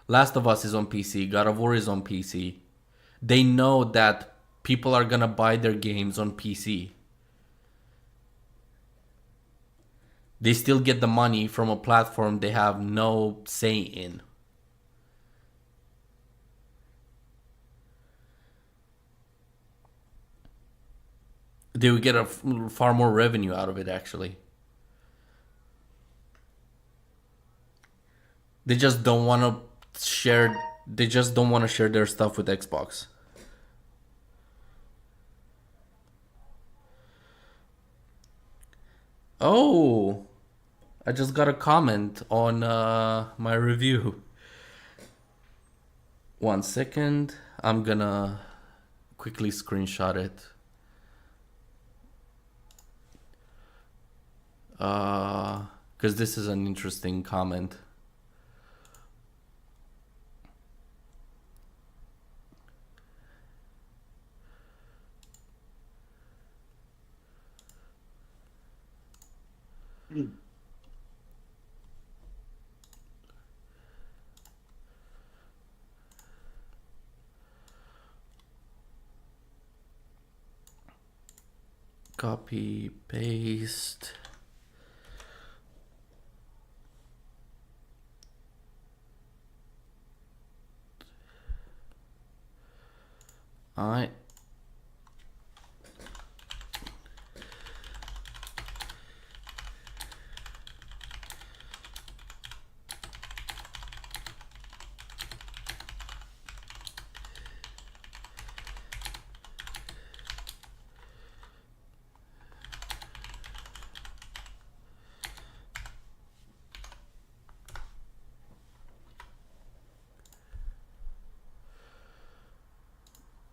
Last of Us is on PC. God of War is on PC. They know that people are gonna buy their games on PC. They still get the money from a platform they have no say in. They would get far more revenue out of it, actually. They just don't want to share. They just don't want to share their stuff with Xbox. Oh, I just got a comment on my review. 1 second. I'm gonna quickly screenshot it. Because this is an interesting comment. Copy, paste. Alright.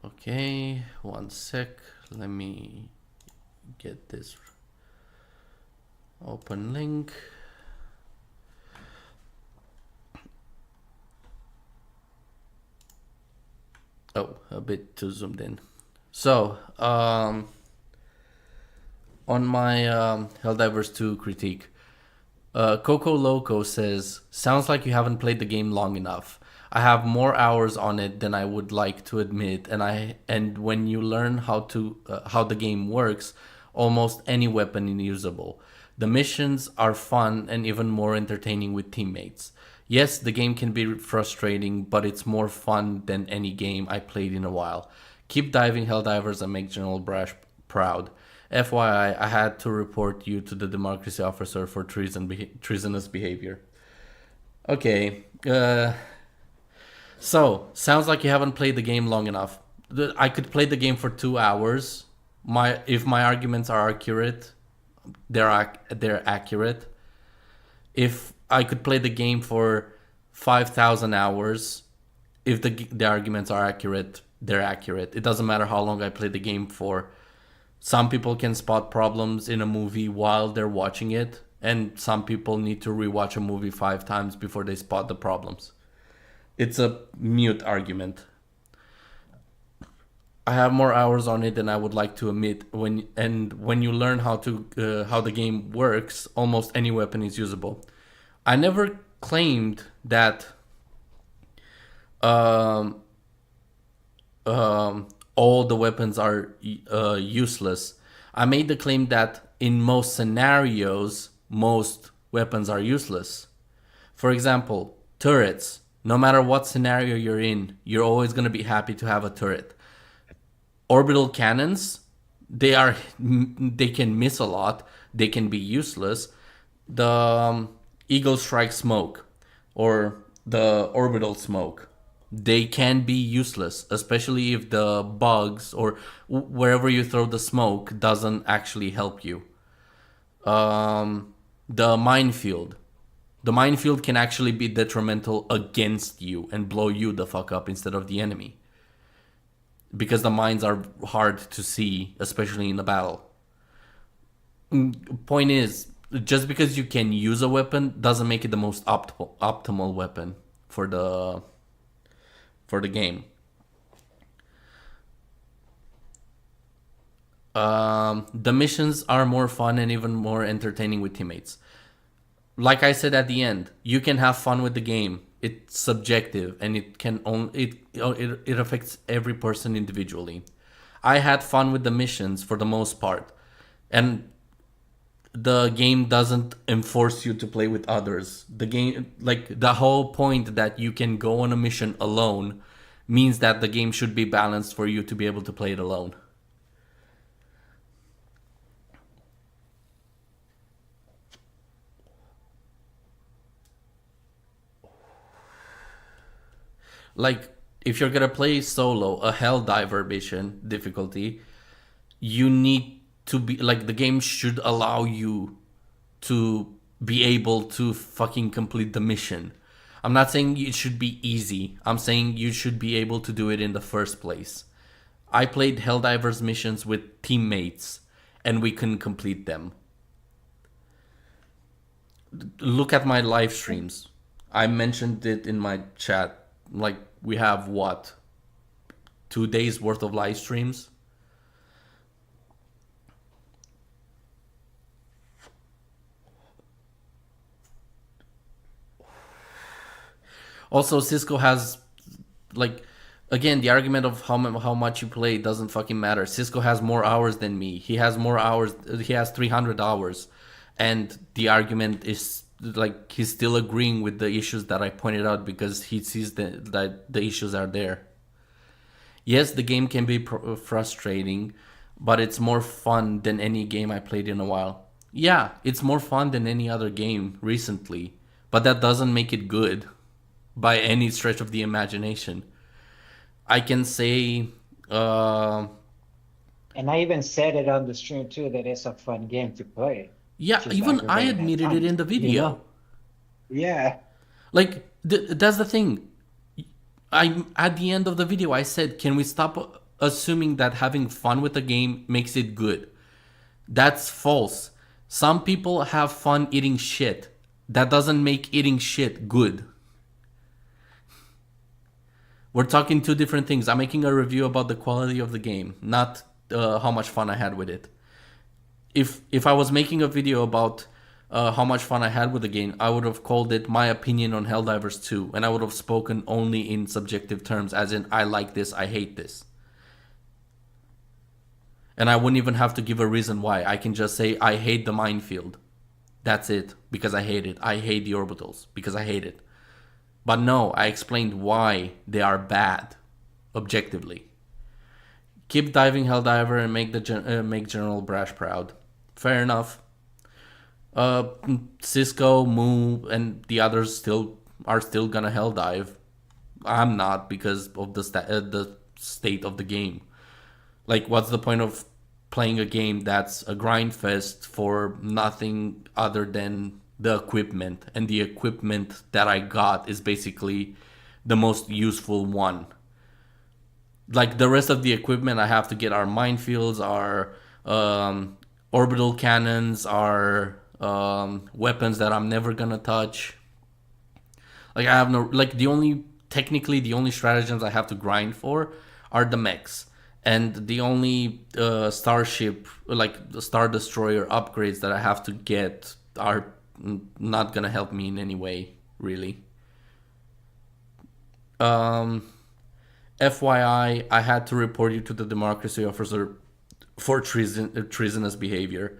Okay, 1 sec. Let me get this open link. Oh, a bit too zoomed in. So, on my Helldivers 2 critique, Coco Loco says, sounds like you haven't played the game long enough. I have more hours on it than I would like to admit, and when you learn how the game works, almost any weapon is usable. The missions are fun and even more entertaining with teammates. Yes, the game can be frustrating, but it's more fun than any game I played in a while. Keep diving, Helldivers, and make General Brash proud. FYI, I had to report you to the democracy officer for treasonous behavior. Okay. So sounds like you haven't played the game long enough. I could play the game for 2 hours. If my arguments are accurate, they're accurate. If I could play the game for 5,000 hours, if the arguments are accurate, they're accurate. It doesn't matter how long I play the game for. Some people can spot problems in a movie while they're watching it, and some people need to rewatch a movie 5 times before they spot the problems. It's a mute argument. I have more hours on it than I would like to admit. When you learn how the game works, almost any weapon is usable. I never claimed that um, all the weapons are useless. I made the claim that in most scenarios, most weapons are useless. For example, turrets. No matter what scenario you're in, you're always going to be happy to have a turret. Orbital cannons, they can miss a lot. They can be useless. The Eagle Strike smoke or the orbital smoke, they can be useless, especially if the bugs or wherever you throw the smoke doesn't actually help you. The minefield. The minefield can actually be detrimental against you and blow you the fuck up instead of the enemy. Because the mines are hard to see, especially in the battle. Point is, just because you can use a weapon doesn't make it the most optimal weapon for the game. The missions are more fun and even more entertaining with teammates. Like I said at the end, you can have fun with the game. It's subjective and it affects every person individually. I had fun with the missions for the most part, and the game doesn't enforce you to play with others. The game, like the whole point that you can go on a mission alone, means that the game should be balanced for you to be able to play it alone. Like, if you're gonna play solo, a Helldiver mission difficulty, you need to be like, the game should allow you to be able to fucking complete the mission. I'm not saying it should be easy. I'm saying you should be able to do it in the first place. I played Helldivers missions with teammates and we couldn't complete them. Look at my live streams. I mentioned it in my chat. Like, we have what? 2 days worth of live streams? Also, Cisco has, like, again, the argument of how much you play doesn't fucking matter. Cisco has more hours than me. He has more hours. He has 300 hours. And the argument is, like, he's still agreeing with the issues that I pointed out because he sees that the issues are there. Yes, the game can be frustrating, but it's more fun than any game I played in a while. Yeah, it's more fun than any other game recently, but that doesn't make it good by any stretch of the imagination. I can say, And I even said it on the stream too, that it's a fun game to play. yeah, Just even I aggravating at admitted it in times, the video. Yeah. Like, that's the thing. At the end of the video, I said, can we stop assuming that having fun with the game makes it good? That's false. Some people have fun eating shit. That doesn't make eating shit good. We're talking two different things. I'm making a review about the quality of the game, not how much fun I had with it. If I was making a video about how much fun I had with the game, I would have called it my opinion on Helldivers 2, and I would have spoken only in subjective terms, as in, I like this, I hate this. And I wouldn't even have to give a reason why. I can just say, I hate the minefield. That's it, because I hate it. I hate the orbitals, because I hate it. But no, I explained why they are bad, objectively. Keep diving, Helldiver, and make General Brash proud. Fair enough. Cisco, Moo, and the others still are still gonna hell dive. I'm not, because of the state of the game. Like, what's the point of playing a game that's a grind fest for nothing other than the equipment? And the equipment that I got is basically the most useful one. Like, the rest of the equipment I have to get are minefields, are orbital cannons, are weapons that I'm never gonna touch. Like, I have no, like, technically the only stratagems I have to grind for are the mechs. And the only starship, like the Star Destroyer upgrades that I have to get are not gonna help me in any way, really. FYI, I had to report you to the democracy officer for treasonous behavior.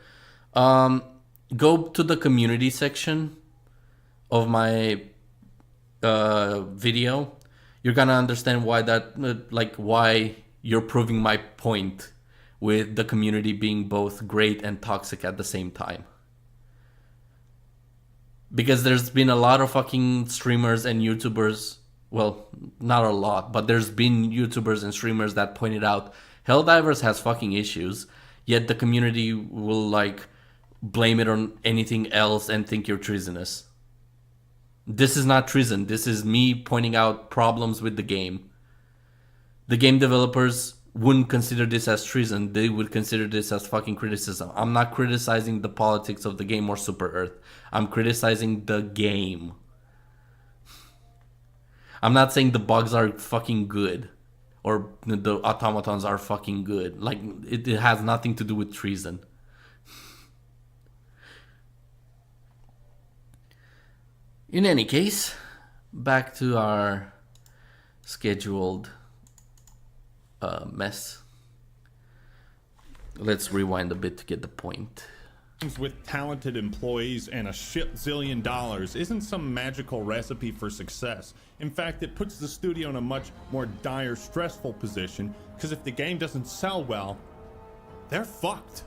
Go to the community section of my video. You're gonna understand why why you're proving my point with the community being both great and toxic at the same time. Because there's been a lot of fucking streamers and YouTubers, well, not a lot, but there's been YouTubers and streamers that pointed out Helldivers has fucking issues, yet the community will like blame it on anything else and think you're treasonous. This is not treason. This is me pointing out problems with the game. The game developers wouldn't consider this as treason. They would consider this as fucking criticism. I'm not criticizing the politics of the game or Super Earth. I'm criticizing the game. I'm not saying the bugs are fucking good or the automatons are fucking good. Like, it has nothing to do with treason. In any case, back to our scheduled mess. Let's rewind a bit to get the point. With talented employees and a shit zillion dollars isn't some magical recipe for success. In fact, it puts the studio in a much more dire, stressful position, because if the game doesn't sell well, they're fucked.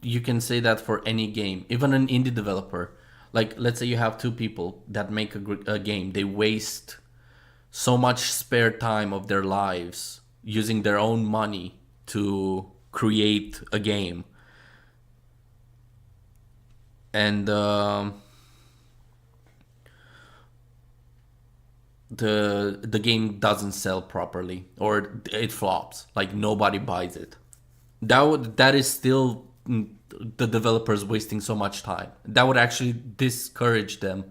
You can say that for any game, even an indie developer. Like, let's say you have two people that make a game. They waste so much spare time of their lives using their own money to create a game. And the game doesn't sell properly, or it flops. Like, nobody buys it. That is still the developers wasting so much time. That would actually discourage them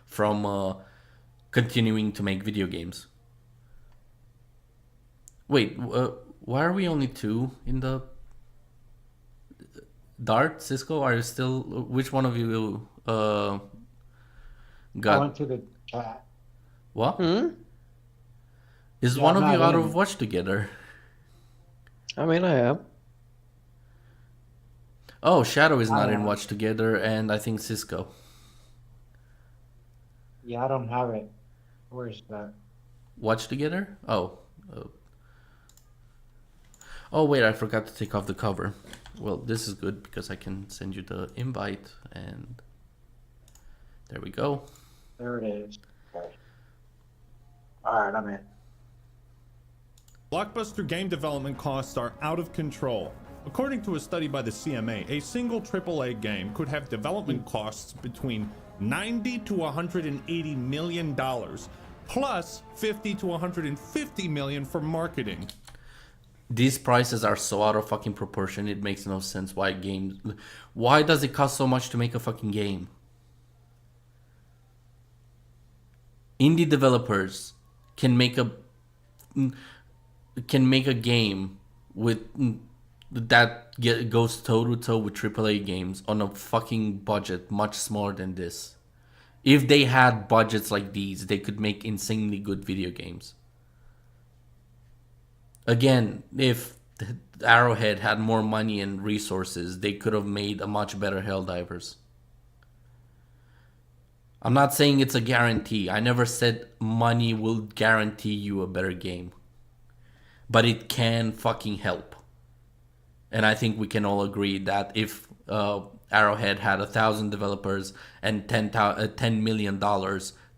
from continuing to make video games. Wait, why are we only two in the Dart? Cisco, are you still? Which one of you I got? went to the chat. What? Is Yeah, one I'm of you not out in. of Watch Together? I mean, I am. Oh, Shadow is not in am. Watch Together, and I think Cisco. Yeah, I don't have it. Where's that? Watch Together? Oh. Oh, wait, I forgot to take off the cover. Well, this is good because I can send you the invite, and there we go. There it is. Okay. Alright, I'm in. Blockbuster game development costs are out of control. According to a study by the CMA, a single AAA game could have development costs between $90 to $180 million, plus $50 to $150 million for marketing. These prices are so out of fucking proportion, it makes no sense why games... Why does it cost so much to make a fucking game? Indie developers can make a game with goes toe to toe with AAA games on a fucking budget much smaller than this. If they had budgets like these, they could make insanely good video games. Again, if Arrowhead had more money and resources, they could have made a much better Helldivers. I'm not saying it's a guarantee. I never said money will guarantee you a better game. But it can fucking help. And I think we can all agree that if Arrowhead had 1,000 developers and $10 million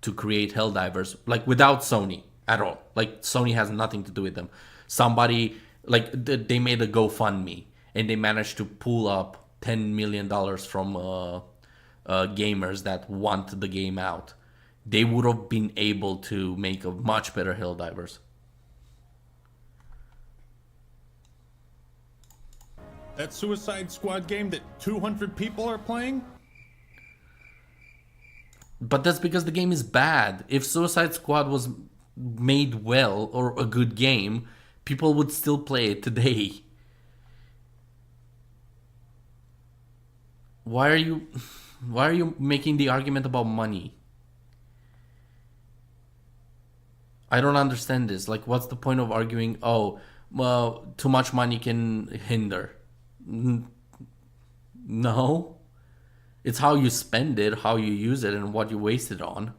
to create Helldivers, like without Sony at all. Like Sony has nothing to do with them. Somebody like they made a GoFundMe and they managed to pull up $10 million from gamers that want the game out. They would have been able to make a much better Helldivers. That Suicide Squad game that 200 people are playing? But that's because the game is bad. If Suicide Squad was made well or a good game, people would still play it today. Why are you making the argument about money? I don't understand this. Like, what's the point of arguing, oh, well, too much money can hinder? No. It's how you spend it, how you use it, and what you waste it on.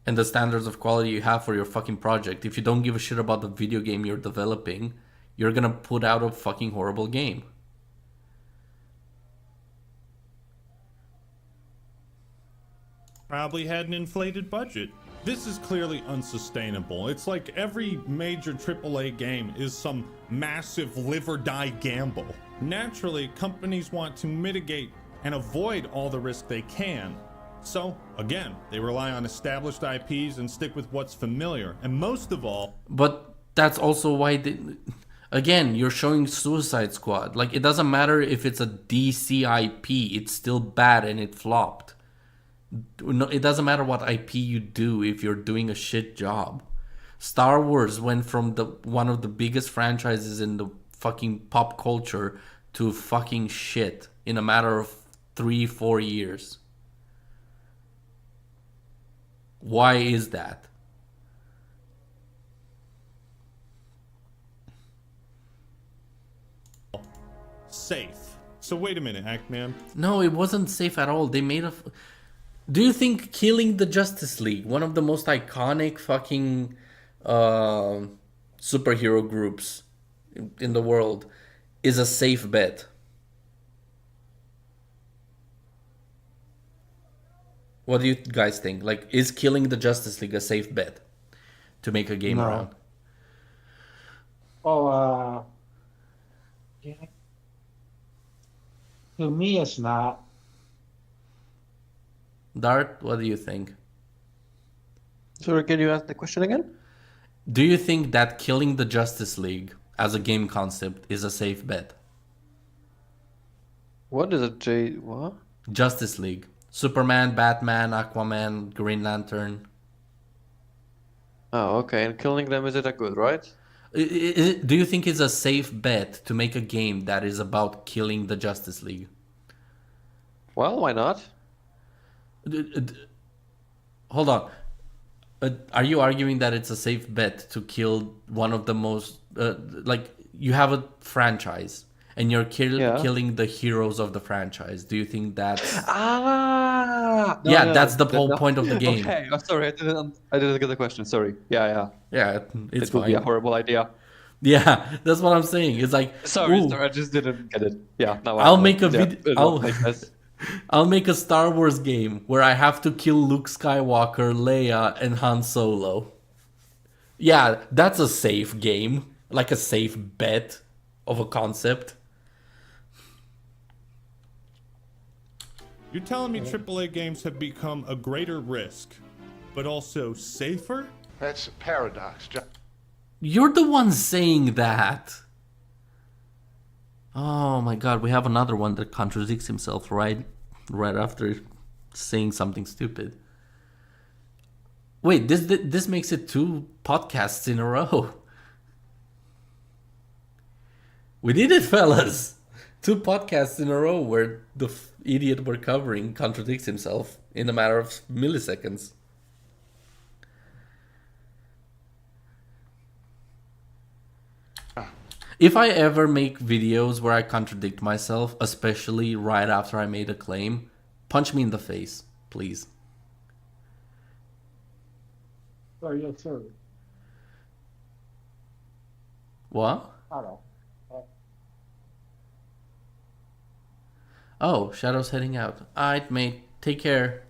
And the standards of quality you have for your fucking project. If you don't give a shit about the video game you're developing, you're gonna put out a fucking horrible game. Probably had an inflated budget. This is clearly unsustainable. It's like every major AAA game is some massive live or die gamble. Naturally, companies want to mitigate and avoid all the risk they can. So, again, they rely on established IPs and stick with what's familiar. And most of all... But that's also why again, you're showing Suicide Squad. Like, it doesn't matter if it's a DC IP, it's still bad and it flopped. It doesn't matter what IP you do if you're doing a shit job. Star Wars went from one of the biggest franchises in the fucking pop culture to fucking shit in a matter of 3-4 years. Why is that? Safe. So wait a minute, Ackman. No, it wasn't safe at all. They made a... Do you think killing the Justice League, one of the most iconic fucking superhero groups in the world, is a safe bet? What do you guys think? Like, is killing the Justice League a safe bet to make a game around? Oh, yeah. To me, it's not. Dart, what do you think? Sorry, can you ask the question again? Do you think that killing the Justice League as a game concept is a safe bet? What is what? Justice League. Superman, Batman, Aquaman, Green Lantern. Oh, okay. And killing them, is it a good, right? Do you think it's a safe bet to make a game that is about killing the Justice League? Well, why not? Hold on. Are you arguing that it's a safe bet to kill one of the most... like, you have a franchise and you're killing the heroes of the franchise. Do you think that's... That's the whole point of the game. Okay, I'm sorry. I didn't get the question. Sorry. Yeah, it's it would be a horrible idea. Yeah, that's what I'm saying. It's like... Sorry, I just didn't get it. Yeah, now I'll make a video... Yeah, I'll make a Star Wars game where I have to kill Luke Skywalker, Leia, and Han Solo. Yeah, that's a safe game. Like a safe bet of a concept. You're telling me AAA games have become a greater risk, but also safer? That's a paradox, John. You're the one saying that. Oh my god, we have another one that contradicts himself right after saying something stupid. Wait, this makes it 2 podcasts in a row. We did it, fellas. 2 podcasts in a row where the idiot we're covering contradicts himself in a matter of milliseconds. If I ever make videos where I contradict myself, especially right after I made a claim, punch me in the face, please. Sorry, yes, sir. What? Hello. Oh, Shadow's heading out. Alright, mate. Take care.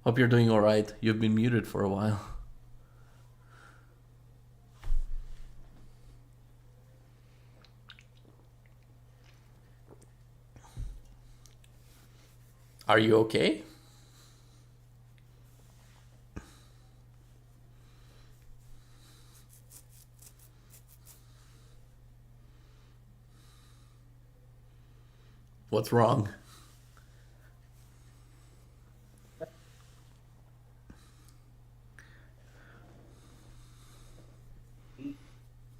Hope you're doing alright. You've been muted for a while. Are you okay? What's wrong?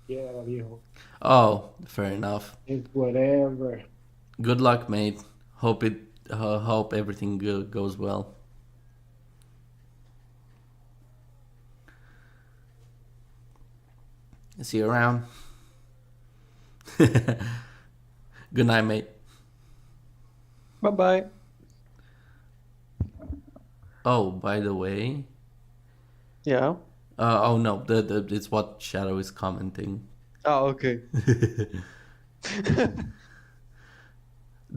Yeah, viejo. Oh, fair enough. It's whatever. Good luck, mate. Hope everything goes well. See you around. Good night, mate. Bye bye. Oh, by the way. Yeah. Oh no, it's what Shadow is commenting. Oh, okay.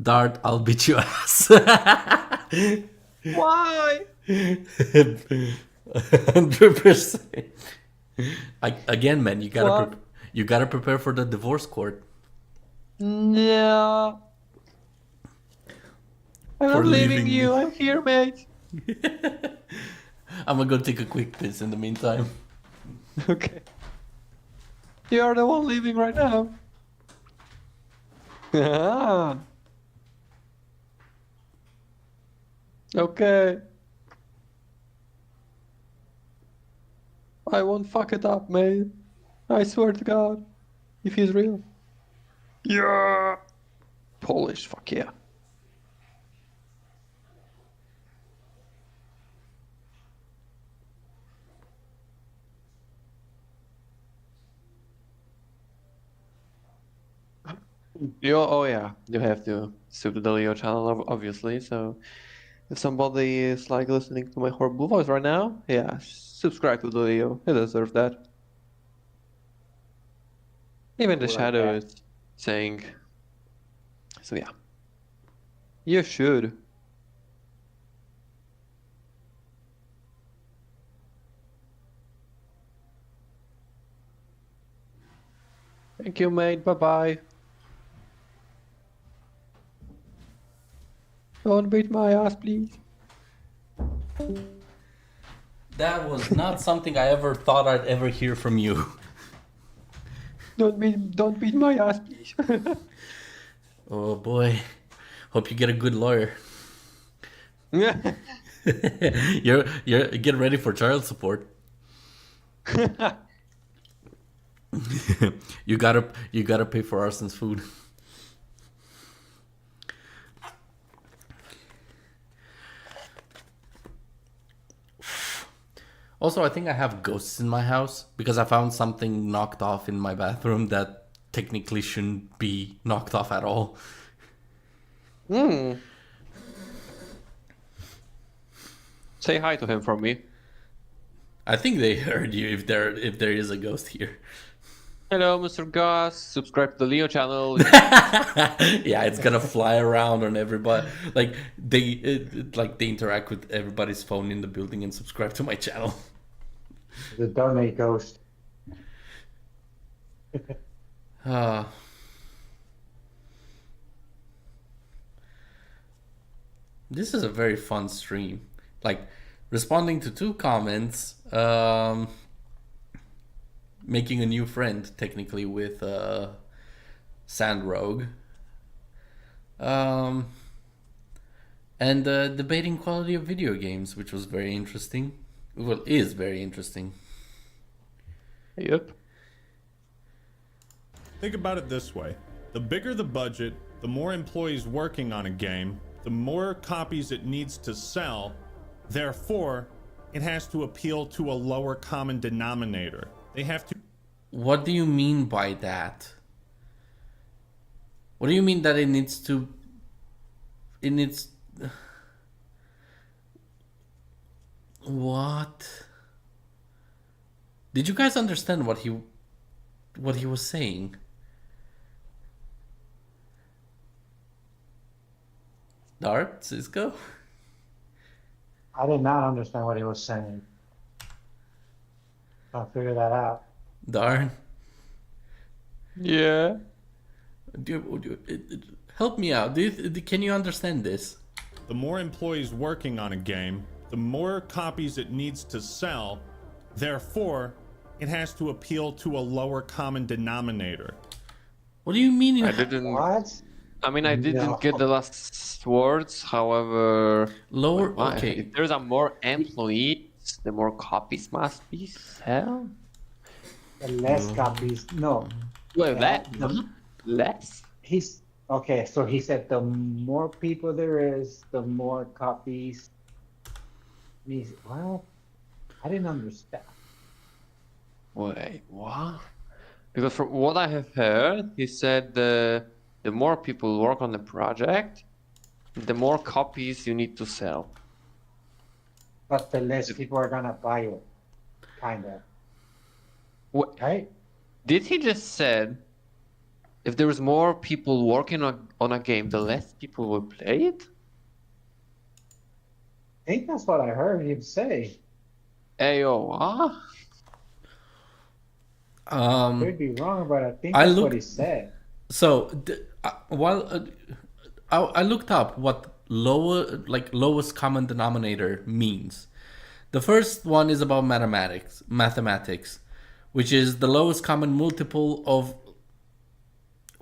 Dart, I'll beat your ass. Why? 100%. Again, man, you gotta you gotta prepare for the divorce court. No. I'm For not leaving leaving you. me. I'm here, mate. I'm gonna go take a quick piss in the meantime. Okay. You are the one leaving right now. Ah. Okay. I won't fuck it up, mate. I swear to God. If he's real. Yeah. Polish, fuck yeah. Oh yeah, you have to sub to the Leo channel, obviously. So if somebody is like listening to my horrible voice right now, yeah, subscribe to the Leo. He deserves that. Even the Like Shadow that. is saying. So yeah, you should. Thank you, mate. Bye bye. Don't beat my ass, please. That was not something I ever thought I'd ever hear from you. Don't beat my ass, please. Oh boy. Hope you get a good lawyer. Yeah. you're get ready for child support. you gotta pay for Arson's food. Also, I think I have ghosts in my house because I found something knocked off in my bathroom that technically shouldn't be knocked off at all. Hmm. Say hi to him from me. I think they heard you if there is a ghost here. Hello, Mr. Goss. Subscribe to the Leo channel. Yeah, it's gonna fly around on everybody. Like they interact with everybody's phone in the building and subscribe to my channel. The donate ghost. This is a very fun stream. Like responding to 2 comments, making a new friend technically with Sandrogue, and debating quality of video games, which was very interesting. Well, is very interesting. Yep. Think about it this way. The bigger the budget, the more employees working on a game, the more copies it needs to sell. Therefore, it has to appeal to a lower common denominator. They have to... What do you mean by that? What do you mean that it needs to... It needs... What? Did you guys understand what he was saying? Dart, Cisco? I did not understand what he was saying. I'll figure that out. Darn. Yeah. Help me out. Can you understand this? The more employees working on a game, the more copies it needs to sell. Therefore, it has to appeal to a lower common denominator. What do you mean? I didn't. What? I mean, I didn't No. get the last words. However, Lower. why? Okay. If there's a more employees, the more copies must be sold. The less copies. No. Well, Yeah, that the- less. He's okay. So he said the more people there is, the more copies. Well, I didn't understand. Wait, what? Because from what I have heard, he said the more people work on the project, the more copies you need to sell. But the less people are gonna buy it, kinda. What? Right? Did he just said if there is more people working on a game, the less people will play it? I think that's what I heard him say. Ayo, what? Could be wrong, but I think I that's look- what he said. So I looked up what lowest common denominator means. The first one is about mathematics, which is the lowest common multiple of.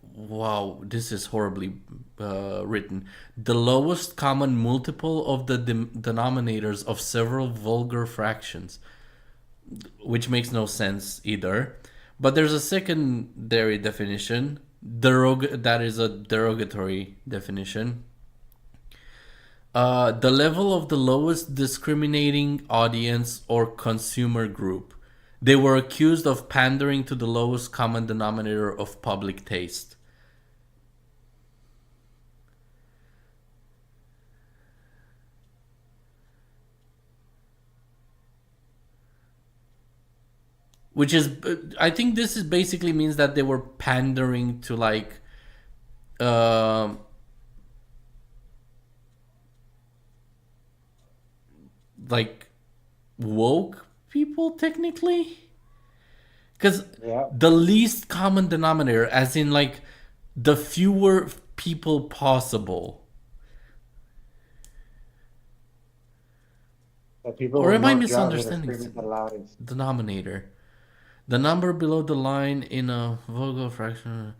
Wow, this is horribly written. The lowest common multiple of the denominators of several vulgar fractions, which makes no sense either. But there's a secondary definition. That is a derogatory definition. The level of the lowest discriminating audience or consumer group. They were accused of pandering to the lowest common denominator of public taste. Which is, I think this is basically means that they were pandering to like, like woke people technically, because Yeah. the least common denominator, as in like the fewer people possible. The people Or who am I know Java are misunderstanding screaming the loudest. denominator? The number below the line in a vulgar fraction,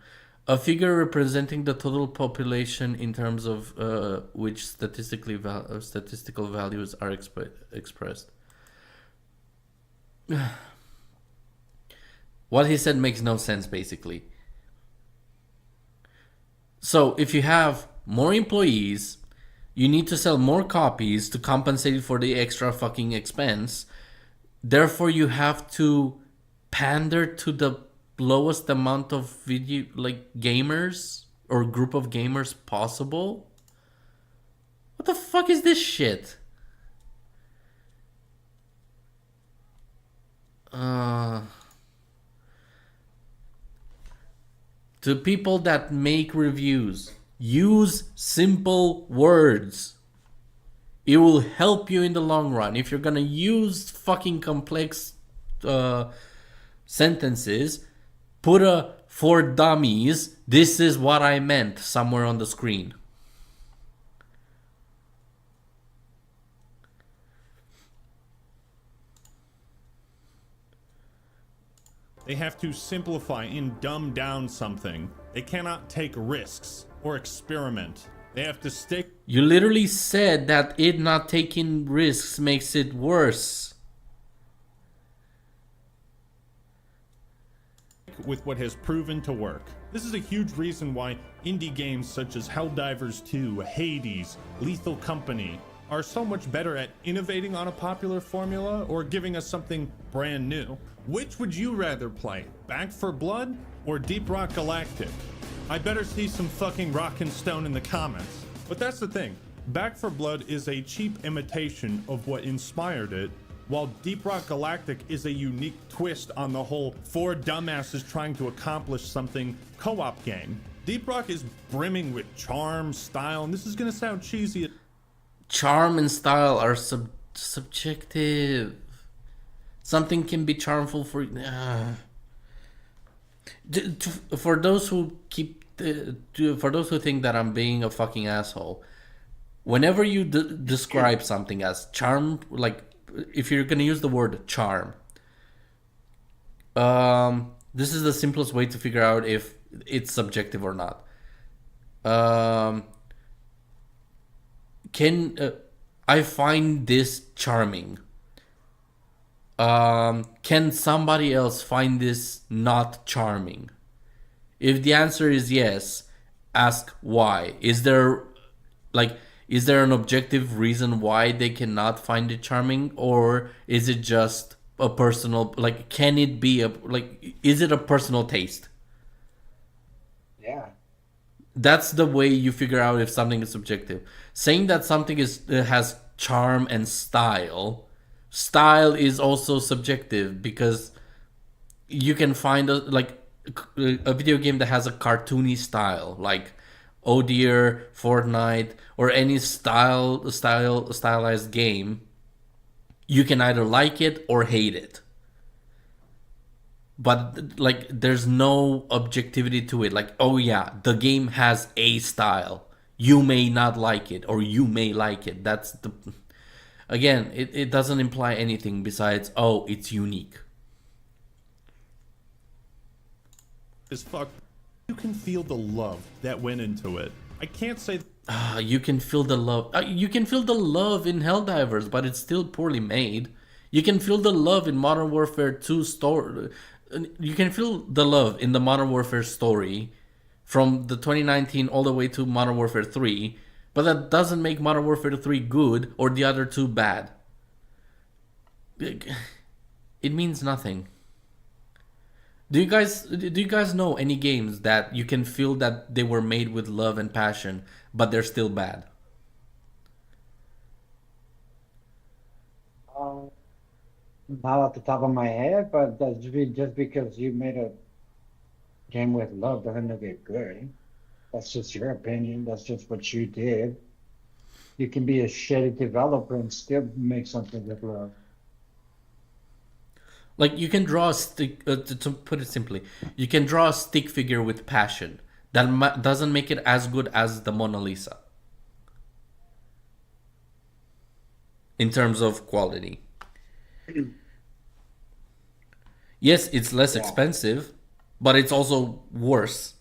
a figure representing the total population in terms of which statistical values are expressed. What he said makes no sense, basically. So if you have more employees, you need to sell more copies to compensate for the extra fucking expense. Therefore, you have to pander to the lowest amount of video gamers or group of gamers possible. What the fuck is this shit? To people that make reviews, use simple words. It will help you in the long run. If you're gonna use fucking complex sentences, put a "for dummies, this is what I meant" somewhere on the screen. They have to simplify and dumb down something. They cannot take risks or experiment. They have to stick You literally said that it not taking risks makes it worse. with what has proven to work. This is a huge reason why indie games such as Helldivers 2, Hades, Lethal Company are so much better at innovating on a popular formula or giving us something brand new. Which would you rather play, Back 4 Blood or Deep Rock Galactic? I better see some fucking rock and stone in the comments. But that's the thing, Back 4 Blood is a cheap imitation of what inspired it, while Deep Rock Galactic is a unique twist on the whole four dumbasses trying to accomplish something co-op game. Deep Rock is brimming with charm, style, and this is gonna sound cheesy. Charm and style are subjective. Something can be charmful for for those who keep for those who think that I'm being a fucking asshole. Whenever you describe something as charm, like if you're gonna use the word charm, this is the simplest way to figure out if it's subjective or not. Can I find this charming? Can somebody else find this not charming? If the answer is yes, ask why. Is there an objective reason why they cannot find it charming, or is it just a personal, like, can it be a, like, is it a personal taste? Yeah. That's the way you figure out if something is subjective. Saying that something has charm and style is also subjective, because you can find a video game that has a cartoony style, like Oh Dear, Fortnite, or any stylized game. You can either like it or hate it. But like, there's no objectivity to it. Like, oh yeah, the game has a style. You may not like it, or you may like it. That's the, again, it doesn't imply anything besides, oh, it's unique. As fuck, you can feel the love that went into it. I can't say. You can feel the love. You can feel the love in Helldivers, but it's still poorly made. You can feel the love in Modern Warfare 2 story. You can feel the love in the Modern Warfare story from the 2019 all the way to Modern Warfare 3, but that doesn't make Modern Warfare 3 good or the other two bad. It means nothing. Do you guys know any games that you can feel that they were made with love and passion, but they're still bad? Not off the top of my head, but just because you made a game with love doesn't make it good. That's just your opinion. That's just what you did. You can be a shitty developer and still make something with love. Like, you can draw a stick, to put it simply, you can draw a stick figure with passion. That doesn't make it as good as the Mona Lisa, in terms of quality. Yes, it's less expensive, but it's also worse.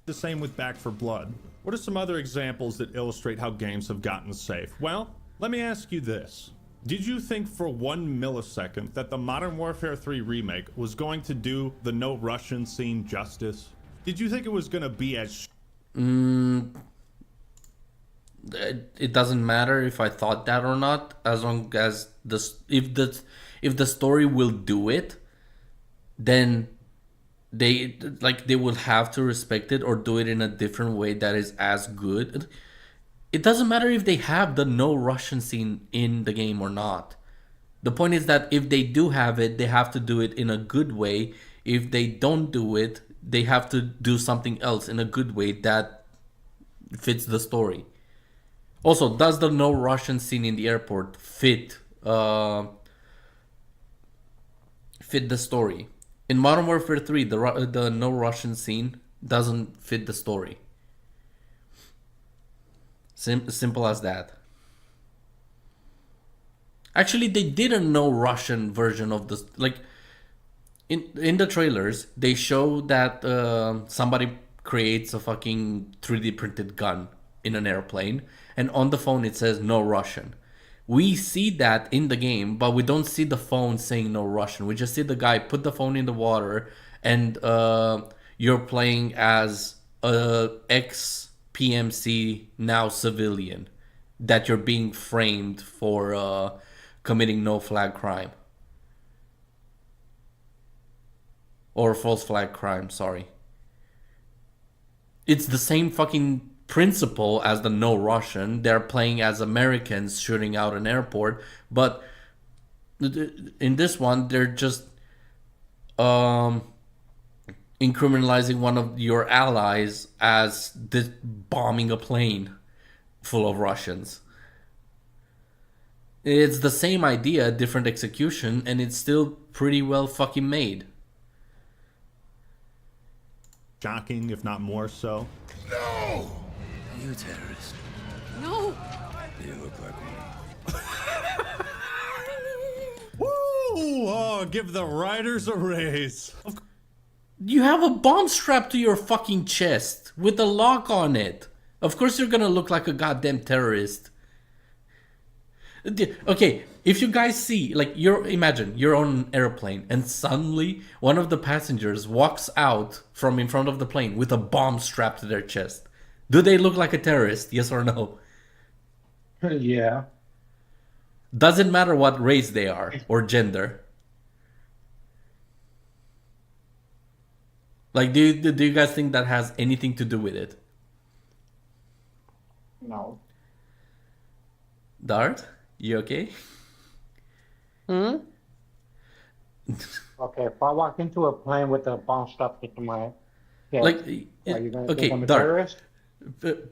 The same with Back 4 Blood. What are some other examples that illustrate how games have gotten safe? Well, let me ask you this. Did you think for 1 millisecond that the Modern Warfare 3 remake was going to do the no Russian scene justice? Did you think it was going to be as... It doesn't matter if I thought that or not, as long as if the story will do it, then they will have to respect it or do it in a different way that is as good. It doesn't matter if they have the no Russian scene in the game or not. The point is that if they do have it, they have to do it in a good way. If they don't do it, they have to do something else in a good way that fits the story. Also, does the no Russian scene in the airport fit the story? In Modern Warfare 3, the no Russian scene doesn't fit the story. Simple as that. Actually, they did a no Russian version of this. Like, in the trailers, they show that somebody creates a fucking 3D printed gun in an airplane, and on the phone it says no Russian. We see that in the game, but we don't see the phone saying no Russian. We just see the guy put the phone in the water, and you're playing as a ex-PMC, now civilian, that you're being framed for committing no flag crime. Or false flag crime, sorry. It's the same fucking principle as the no Russian. They're playing as Americans shooting out an airport, but in this one they're just criminalizing one of your allies as this bombing a plane full of Russians. It's the same idea, different execution, and it's still pretty well fucking made. Shocking, if not more so. No! You terrorist. No! You look like one. Woo! Oh, give the writers a raise. You have a bomb strapped to your fucking chest with a lock on it. Of course you're gonna look like a goddamn terrorist. Okay, if you guys see, like, imagine you're on an airplane and suddenly one of the passengers walks out from in front of the plane with a bomb strapped to their chest. Do they look like a terrorist? Yes or no? Yeah. Doesn't matter what race they are or gender. Like, do you guys think that has anything to do with it? No. Dart, you okay? Okay, if I walk into a plane with a bomb strapped to my head, Like, are you gonna okay, think I'm a Dart. terrorist?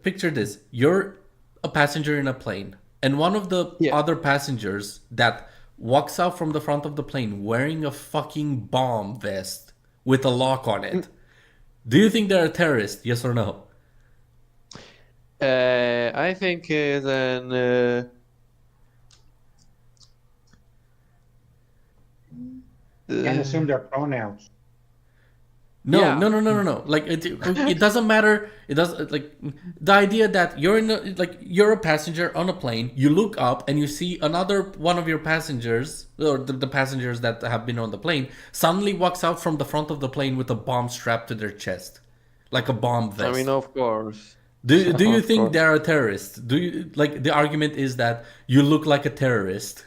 Picture this: you're a passenger in a plane, and one of the other passengers that walks out from the front of the plane wearing a fucking bomb vest with a lock on it. Do you think they're a terrorist? Yes or no? I think then. Can't assume their pronouns. No, Yeah. no. Like it doesn't matter. It does like the idea that you're a passenger on a plane. You look up and you see another one of your passengers, or the passengers that have been on the plane, suddenly walks out from the front of the plane with a bomb strapped to their chest, like a bomb vest. I mean, of course. Do you Of think course. they're a terrorist? Do you like the argument is that you look like a terrorist?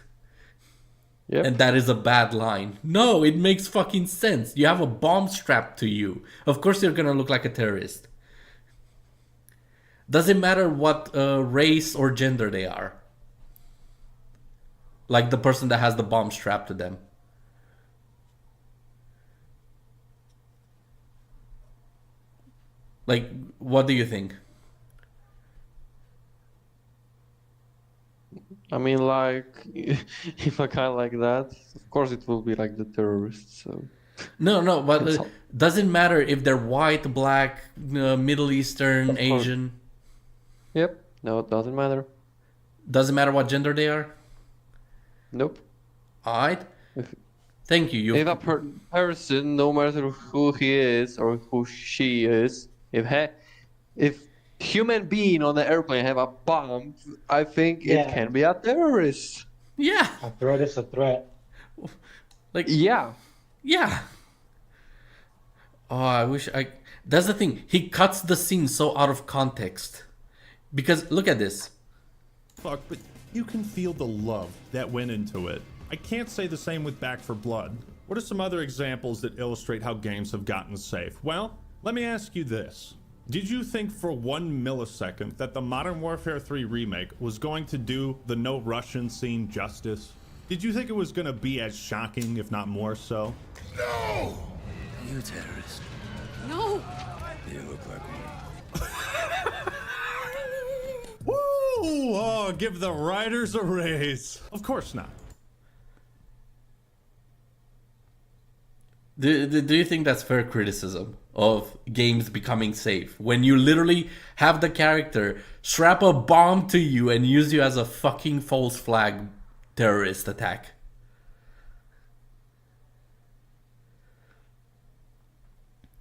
Yep. And that is a bad line. No, it makes fucking sense. You have a bomb strapped to you. Of course you're gonna look like a terrorist. Doesn't matter what race or gender they are. Like the person that has the bomb strapped to them. Like, what do you think? I mean, like, if a guy like that, of course it will be like the terrorist. So No, but It's all- doesn't matter if they're white, black, Middle Eastern, Of course. Asian. Yep. No, it doesn't matter. Doesn't matter what gender they are. Nope. Alright. If- Thank you. If a person, no matter who he is or who she is, if human being on the airplane have a bomb, I think Yeah. it can be a terrorist. Yeah. A threat is a threat. Like, Yeah. yeah. Oh, I wish I. That's the thing. He cuts the scene so out of context. Because look at this. Fuck, but you can feel the love that went into it. I can't say the same with Back for Blood. What are some other examples that illustrate how games have gotten safe? Well, let me ask you this. Did you think for 1 millisecond that the Modern Warfare 3 remake was going to do the no Russian scene justice? Did you think it was going to be as shocking, if not more so? No! You terrorist. No! You look like one. Woo! Oh, give the writers a raise. Of course not. Do you think that's fair criticism of games becoming safe? When you literally have the character strap a bomb to you and use you as a fucking false flag terrorist attack?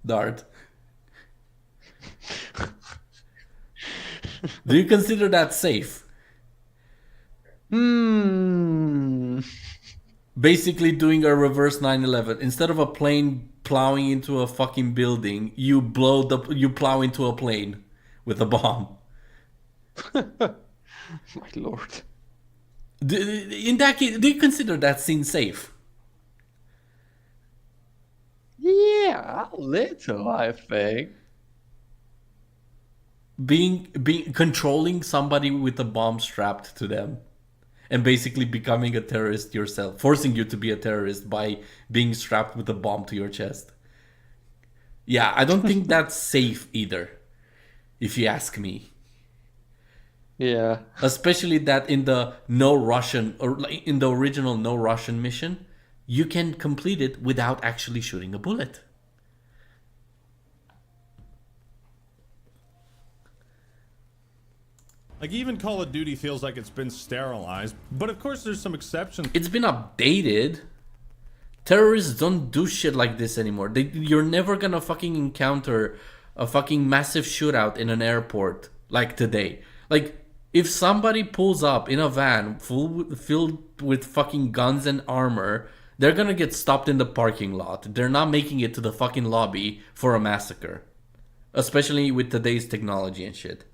Dart. Do you consider that safe? Basically doing a reverse 9/11. Instead of a plane plowing into a fucking building, you plow into a plane with a bomb. My lord. In that case, do you consider that scene safe? Yeah, a little, I think. Being controlling somebody with a bomb strapped to them and basically becoming a terrorist yourself, forcing you to be a terrorist by being strapped with a bomb to your chest. Yeah, I don't think that's safe either, if you ask me. Yeah. Especially that in the no Russian, or like in the original no Russian mission, you can complete it without actually shooting a bullet. Like, even Call of Duty feels like it's been sterilized, but of course there's some exceptions. It's been updated. Terrorists don't do shit like this anymore. You're never gonna fucking encounter a fucking massive shootout in an airport like today. Like, if somebody pulls up in a van filled with fucking guns and armor, they're gonna get stopped in the parking lot. They're not making it to the fucking lobby for a massacre. Especially with today's technology and shit.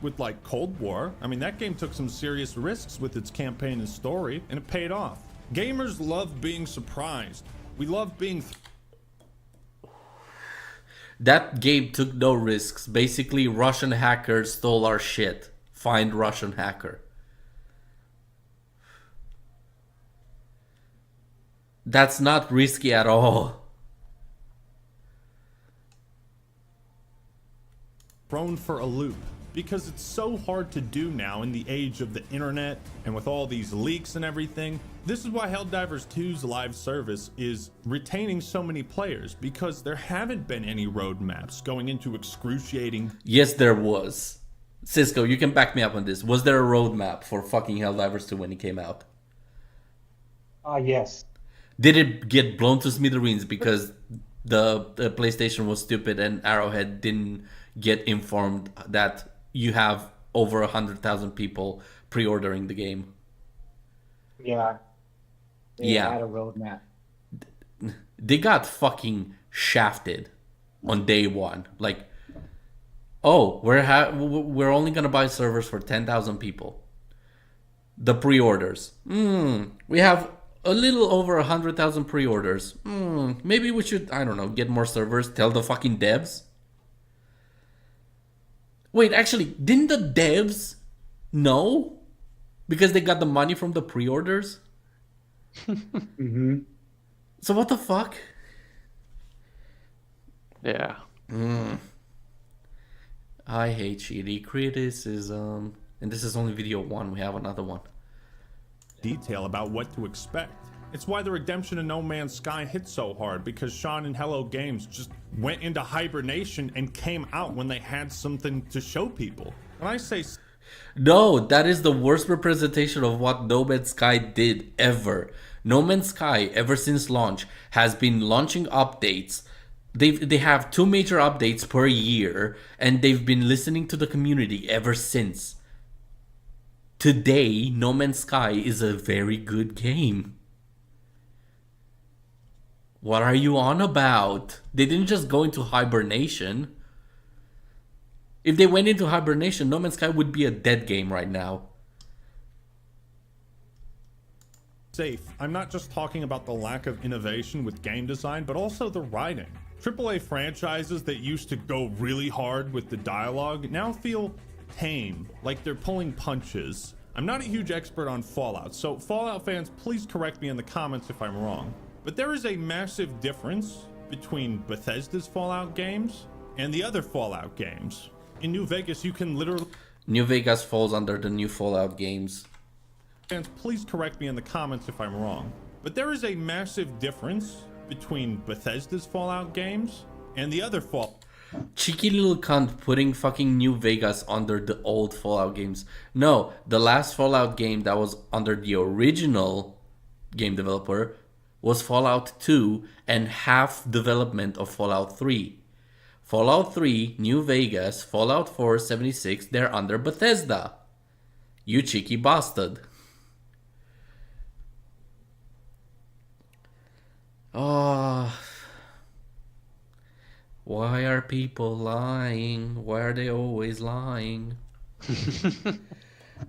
With like Cold War, I mean, that game took some serious risks with its campaign and story, and it paid off. Gamers love being surprised. We love being That game took no risks. Basically, Russian hackers stole our shit. Find Russian hacker. That's not risky at all. thrown for a loop, because it's so hard to do now in the age of the internet and with all these leaks and everything. This is why Helldivers 2's live service is retaining so many players, because there haven't been any roadmaps going into excruciating. Yes, there was. Cisco, you can back me up on this. Was there a roadmap for fucking Helldivers 2 when it came out? Yes. Did it get blown to smithereens because the PlayStation was stupid and Arrowhead didn't get informed that you have over 100,000 people pre-ordering the game? Yeah. They had a roadmap. They got fucking shafted on day one. Like, oh, we're only gonna buy servers for 10,000 people. The pre-orders. We have a little over 100,000 pre-orders. Maybe we should, I don't know, get more servers. Tell the fucking devs. Wait, actually, didn't the devs know? Because they got the money from the pre-orders? Mm-hmm. So what the fuck? Yeah. I hate shitty criticism. And this is only video 1. We have another one. Detail about what to expect. It's why the redemption of No Man's Sky hit so hard, because Sean and Hello Games just went into hibernation and came out when they had something to show people. When I say no, that is the worst representation of what No Man's Sky did ever. No Man's Sky, ever since launch, has been launching updates. They have 2 major updates per year, and they've been listening to the community ever since. Today, No Man's Sky is a very good game. What are you on about? They didn't just go into hibernation. If they went into hibernation, No Man's Sky would be a dead game right now. safe, I'm not just talking about the lack of innovation with game design, but also the writing. AAA franchises that used to go really hard with the dialogue now feel tame, like they're pulling punches. I'm not a huge expert on Fallout, so Fallout fans, please correct me in the comments if I'm wrong. But there is a massive difference between Bethesda's Fallout games and the other Fallout games. In New Vegas, you can literally... New Vegas falls under the new Fallout games. Fans, please correct me in the comments if I'm wrong. But there is a massive difference between Bethesda's Fallout games and the other Fallout. Cheeky little cunt putting fucking New Vegas under the old Fallout games. No, the last Fallout game that was under the original game developer was Fallout 2 and half development of Fallout 3. Fallout 3, New Vegas, Fallout 4, 76, they're under Bethesda. You cheeky bastard. Oh, why are people lying? Why are they always lying?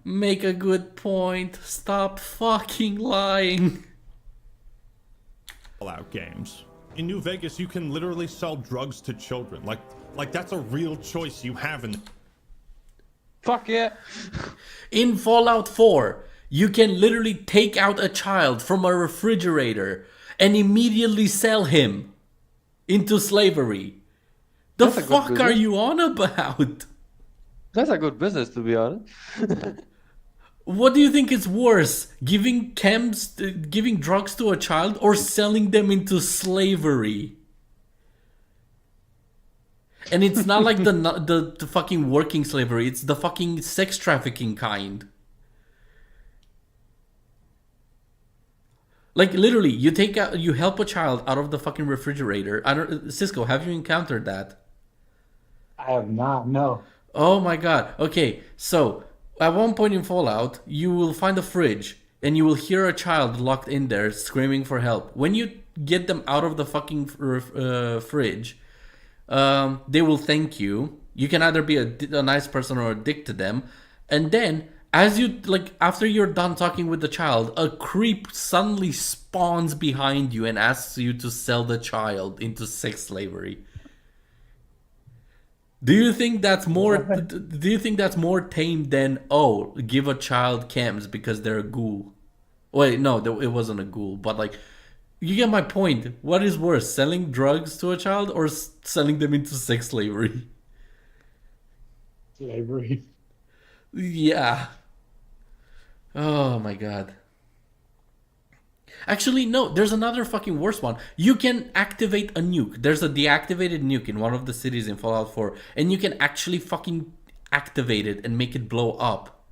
Make a good point. Stop fucking lying. Fallout games. In New Vegas, you can literally sell drugs to children. Like that's a real choice you have in... Fuck yeah. In Fallout 4, you can literally take out a child from a refrigerator and immediately sell him into slavery. The That's a good fuck are business. you on about? That's a good business, to be honest. What do you think is worse, giving drugs to a child or selling them into slavery? And it's not like the fucking working slavery, it's the fucking sex trafficking kind. Like literally, you help a child out of the fucking refrigerator. Cisco, have you encountered that? I have not. No. Oh my god. Okay, so at one point in Fallout, you will find a fridge and you will hear a child locked in there screaming for help. When you get them out of the fucking fridge, they will thank you. You can either be a nice person or a dick to them. And then, after you're done talking with the child, a creep suddenly spawns behind you and asks you to sell the child into sex slavery. Do you think that's more? Do you think that's more tame than give a child chems because they're a ghoul? Wait, no, it wasn't a ghoul, but like, you get my point. What is worse, selling drugs to a child or selling them into sex slavery? Slavery. Yeah. Oh my god. Actually, no, there's another fucking worse one. You can activate a nuke. There's a deactivated nuke in one of the cities in Fallout 4, and you can actually fucking activate it and make it blow up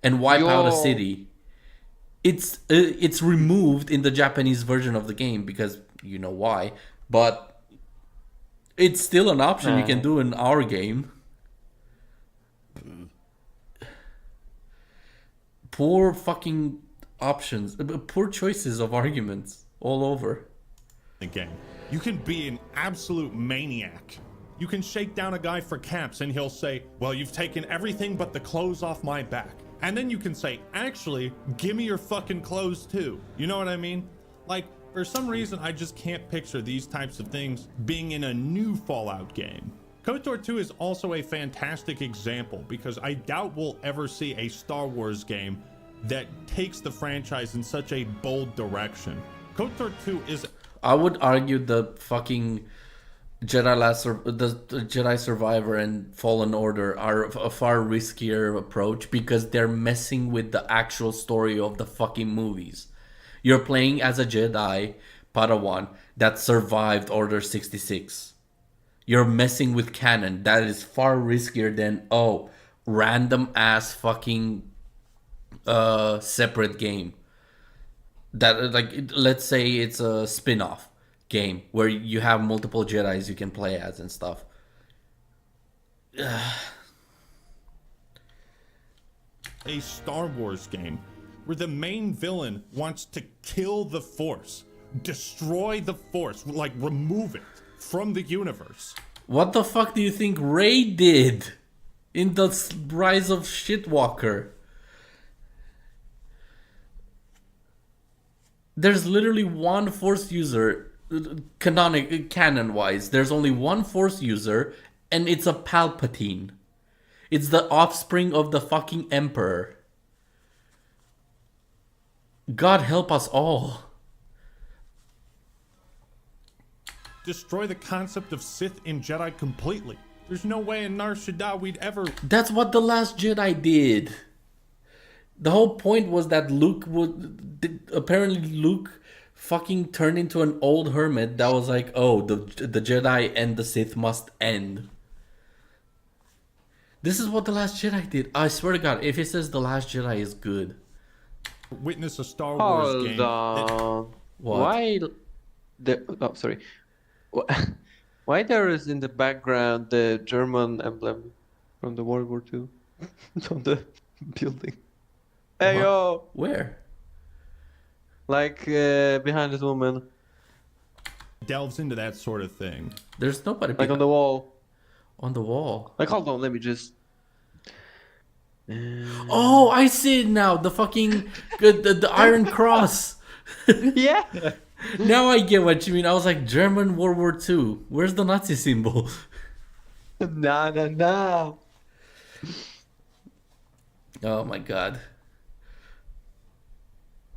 and wipe out a city. It's removed in the Japanese version of the game because you know why, but it's still an option you can do in our game. Poor fucking options, poor choices of arguments all over. Game. You can be an absolute maniac. You can shake down a guy for caps and he'll say, well, you've taken everything but the clothes off my back. And then you can say, actually, give me your fucking clothes too. You know what I mean? Like, for some reason, I just can't picture these types of things being in a new Fallout game. KOTOR 2 is also a fantastic example because I doubt we'll ever see a Star Wars game that takes the franchise in such a bold direction. KOTOR 2 is... I would argue the fucking the Jedi Survivor and Fallen Order are a far riskier approach because they're messing with the actual story of the fucking movies. You're playing as a Jedi Padawan that survived Order 66. You're messing with canon. That is far riskier than random ass fucking separate game. That let's say it's a spin-off game where you have multiple Jedis you can play as and stuff. A Star Wars game where the main villain wants to kill the Force, destroy the Force, like remove it from the universe. What the fuck do you think Rey did in the Rise of Shitwalker? There's literally one Force user, canon-wise. There's only one Force user, and it's a Palpatine. It's the offspring of the fucking Emperor. God help us all. Destroy the concept of Sith and Jedi completely. There's no way in Nar Shaddaa we'd ever... That's what The Last Jedi did. The whole point was that apparently Luke fucking turned into an old hermit that was like, the Jedi and the Sith must end. This is what The Last Jedi did. I swear to God, if it says The Last Jedi is good. Witness a Star Wars game. What? Sorry. Why there is in the background the German emblem from the World War II on the building? Hey yo! Where? Like behind this woman. Delves into that sort of thing. There's nobody like on the wall. On the wall. Like hold on, let me just. Oh, I see it now. The fucking the Iron Cross. Yeah. Now I get what you mean. I was like, German World War II. Where's the Nazi symbol? No. Oh my god.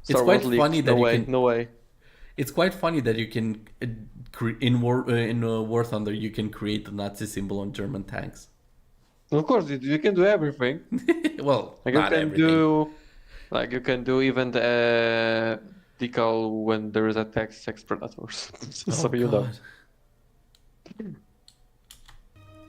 Star It's quite Wars funny leaked. that No way. It's quite funny that you can in War Thunder you can create the Nazi symbol on German tanks. Of course, you can do everything. Well, Like not you can everything. you can do even the decal when there is a sex predators. So Oh you know. god.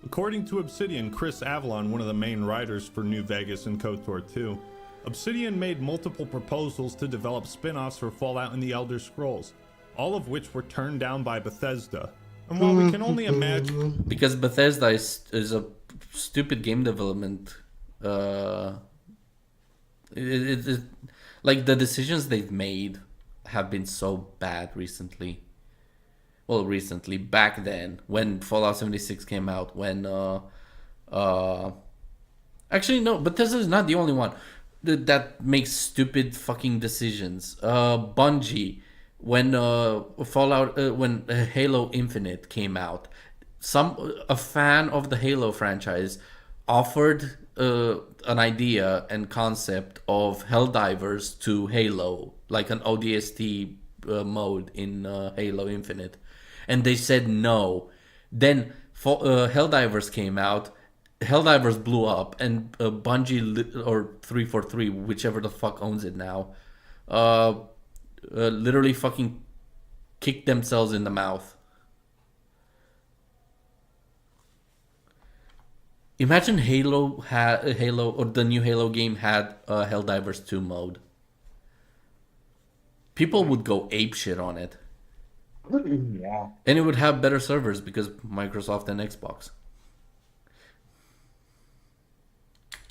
According to Obsidian, Chris Avalon, one of the main writers for New Vegas and KOTOR 2, Obsidian made multiple proposals to develop spin-offs for Fallout and the Elder Scrolls, all of which were turned down by Bethesda. And while we can only imagine... Because Bethesda is a stupid game development. Like the decisions they've made have been so bad recently. Well, recently, back then, when Fallout 76 came out, when actually no, Bethesda is not the only one that makes stupid fucking decisions. Bungie, when when Halo Infinite came out, a fan of the Halo franchise offered an idea and concept of Helldivers to Halo, like an ODST mode in Halo Infinite, and they said no. Then Helldivers came out. Helldivers blew up, and Bungie or 343, whichever the fuck owns it now, literally fucking kicked themselves in the mouth. Imagine Halo or the new Halo game had Helldivers 2 mode. People would go apeshit on it. Yeah. And it would have better servers because Microsoft and Xbox.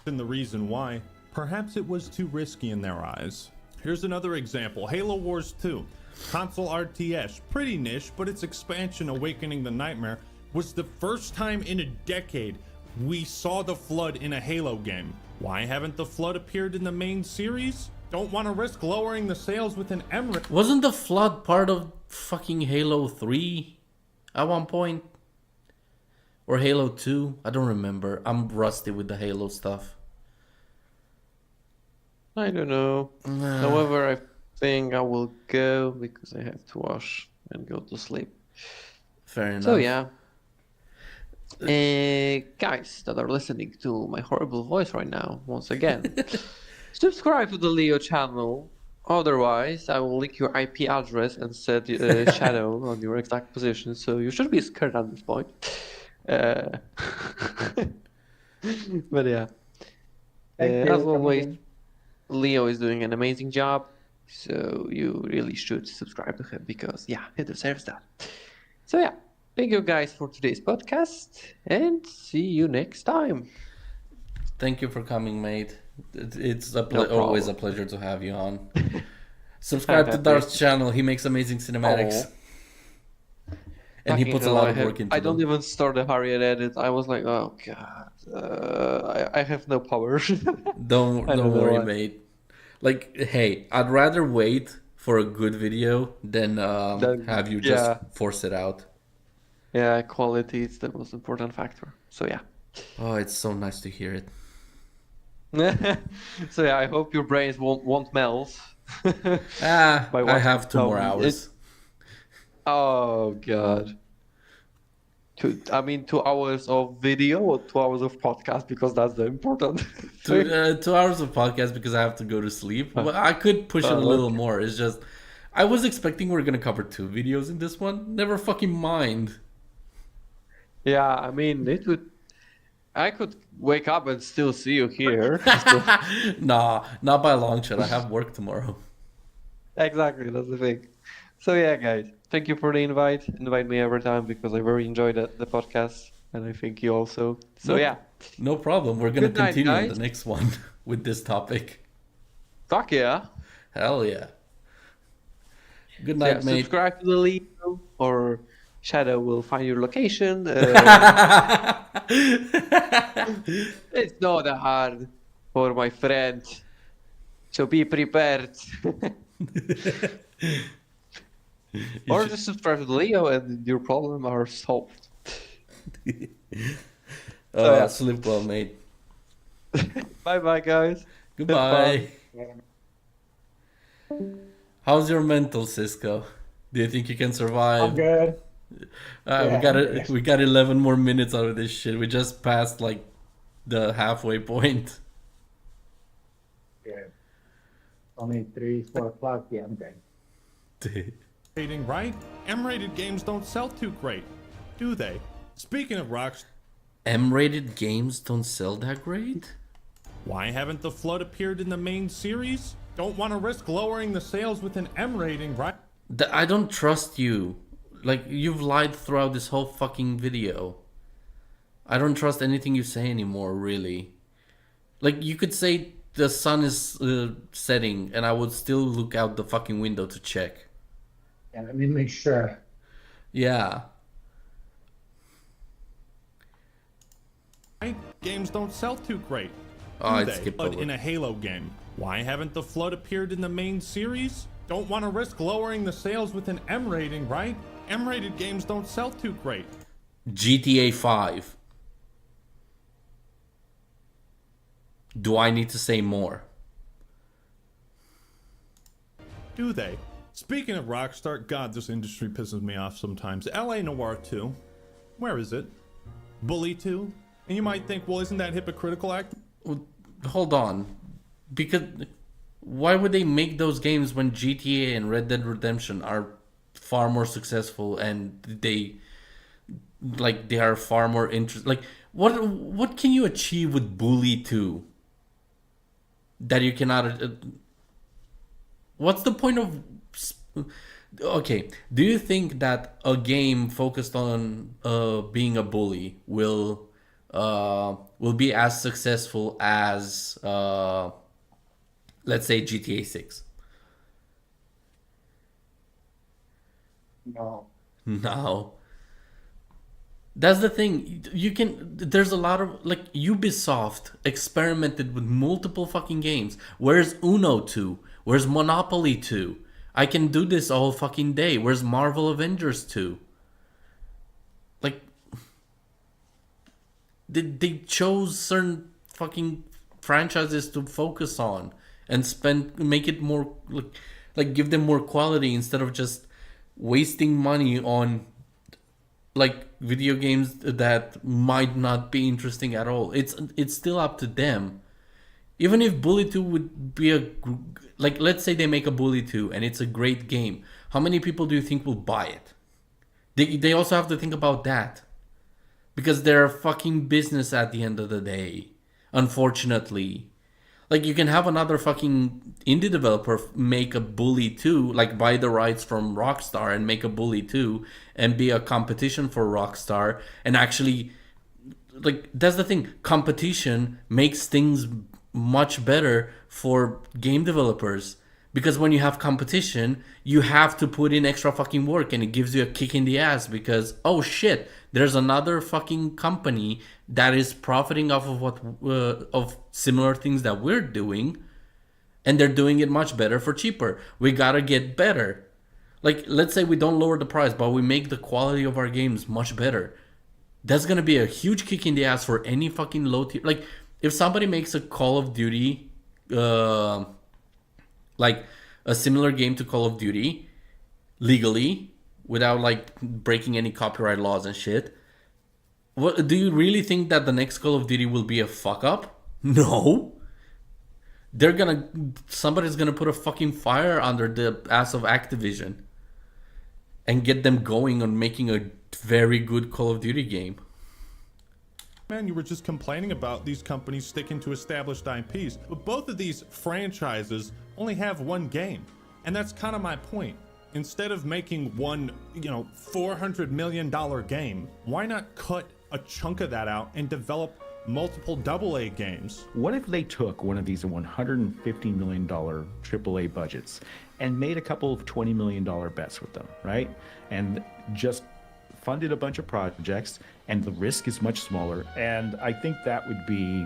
And the reason why, perhaps it was too risky in their eyes. Here's another example, Halo Wars 2. Console RTS, pretty niche, but its expansion, Awakening the Nightmare, was the first time in a decade we saw the Flood in a Halo game. Why haven't the Flood appeared in the main series? Don't want to risk lowering the sales with an Emmerich. Wasn't the Flood part of fucking Halo 3 at one point? Or Halo 2? I don't remember. I'm rusty with the Halo stuff. I don't know. However, I think I will go because I have to wash and go to sleep. Fair enough. So yeah. Guys that are listening to my horrible voice right now, once again, subscribe to the Leo channel. Otherwise, I will link your IP address and set shadow on your exact position, so you should be scared at this point. But yeah, as always, Leo is doing an amazing job, so you really should subscribe to him because yeah, he deserves that. So yeah, thank you guys for today's podcast, and see you next time. Thank you for coming, mate. It's always a pleasure to have you on. Subscribe to Darth's channel. He makes amazing cinematics. And he puts a lot of work into I don't them. even start the Harriet edit. I was like, oh god, I have no power. Don't worry, mate. Like, hey, I'd rather wait for a good video than have you just force it out. Yeah, quality is the most important factor. So yeah. Oh, it's so nice to hear it. So yeah, I hope your brains won't melt. I have 2 more hours. Oh god. 2 hours of video or 2 hours of podcast, because that's the important thing. 2 hours of podcast because I have to go to sleep. But I could push it a little more. It's just I was expecting we're gonna cover 2 videos in this one. Never fucking mind. Yeah, I mean I could wake up and still see you here. Nah, not by a long shot. I have work tomorrow. Exactly, that's the thing. So yeah, guys, thank you for the invite. Invite me every time because I very enjoyed the podcast, and I think you also. So yeah. No problem. We're gonna Good night, continue on guys. the next one with this topic. Fuck yeah. Hell yeah. Good So night, mate. Subscribe to the Leo, or Shadow will find your location. It's not that hard for my friend. So be prepared. Or just subscribe to the Leo and your problem are solved. Sleep well, mate. Bye bye, guys. Goodbye. How's your mental, Cisco? Do you think you can I'm survive? good. We Yeah, got I'm it. good. We got 11 more minutes out of this shit. We just passed like the halfway point. Good. Only 3, 4 o'clock. Yeah, I'm good. Rating, right? M-rated games don't sell too great, do they? Speaking of Rockstar, M-rated games don't sell that great? why haven't the Flood appeared in the main series? Don't want to risk lowering the sales with an M rating, right? I don't trust you. Like, you've lied throughout this whole fucking video. I don't trust anything you say anymore, really. Like, you could say the sun is setting, and I would still look out the fucking window to check. Yeah, let me make sure. Yeah. Right? Games don't sell too great, Oh, do I'd they? skip Flood over. in a Halo game. Why haven't the Flood appeared in the main series? Don't want to risk lowering the sales with an M rating, right? M-rated games don't sell too great, GTA 5. Do I need to say more? do they? Speaking of Rockstar, God, this industry pisses me off sometimes. LA Noir 2. Where is it? Bully 2? And you might think, well, isn't that hypocritical act? Hold on. Because why would they make those games when GTA and Red Dead Redemption are far more successful and they are far more interesting? Like, what can you achieve with Bully 2 that you cannot what's the point of okay, do you think that a game focused on being a bully will be as successful as let's say GTA 6? No. No. That's the thing. There's a lot of, like, Ubisoft experimented with multiple fucking games. Where's Uno 2? Where's Monopoly 2? I can do this all fucking day. Where's Marvel Avengers 2? Like, they chose certain fucking franchises to focus on and make it more like give them more quality instead of just wasting money on like video games that might not be interesting at all. It's still up to them. Even if Bully 2 would be like, let's say they make a Bully 2 and it's a great game, how many people do you think will buy it? They also have to think about that. Because they're a fucking business at the end of the day. Unfortunately. Like, you can have another fucking indie developer make a Bully 2, like buy the rights from Rockstar and make a Bully 2 and be a competition for Rockstar and actually, like, that's the thing. Competition makes things much better for game developers because when you have competition, you have to put in extra fucking work and it gives you a kick in the ass because, oh shit, there's another fucking company that is profiting off of what of similar things that we're doing, and they're doing it much better for cheaper. We gotta get better. Like, let's say we don't lower the price, but we make the quality of our games much better. That's gonna be a huge kick in the ass for any fucking low tier. Like, if somebody makes a Call of Duty, like a similar game to Call of Duty, legally, without like breaking any copyright laws and shit, what do you really think that the next Call of Duty will be a fuck up? No. Somebody's gonna put a fucking fire under the ass of Activision and get them going on making a very good Call of Duty game. Man, you were just complaining about these companies sticking to established IPs, but both of these franchises only have one game. And that's kind of my point. Instead of making one, $400 million game, why not cut a chunk of that out and develop multiple AA games? What if they took one of these $150 million AAA budgets and made a couple of $20 million bets with them, right? And just funded a bunch of projects, and the risk is much smaller. And I think that would be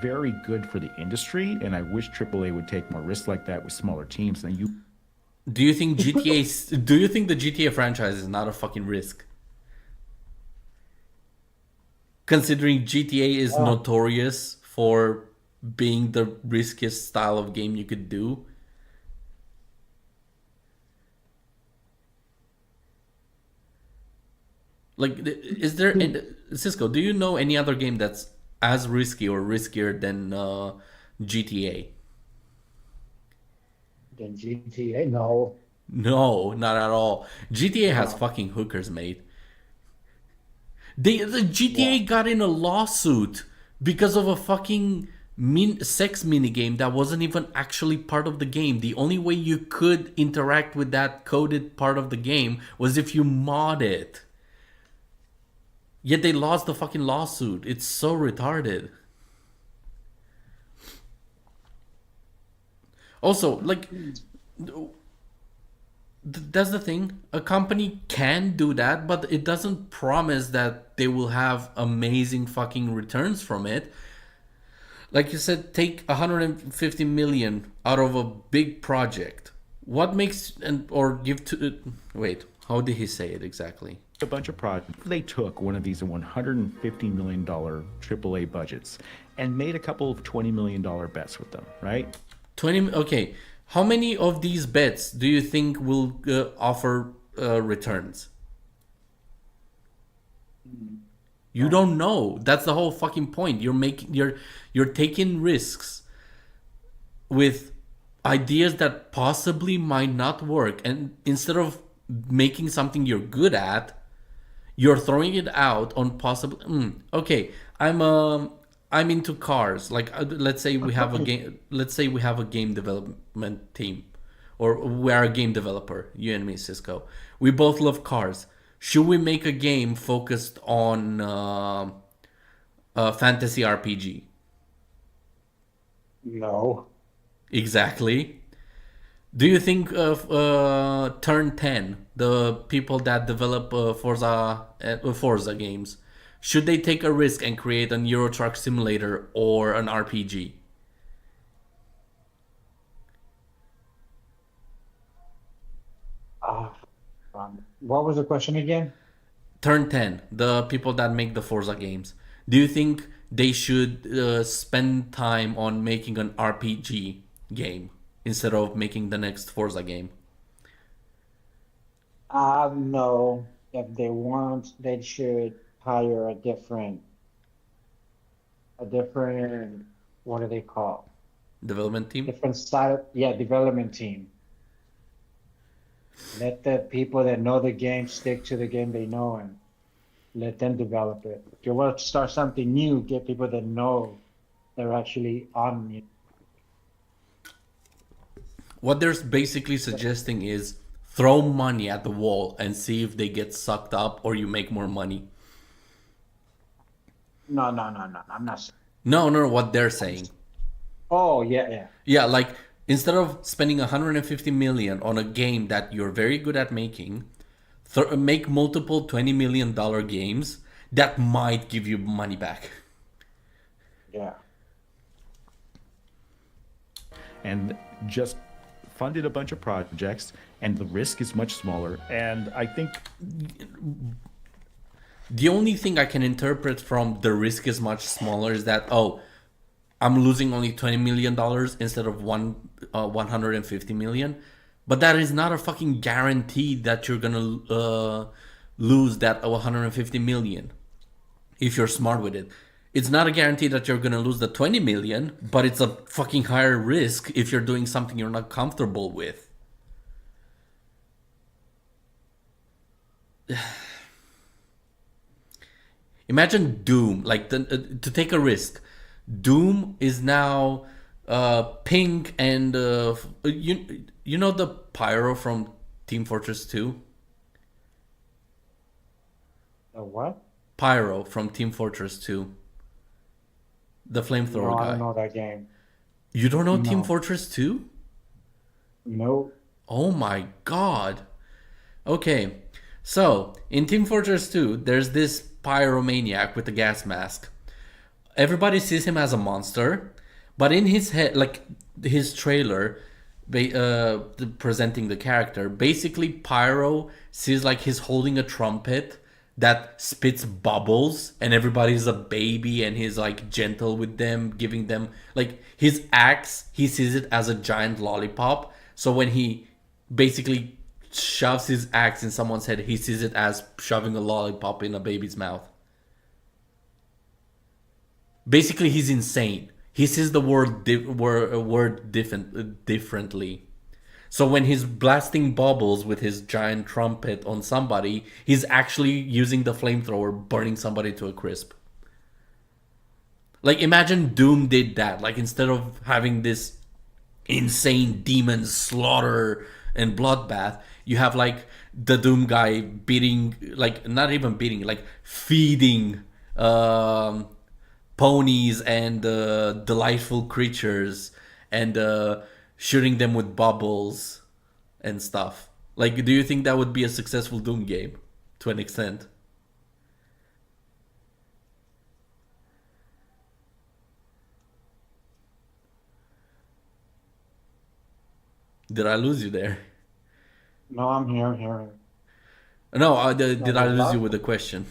very good for the industry. And I wish AAA would take more risks like that with smaller teams. And Do you think do you think the GTA franchise is not a fucking risk? Considering GTA is notorious for being the riskiest style of game you could do. Like, is there Cisco? Do you know any other game that's as risky or riskier than GTA? Then GTA, no. No, not at all. GTA has No. fucking hookers, mate. The GTA Yeah. got in a lawsuit because of a fucking sex minigame that wasn't even actually part of the game. The only way you could interact with that coded part of the game was if you mod it. Yet they lost the fucking lawsuit. It's so retarded. Also, like, that's the thing. A company can do that, but it doesn't promise that they will have amazing fucking returns from it. Like you said, take 150 million out of a big project. What makes or give to wait, how did he say it exactly? A bunch of projects. They took one of these $150 million AAA budgets and made a couple of $20 million bets with them, right? 20, okay. How many of these bets do you think will offer returns? You don't know. That's the whole fucking point. You're taking risks with ideas that possibly might not work, and instead of making something you're good at, you're throwing it out on possible. Okay, I'm into cars. Like, let's say we have a game. Let's say we have a game development team, or we are a game developer. You and me, Cisco. We both love cars. Should we make a game focused on a fantasy RPG? No. Exactly. Do you think of Turn 10, the people that develop Forza games, should they take a risk and create an Euro Truck Simulator or an RPG? What was the question again? Turn 10, the people that make the Forza games. Do you think they should spend time on making an RPG game instead of making the next Forza game? No. If they want, they should hire a different, what do they call? Development team? Different side, yeah, development team. Let the people that know the game stick to the game they know and let them develop it. If you want to start something new, get people that know they're actually on it. What they're basically suggesting is throw money at the wall and see if they get sucked up or you make more money. No. I'm not. No, what they're saying. Oh, yeah. Yeah, like, instead of spending 150 million on a game that you're very good at making, make multiple $20 million games that might give you money back. Yeah. And just funded a bunch of projects, and the risk is much smaller. And I think the only thing I can interpret from the risk is much smaller is that, oh, I'm losing only $20 million instead of 150 million. But that is not a fucking guarantee that you're gonna lose that 150 million if you're smart with it. It's not a guarantee that you're gonna lose the 20 million, but it's a fucking higher risk if you're doing something you're not comfortable with. Imagine Doom, like to take a risk. Doom is now pink and you know the pyro from Team Fortress 2? The what? Pyro from Team Fortress 2. The flamethrower No, guy. I don't know that game. You don't know Team No. Fortress 2? No. Oh my god. Okay. So, in Team Fortress 2, there's this pyromaniac with a gas mask. Everybody sees him as a monster, but in his head, like his trailer presenting the character, basically Pyro sees like he's holding a trumpet that spits bubbles and everybody's a baby and he's like gentle with them, giving them like his axe, he sees it as a giant lollipop. So when he basically shoves his axe in someone's head, he sees it as shoving a lollipop in a baby's mouth. Basically, he's insane. He sees the word differently. So when he's blasting bubbles with his giant trumpet on somebody, he's actually using the flamethrower, burning somebody to a crisp. Like, imagine Doom did that. Like, instead of having this insane demon slaughter and bloodbath, you have like the Doom guy beating, like, not even beating, like feeding ponies and delightful creatures and shooting them with bubbles and stuff. Like, do you think that would be a successful Doom game to an extent? Did I lose you there? No, I'm here. No, did I lose you what? with the question?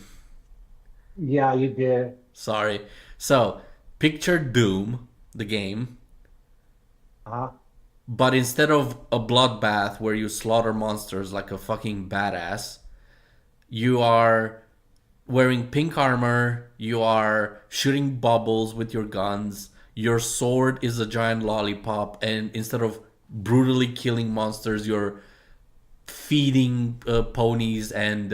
Yeah, you did. Sorry. So, picture Doom, the game, Uh-huh. but instead of a bloodbath where you slaughter monsters like a fucking badass, you are wearing pink armor, you are shooting bubbles with your guns, your sword is a giant lollipop, and instead of brutally killing monsters, you're feeding ponies and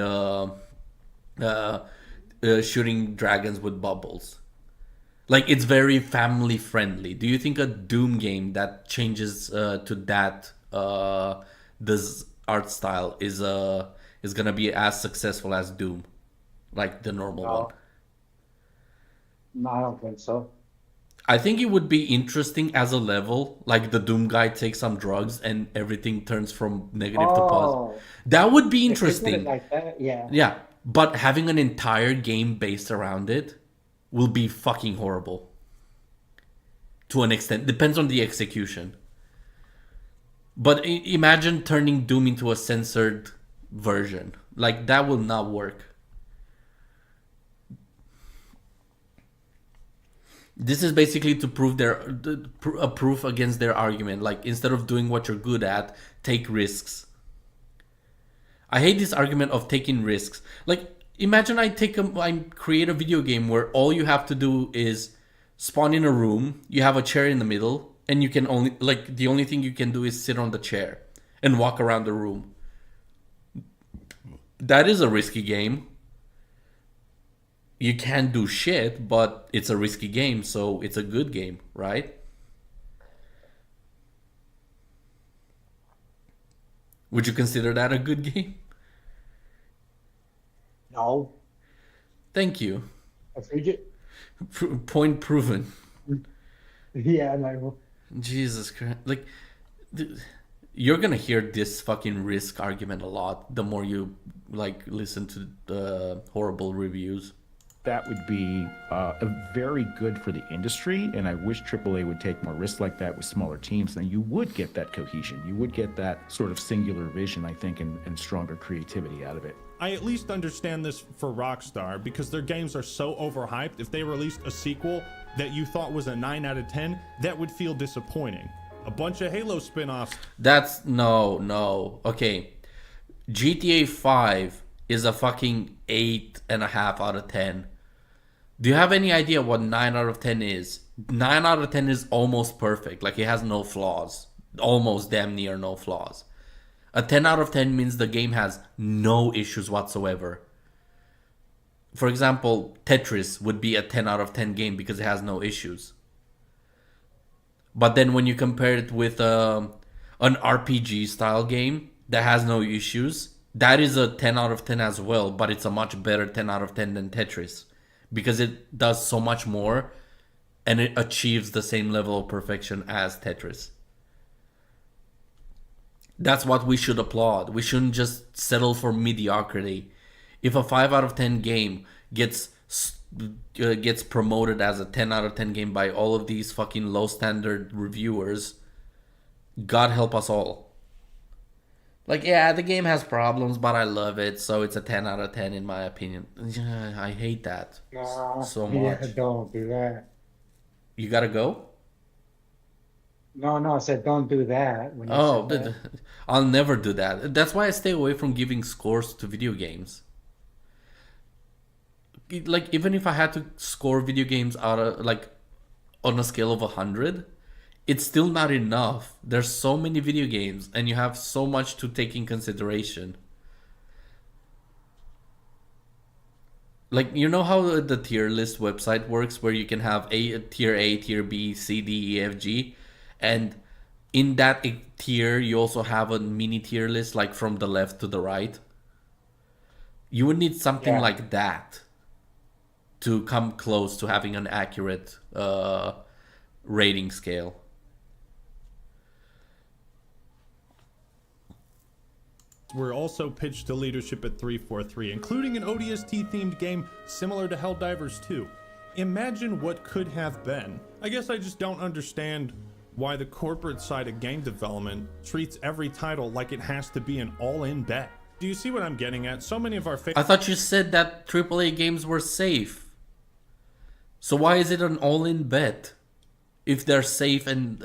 shooting dragons with bubbles. Like, it's very family friendly. Do you think a Doom game that changes to that this art style is gonna be as successful as Doom, like the normal one? No, I don't think so. I think it would be interesting as a level, like the Doom guy takes some drugs and everything turns from negative to positive. That would be If they did it interesting. like that, yeah. Yeah, but having an entire game based around it will be fucking horrible. To an extent, depends on the execution. But imagine turning Doom into a censored version. Like, that will not work. This is basically to prove a proof against their argument. Like, instead of doing what you're good at, take risks. I hate this argument of taking risks. Like, imagine I create a video game where all you have to do is spawn in a room, you have a chair in the middle, and you can only, like, the only thing you can do is sit on the chair and walk around the room. That is a risky game. You can't do shit, but it's a risky game, so it's a good game, right? Would you consider that a good game? No. Thank you. If you just, Point proven. yeah, like, Jesus Christ. Like, you're gonna hear this fucking risk argument a lot the more you, like, listen to the horrible reviews. That would be very good for the industry, and I wish AAA would take more risks like that with smaller teams. Then you would get that cohesion. You would get that sort of singular vision, I think, and stronger creativity out of it. I at least understand this for Rockstar because their games are so overhyped. If they released a sequel that you thought was a 9 out of 10, that would feel disappointing. A bunch of Halo spin-offs. That's no. Okay. GTA 5 is a fucking 8.5 out of 10. Do you have any idea what 9 out of 10 is? 9 out of 10 is almost perfect. Like, it has no flaws. Almost damn near no flaws. A 10 out of 10 means the game has no issues whatsoever. For example, Tetris would be a 10 out of 10 game because it has no issues. But then when you compare it with an RPG style game that has no issues, that is a 10 out of 10 as well, but it's a much better 10 out of 10 than Tetris because it does so much more and it achieves the same level of perfection as Tetris. That's what we should applaud. We shouldn't just settle for mediocrity. If a 5 out of 10 game gets promoted as a 10 out of 10 game by all of these fucking low standard reviewers, God help us all. Like, yeah, the game has problems, but I love it, so it's a 10 out of 10 in my opinion. I hate that so much. Yeah, don't do that. You gotta go? No, I said don't do that when you Oh, said that. I'll never do that. That's why I stay away from giving scores to video games. Like, even if I had to score video games out of, like, on a scale of 100, it's still not enough. There's so many video games and you have so much to take in consideration. Like, you know how the tier list website works, where you can have a tier B, C, D, E, F, G, and in that tier you also have a mini tier list, like from the left to the right. You would need something Yeah. like that to come close to having an accurate rating scale. Were also pitched to leadership at 343, including an ODST-themed game similar to Helldivers 2. Imagine what could have been. I guess I just don't understand why the corporate side of game development treats every title like it has to be an all-in bet. Do you see what I'm getting at? So many of our I thought you said that AAA games were safe. So why is it an all-in bet if they're safe and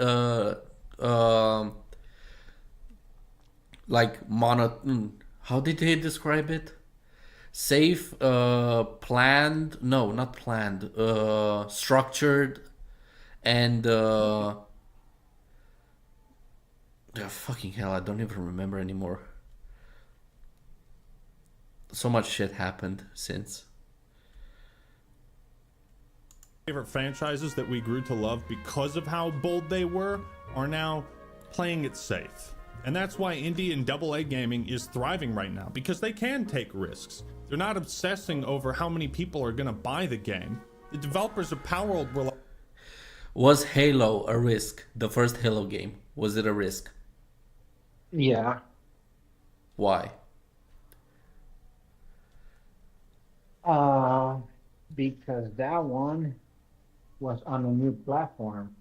like how did they describe it? Safe, planned, no, not planned, structured, and fucking hell, I don't even remember anymore. So much shit happened since. favorite franchises that we grew to love because of how bold they were are now playing it safe. And that's why indie and AA gaming is thriving right now, because they can take risks. They're not obsessing over how many people are going to buy the game. The developers of Palworld were like... Was Halo a risk? The first Halo game, was it a risk? Yeah. Why? Because that one was on a new platform.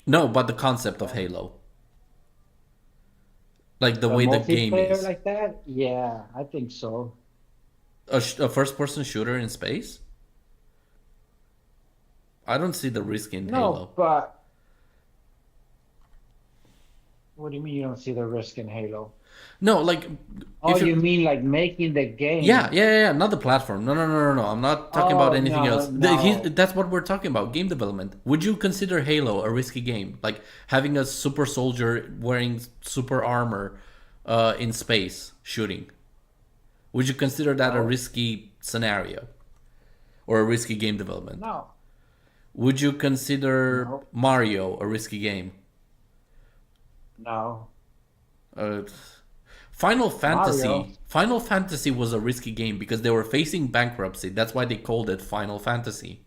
No, but the concept of Halo. Like the way the game multiplayer is. like that? Yeah, I think so. A first-person shooter in space? I don't see the risk in No, Halo. but what do you mean you don't see the risk in Halo? No, like... Oh, if you mean like making the game? Yeah, not the platform. No. I'm not talking about anything else. No. That's what we're talking about, game development. Would you consider Halo a risky game? Like having a super soldier wearing super armor in space shooting? Would you consider that a risky scenario? Or a risky game development? No. Would you consider Mario a risky game? No. Final Fantasy. Mario. Final Fantasy was a risky game because they were facing bankruptcy. That's why they called it Final Fantasy.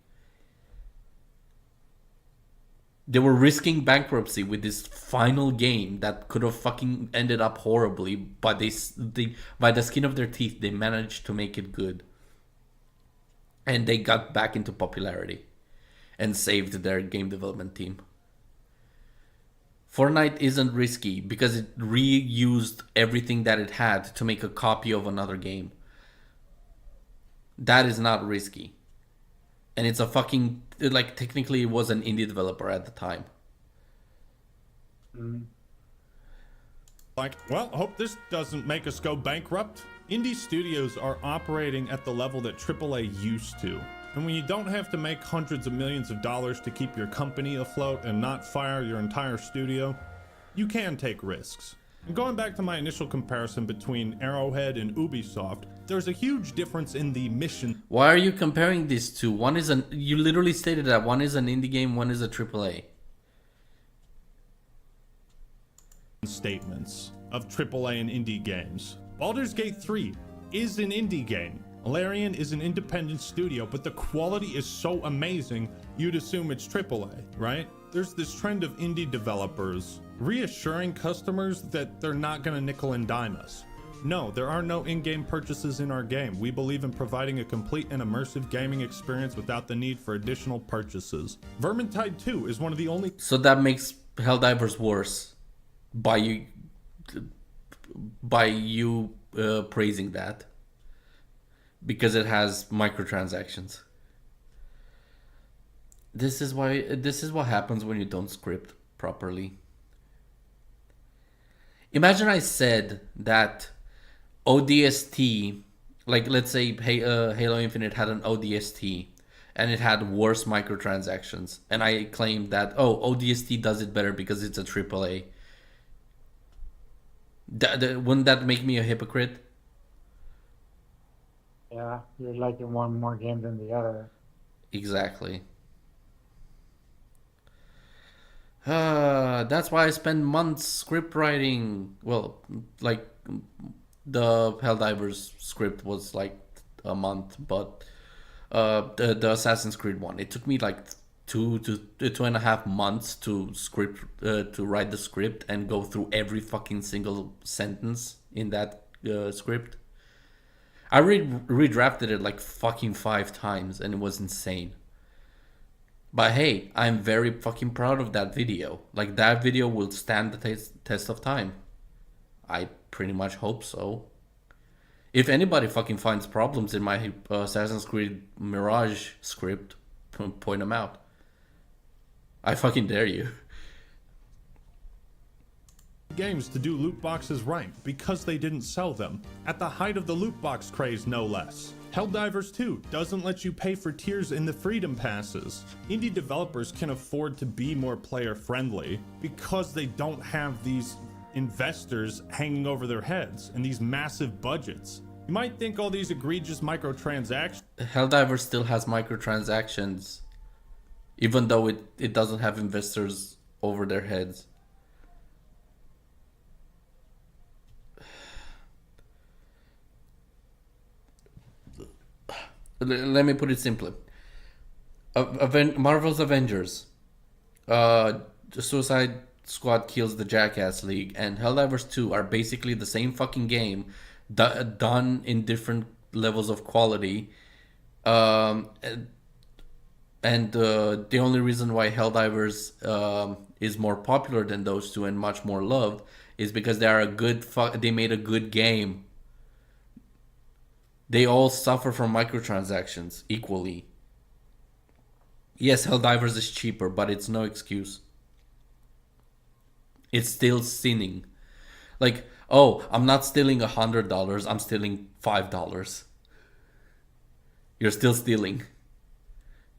They were risking bankruptcy with this final game that could have fucking ended up horribly, but they by the skin of their teeth, they managed to make it good. And they got back into popularity and saved their game development team. Fortnite isn't risky because it reused everything that it had to make a copy of another game. That is not risky. And it's a fucking... Like, technically it was an indie developer at the time. Like, well, hope this doesn't make us go bankrupt. Indie studios are operating at the level that AAA used to. And when you don't have to make hundreds of millions of dollars to keep your company afloat and not fire your entire studio, you can take risks. And going back to my initial comparison between Arrowhead and Ubisoft, there's a huge difference in the mission. Why are you comparing these two? One is an... You literally stated that one is an indie game, one is a AAA. Statements of AAA and indie games. Baldur's Gate 3 is an indie game. Larian is an independent studio, but the quality is so amazing, you'd assume it's AAA, right? There's this trend of indie developers reassuring customers that they're not gonna nickel and dime us. No, there are no in-game purchases in our game. We believe in providing a complete and immersive gaming experience without the need for additional purchases. Vermintide 2 is one of the only... So that makes Helldivers worse by you praising that. Because it has microtransactions. This is what happens when you don't script properly. Imagine I said that ODST, like let's say Halo Infinite had an ODST and it had worse microtransactions, and I claimed that ODST does it better because it's a AAA. Wouldn't that make me a hypocrite? Yeah, you're liking one more game than the other. Exactly. That's why I spend months script writing. Well, like the Helldivers script was like a month, but the Assassin's Creed one, it took me like 2.5 months to write the script and go through every fucking single sentence in that script. I redrafted it like fucking 5 times and it was insane. But hey, I'm very fucking proud of that video. Like, that video will stand the test of time. I pretty much hope so. If anybody fucking finds problems in my Assassin's Creed Mirage script, point them out. I fucking dare you. Games to do loot boxes right because they didn't sell them. At the height of the loot box craze, no less. Helldivers 2 doesn't let you pay for tiers in the Freedom Passes. Indie developers can afford to be more player friendly because they don't have these investors hanging over their heads and these massive budgets. You might think all these egregious microtransactions. Helldivers still has microtransactions, even though it doesn't have investors over their heads. Let me put it simply. Marvel's Avengers, Suicide Squad kills the Jackass League, and Helldivers 2 are basically the same fucking game, done in different levels of quality. And the only reason why Helldivers is more popular than those two and much more loved is because they made a good game. They all suffer from microtransactions equally. Yes, Helldivers is cheaper, but it's no excuse. It's still sinning. Like, I'm not stealing $100, I'm stealing $5. You're still stealing.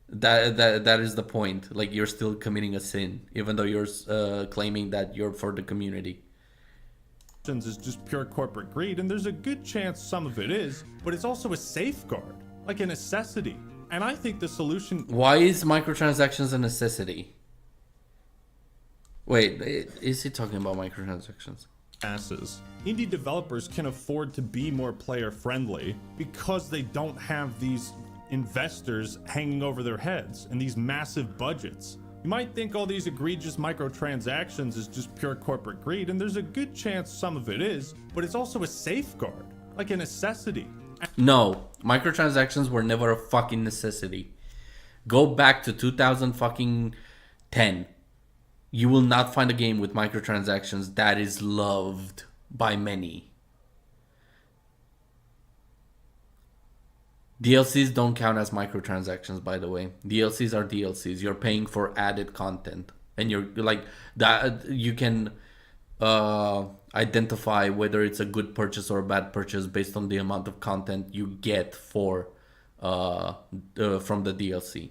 That is the point. Like, you're still committing a sin, even though you're claiming that you're for the community. Is just pure corporate greed, and there's a good chance some of it is, but it's also a safeguard, like a necessity. And I think the solution... Why is microtransactions a necessity? Wait, is he talking about microtransactions? Passes. Indie developers can afford to be more player friendly because they don't have these investors hanging over their heads and these massive budgets. You might think all these egregious microtransactions is just pure corporate greed, and there's a good chance some of it is, but it's also a safeguard, like a necessity. No, microtransactions were never a fucking necessity. Go back to 2010. You will not find a game with microtransactions that is loved by many. DLCs don't count as microtransactions, by the way. DLCs are DLCs. You're paying for added content, and you're like that. You can identify whether it's a good purchase or a bad purchase based on the amount of content you get from the DLC.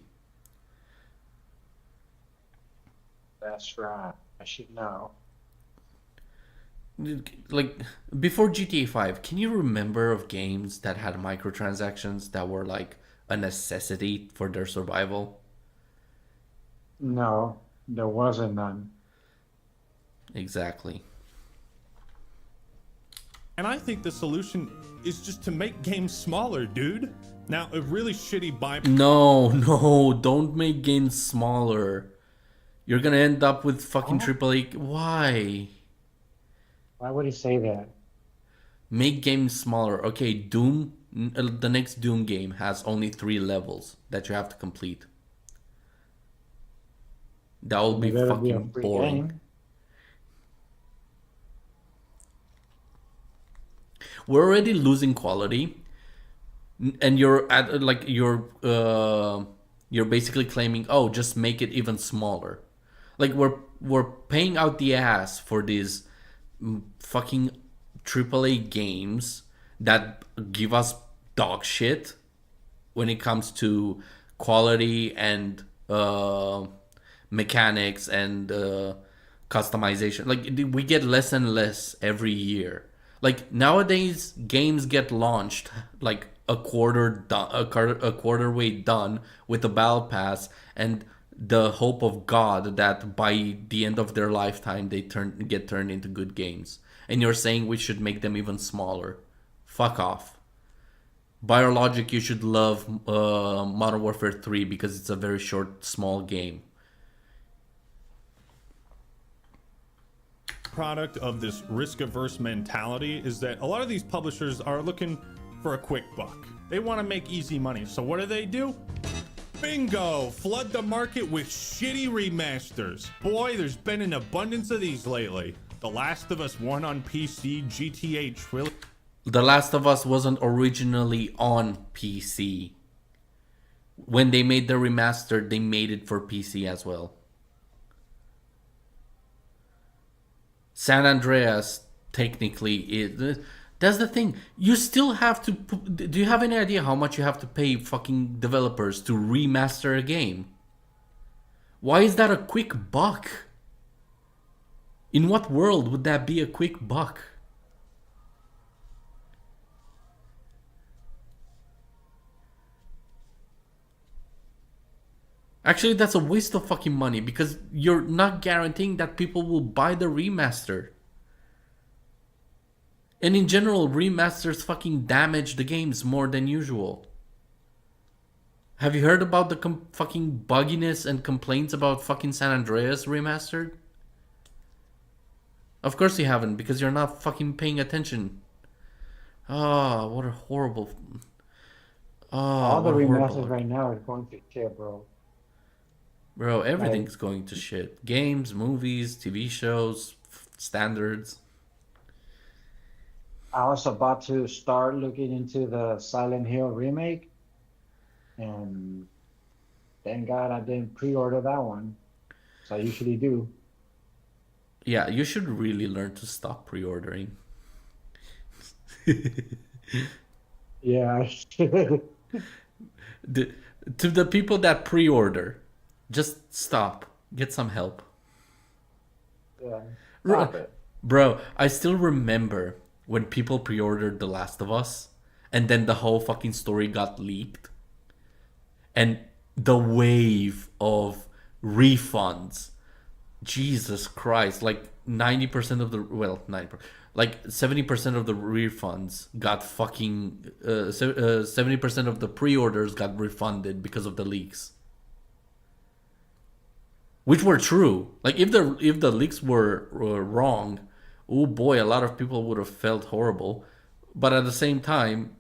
That's right. I should know. Like, before GTA 5, can you remember of games that had microtransactions that were like a necessity for their survival? No, there wasn't none. Exactly. And I think the solution is just to make games smaller, dude. Now, a really shitty buy... No, don't make games smaller. You're gonna end up with fucking AAA. Why? Why would he say that? Make games smaller. Okay, Doom, the next Doom game has only 3 levels that you have to complete. That will be fucking boring. Game. We're already losing quality, and you're You're basically claiming, oh, just make it even smaller. Like we're paying out the ass for these fucking AAA games that give us dog shit when it comes to quality and mechanics and customization. Like we get less and less every year. Like nowadays, games get launched like a quarter way done with the battle pass and the hope of God that by the end of their lifetime they get turned into good games. And you're saying we should make them even smaller? Fuck off. By your logic, you should love Modern Warfare 3 because it's a very short, small game. Product of this risk-averse mentality is that a lot of these publishers are looking for a quick buck. They want to make easy money. So what do? Bingo! Flood the market with shitty remasters. Boy, there's been an abundance of these lately. The Last of Us 1 on PC, GTA Trilogy. The Last of Us wasn't originally on PC. When they made the remaster, they made it for PC as well. San Andreas technically is. That's the thing. You still have to. Do you have any idea how much you have to pay fucking developers to remaster a game? Why is that a quick buck? In what world would that be a quick buck? Actually, that's a waste of fucking money because you're not guaranteeing that people will buy the remaster. And in general, remasters fucking damage the games more than usual. Have you heard about the fucking bugginess and complaints about fucking San Andreas remastered? Of course you haven't, because you're not fucking paying attention. Oh, what a horrible... Oh, All the what a remasters horrible... right now are going to shit, bro. Bro, everything's going to shit. Games, movies, TV shows, standards. I was about to start looking into the Silent Hill remake, and thank God I didn't pre-order that one. So I usually do. Yeah, you should really learn to stop pre-ordering. Yeah. To the people that pre-order, just stop. Get some help. Yeah. Stop it. Bro, I still remember when people pre-ordered The Last of Us and then the whole fucking story got leaked. And the wave of refunds. Jesus Christ, like 90% of the, well, 90%, like 70% of the refunds got fucking, 70% of the pre-orders got refunded because of the leaks. Which were true. Like if the leaks were wrong, oh boy, a lot of people would have felt horrible. But at the same time,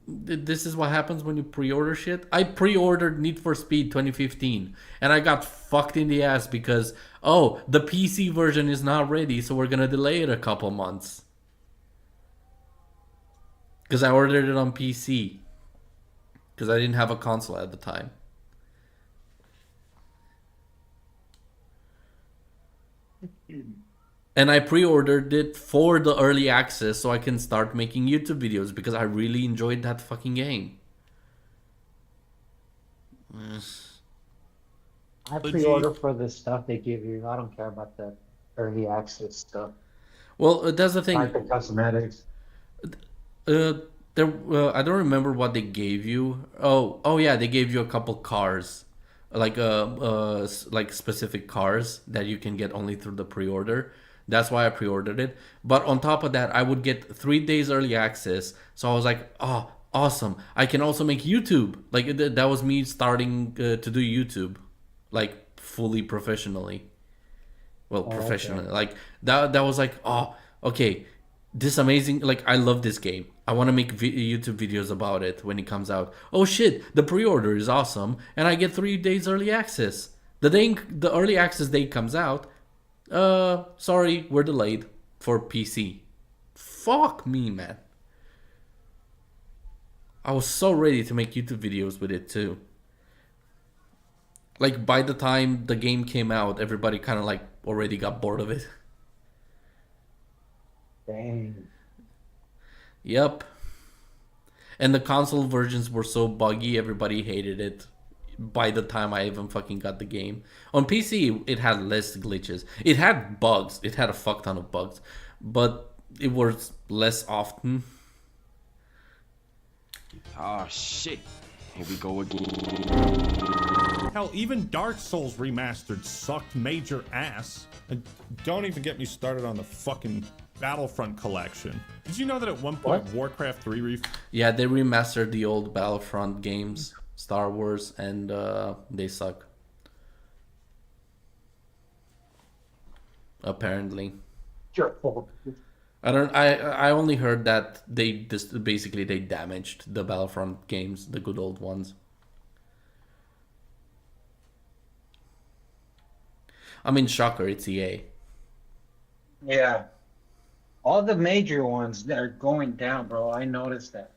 this is what happens when you pre-order shit. I pre-ordered Need for Speed 2015 and I got fucked in the ass because, oh, the PC version is not ready, so we're gonna delay it a couple months. Because I ordered it on PC. Because I didn't have a console at the time. And I pre-ordered it for the early access so I can start making YouTube videos because I really enjoyed that fucking game. I pre-order for the stuff they give you. I don't care about the early access stuff. Well, that's the thing. Like the cosmetics. I don't remember what they gave you. Oh yeah, they gave you a couple cars, like specific cars that you can get only through the pre-order. That's why I pre-ordered it. But on top of that, I would get 3 days early access. So I was like, oh, awesome. I can also make YouTube. Like that was me starting to do YouTube, like fully professionally. Well, professionally. Okay. Like that was like, oh, okay. This amazing, like I love this game. I want to make YouTube videos about it when it comes out. Oh shit, the pre-order is awesome and I get 3 days early access. The early access day comes out. Sorry, we're delayed for PC. Fuck me, man. I was so ready to make YouTube videos with it too. Like by the time the game came out, everybody kind of like already got bored of it. Dang. Yep. And the console versions were so buggy, everybody hated it by the time I even fucking got the game. On PC, it had less glitches. It had bugs. It had a fuck ton of bugs. But it was less often. Oh shit. Here we go again. Hell, even Dark Souls Remastered sucked major ass. And don't even get me started on the fucking Battlefront collection. Did you know that at one point Warcraft 3 Yeah, they remastered the old Battlefront games, Star Wars, and they suck. Apparently. Your fault. I only heard that they basically they damaged the Battlefront games, the good old ones. I mean, shocker, it's EA. Yeah. All the major ones that are going down, bro. I noticed that.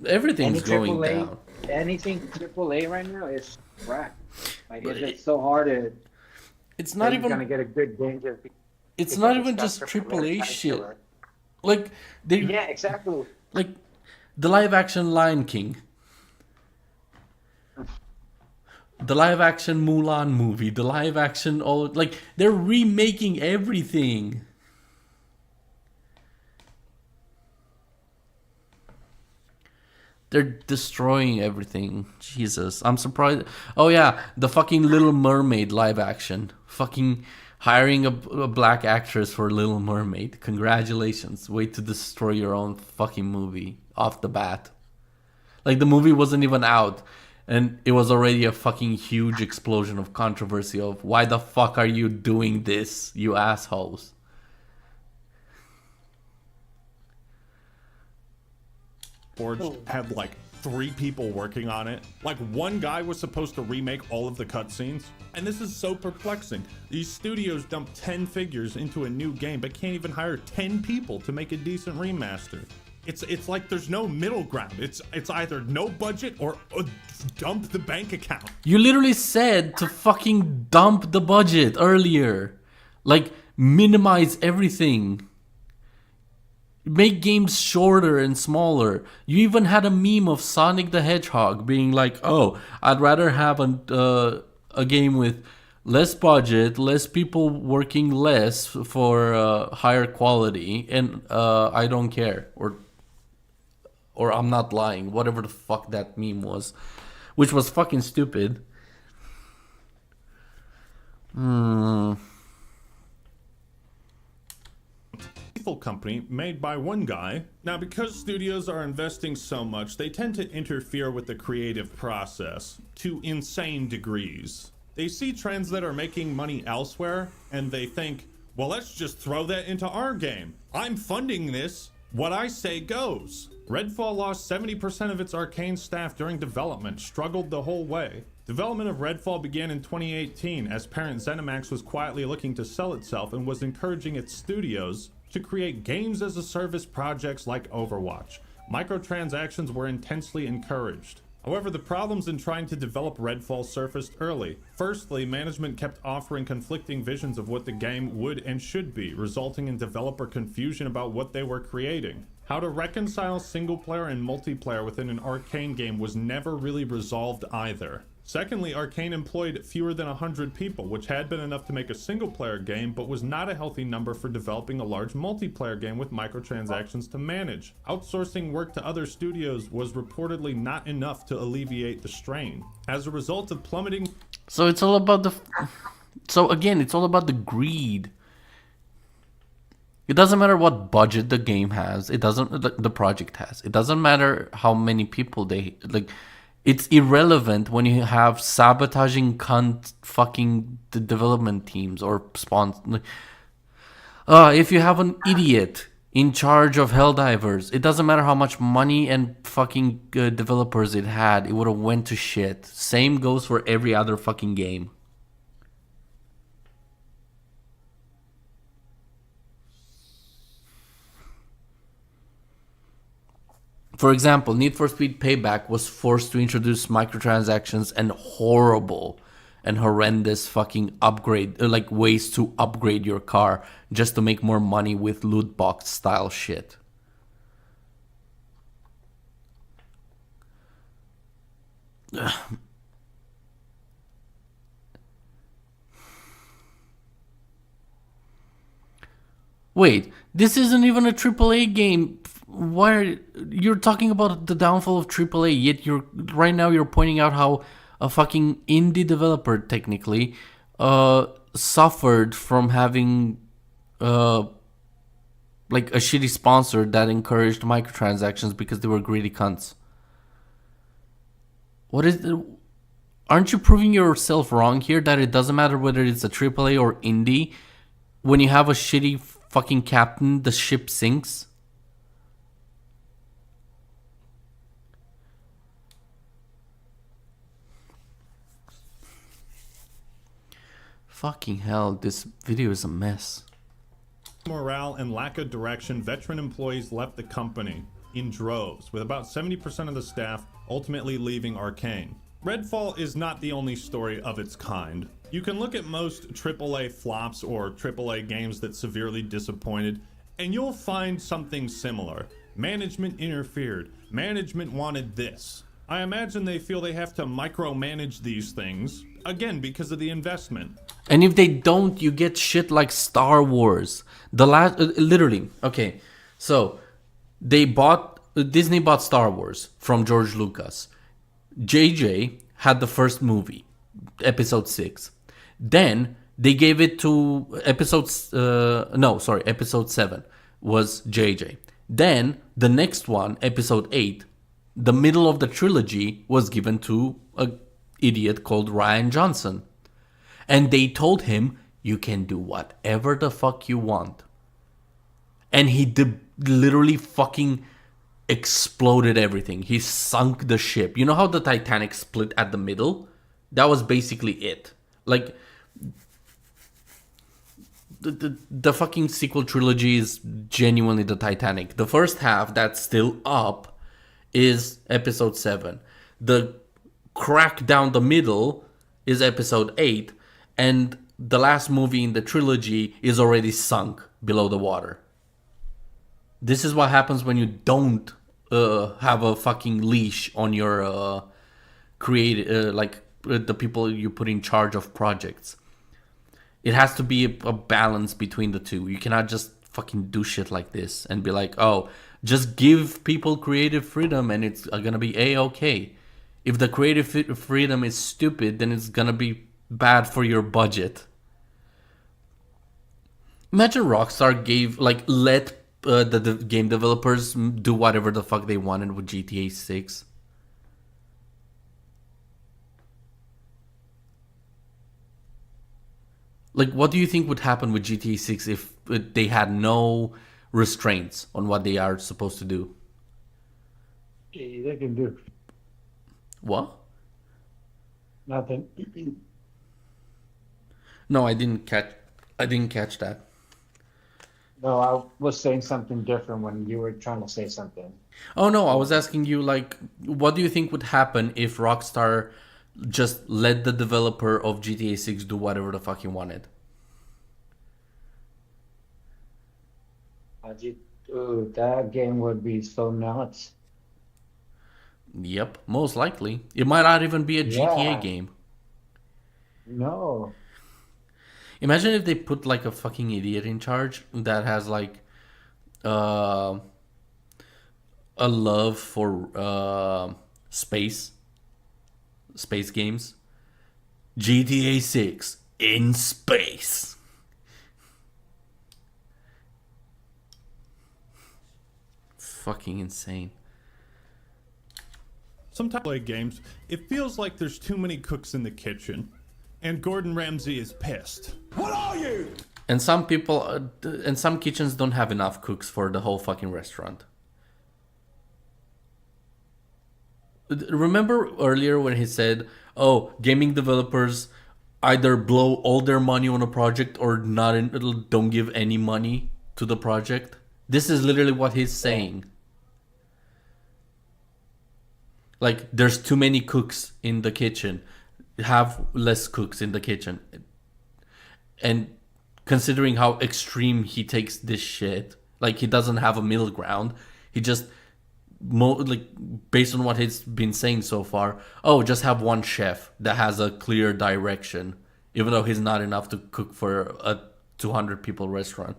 Everything's going down. Anything AAA right now is crap. Like it's so hard to. It's not even gonna get a good game. It's not even just AAA shit. Like they. Yeah, exactly. Like the live action Lion King. The live action Mulan movie, the live action all like they're remaking everything. They're destroying everything. Jesus, I'm surprised. Oh yeah, the fucking Little Mermaid live action. Fucking hiring a black actress for Little Mermaid. Congratulations. Way to destroy your own fucking movie off the bat. Like the movie wasn't even out. And it was already a fucking huge explosion of controversy of why the fuck are you doing this, you assholes? Forge had like 3 people working on it. Like one guy was supposed to remake all of the cutscenes. And this is so perplexing. These studios dump 10 figures into a new game, but can't even hire 10 people to make a decent remaster. It's like there's no middle ground. It's either no budget or dump the bank account. You literally said to fucking dump the budget earlier. Like, minimize everything. Make games shorter and smaller. You even had a meme of Sonic the Hedgehog being like, oh, I'd rather have a game with less budget, less people working less for higher quality, and I don't care. Or I'm not lying, whatever the fuck that meme was, which was fucking stupid. Company made by one guy. Now, because studios are investing so much, they tend to interfere with the creative process to insane degrees. They see trends that are making money elsewhere, and they think, well, let's just throw that into our game. I'm funding this. What I say goes. Redfall lost 70% of its Arcane staff during development, struggled the whole way. Development of Redfall began in 2018 as parent ZeniMax was quietly looking to sell itself and was encouraging its studios to create games as a service projects like Overwatch. Microtransactions were intensely encouraged. However, the problems in trying to develop Redfall surfaced early. Firstly, management kept offering conflicting visions of what the game would and should be, resulting in developer confusion about what they were creating. How to reconcile single player and multiplayer within an Arcane game was never really resolved either. Secondly, Arcane employed fewer than 100 people, which had been enough to make a single-player game, but was not a healthy number for developing a large multiplayer game with microtransactions to manage. Outsourcing work to other studios was reportedly not enough to alleviate the strain. As a result of plummeting... So it's all about the... So again, it's all about the greed. It doesn't matter what budget the game has. It doesn't... The project has. It doesn't matter how many people they... Like... It's irrelevant when you have sabotaging fucking the development teams or sponsors. If you have an idiot in charge of Helldivers, it doesn't matter how much money and fucking developers it had, it would have went to shit. Same goes for every other fucking game. For example, Need for Speed Payback was forced to introduce microtransactions and horrible and horrendous fucking upgrade, like ways to upgrade your car just to make more money with loot box style shit. Wait, this isn't even a AAA game. Why are you're talking about the downfall of AAA? Yet right now you're pointing out how a fucking indie developer technically suffered from having like a shitty sponsor that encouraged microtransactions because they were greedy cunts. What is the, aren't you proving yourself wrong here that it doesn't matter whether it's a AAA or indie? When you have a shitty fucking captain, the ship sinks. Fucking hell, this video is a mess. Morale and lack of direction, veteran employees left the company in droves, with about 70% of the staff ultimately leaving Arcane. Redfall is not the only story of its kind. You can look at most AAA flops or AAA games that severely disappointed, and you'll find something similar. Management interfered. Management wanted this. I imagine they feel they have to micromanage these things, again, because of the investment. And if they don't, you get shit like Star Wars. The last, literally, okay, so Disney bought Star Wars from George Lucas. JJ had the first movie, episode 6. Then they gave it to episode 7 was JJ. Then the next one, episode 8, the middle of the trilogy was given to a idiot called Rian Johnson. And they told him, you can do whatever the fuck you want. And he literally fucking exploded everything. He sunk the ship. You know how the Titanic split at the middle? That was basically it. Like, the fucking sequel trilogy is genuinely the Titanic. The first half that's still up is episode 7. The crack down the middle is episode 8. And the last movie in the trilogy is already sunk below the water. This is what happens when you don't have a fucking leash on your the people you put in charge of projects. It has to be a balance between the two. You cannot just fucking do shit like this and be like, oh, just give people creative freedom and it's gonna be a-okay. If the creative freedom is stupid, then it's gonna be bad for your budget. Imagine Rockstar let the game developers do whatever the fuck they wanted with GTA 6. Like, what do you think would happen with GTA 6 if they had no restraints on what they are supposed to do? They can do What? nothing. No, I didn't catch that. No, I was saying something different when you were trying to say something. Oh no, I was asking you, like, what do you think would happen if Rockstar just let the developer of GTA 6 do whatever the fuck he wanted? Ooh, that game would be so nuts. Yep, most likely. It might not even be a GTA Yeah. game. No. Imagine if they put like a fucking idiot in charge that has like a love for space games. GTA 6 in space. Fucking insane. Sometimes play games, it feels like there's too many cooks in the kitchen, and Gordon Ramsay is pissed. What are you? And some people, and some kitchens don't have enough cooks for the whole fucking restaurant. Remember earlier when he said, "Oh, gaming developers either blow all their money on a project or don't give any money to the project." This is literally what he's saying. Like, there's too many cooks in the kitchen. have less cooks in the kitchen. And considering how extreme he takes this shit, like he doesn't have a middle ground. He just like based on what he's been saying so far, just have one chef that has a clear direction, even though he's not enough to cook for a 200 people restaurant.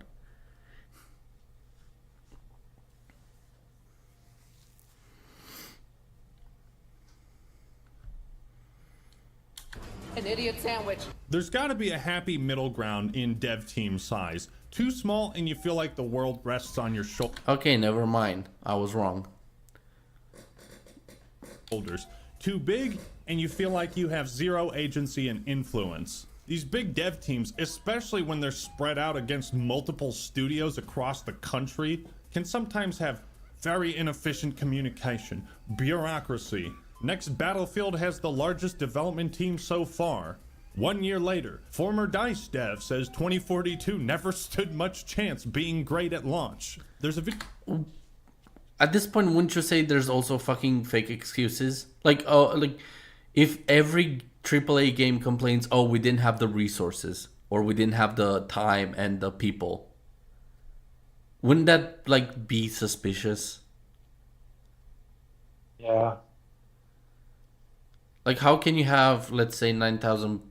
An idiot sandwich. There's got to be a happy middle ground in dev team size. Too small and you feel like the world rests on your Okay, never mind. I was wrong. shoulders. Too big and you feel like you have zero agency and influence. These big dev teams, especially when they're spread out against multiple studios across the country, can sometimes have very inefficient communication, bureaucracy. Next Battlefield has the largest development team so far. 1 year later, former DICE dev says 2042 never stood much chance being great at launch. There's a At this point, wouldn't you say there's also fucking fake excuses? Like if every AAA game complains, we didn't have the resources or we didn't have the time and the people, wouldn't that like be suspicious? Yeah. Like, how can you have, let's say, 9,000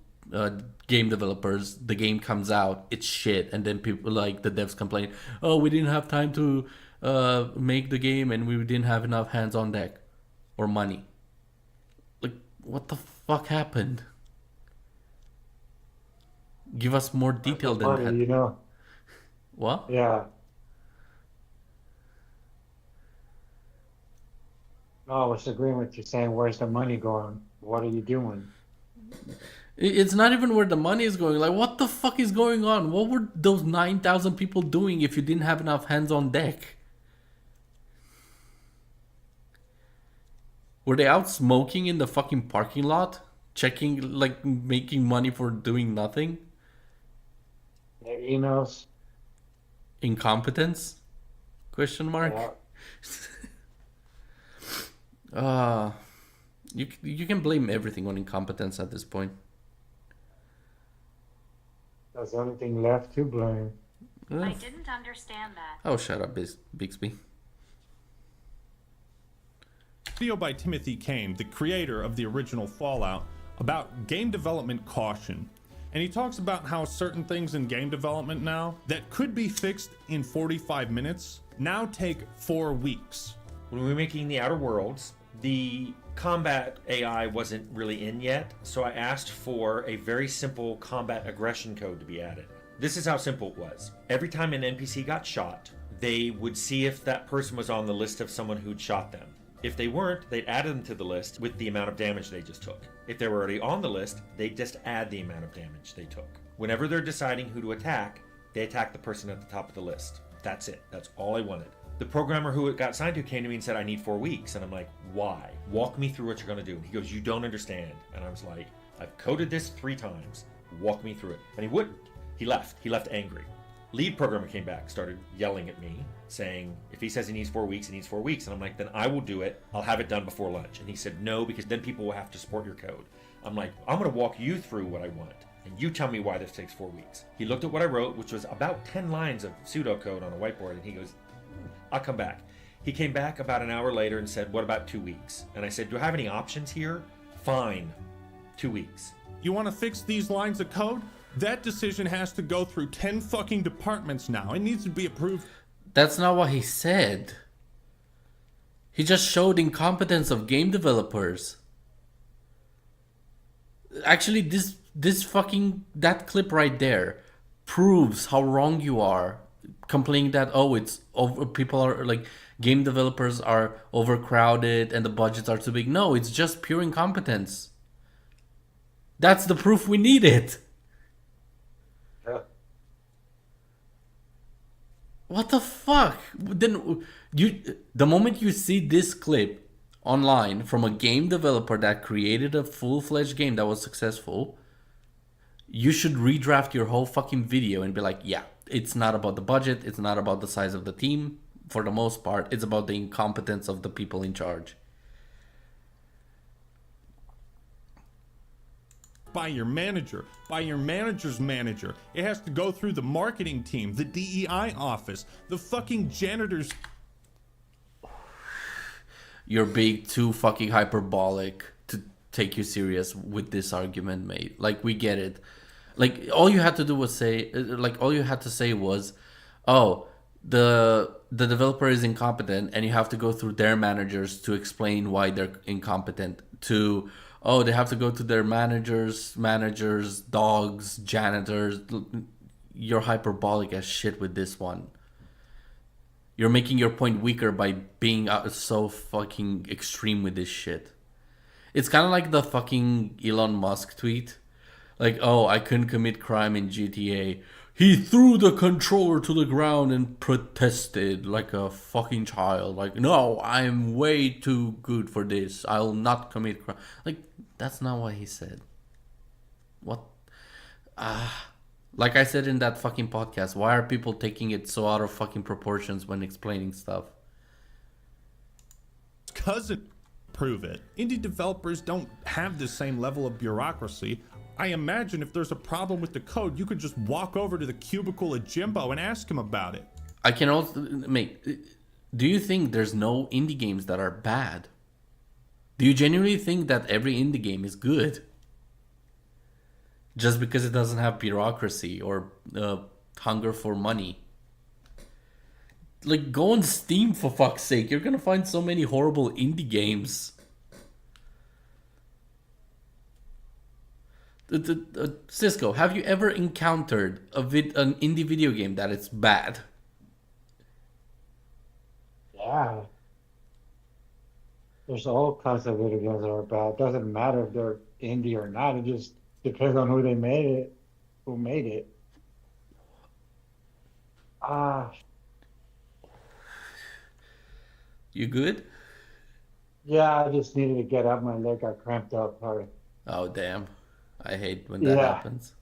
game developers, the game comes out, it's shit, and then people, like, the devs complain, we didn't have time to make the game, and we didn't have enough hands on deck, or money. Like, what the fuck happened? Give us more detail than Money, that. you know. What? Yeah. No, I was agreeing with you saying, where's the money going? What are you doing? It's not even where the money is going. Like, what the fuck is going on? What were those 9,000 people doing if you didn't have enough hands on deck? Were they out smoking in the fucking parking lot? Checking, like, making money for doing nothing? Their emails. Incompetence? Question mark? Yeah. You can blame everything on incompetence at this point. That's the only thing left to blame. I didn't understand that. Oh, shut up, Bixby. video by Timothy Kane, the creator of the original Fallout, about game development caution. And he talks about how certain things in game development now that could be fixed in 45 minutes now take 4 weeks. When we were making the Outer Worlds, the combat AI wasn't really in yet, so I asked for a very simple combat aggression code to be added. This is how simple it was. Every time an NPC got shot, they would see if that person was on the list of someone who'd shot them. If they weren't, they'd add them to the list with the amount of damage they just took. If they were already on the list, they'd just add the amount of damage they took. Whenever they're deciding who to attack, they attack the person at the top of the list. That's it. That's all I wanted. The programmer who it got signed to came to me and said, I need 4 weeks. And I'm like, why? Walk me through what you're going to do. And he goes, you don't understand. And I was like, I've coded this 3 times. Walk me through it. And he wouldn't. He left. He left angry. Lead programmer came back, started yelling at me, saying, if he says he needs 4 weeks, he needs 4 weeks. And I'm like, then I will do it. I'll have it done before lunch. And he said, no, because then people will have to support your code. I'm like, I'm going to walk you through what I want. And you tell me why this takes 4 weeks. He looked at what I wrote, which was about 10 lines of pseudocode on a whiteboard. And he goes, I'll come back. He came back about an hour later and said, what about 2 weeks? And I said, do I have any options here? Fine. 2 weeks. You want to fix these lines of code? That decision has to go through 10 fucking departments now. It needs to be approved. That's not what he said. He just showed incompetence of game developers. Actually, that clip right there proves how wrong you are. Complaining that, it's over, people are like, game developers are overcrowded and the budgets are too big. No, it's just pure incompetence. That's the proof we needed. Yeah. What the fuck? Then the moment you see this clip online from a game developer that created a full-fledged game that was successful, you should redraft your whole fucking video and be like, yeah, it's not about the budget, it's not about the size of the team. For the most part, it's about the incompetence of the people in charge. by your manager, by your manager's manager. It has to go through the marketing team, the DEI office, the fucking janitors. You're being too fucking hyperbolic to take you serious with this argument, mate. Like, we get it. Like, all you had to do was say, all you had to say was, oh, the developer is incompetent, and you have to go through their managers to explain why they're incompetent. To, oh, they have to go to their managers, dogs, janitors. You're hyperbolic as shit with this one. You're making your point weaker by being so fucking extreme with this shit. It's kind of like the fucking Elon Musk tweet. Like, oh, I couldn't commit crime in GTA. He threw the controller to the ground and protested like a fucking child. Like, no, I'm way too good for this. I'll not commit crime. Like, that's not what he said. What? Like I said in that fucking podcast, why are people taking it so out of fucking proportions when explaining stuff? Cousin prove it. Indie developers don't have the same level of bureaucracy. I imagine if there's a problem with the code, you could just walk over to the cubicle of Jimbo and ask him about it. I can also, mate, do you think there's no indie games that are bad? Do you genuinely think that every indie game is good? Just because it doesn't have bureaucracy or hunger for money? Like, go on Steam, for fuck's sake. You're gonna find so many horrible indie games. Cisco, have you ever encountered an indie video game that it's bad? Yeah. There's all kinds of video games that are bad. It doesn't matter if they're indie or not. It just depends on who made it. You good? Yeah, I just needed to get up. My leg got cramped up. Sorry. Oh, damn. I hate when that happens.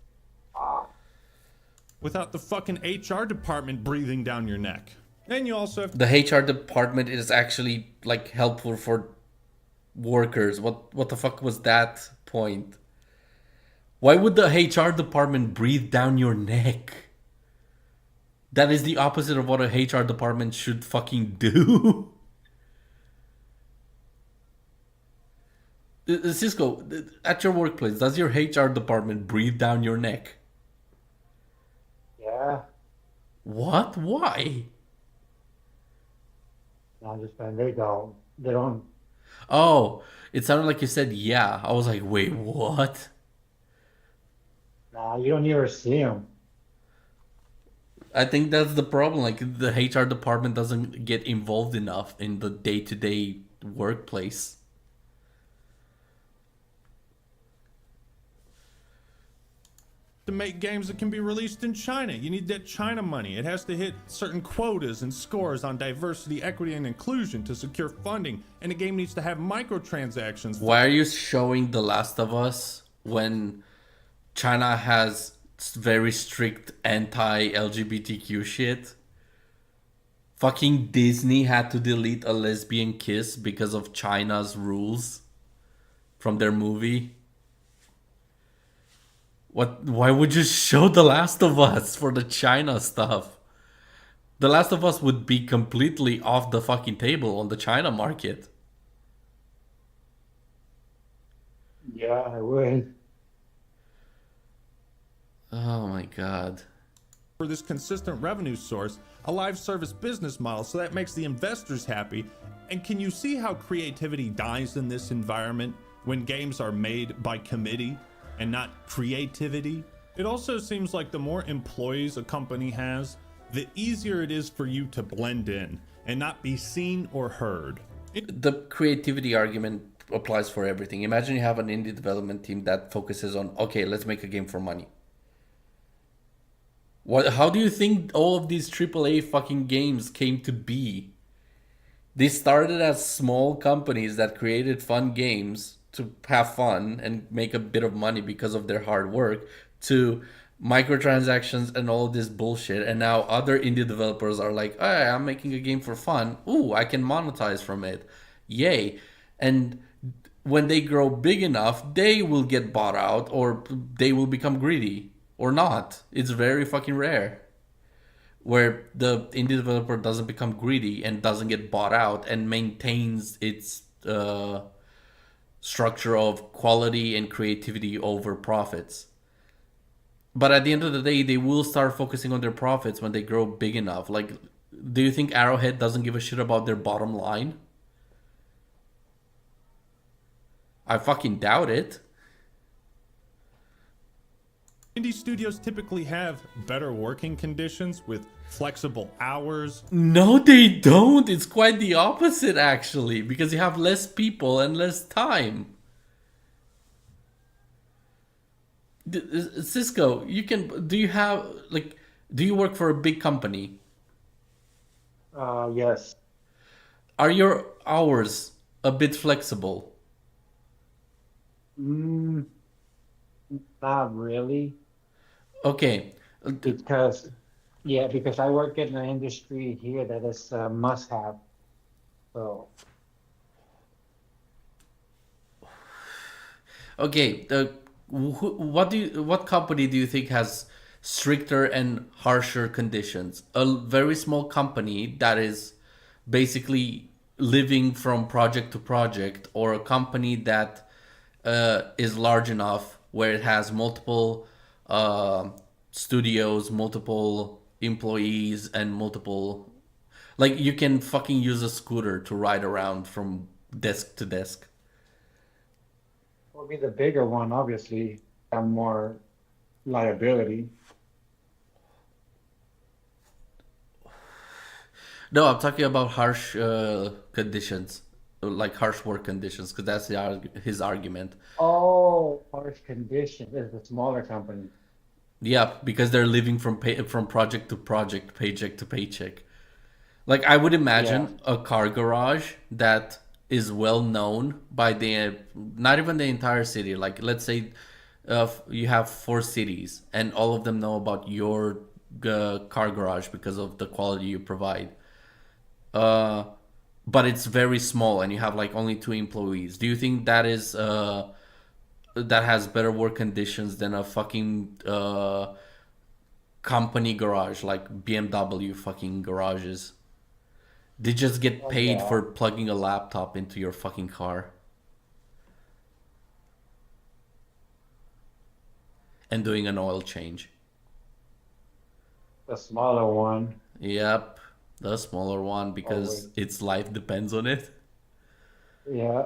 Without the fucking HR department breathing down your neck. And you also have the HR department is actually like helpful for workers. What the fuck was that point? Why would the HR department breathe down your neck? That is the opposite of what a HR department should fucking do. Cisco, at your workplace, does your HR department breathe down your neck? Yeah. What? Why? I just find they don't. Oh, it sounded like you said yeah. I was like, wait, what? Nah, you don't ever see them. I think that's the problem. Like, the HR department doesn't get involved enough in the day-to-day workplace. to make games that can be released in China. You need that China money. It has to hit certain quotas and scores on diversity, equity, and inclusion to secure funding. And the game needs to have microtransactions. Why are you showing The Last of Us when China has very strict anti-LGBTQ shit? Fucking Disney had to delete a lesbian kiss because of China's rules from their movie. Why would you show The Last of Us for the China stuff? The Last of Us would be completely off the fucking table on the China market. Yeah, I would. Oh my god. For this consistent revenue source, a live service business model, so that makes the investors happy. And can you see how creativity dies in this environment when games are made by committee and not creativity? It also seems like the more employees a company has, the easier it is for you to blend in and not be seen or heard. The creativity argument applies for everything. Imagine you have an indie development team that focuses on, okay, let's make a game for money. How do you think all of these AAA fucking games came to be? They started as small companies that created fun games to have fun and make a bit of money because of their hard work, to microtransactions and all this bullshit. And now other indie developers are like, hey, I'm making a game for fun. Ooh, I can monetize from it. Yay. And when they grow big enough, they will get bought out or they will become greedy or not. It's very fucking rare where the indie developer doesn't become greedy and doesn't get bought out and maintains its structure of quality and creativity over profits. But at the end of the day, they will start focusing on their profits when they grow big enough. Like, do you think Arrowhead doesn't give a shit about their bottom line? I fucking doubt it. Indie studios typically have better working conditions with flexible hours. No, they don't. It's quite the opposite, actually, because you have less people and less time. Cisco, you can. Do you have like? Do you work for a big company? Yes. Are your hours a bit flexible? Mm, not really. Okay. Because I work in an industry here that is a must-have. So Okay. What company do you think has stricter and harsher conditions? A very small company that is basically living from project to project, or a company that is large enough where it has multiple studios, multiple employees, and multiple, like, you can fucking use a scooter to ride around from desk to desk. will be the bigger one, obviously, and more liability. No, I'm talking about harsh conditions, like harsh work conditions, because that's his argument. Oh, harsh conditions is the smaller company. Yeah, because they're living from project to project, paycheck to paycheck. Like, I would imagine a car garage that is well known by the not even the entire city. Like, let's say you have 4 cities and all of them know about your car garage because of the quality you provide. Uh, but it's very small and you have like only 2 employees. Do you think that is that has better work conditions than a fucking company garage like BMW fucking garages? They just get Oh, paid yeah. for plugging a laptop into your fucking car and doing an oil change. The smaller one. Yep, the smaller one because its life depends on it. Yeah.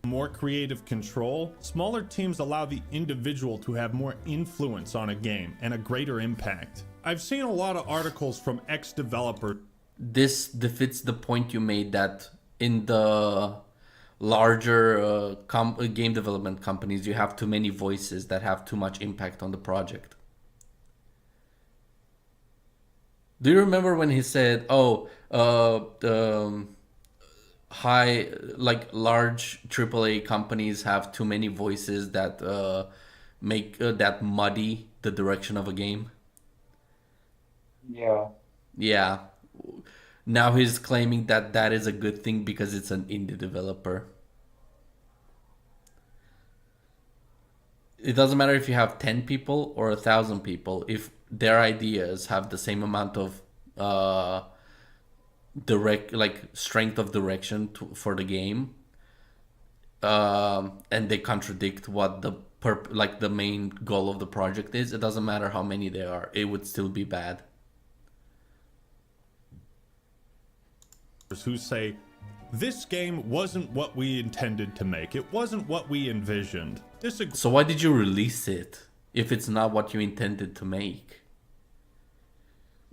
More creative control, smaller teams allow the individual to have more influence on a game and a greater impact. I've seen a lot of articles from ex-developers. This defeats the point you made that in the larger game development companies, you have too many voices that have too much impact on the project. Do you remember when he said, "Oh, high like large AAA companies have too many voices that make that muddy the direction of a game"? Yeah. Yeah. Now he's claiming that that is a good thing because it's an indie developer. It doesn't matter if you have 10 people or 1,000 people. If their ideas have the same amount of direct, like, strength of direction for the game, and they contradict what the main goal of the project is, it doesn't matter how many there are. It would still be bad. Who say, this game wasn't what we intended to make. It wasn't what we envisioned. So why did you release it if it's not what you intended to make?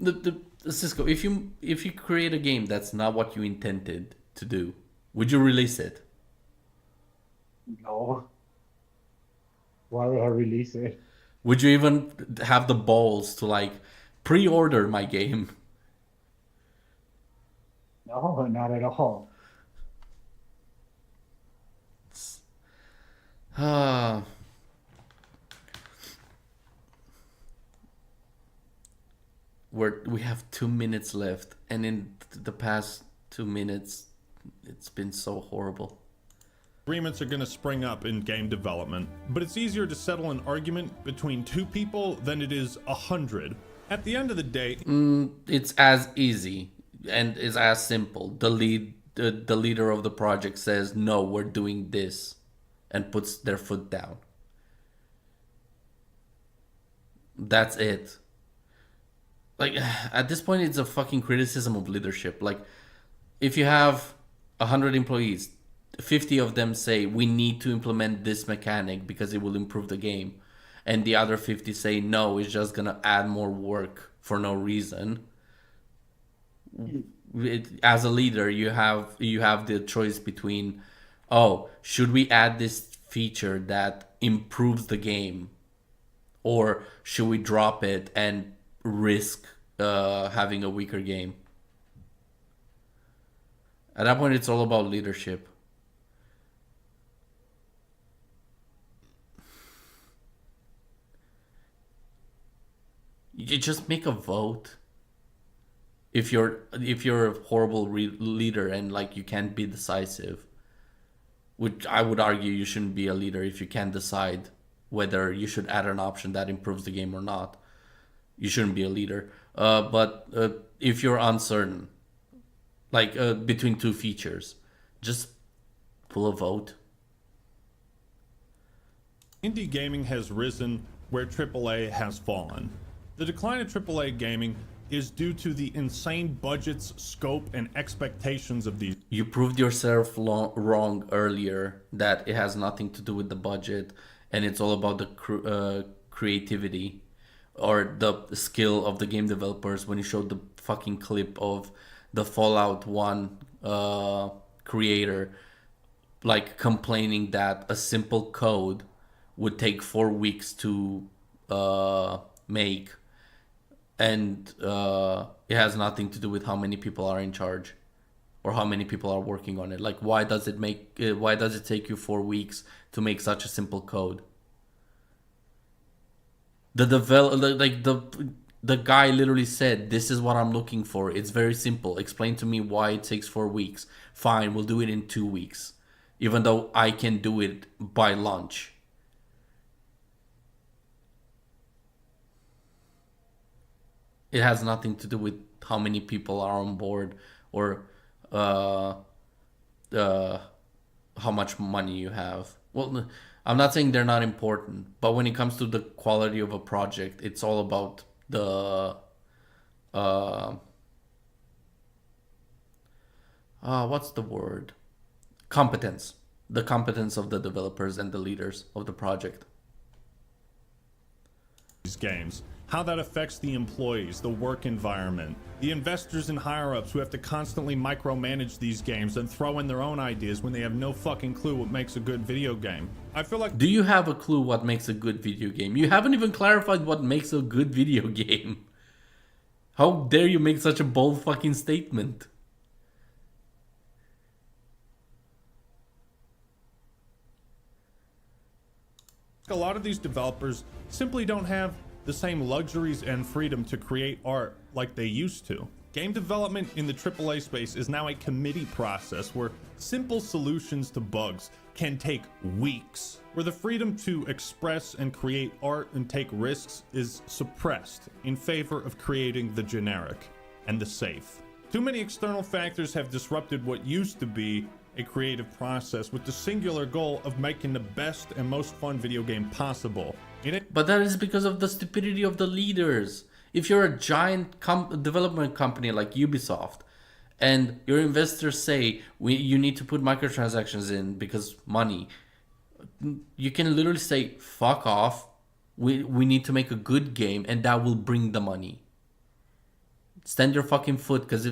The Cisco, if you create a game that's not what you intended to do, would you release it? No. Why would I release it? Would you even have the balls to like pre-order my game? No, not at all. We have 2 minutes left, and in the past 2 minutes, it's been so horrible. Agreements are going to spring up in game development, but it's easier to settle an argument between 2 people than it is 100. At the end of the day, It's as easy and it's as simple. The leader of the project says, "No, we're doing this," and puts their foot down. That's it. Like, at this point, it's a fucking criticism of leadership. Like, if you have 100 employees, 50 of them say we need to implement this mechanic because it will improve the game, and the other 50 say no, it's just gonna add more work for no reason. As a leader, you have the choice between, oh, should we add this feature that improves the game, or should we drop it and risk having a weaker game? At that point, it's all about leadership. You just make a vote. If you're a horrible leader and like you can't be decisive, which I would argue you shouldn't be a leader if you can't decide whether you should add an option that improves the game or not. You shouldn't be a leader. But if you're uncertain, like between 2 features, just pull a vote. indie gaming has risen where AAA has fallen. The decline of AAA gaming is due to the insane budgets, scope, and expectations of these. You proved yourself wrong earlier that it has nothing to do with the budget and it's all about the creativity or the skill of the game developers when you showed the fucking clip of the Fallout 1 creator like complaining that a simple code would take 4 weeks to make, and it has nothing to do with how many people are in charge or how many people are working on it. Like, why does it take you 4 weeks to make such a simple code? The guy literally said, "This is what I'm looking for. It's very simple. Explain to me why it takes 4 weeks." Fine, we'll do it in 2 weeks, even though I can do it by lunch. It has nothing to do with how many people are on board or how much money you have. Well, I'm not saying they're not important, but when it comes to the quality of a project, it's all about the what's the word? Competence. The competence of the developers and the leaders of the project. These games, how that affects the employees, the work environment, the investors and higher-ups who have to constantly micromanage these games and throw in their own ideas when they have no fucking clue what makes a good video game. I feel like... Do you have a clue what makes a good video game? You haven't even clarified what makes a good video game. How dare you make such a bold fucking statement? A lot of these developers simply don't have the same luxuries and freedom to create art like they used to. Game development in the AAA space is now a committee process where simple solutions to bugs can take weeks, where the freedom to express and create art and take risks is suppressed in favor of creating the generic and the safe. Too many external factors have disrupted what used to be a creative process with the singular goal of making the best and most fun video game possible. But that is because of the stupidity of the leaders. If you're a giant development company like Ubisoft and your investors say you need to put microtransactions in because money, you can literally say, fuck off, we need to make a good game and that will bring the money. Stand your fucking foot, because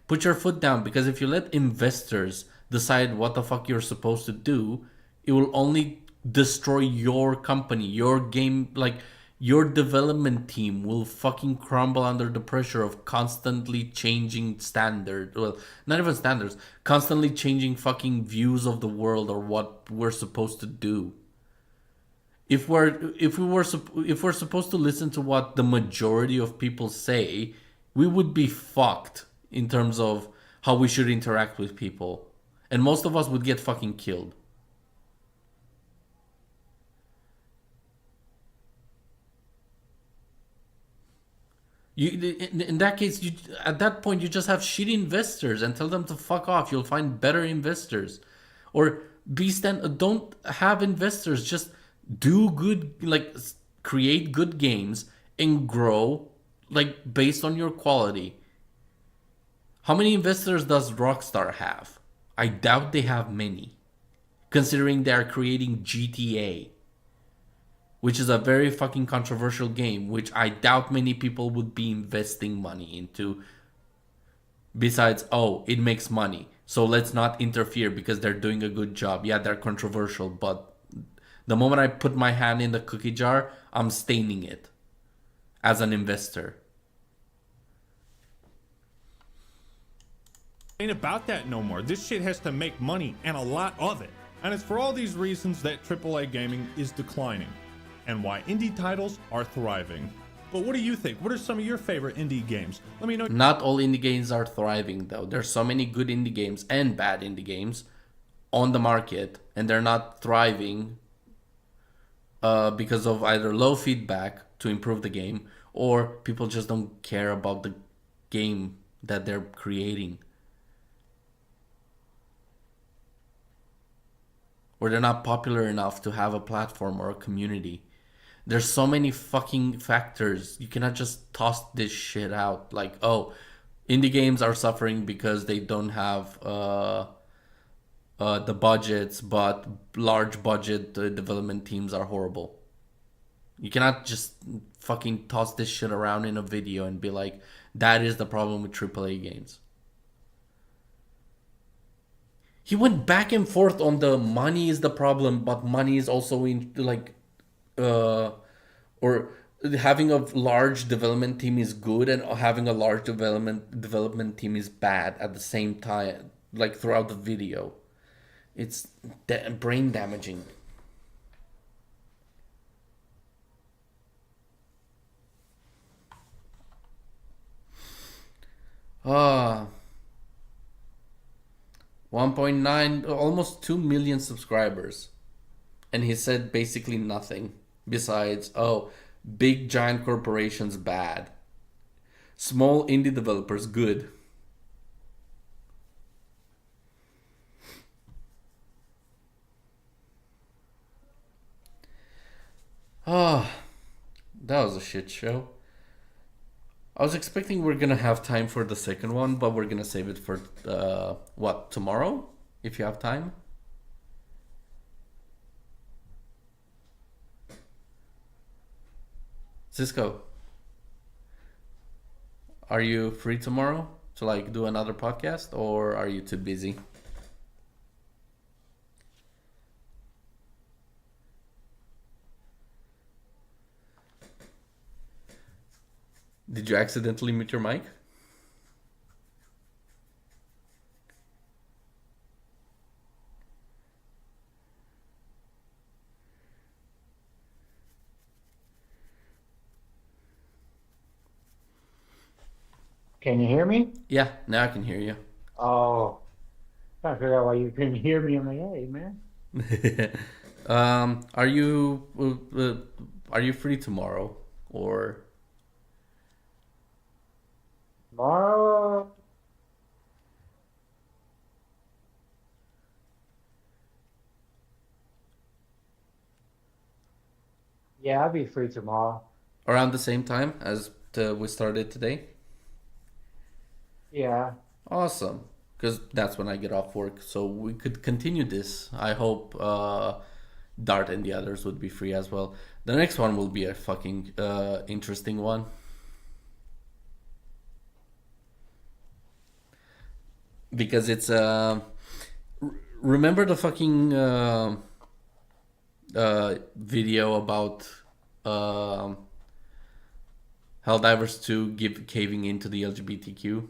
put your foot down, because if you let investors decide what the fuck you're supposed to do, it will only destroy your company, your game. Like, your development team will fucking crumble under the pressure of constantly changing standards. Well, not even standards, constantly changing fucking views of the world or what we're supposed to do. If we're supposed to listen to what the majority of people say, we would be fucked in terms of how we should interact with people. And most of us would get fucking killed. In that case, at that point, you just have shitty investors and tell them to fuck off. You'll find better investors. Or don't have investors. Just do good, like create good games and grow, like based on your quality. How many investors does Rockstar have? I doubt they have many, considering they are creating GTA, which is a very fucking controversial game, which I doubt many people would be investing money into. Besides, oh, it makes money, so let's not interfere because they're doing a good job. Yeah, they're controversial, but the moment I put my hand in the cookie jar, I'm staining it as an investor. Ain't about that no more. This shit has to make money, and a lot of it. And it's for all these reasons that AAA gaming is declining, and why indie titles are thriving. But what do you think? What are some of your favorite indie games? Let me know. Not all indie games are thriving, though. There's so many good indie games and bad indie games on the market, and they're not thriving because of either low feedback to improve the game, or people just don't care about the game that they're creating. Or they're not popular enough to have a platform or a community. There's so many fucking factors. You cannot just toss this shit out like, oh, indie games are suffering because they don't have the budgets, but large budget development teams are horrible. You cannot just fucking toss this shit around in a video and be like, that is the problem with AAA games. He went back and forth on the money is the problem, but money is also in like, or having a large development team is good and having a large development team is bad at the same time, like throughout the video. It's brain damaging. Ah. 1.9, almost 2 million subscribers. And he said basically nothing besides, oh, big giant corporations bad. Small indie developers good. Ah, that was a shit show. I was expecting we're gonna have time for the second one, but we're gonna save it for tomorrow, if you have time. Cisco, are you free tomorrow to like do another podcast, or are you too busy? Did you accidentally mute your mic? Can you hear me? Yeah, now I can hear you. Oh, trying to figure out why you couldn't hear me. I'm like, hey, man. Are you free tomorrow, or? Tomorrow? Yeah, I'll be free tomorrow. Around the same time as we started today? Yeah. Awesome. Because that's when I get off work, so we could continue this. I hope Dart and the others would be free as well. The next one will be a fucking interesting one. Because it's remember the fucking video about Helldivers 2 caving into the LGBTQ?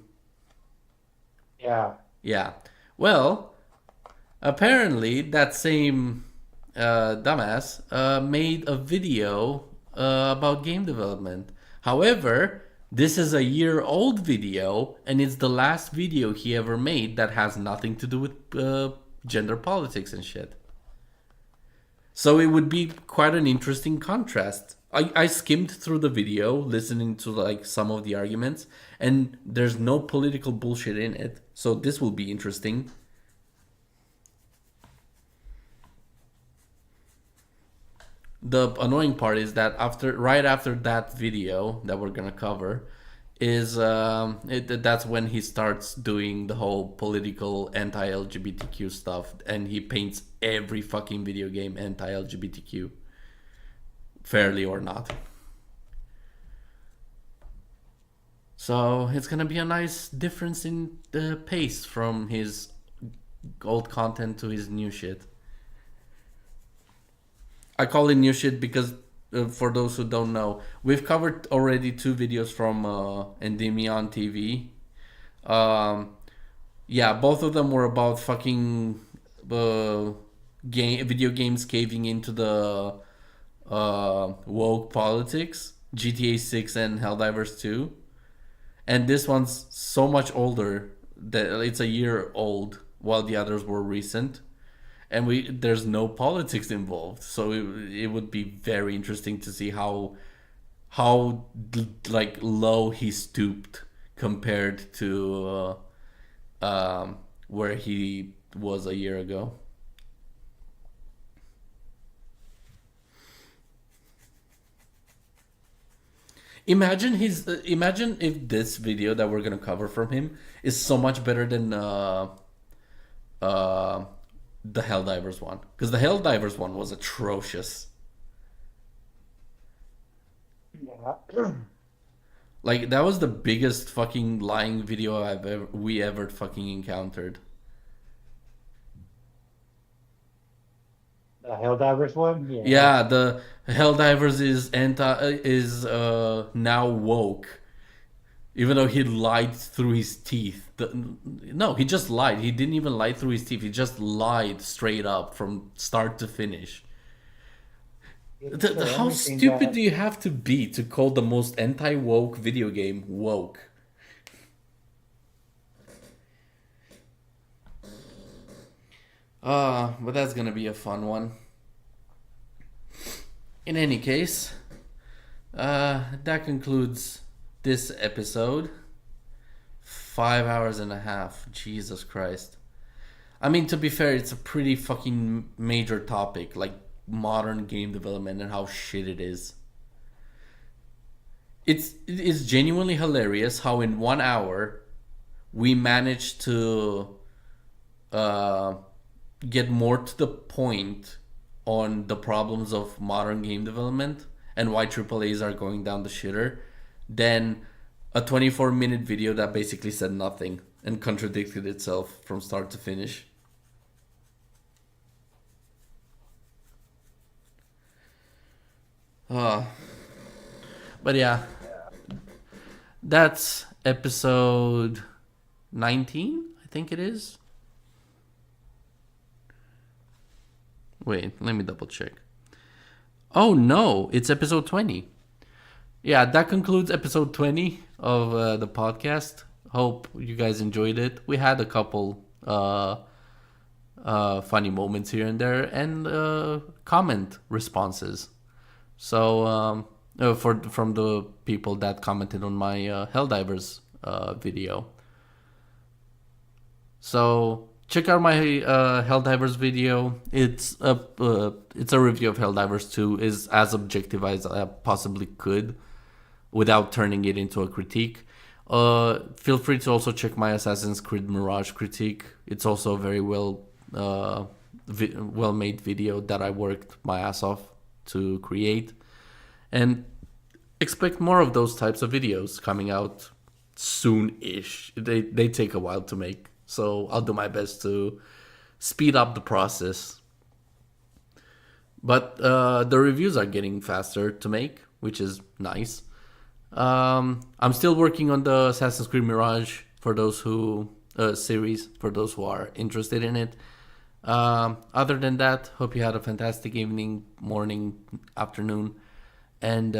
Yeah. Yeah. Well, apparently that same dumbass made a video about game development. However, This is a year-old video, and it's the last video he ever made that has nothing to do with gender politics and shit. So it would be quite an interesting contrast. I skimmed through the video, listening to like some of the arguments, and there's no political bullshit in it. So this will be interesting. The annoying part is that right after that video that we're gonna cover is that's when he starts doing the whole political anti-LGBTQ stuff, and he paints every fucking video game anti-LGBTQ, fairly or not. So it's gonna be a nice difference in the pace from his old content to his new shit. I call it new shit because for those who don't know, we've covered already 2 videos from Endymion TV. Yeah, both of them were about fucking video games caving into the woke politics, GTA 6 and Helldivers 2. And this one's so much older that it's a year old, while the others were recent. And there's no politics involved, so it would be very interesting to see how like low he stooped compared to where he was a year ago. Imagine if this video that we're gonna cover from him is so much better than the Helldivers one, because the Helldivers one was atrocious. Yeah. Like that was the biggest fucking lying video we ever fucking encountered. The Helldivers one? Yeah. Yeah, the Helldivers is now woke. Even though he lied through his teeth. No, he just lied. He didn't even lie through his teeth. He just lied straight up from start to finish. How stupid do you have to be to call the most anti-woke video game woke? But that's gonna be a fun one. In any case, that concludes this episode. 5 hours and a half. Jesus Christ. I mean, to be fair, it's a pretty fucking major topic, like modern game development and how shit it is. It is genuinely hilarious how in 1 hour we managed to get more to the point on the problems of modern game development and why AAAs are going down the shitter than a 24-minute video that basically said nothing and contradicted itself from start to finish. But yeah, that's episode 19, I think it is. Wait, let me double check. Oh no, it's episode 20. Yeah, that concludes episode 20 of the podcast. Hope you guys enjoyed it. We had a couple funny moments here and there, and comment responses. So from the people that commented on my Helldivers video. So check out my Helldivers video. It's a review of Helldivers 2. Is as objective as I possibly could, without turning it into a critique. Feel free to also check my Assassin's Creed Mirage critique. It's also a very well-made video that I worked my ass off to create. And expect more of those types of videos coming out soon-ish. They take a while to make, so I'll do my best to speed up the process. But the reviews are getting faster to make, which is nice. I'm still working on the Assassin's Creed Mirage for those who series, for those who are interested in it. Other than that, hope you had a fantastic evening, morning, afternoon, and